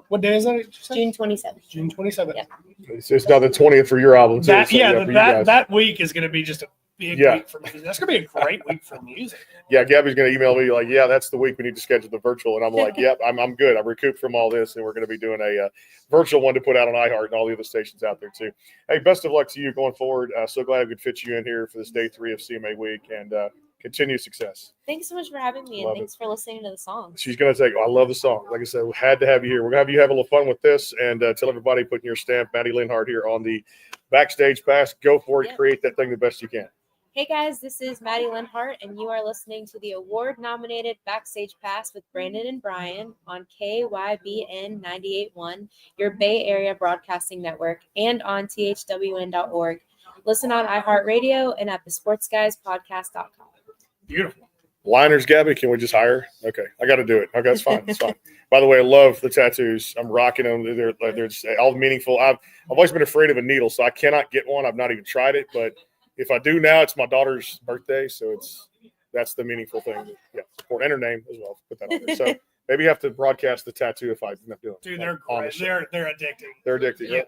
What day is that? June 27th. June 27th. Yeah. It's now the 20th for your album too. That, so, yeah, for you guys. that week is going to be just a big Yeah. week for music. That's going to be a great week for music. Yeah, Gabby's going to email me like, yeah, that's the week we need to schedule the virtual. And I'm like, yep, I'm good. I'm recouped from all this. And we're going to be doing a virtual one to put out on iHeart and all the other stations out there too. Hey, best of luck to you going forward. So glad I could fit you in here for this day 3 of CMA week, and continued success. Thanks so much for having me, Love and thanks for listening to the songs. She's going to say, I love the song. Like I said, we had to have you here. We're going to have you have a little fun with this, and tell everybody putting your stamp, Maddie Linhart, here on the Backstage Pass. Go for it. Yep. Create that thing the best you can. Hey guys, this is Maddie Linhart, and you are listening to the award-nominated Backstage Pass with Brandon and Brian on KYBN 98.1, your Bay Area Broadcasting Network, and on thwn.org. Listen on iHeartRadio and at thesportsguyspodcast.com. Beautiful. Liners, Gabby, can we just hire? Okay, I got to do it. Okay, that's fine. That's fine. By the way, I love the tattoos. I'm rocking them. They're just all meaningful. I've always been afraid of a needle, so I cannot get one. I've not even tried it, but if I do now, it's my daughter's birthday, so that's the meaningful thing. Yeah, support and her name as well. Put that on there. So maybe you have to broadcast the tattoo if I end up doing it. Dude, they're on the great. show. They're addicting. They're addicted. Yeah.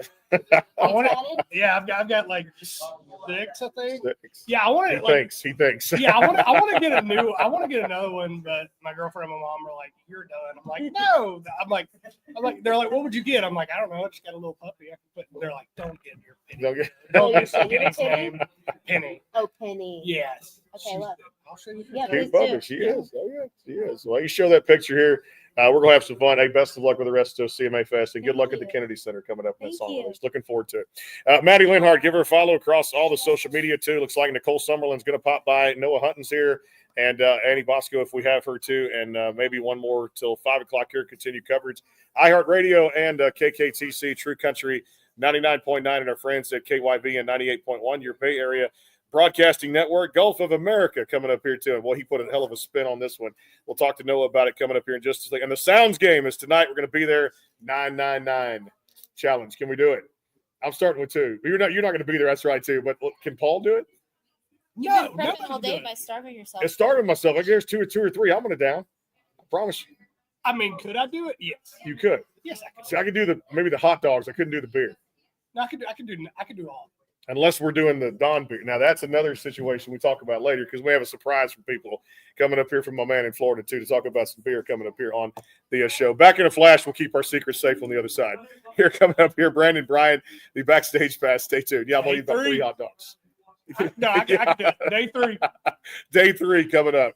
I want it. Yeah, I've got like 6, I think. Sticks. Yeah, I want He it. Like, thinks. He thinks. yeah, I want to get I want to get another one, but my girlfriend and my mom are like, "You're done." I'm like, "No." I'm like, they're like, "What would you get?" I'm like, "I don't know. I just got a little puppy." I can put. They're like, "Don't get your Penny. Don't get- Don't get Penny? Penny's name, Penny." Oh, Penny. Yes. Okay, look. I'll show you. Yeah, Cute please puppy. do. She is. Oh yeah, she is. Well, you show that picture here. We're going to have some fun. Hey, best of luck with the rest of CMA Fest, and good luck at the Kennedy Center coming up in that song release. Looking forward to it. Maddie Linhart, give her a follow across all the social media, too. Looks like Nicole Summerlin's going to pop by. Noah Hunton's here, and Annie Bosco, if we have her, too, and maybe one more till 5 o'clock here, continue coverage. iHeartRadio and KKTC, True Country 99.9, and our friends at KYV and 98.1, your Bay Area Broadcasting Network. Gulf of America coming up here too. And well, he put a hell of a spin on this one. We'll talk to Noah about it coming up here in just a second. And the Sounds game is tonight. We're going to be there. 999 challenge. Can we do it? I'm starting with 2. You're not going to be there. That's right too. But can Paul do it? You've been prepping all day by starving yourself. It started myself. I guess 2 or 3. I'm going to down. I promise you. I mean, could I do it? Yes. You could. Yes, I could. See, I could do maybe the hot dogs. I couldn't do the beer. No, I could do all. Unless we're doing the Don beer. Now, that's another situation we talk about later because we have a surprise for people coming up here from my man in Florida, too, to talk about some beer coming up here on the show. Back in a flash, we'll keep our secrets safe on the other side. Here coming up here, Brandon Bryan, the backstage pass. Stay tuned. Yeah, I'm going to eat about 3 hot dogs. No, I can do it. Day 3. Day 3 coming up.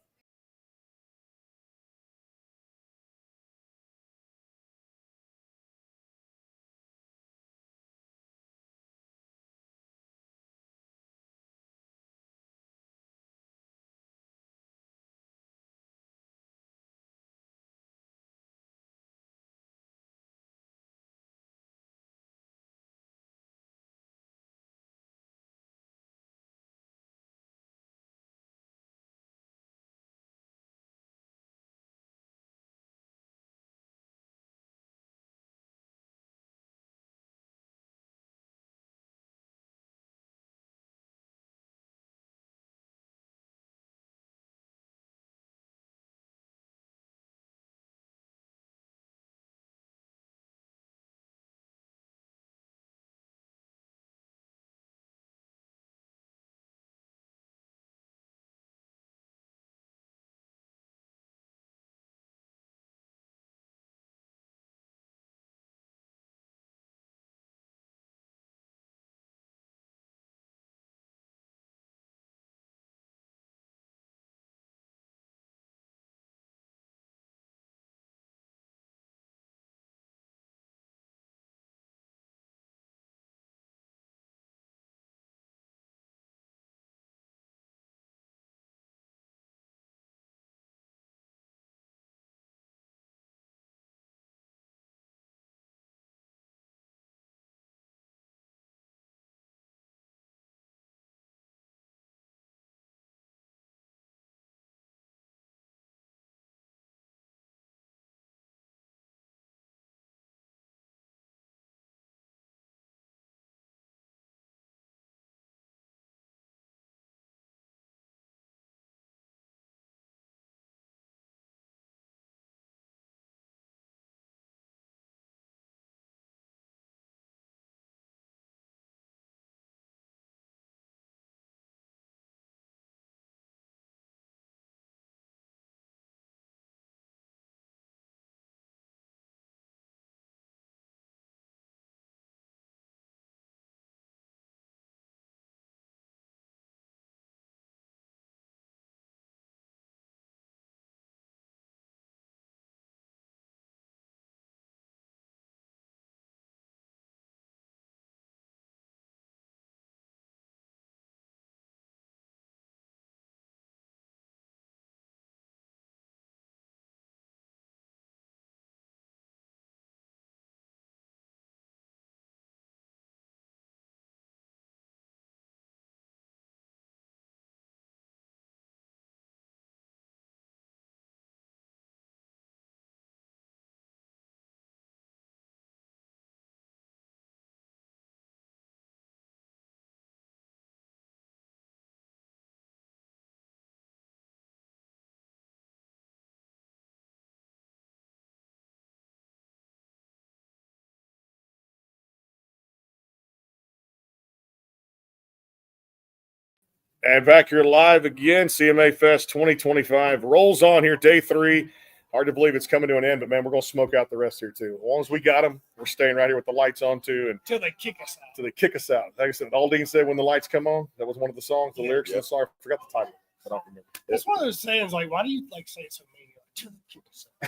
And back here live again, CMA Fest 2025 rolls on here, day 3. Hard to believe it's coming to an end, but, man, we're going to smoke out the rest here, too. As long as we got them, we're staying right here with the lights on, too. Until they kick us out. Until they kick us out. Like I said, Aldine said when the lights come on, that was one of the songs, the lyrics. I'm sorry, I forgot the title. I don't remember. It's one of those sayings, like, why do you, say it so mean?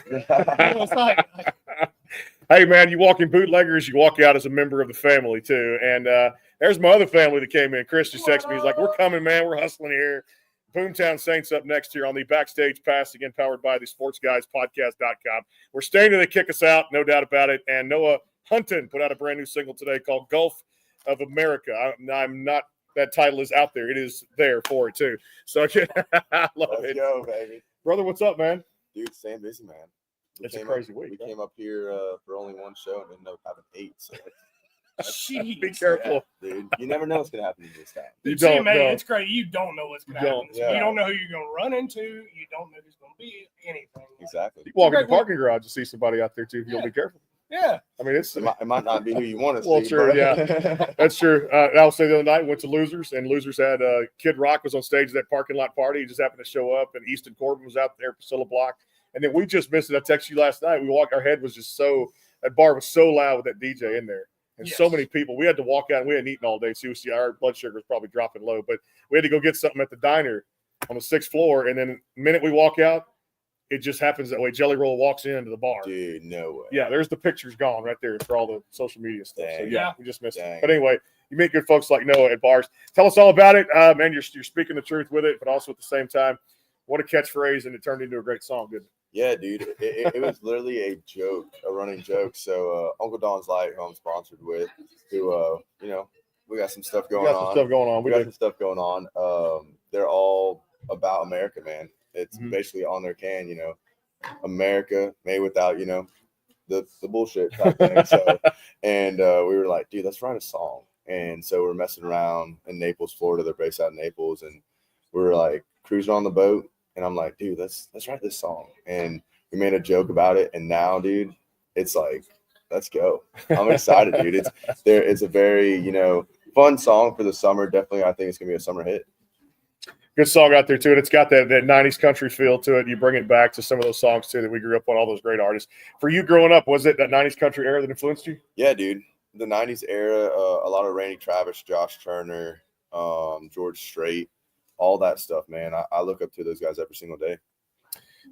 It's like, Hey, man, you walk in bootleggers, you walk out as a member of the family, too. And there's my other family that came in. Chris just texted me. He's like, we're coming, man. We're hustling here. Boomtown Saints up next here on the Backstage Pass, again, powered by the sportsguyspodcast.com. We're staying till they kick us out, no doubt about it. And Noah Hunton put out a brand new single today called Gulf of America. I'm not – that title is out there. It is there for it, too. So I love it. Let's go, baby. Brother, what's up, man? Dude, staying busy, man. It's a crazy week. We came up here for only one show and ended up having 8. So Jeez. Be careful. Yeah, dude. You never know what's going to happen in this town. You don't CMA, know. it's great. You don't know what's going to happen. Yeah. You don't know who you're going to run into. You don't know who's going to be anything. Exactly. You walk in the parking garage and see somebody out there, too. You'll be careful. Yeah. I mean, it might not be who you want to see. Well, true, yeah. That's true. I will say the other night, went to Losers, and Losers had Kid Rock was on stage at that parking lot party. He just happened to show up, and Easton Corbin was out there, Priscilla Block. And then we just missed it. I texted you last night. We walked, our head was just so, that bar was so loud with that DJ in there. And so many people. We had to walk out, and we hadn't eaten all day. So our blood sugar was probably dropping low. But we had to go get something at the diner on the 6th floor. And then the minute we walk out, it just happens that way. Jelly Roll walks into the bar. Dude, no way. Yeah, there's the pictures gone right there for all the social media stuff. So, Dang. yeah, we just missed Dang. it. But anyway, you meet good folks like Noah at bars. Tell us all about it. Man, you're speaking the truth with it, but also at the same time, what a catchphrase, and it turned into a great song, didn't it? Yeah, dude. It was literally a joke, a running joke. So Uncle Don's Light, who I'm sponsored with, who, we got some stuff going on. We got some stuff going on. They're all about America, man. It's basically on their can, America made without, the bullshit type thing. So, and we were like, dude, let's write a song. And so we're messing around in Naples, Florida. They're based out in Naples, and we were like cruising on the boat. And I'm like, dude, let's write this song. And we made a joke about it. And now, dude, it's like, let's go. I'm excited, dude. It's a very, fun song for the summer. Definitely, I think it's gonna be a summer hit. Good song out there too, and it's got that 90s country feel to it. You bring it back to some of those songs too that we grew up on, all those great artists. For you growing up, was it that 90s country era that influenced you? Yeah, dude. The 90s era, a lot of Randy Travis, Josh Turner, George Strait, all that stuff, man. I look up to those guys every single day.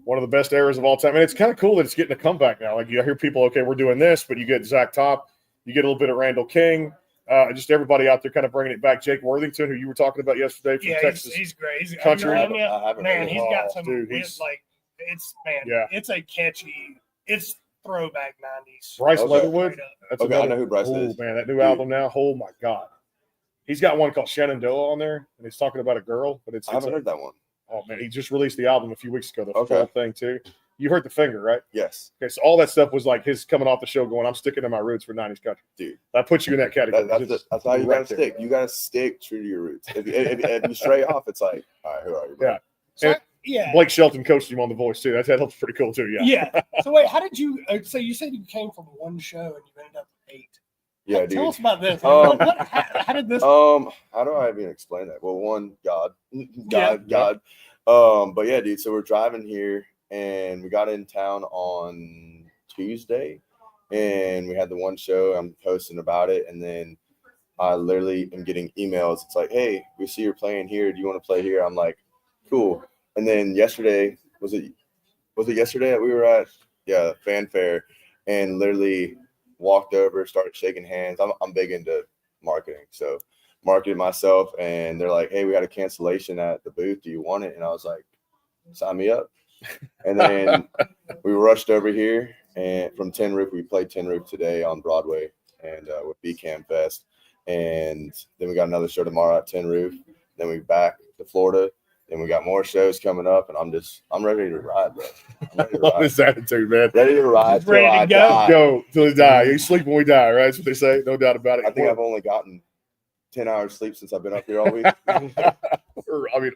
One of the best eras of all time. And it's kind of cool that it's getting a comeback now. Like, you hear people, okay, we're doing this, but you get Zach Top, you get a little bit of Randall King. Just everybody out there kind of bringing it back. Jake Worthington, who you were talking about yesterday from Texas. He's great. He's country. Man, he's got some. Dude, it's a catchy. It's throwback 90s. Bryce Leatherwood. That's Okay, I know who Bryce is. Man, that new album now. Oh my God, he's got one called Shenandoah on there, and he's talking about a girl. But I haven't heard that one. Oh man, he just released the album a few weeks ago. The Okay. full thing too. You heard The Finger, right? Yes. Okay, so all that stuff was like his coming off the show going, I'm sticking to my roots for 90s country. Dude. That puts you in that category. That's how you right got to there. stick. You got to stick true to your roots. If you stray off, it's like, all right, who are you, bro? Yeah. So, And yeah. Blake Shelton coached him on The Voice too. That helps pretty cool too. Yeah. Yeah. So wait, how did you? So you said you came from one show and you ended up with 8. Yeah, dude. Tell us about this. How did this? How do I even explain that? Well, one, God. But yeah, dude. So we're driving here, and we got in town on Tuesday, and we had the one show. I'm posting about it, and then I literally am getting emails. It's like, hey, we see you're playing here. Do you want to play here? I'm like, cool. And then yesterday, was it yesterday that we were at? Yeah, fanfare, and literally walked over, started shaking hands. I'm big into marketing, so marketed myself, and they're like, hey, we had a cancellation at the booth. Do you want it? And I was like, sign me up. And then we rushed over here, and from Tin Roof, we played Tin Roof today on Broadway, and with CMA Fest. And then we got another show tomorrow at Tin Roof. Then we back to Florida. Then we got more shows coming up, and I'm ready to ride, bro. I love this attitude, man. Ready to ride. He's ready to go. Go till he die. You sleep when we die, right? That's what they say. No doubt about it. I think I've only gotten 10 hours sleep since I've been up here all week.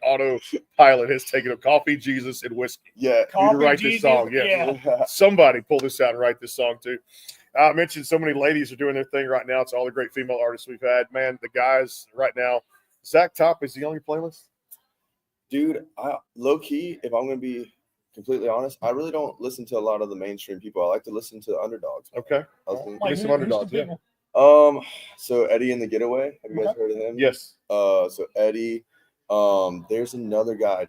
Autopilot has taken up coffee, Jesus, and whiskey. Yeah. You to write this song. Yeah. Somebody pull this out and write this song too. I mentioned so many ladies are doing their thing right now. It's all the great female artists we've had. Man, the guys right now. Zach Top, is he on your playlist? Dude, low key, if I'm going to be completely honest, I really don't listen to a lot of the mainstream people. I like to listen to the underdogs. Okay. Give some underdogs, yeah. So Eddie and the Getaway. Have you guys heard of him? Yes. So Eddie. There's another guy,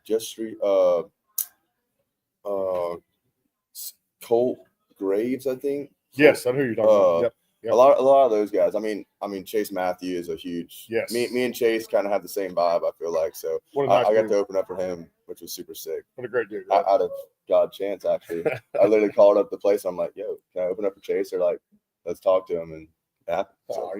Colt Graves, I think. Yes, I know who you're talking about. Yep. Yep. A lot of those guys. I mean, Chase Matthew is a huge. Yes. Me and Chase kind of have the same vibe. I feel like so. What a nice I got dude. to open up for him, which was super sick. What a great dude. Out of God chance, actually, I literally called up the place. I'm like, "Yo, can I open up for Chase?" They're like, "Let's talk to him." And yeah, so.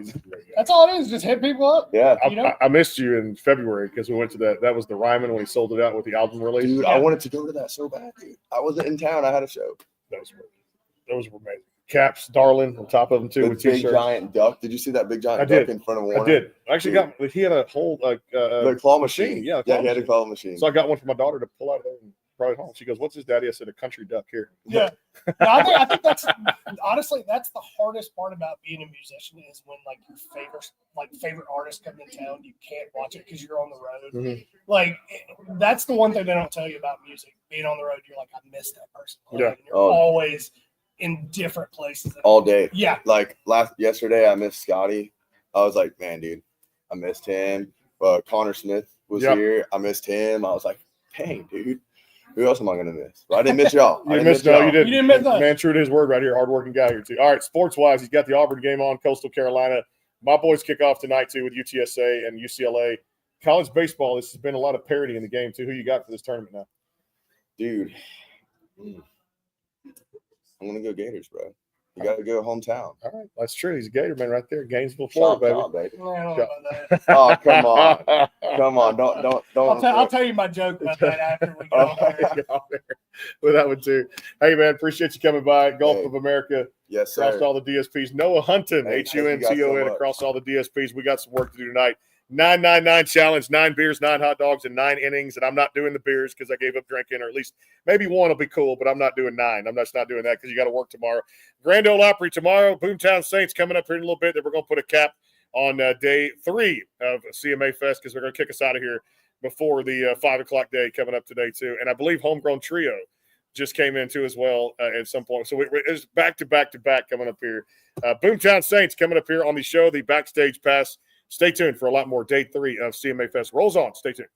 That's all it is. Just hit people up. Yeah. You know? I missed you in February because we went to that. That was the Ryman when he sold it out with the album release. Dude, I wanted to go to that so bad, dude. I wasn't in town. I had a show. Those were amazing. Caps, Darlin, on top of them too, The with big t-shirts. giant duck. Did you see that big giant I duck did. in front of Warner? I did. I actually Dude. got. He had a whole the claw machine. Yeah, He had a claw machine. So I got one for my daughter to pull out of there and brought it home. She goes, "What's this, Daddy?" I said, "A country duck here." Yeah. No, I think that's honestly that's the hardest part about being a musician is when like your favorite artist come in town, you can't watch it because you're on the road. Mhm. Like that's the one thing they don't tell you about music. Being on the road, you're like, I miss that person. Yeah. And you're always in different places all day. Yeah. Like yesterday, I missed Scotty. I was like, man, dude, I missed him. Connor Smith was Yep. here. I missed him. I was like, dang, dude, who else am I gonna miss? Well, I didn't miss y'all. You didn't miss us. Man, true to his word right here. Hardworking guy here too. All right, sports wise, he's got the Auburn game on. Coastal Carolina. My boys kick off tonight too with UTSA and UCLA. College baseball. This has been a lot of parity in the game too. Who you got for this tournament now? Dude, I'm gonna go Gators, bro. You gotta go hometown. All right, that's true. He's a Gator man right there, Gainesville, Florida, Sean, baby. baby. I don't know about that. Oh, come on, come on! Don't. I'll tell you my joke about that after we go. With that one too. Hey man, appreciate you coming by. Gulf of America. Yes, across sir. all the DSPs. Noah Hunton, Hey, thank you guys so HUNTON, much. across all the DSPs. We got some work to do tonight. 999 challenge, 9 beers, 9 hot dogs, and 9 innings. And I'm not doing the beers because I gave up drinking, or at least maybe one will be cool, but I'm not doing 9. I'm just not doing that because you got to work tomorrow. Grand Ole Opry tomorrow. Boomtown Saints coming up here in a little bit. Then we're going to put a cap on day 3 of CMA Fest because they're going to kick us out of here before the 5 o'clock day coming up today too. And I believe Homegrown Trio just came in too as well at some point. So it's back to back coming up here. Boomtown Saints coming up here on the show, the Backstage Pass. Stay tuned for a lot more. Day 3 of CMA Fest rolls on. Stay tuned.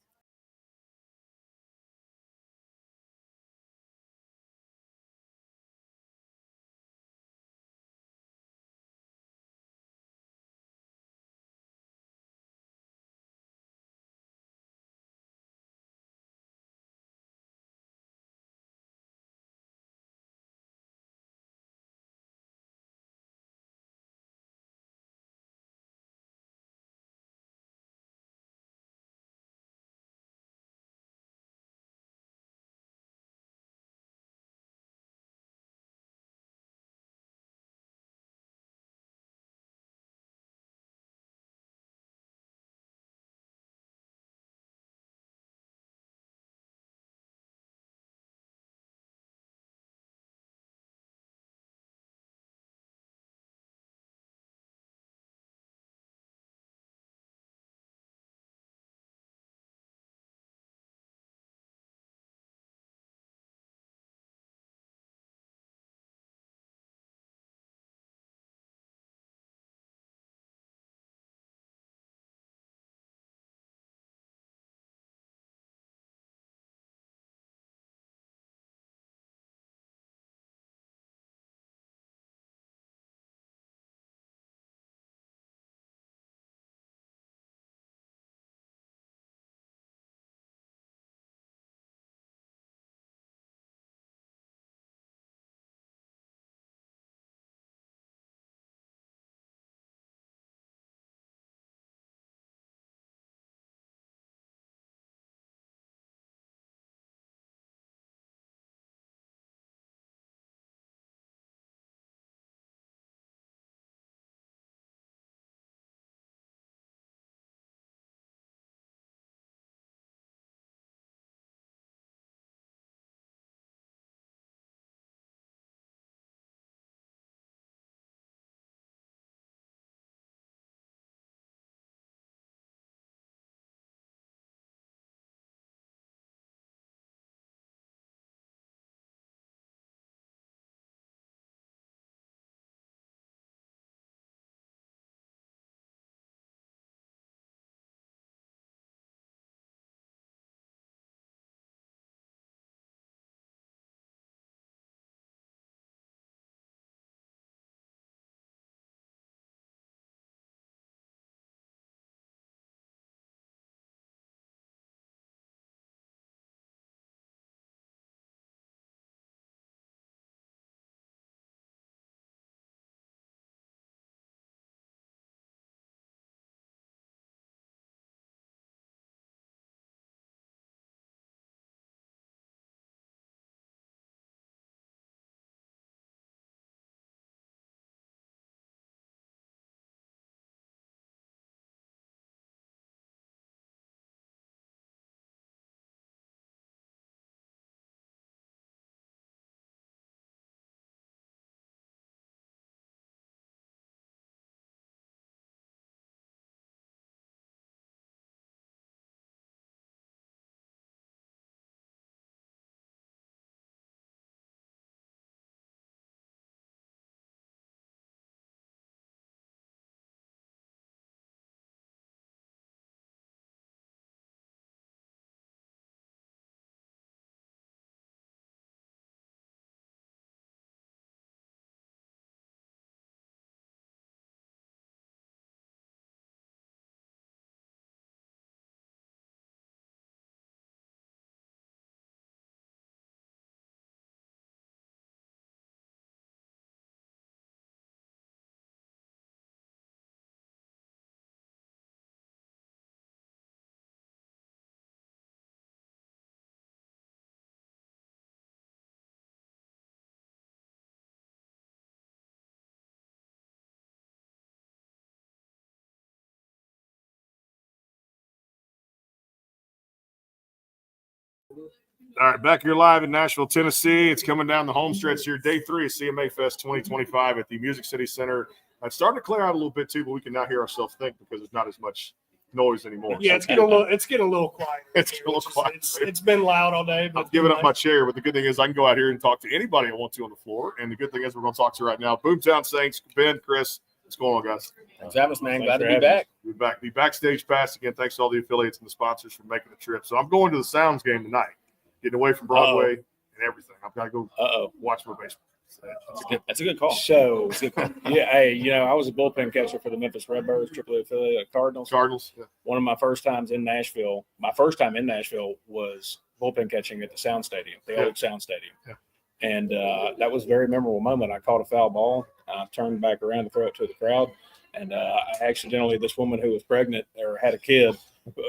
All right, back here live in Nashville, Tennessee. It's coming down the home stretch here. Day 3 of CMA Fest 2025 at the Music City Center. It's starting to clear out a little bit too, but we can now hear ourselves think because there's not as much noise anymore. Yeah, it's getting a little quiet. It's getting a little quiet. It's been loud all day. But I'm giving up my chair, but the good thing is I can go out here and talk to anybody I want to on the floor. And the good thing is we're going to talk to right now. Boomtown Saints, Ben, Chris, what's going on, guys? Thanks for having us, man. Glad to be having back. us. Be back. The backstage pass again. Thanks to all the affiliates and the sponsors for making the trip. So I'm going to the Sounds game tonight, getting away from Broadway and everything. I've got to go watch my baseball. That's a good call. So, That's a good call. yeah, hey, I was a bullpen catcher for the Memphis Redbirds, AAA affiliate Cardinals. Yeah. One of my first times in Nashville, was bullpen catching at the Sound Stadium, the old Sound Stadium. Yeah. And that was a very memorable moment. I caught a foul ball. I turned back around to throw it to the crowd. And this woman who was pregnant or had a kid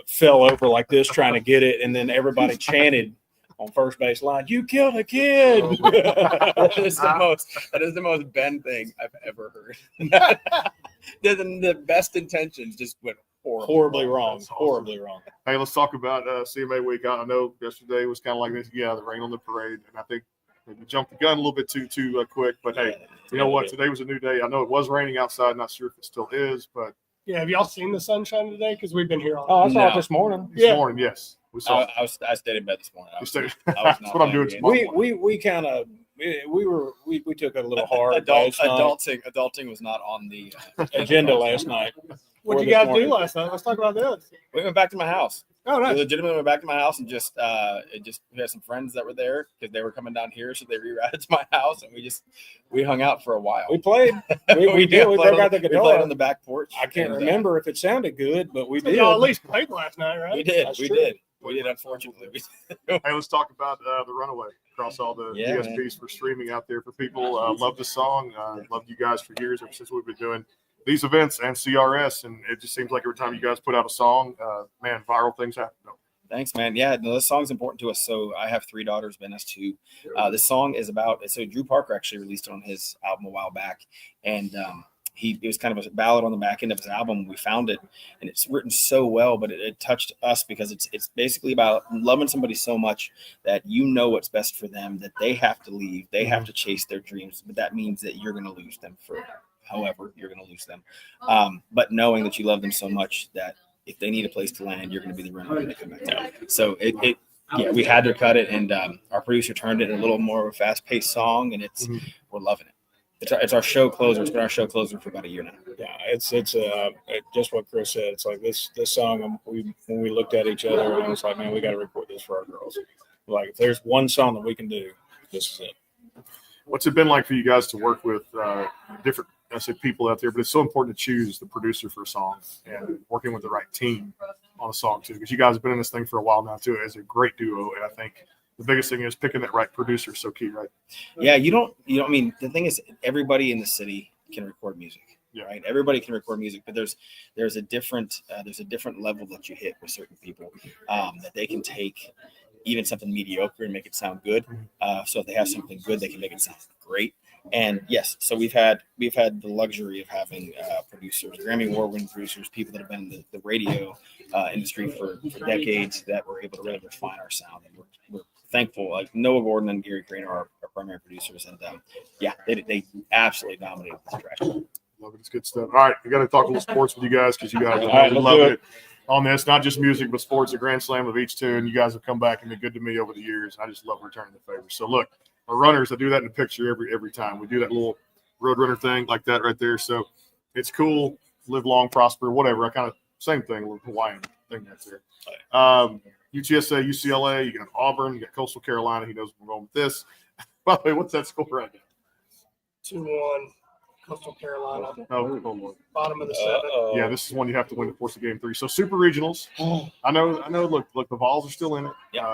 fell over like this trying to get it. And then everybody chanted on first base line, "You killed a kid." That is the most Ben thing I've ever heard. the best intentions just went horribly wrong. Horribly wrong. Hey, let's talk about CMA week. I know yesterday was kind of like this. Yeah, the rain on the parade, and I think maybe jumped the gun a little bit too quick. But hey, you know what? Today was a new day. I know it was raining outside. Not sure if it still is, but yeah. Have y'all seen the sunshine today? Because we've been here all. Oh, I saw it this morning. This morning, yes. We saw. I stayed in bed this morning. That's what I'm doing tomorrow. We kind of we took it a little hard. Adulting was not on the agenda last night. What did you guys do last night? Let's talk about this. We went back to my house. Oh, nice. We legitimately went back to my house and we had some friends that were there because they were coming down here, so they rerouted to my house and we hung out for a while. We played. We did. We broke out the guitar. We played on the back porch. I can't remember if it sounded good, but we did. Y'all at least played last night, right? We did. We did. Unfortunately. Hey, let's talk about the Runaway across all the DSPs for streaming out there for people. Love the song. Loved you guys for years ever since we've been doing these events and CRS, and it just seems like every time you guys put out a song, man, viral things happen. Thanks, man. Yeah, no, this song's important to us. So I have 3 daughters. Ben has 2. This song is about. So Drew Parker actually released it on his album a while back, and it was kind of a ballad on the back end of his album. We found it, and it's written so well, but it touched us because it's basically about loving somebody so much that you know what's best for them, that they have to leave, they have to chase their dreams, but that means that you're going to lose them for however you're going to lose them. But knowing that you love them so much that if they need a place to land, you're going to be the runaway that come back down. So we had to cut it, and our producer turned it in a little more of a fast-paced song, and we're loving it. It's our show closer. It's been our show closer for about a year now. Yeah, it's just what Chris said. It's like this song. When we looked at each other, and I was like, man, we got to record this for our girls. Like, if there's one song that we can do, this is it. What's it been like for you guys to work with different people out there? But it's so important to choose the producer for a song and working with the right team on a song too, because you guys have been in this thing for a while now too, as a great duo, and I think the biggest thing is picking that right producer is so key, right? Yeah, I mean, the thing is, everybody in the city can record music, right? Everybody can record music, but there's a different level that you hit with certain people that they can take even something mediocre and make it sound good. So if they have something good, they can make it sound great. And yes, so we've had the luxury of having producers, Grammy Award-winning producers, people that have been in the radio industry for decades that were able to really refine our sound. And we're thankful. Like Noah Gordon and Gary Craner are our primary producers, and they absolutely dominated this track. Love it. It's good stuff. All right, we got to talk a little sports with you guys because you guys love it on this. Not just music, but sports. A grand slam of each tune. You guys have come back and been good to me over the years. I just love returning the favor. So look, our runners, I do that in the picture every time. We do that little road runner thing like that right there. So it's cool. Live long, prosper, whatever. I kind of same thing, a little Hawaiian thing right there. UTSA, UCLA, you got Auburn, you got Coastal Carolina. He knows where we're going with this. By the way, what's that score right now? 2-1, Coastal Carolina. Oh, bottom of the 7th. Yeah, this is one you have to win to force a game 3. So super regionals. I know. Look, the Vols are still in it.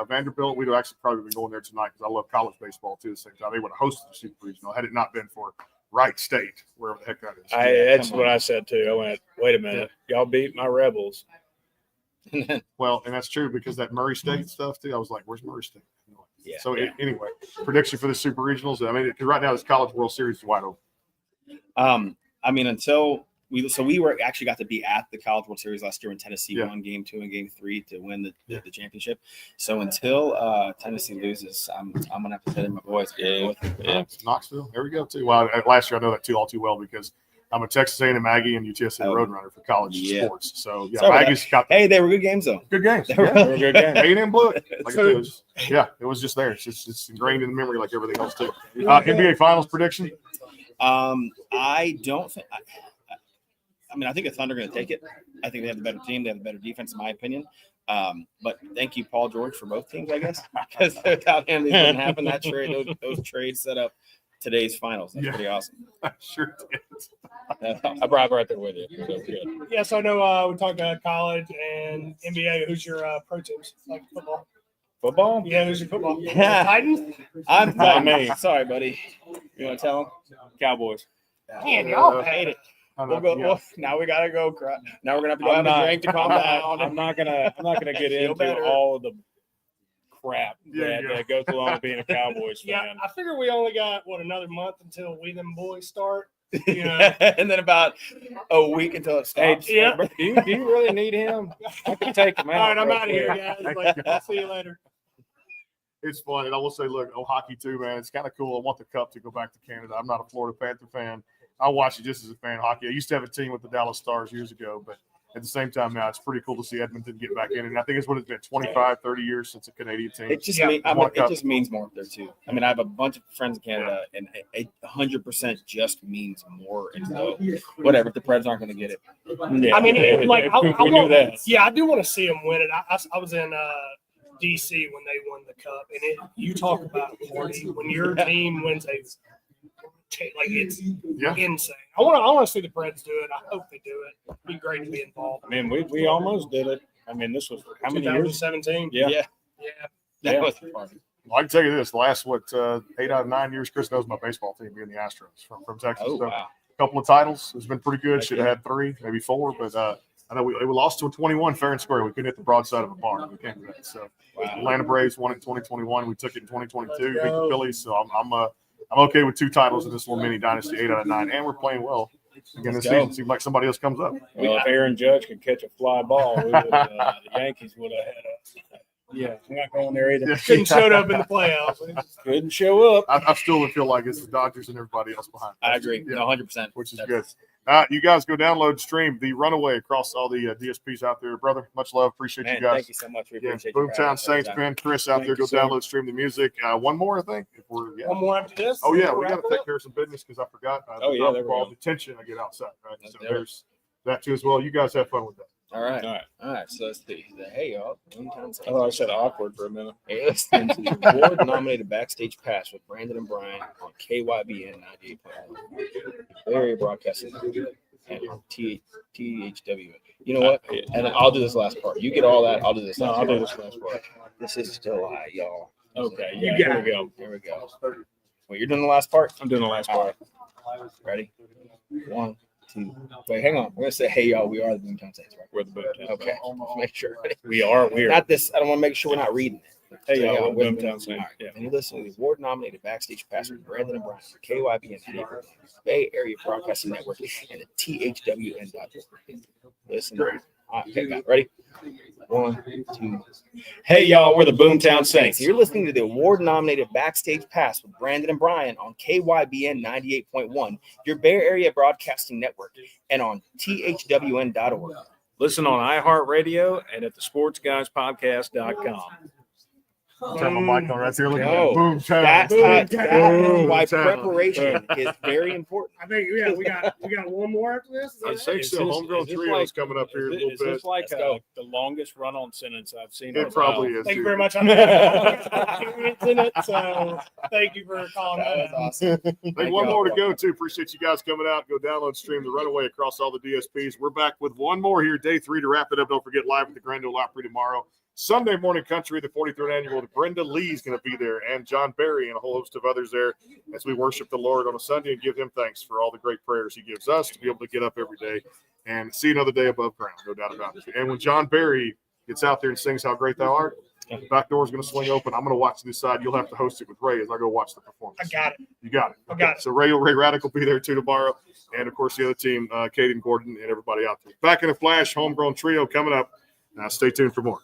Vanderbilt, we'd have actually probably been going there tonight because I love college baseball too. At the same time, they would have hosted the super regional had it not been for Wright State, wherever the heck that is. That's what I said too. I went, wait a minute, y'all beat my Rebels. Well, and that's true because that Murray State stuff too. I was like, "Where's Murray State?" Yeah. So anyway, prediction for the Super Regionals. I mean, right now this College World Series is wide open. I mean, until we were actually got to be at the College World Series last year when Tennessee Yeah. won Game 2 and Game 3 to win the championship. So until Tennessee loses, I'm gonna have to tell my boys. Yeah. Knoxville. There we go too. Well, last year I know that all too well because I'm a Texas A&M Aggie and UTSA Roadrunner for college sports. So yeah, Maggie's got. Hey, they were good games though. Good games. They were Yeah. good games. A&M blew it. Like it was, it was just there. It's ingrained in the memory like everything else too. NBA Finals prediction. I don't think. I mean, I think the Thunder are going to take it. I think they have the better team. They have the better defense, in my opinion. But thank you, Paul George, for both teams, I guess. Because without him, this wouldn't happen. That trade, those trades set up today's finals. That's pretty awesome. Sure did. I brought right there with you. So good. Yes, I know. We talked about college and NBA. Who's your pro teams? Like football. Football? Yeah, who's your football? Yeah. Titans. I'm Not me. sorry, buddy. You want to tell them? Cowboys. Man, y'all hate it. We'll go. Well, now we gotta go. Now we're gonna have to go have a drink to calm down. I'm not gonna get Feel into better. all of the crap Yeah, that goes along with being a Cowboys Yeah, fan. I figure we only got another month until we them boys start. You know, and then about a week until it Hey, stops. Yeah. do you really need him? I can take him out. all right, I'm real out of here, quick. guys. Like, I'll see you later. It's fun. And I will say, look, hockey too, man. It's kind of cool. I want the cup to go back to Canada. I'm not a Florida Panther fan. I watch it just as a fan of hockey. I used to have a team with the Dallas Stars years ago, but at the same time now, it's pretty cool to see Edmonton get back in. And I think it's what it's been 25, 30 years since a Canadian team. It just won a it cup. just means more up there too. I mean, I have a bunch of friends in Canada, and 100% just means more. And so, whatever, if the Preds aren't going to get it, Yeah. I mean, Yeah, like, I we knew want, that. yeah, I do want to see them win it. I was in DC when they won the cup, and you talk about a party when your team wins it's insane. I want to see the Preds do it. I hope they do it. It'd be great to be involved. I mean, we almost did it. I mean, this was how many years? 2017. Yeah. that was the party. Well, I can tell you this: the last 8 out of 9 years, Chris knows my baseball team being the Astros from Texas. Oh, So, wow. a couple of titles. It's been pretty good. Should have had 3, maybe 4, but I know we lost to a 21 fair and square. We couldn't hit the broadside of a barn. We came to that. So Atlanta Braves won it in 2021. We took it in 2022. Beat the Phillies. So I'm okay with 2 titles in this little mini dynasty, 8 out of 9, and we're playing well. Again, this season seems like somebody else comes up. Well, if Aaron Judge could catch a fly ball, the Yankees would have had Yeah, I'm not going there either. couldn't showed up in the playoffs. Couldn't show up. I still would feel like it's the Dodgers and everybody else behind. I agree, 100%, which is good. You guys go download, stream the Runaway across all the DSPs out there, brother. Much love, appreciate Man, you guys. thank you so much. We appreciate you. Boomtown Saints, Ben, Chris out there. Go download, stream the music. One more, I think. If we're One more after this. Oh yeah, we Wrap got to it take up? care of some business because I forgot. Oh, yeah, there we all go. the tension I get outside. Right, so There. there's that too as well. You guys have fun with that. All right. So let's see. Hey, y'all. Boomtown Saints. Oh, I said awkward for a minute. Hey, listen to the award-nominated Backstage Pass with Brandon and Brian on KYBN 98.1. Very broadcasting and THW. You know what? And I'll do this last part. You get all that. I'll do this. No, last I'll do part. this last part. This is still high, y'all. Okay, Yeah, here we go. Here we go. Wait, you're doing the last part? I'm doing the last part. Ready? 1, 2. Wait, hang on. We're gonna say, "Hey, y'all, we are the Boomtown Saints." Right? We're the Boomtown. Okay. Let's make sure. We are weird. Not this. I don't want to make sure we're not reading it. Hey, y'all, we're we're the Boomtown Boomtown Saints. Saints. And you listen to the award-nominated Backstage Pass with Brandon and Brian for KYB and Bay Area Broadcasting Network and the THWN.org. Listen. Okay, got it. Ready? 1, 2. Hey, y'all, we're the Boomtown Saints. You're listening to the award-nominated Backstage Pass with Brandon and Brian on KYBN 98.1, your Bay Area Broadcasting Network, and on THWN.org. Listen on iHeartRadio and at the sportsguyspodcast.com. Turn my mic on right there. Look at No, that. Boom, time. that's Boom, why time. preparation is very important. I think we got one more after this. I think so. Homegrown trio is coming up here a little Is bit. this like Let's go. the longest run-on sentence I've seen? It probably is. Thank you too. very much. I'm experienced in it, so thank you for calling that. Awesome. I think one more to go, too. Appreciate you guys coming out. Go download, stream the Runaway across all the DSPs. We're back with one more here, day 3 to wrap it up. Don't forget, live at the Grand Ole Opry tomorrow. Sunday Morning Country, the 43rd annual. Brenda Lee's going to be there, and John Barry and a whole host of others there as we worship the Lord on a Sunday and give him thanks for all the great prayers he gives us to be able to get up every day and see another day above ground, no doubt about it. And when John Barry gets out there and sings How Great Thou Art, The back door is going to swing open. I'm going to watch this side. You'll have to host it with Ray as I go watch the performance. I got it. You got it. I got it. So Ray Radic will be there too tomorrow, and of course the other team, Kayden, Gordon, and everybody out there. Back in a flash, homegrown trio coming up. Stay tuned for more.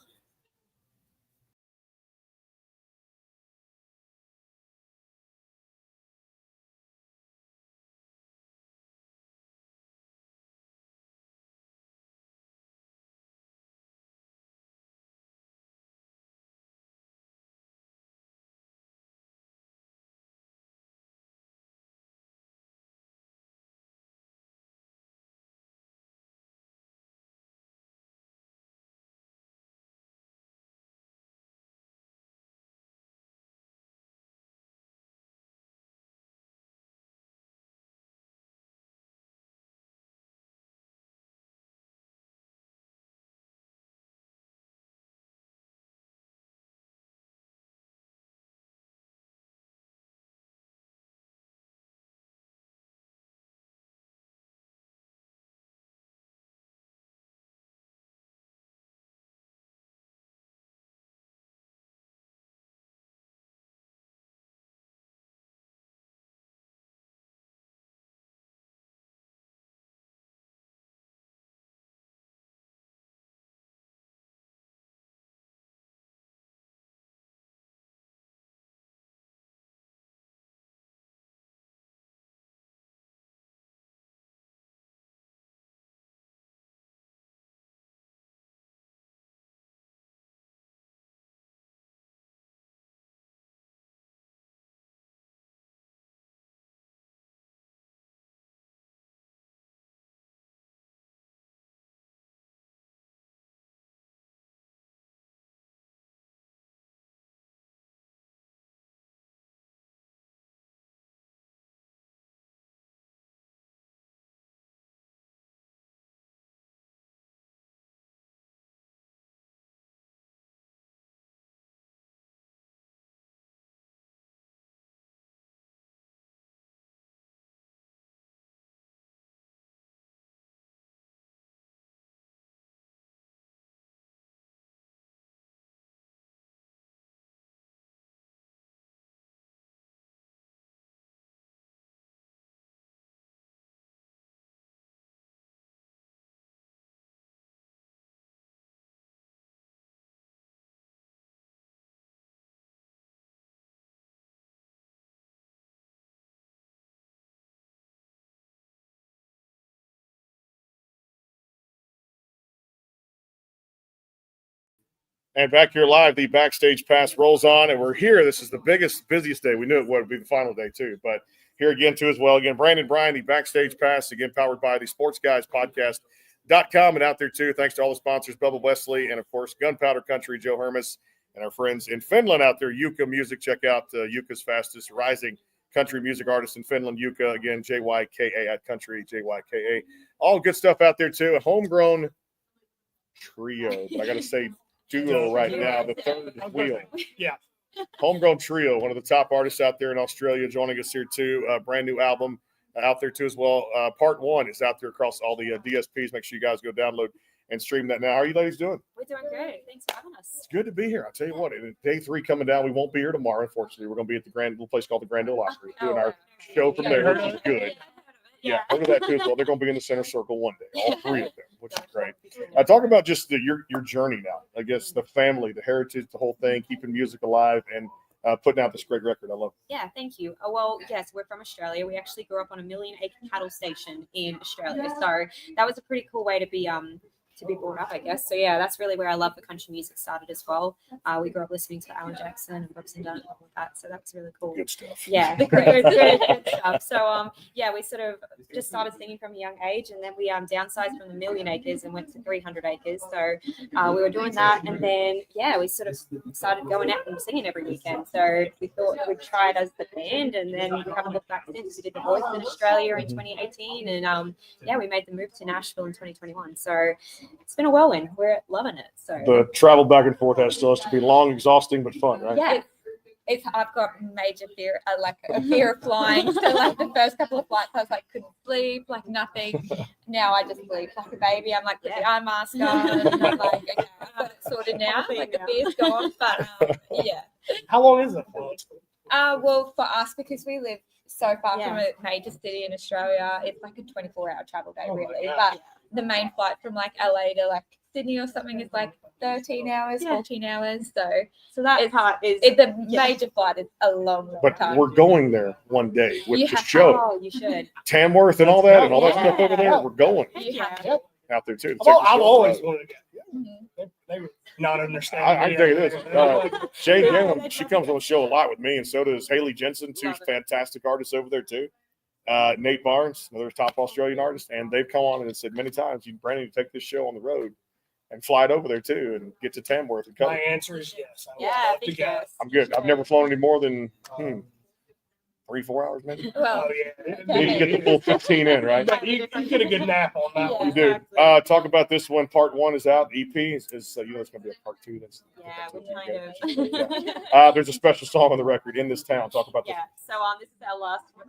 And back here live, the Backstage Pass rolls on, and we're here. This is the busiest day. We knew it would be the final day, too. But here again, too, as well. Again, Brandon Bryan, the Backstage Pass, again, powered by the Sports Guys Podcast.com. And out there, too, thanks to all the sponsors, Bubba Wesley, and, of course, Gunpowder Country, Joe Hermes, and our friends in Finland out there, Jyka Music. Check out Jyka's fastest rising country music artist in Finland, Jyka. Again, Jyka at country, Jyka. All good stuff out there, too. A homegrown trio. But I got to say, duo right now, the third wheel. Yeah. Homegrown trio, one of the top artists out there in Australia, joining us here too. Brand new album out there too as well. Part 1 is out there across all the DSPs. Make sure you guys go download and stream that now. How are you ladies doing? We're doing great. Thanks for having us. It's good to be here. I'll tell you what, day 3 coming down. We won't be here tomorrow, unfortunately. We're going to be at the little place called the Grand Ole Opry, doing our show from there, which is good. Yeah, heard of that too as well. They're going to be in the center circle one day, all 3 of them, which is great. Talk about just your journey now. I guess the family, the heritage, the whole thing, keeping music alive, and putting out this great record. I love it. Yeah, thank you. Well, yes, we're from Australia. We actually grew up on a 1 million acre cattle station in Australia, so that was a pretty cool way to be brought up, I guess. So yeah, that's really where I love the country music started as well. We grew up listening to Alan Jackson and Brooks and Dunn and all of that, so that was really cool. Good stuff. Yeah, good stuff. So yeah, we sort of just started singing from a young age, and then we downsized from the 1 million acres and went to 300 acres. So we were doing that, and then yeah, we sort of started going out and singing every weekend. So we thought we'd try it as the band, and then we haven't looked back since. We did The Voice in Australia in 2018, and yeah, we made the move to Nashville in 2021. So it's been a whirlwind. We're loving it. So the travel back and forth still has to be long, exhausting, but fun, right? Yeah. I've got major fear, like a fear of flying. So like the first couple of flights, I was like couldn't sleep, like nothing. Now I just sleep like a baby. I'm like put the eye mask on, and I'm like, okay, I've got it sorted now. Like the fear's gone, but yeah. How long is it? Well, for us, because we live so far from a major city in Australia, it's like a 24-hour travel day, really. But the main flight from like LA to like Sydney or something is like 13 hours, 14 hours. So that part is the major flight is a long But time. we're going there one day with You the have- show. Oh, you should. Tamworth and all that stuff over there. We're going You have out there too. I've always wanted to go. They would not understand. I can tell you this. Jane Gillen, she comes on the show a lot with me, and so does Haley Jensen, two fantastic artists over there too. Nate Barnes, another top Australian artist, and they've come on and said many times, Brandon, you take this show on the road and fly it over there too, and get to Tamworth and cover. My answer is yes. I think yes. I'm good. I've never flown any more than 3-4 hours, maybe. Well, You need to get the full 15 in, right? You get a good nap on that one. You do. Talk about this one. Part 1 is out. EP is it's going to be a part 2. We kind of. There's a special song on the record, In This Town. Talk about this. Yeah. So this is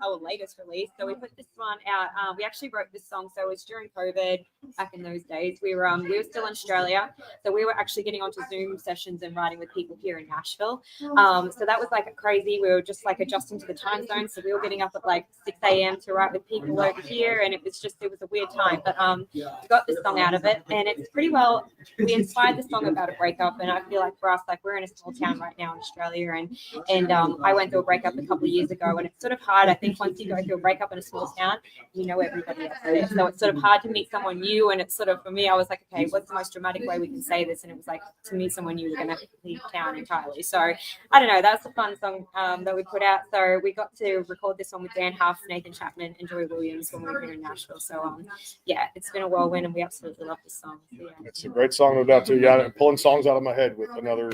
our latest release. So we put this one out. We actually wrote this song. So it was during COVID. Back in those days, we were still in Australia. So we were actually getting onto Zoom sessions and writing with people here in Nashville. So that was like crazy. We were just like adjusting to the time zone. So we were getting up at like 6 a.m. to write with people over here, and it was a weird time. But we got this song out of it, and it's pretty well. We inspired the song about a breakup, and I feel like for us, like we're in a small town right now in Australia, and I went through a breakup a couple of years ago, and it's sort of hard. I think once you go through a breakup in a small town, you know everybody else there, so it's sort of hard to meet someone new. And it's sort of for me, I was like, okay, what's the most dramatic way we can say this? And it was like to meet someone new, we're gonna leave town entirely. So I don't know. That's a fun song that we put out. So we got to record this one with Dan Huff, Nathan Chapman, and Joey Williams when we were here in Nashville. So yeah, it's been a whirlwind, and we absolutely love this song. So, yeah. It's a great song, no doubt, too. Yeah, I'm pulling songs out of my head with another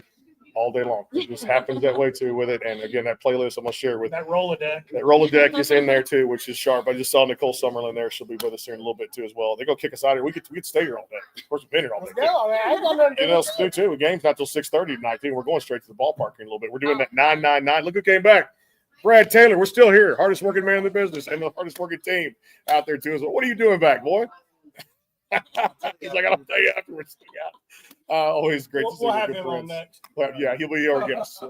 all day long. It just happens that way, too, with it. And again, that playlist I'm going to share with that Rolodeck. That Rolodeck is in there, too, which is sharp. I just saw Nicole Summerlin there. She'll be with us here in a little bit, too, as well. They're going to kick us out here. We could stay here all day. Of course, we've been here all day. No, man, I got nothing to You know, do, too. The game's not till 6:30 tonight, too. We're going straight to the ballpark in a little bit. We're doing that 999. Look who came back. Brad Taylor, we're still here. Hardest working man in the business and the hardest working team out there, too, as well. What are you doing back, boy? He's like, I'll tell you afterwards. Yeah. Always great to see We'll you. have Good him on friends. next. Well, yeah, he'll be our guest.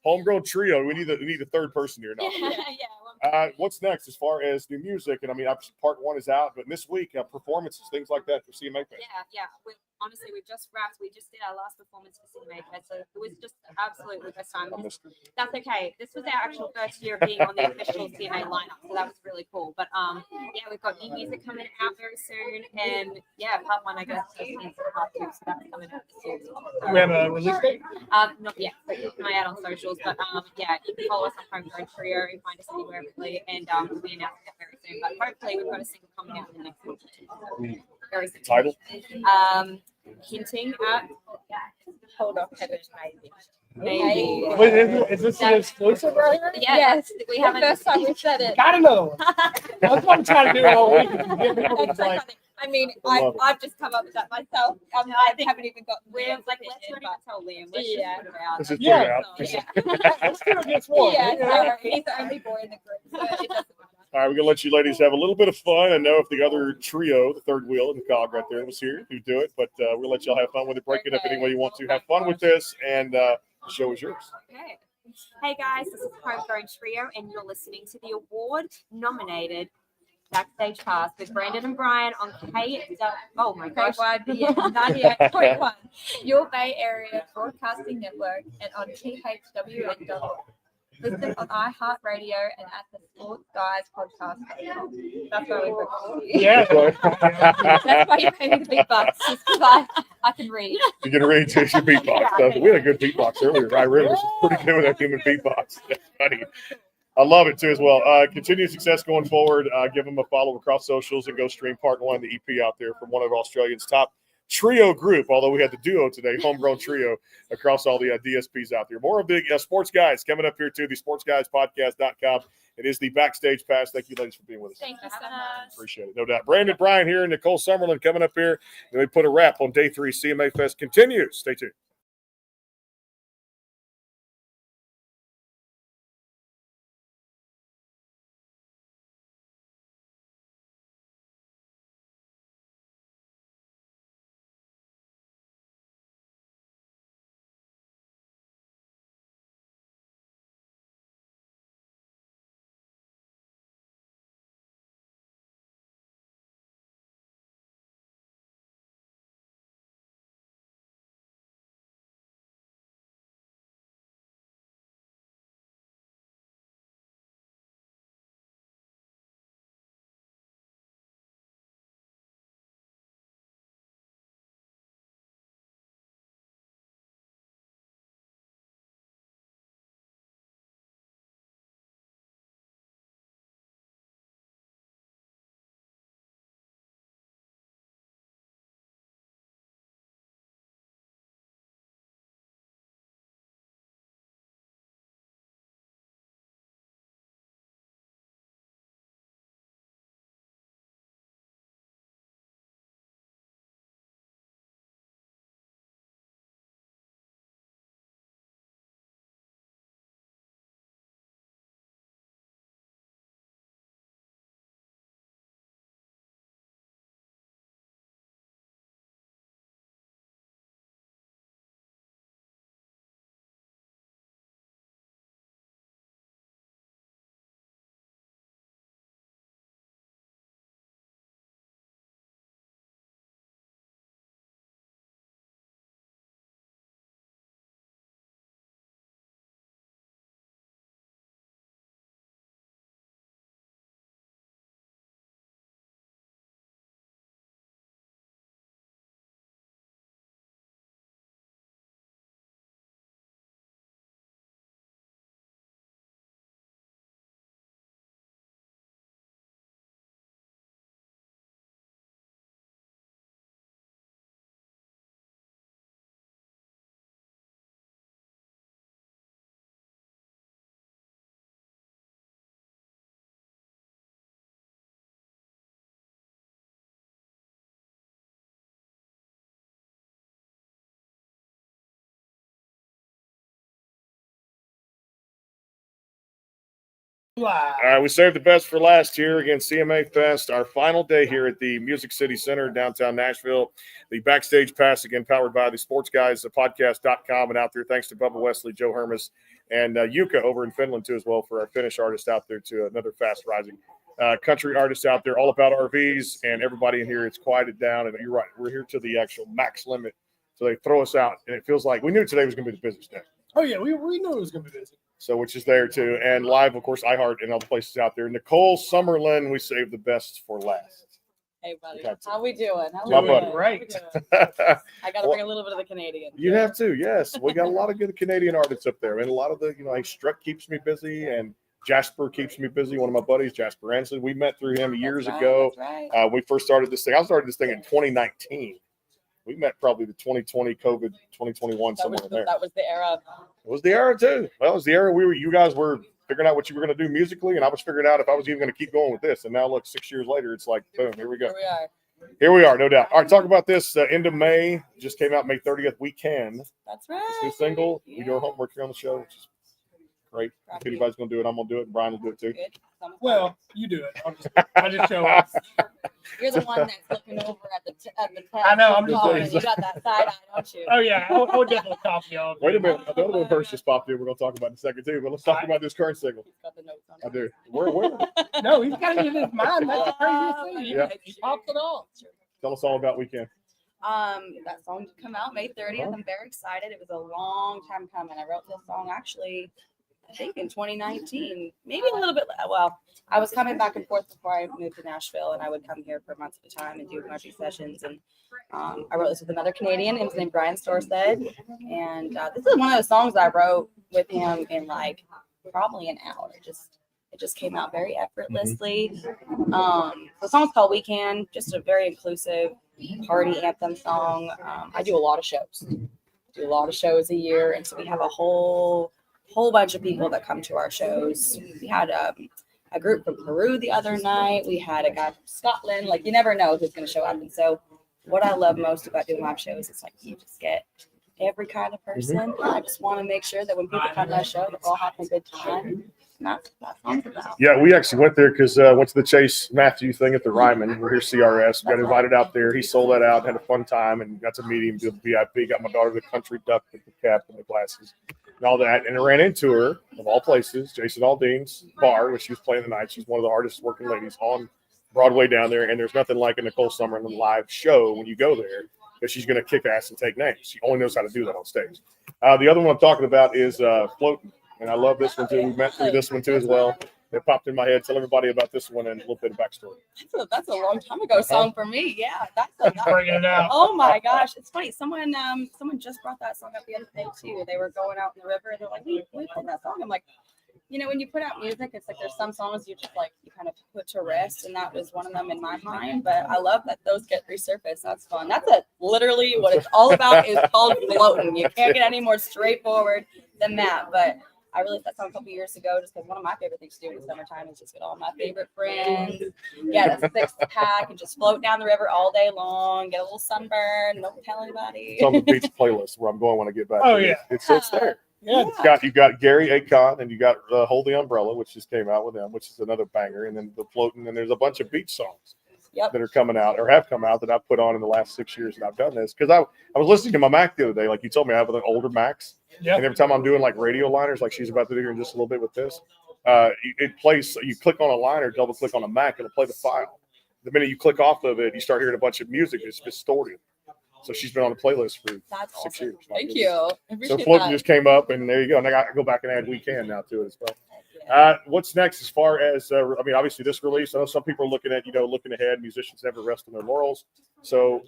Homegrown trio. We need a third person here now. What's next as far as new music? And I mean, part 1 is out, but this week performances, things like that for CMA Fest. Yeah. Honestly, we've just wrapped. We just did our last performance for CMA Fest, so it was just absolutely the best time. That's okay. This was our actual first year of being on the official CMA lineup, so that was really cool. But yeah, we've got new music coming out very soon, and yeah, part 1, I guess, just needs part 2, so that's coming out this year. Do we have a release date? Not yet, but keep an eye out on socials. But yeah, you can follow us on Homegrown Trio and find us anywhere really, and we'll be announcing it very soon. But hopefully, we've got a single coming out in the next week. So very soon. Title? Hinting at Hold on, Kevin, maybe. Wait, is this an exclusive right here? Yes, we The haven't. first time we said it. Got another one. That's what I'm trying to do all week. Is get people to like, I mean, love it. I've just come up with that myself. I haven't even got. We're like, let's not even tell Liam. Let's just put it out. Let's just Yeah. put it out. Yeah. let's do it against one. Yeah, Yeah. so he's the only boy in the group, so it doesn't matter. All right, we're going to let you ladies have a little bit of fun. I know if the other trio, the third wheel in the cog right there was here, who'd do it, but we'll let y'all have fun with it. Break it up any way you want to. Have fun with this, and the show is yours. Okay. Hey guys, this is Homegrown Trio, and you're listening to the award-nominated Backstage Pass with Brandon and Brian on oh my gosh, K1 your Bay Area Broadcasting Network, and on THWN.org. Listen on iHeartRadio and at the Sports Guys podcast. That's why we booked you. Yeah. That's why you pay me the big bucks, just because I can read. You're going to read to your beatbox stuff. We had a good beatbox earlier. I really was pretty good with that human beatbox. That's funny. I love it too as well. Continued success going forward. Give them a follow across socials and go stream part 1 of the EP out there from one of Australia's top trio group, although we had the duo today, Homegrown Trio, across all the DSPs out there. More of the Sports Guys coming up here too, the sportsguyspodcast.com. It is the Backstage Pass. Thank you, ladies, for being with us. Thank you so much. Appreciate it. No doubt. Brandon Bryan here and Nicole Summerlin coming up here. Then we put a wrap on day 3. CMA Fest continues. Stay tuned. We saved the best for last here. Again, CMA Fest, our final day here at the Music City Center, downtown Nashville. The backstage pass, again, powered by the Sports Guys, the podcast.com, and out there. Thanks to Bubba Wesley, Joe Hermes, and Jyka over in Finland, too, as well, for our Finnish artist out there, too. Another fast rising country artist out there, all about RVs, and everybody in here, it's quieted down. And you're right, we're here to the actual max limit. So they throw us out, and it feels like we knew today was going to be the busiest day. Oh, yeah, we knew it was going to be busy. So, which is there too. And live, of course, iHeart and other places out there. Nicole Summerlin, we saved the best for last. Hey, buddy. That's How we doing? My buddy. Great. I got to bring a little bit of the Canadian. You have to, yes. We got a lot of good Canadian artists up there. And a lot of the, like Struck keeps me busy and Jasper keeps me busy. One of my buddies, Jasper Anson. We met through him years ago. Right. We first started this thing. I started this thing in 2019. We met probably the 2020 COVID, 2021, somewhere in there. That was the era. It was the era too. Well, it was the era you guys were figuring out what you were going to do musically, and I was figuring out if I was even going to keep going with this. And now, look, 6 years later, it's like, boom, here we go. Here we are. Here we are, no doubt. All right, talk about this. End of May, just came out May 30th. We Can. That's right. This new single. We do our homework here on the show, which is great. If anybody's going to do it, I'm going to do it. And Brian will do it too. Well, you do it. I just show up. You're the one that's looking over at the test. I know, I'm just calling. saying. You got that side eye, don't you? Oh, yeah. I would definitely copy y'all. Wait a minute. Another little verse just popped in. We're going to talk about in a second too. But let's talk about this current single. Got the notes on I do. Where? No, he's got it in his mind. That's the craziest thing. Yeah. He popped it off. Tell us all about We Can. That song did come out May 30th. I'm very excited. It was a long time coming. I wrote this song actually, I think in 2019, maybe a little bit. Well, I was coming back and forth before I moved to Nashville, and I would come here for months at a time and do country sessions. And I wrote this with another Canadian. His name Brian Storstead, and this is one of those songs I wrote with him in like probably an hour. It just came out very effortlessly. The song's called We Can, just a very inclusive party anthem song. I do a lot of shows. A year, and so we have a whole bunch of people that come to our shows. We had a group from Peru the other night. We had a guy from Scotland. Like, you never know who's going to show up. And so what I love most about doing live shows is like you just get every kind of person. I just want to make sure that when people come to my show, they're all having a good time. And that's what that song's about. Yeah, we actually went there because went to the Chase Matthew thing at the Ryman. We're here CRS. Got invited out there. He sold that out, had a fun time, and got to meet him, do the VIP. Got my daughter the country duck with the cap and the glasses and all that. And I ran into her, of all places, Jason Aldean's bar, which she was playing the night. She's one of the hardest working ladies on Broadway down there. And there's nothing like a Nicole Summerlin live show when you go there, because she's going to kick ass and take names. She only knows how to do that on stage. The other one I'm talking about is Floating. And I love this one too. We met through this one too as well. It popped in my head. Tell everybody about this one and a little bit of backstory. That's a long time ago song for me. Yeah, bringing it out. Oh my gosh, it's funny. Someone just brought that song up the other day too. They were going out in the river and they're like, "We played that song." I'm like, when you put out music, it's like there's some songs you just like you kind of put to rest, and that was one of them in my mind. But I love that those get resurfaced. That's fun. That's literally what it's all about. Is called floating. You can't get any more straightforward than that. But I released that song a couple years ago just because one of my favorite things to do in the summertime is just get all my favorite friends, get a 6-pack, and just float down the river all day long, get a little sunburn, don't tell anybody. It's on the beach playlist where I'm going when I get back. Oh, yeah. It's there. Yeah. You got Gary Akon, and you got Hold the Umbrella, which just came out with them, which is another banger, and then the Floating, and there's a bunch of beach songs that are coming out or have come out that I've put on in the last 6 years, and I've done this because I was listening to my Mac the other day, like you told me I have an older Macs. Yeah. And every time I'm doing like radio liners, like she's about to do here in just a little bit with this, it plays. You click on a liner, double click on a Mac, it'll play the file. The minute you click off of it, you start hearing a bunch of music. It's distorted. So she's been on the playlist for 6 years. Thank you. So Floating just came up, and there you go. And I got to go back and add We Can now to it as well. What's next as far as, obviously this release, I know some people are looking ahead. Musicians never rest on their laurels. So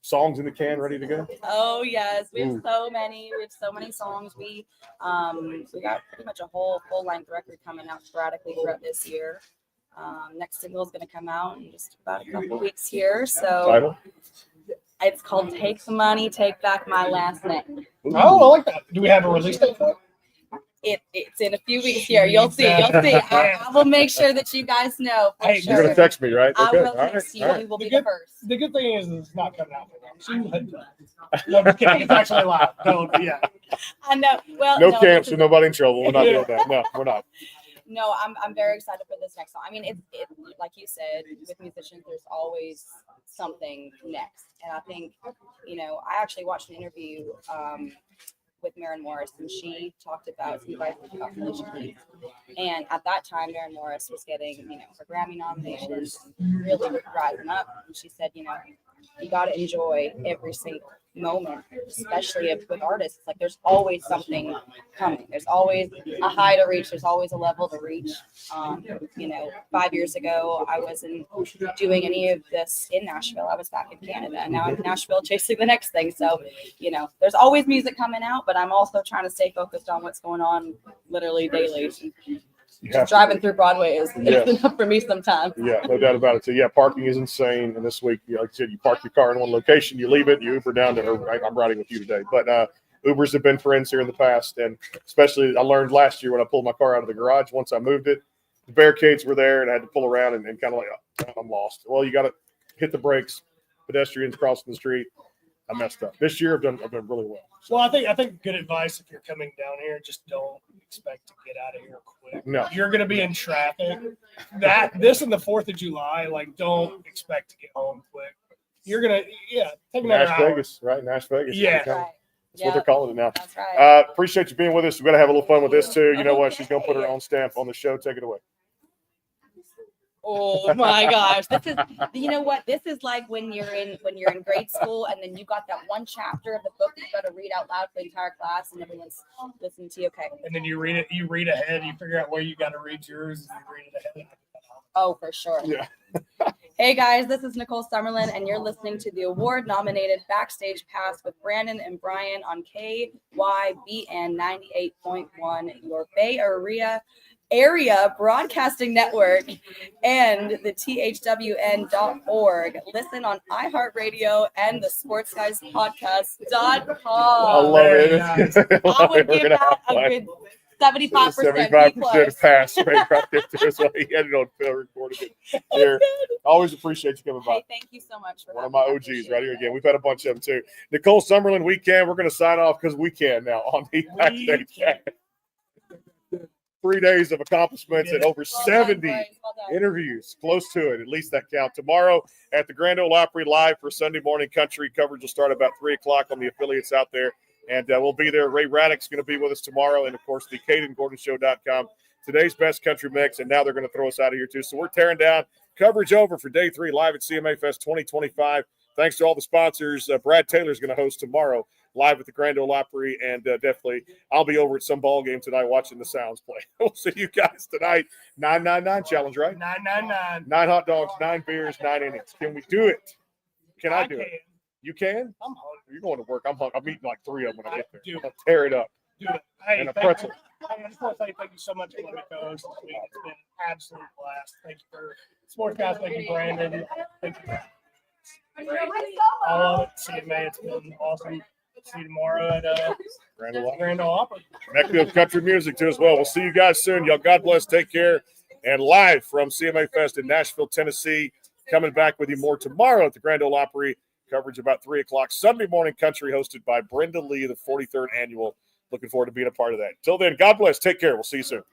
songs in the can ready to go? Oh yes, we have so many. We have so many songs. We got pretty much a whole full-length record coming out sporadically throughout this year. Next single is going to come out in just about a couple weeks here. So Title? It's called "Take the Money, Take Back My Last Name." Oh, I like that. Do we have a release date for it? It's in a few weeks here. You'll see. I will make sure that you guys know. For sure. You're gonna text me, right? I Okay. will text you. You will be the first. The good thing is it's not coming out. No, I'm just kidding. It's actually live. No, yeah. I know. Well, No camps with nobody in trouble. We're not doing that. No, we're not. No, I'm very excited for this next song. I mean, it like you said, with musicians, there's always something next. And I think, I actually watched an interview with Maren Morris, and she talked about some advice about Felicia Keys. And at that time, Maren Morris was getting, her Grammy nominations, really rising up. And she said, you got to enjoy every single moment, especially with artists. It's like there's always something coming. There's always a high to reach. There's always a level to reach. 5 years ago, I wasn't doing any of this in Nashville. I was back in Canada, and now I'm in Nashville chasing the next thing. So, there's always music coming out, but I'm also trying to stay focused on what's going on literally daily. Just driving through Broadway is enough for me sometimes. Yeah, no doubt about it. So, parking is insane. And this week, like I said, you park your car in one location, you leave it, you Uber down to, or I'm riding with you today. But Ubers have been friends here in the past. And especially, I learned last year when I pulled my car out of the garage, once I moved it, the barricades were there and I had to pull around and kind of like, oh, I'm lost. Well, you got to hit the brakes, pedestrians crossing the street. I messed up. This year, I've done really well. So. Well, I think good advice if you're coming down here, just don't expect to get out of here quick. No, you're going to be in traffic. This and the 4th of July, don't expect to get home quick. You're gonna, take another Nash hour. Vegas, right? Nash Vegas. Yeah, that's what they're calling it now. That's right. Appreciate you being with us. We're gonna have a little fun with this too. You know what? She's gonna put her own stamp on the show. Take it away. Oh my gosh. This is, This is like when you're in grade school and then you got that one chapter of the book that you got to read out loud for the entire class and everyone's listening to you. Okay. And then you read ahead, you figure out where you got to read yours and you read it ahead. Oh, for sure. Yeah. Hey guys, this is Nicole Summerlin and you're listening to the award-nominated Backstage Pass with Brandon and Brian on KYBN 98.1, your Bay Area Broadcasting Network, and the THWN.org. Listen on iHeartRadio and the SportsGuysPodcast.com. I love it. I would give that a good 75%. 75% pass rate right there too. So he had it on film, recorded it here. Always appreciate you coming by. Hey, thank you so much for one of my OGs right here again. We've had a bunch of them too. Nicole Summerlin, we can. We're going to sign off because we can now on the Backstage Chat. 3 days of accomplishments and over 70 interviews, close to it, at least that count. Tomorrow at the Grand Ole Opry live for Sunday morning country coverage will start about 3 o'clock on the affiliates out there. And we'll be there. Ray Raddick's going to be with us tomorrow. And, of course, the KaydenGordonShow.com. Today's best country mix. And now they're going to throw us out of here, too. So we're tearing down. Coverage over for Day 3 live at CMA Fest 2025. Thanks to all the sponsors. Brad Taylor's going to host tomorrow live at the Grand Ole Opry. And definitely I'll be over at some ball game tonight watching the Sounds play. We'll see you guys tonight. 999 challenge, right? 999. 9 hot dogs, 9 beers, 9 innings. Can we do it? Can I do it? You can? I'm hungry. You're going to work. I'm hungry. I'm eating like 3 of them when I get there. Do it. I'll tear it up. Do it. Hey, And a pretzel. I just want to say thank you so much for letting me co-host this week. It's been an absolute blast. Thank you for Sports Guys. Thank you, Brandon. Thank you. All of it. CMA. It's been awesome. See you tomorrow at Grand Ole Opry. Connect with country music too as well. We'll see you guys soon. Y'all, God bless. Take care. And live from CMA Fest in Nashville, Tennessee. Coming back with you more tomorrow at the Grand Ole Opry. Coverage about 3 o'clock. Sunday morning country hosted by Brenda Lee, the 43rd annual. Looking forward to being a part of that. Till then, God bless. Take care. We'll see you soon.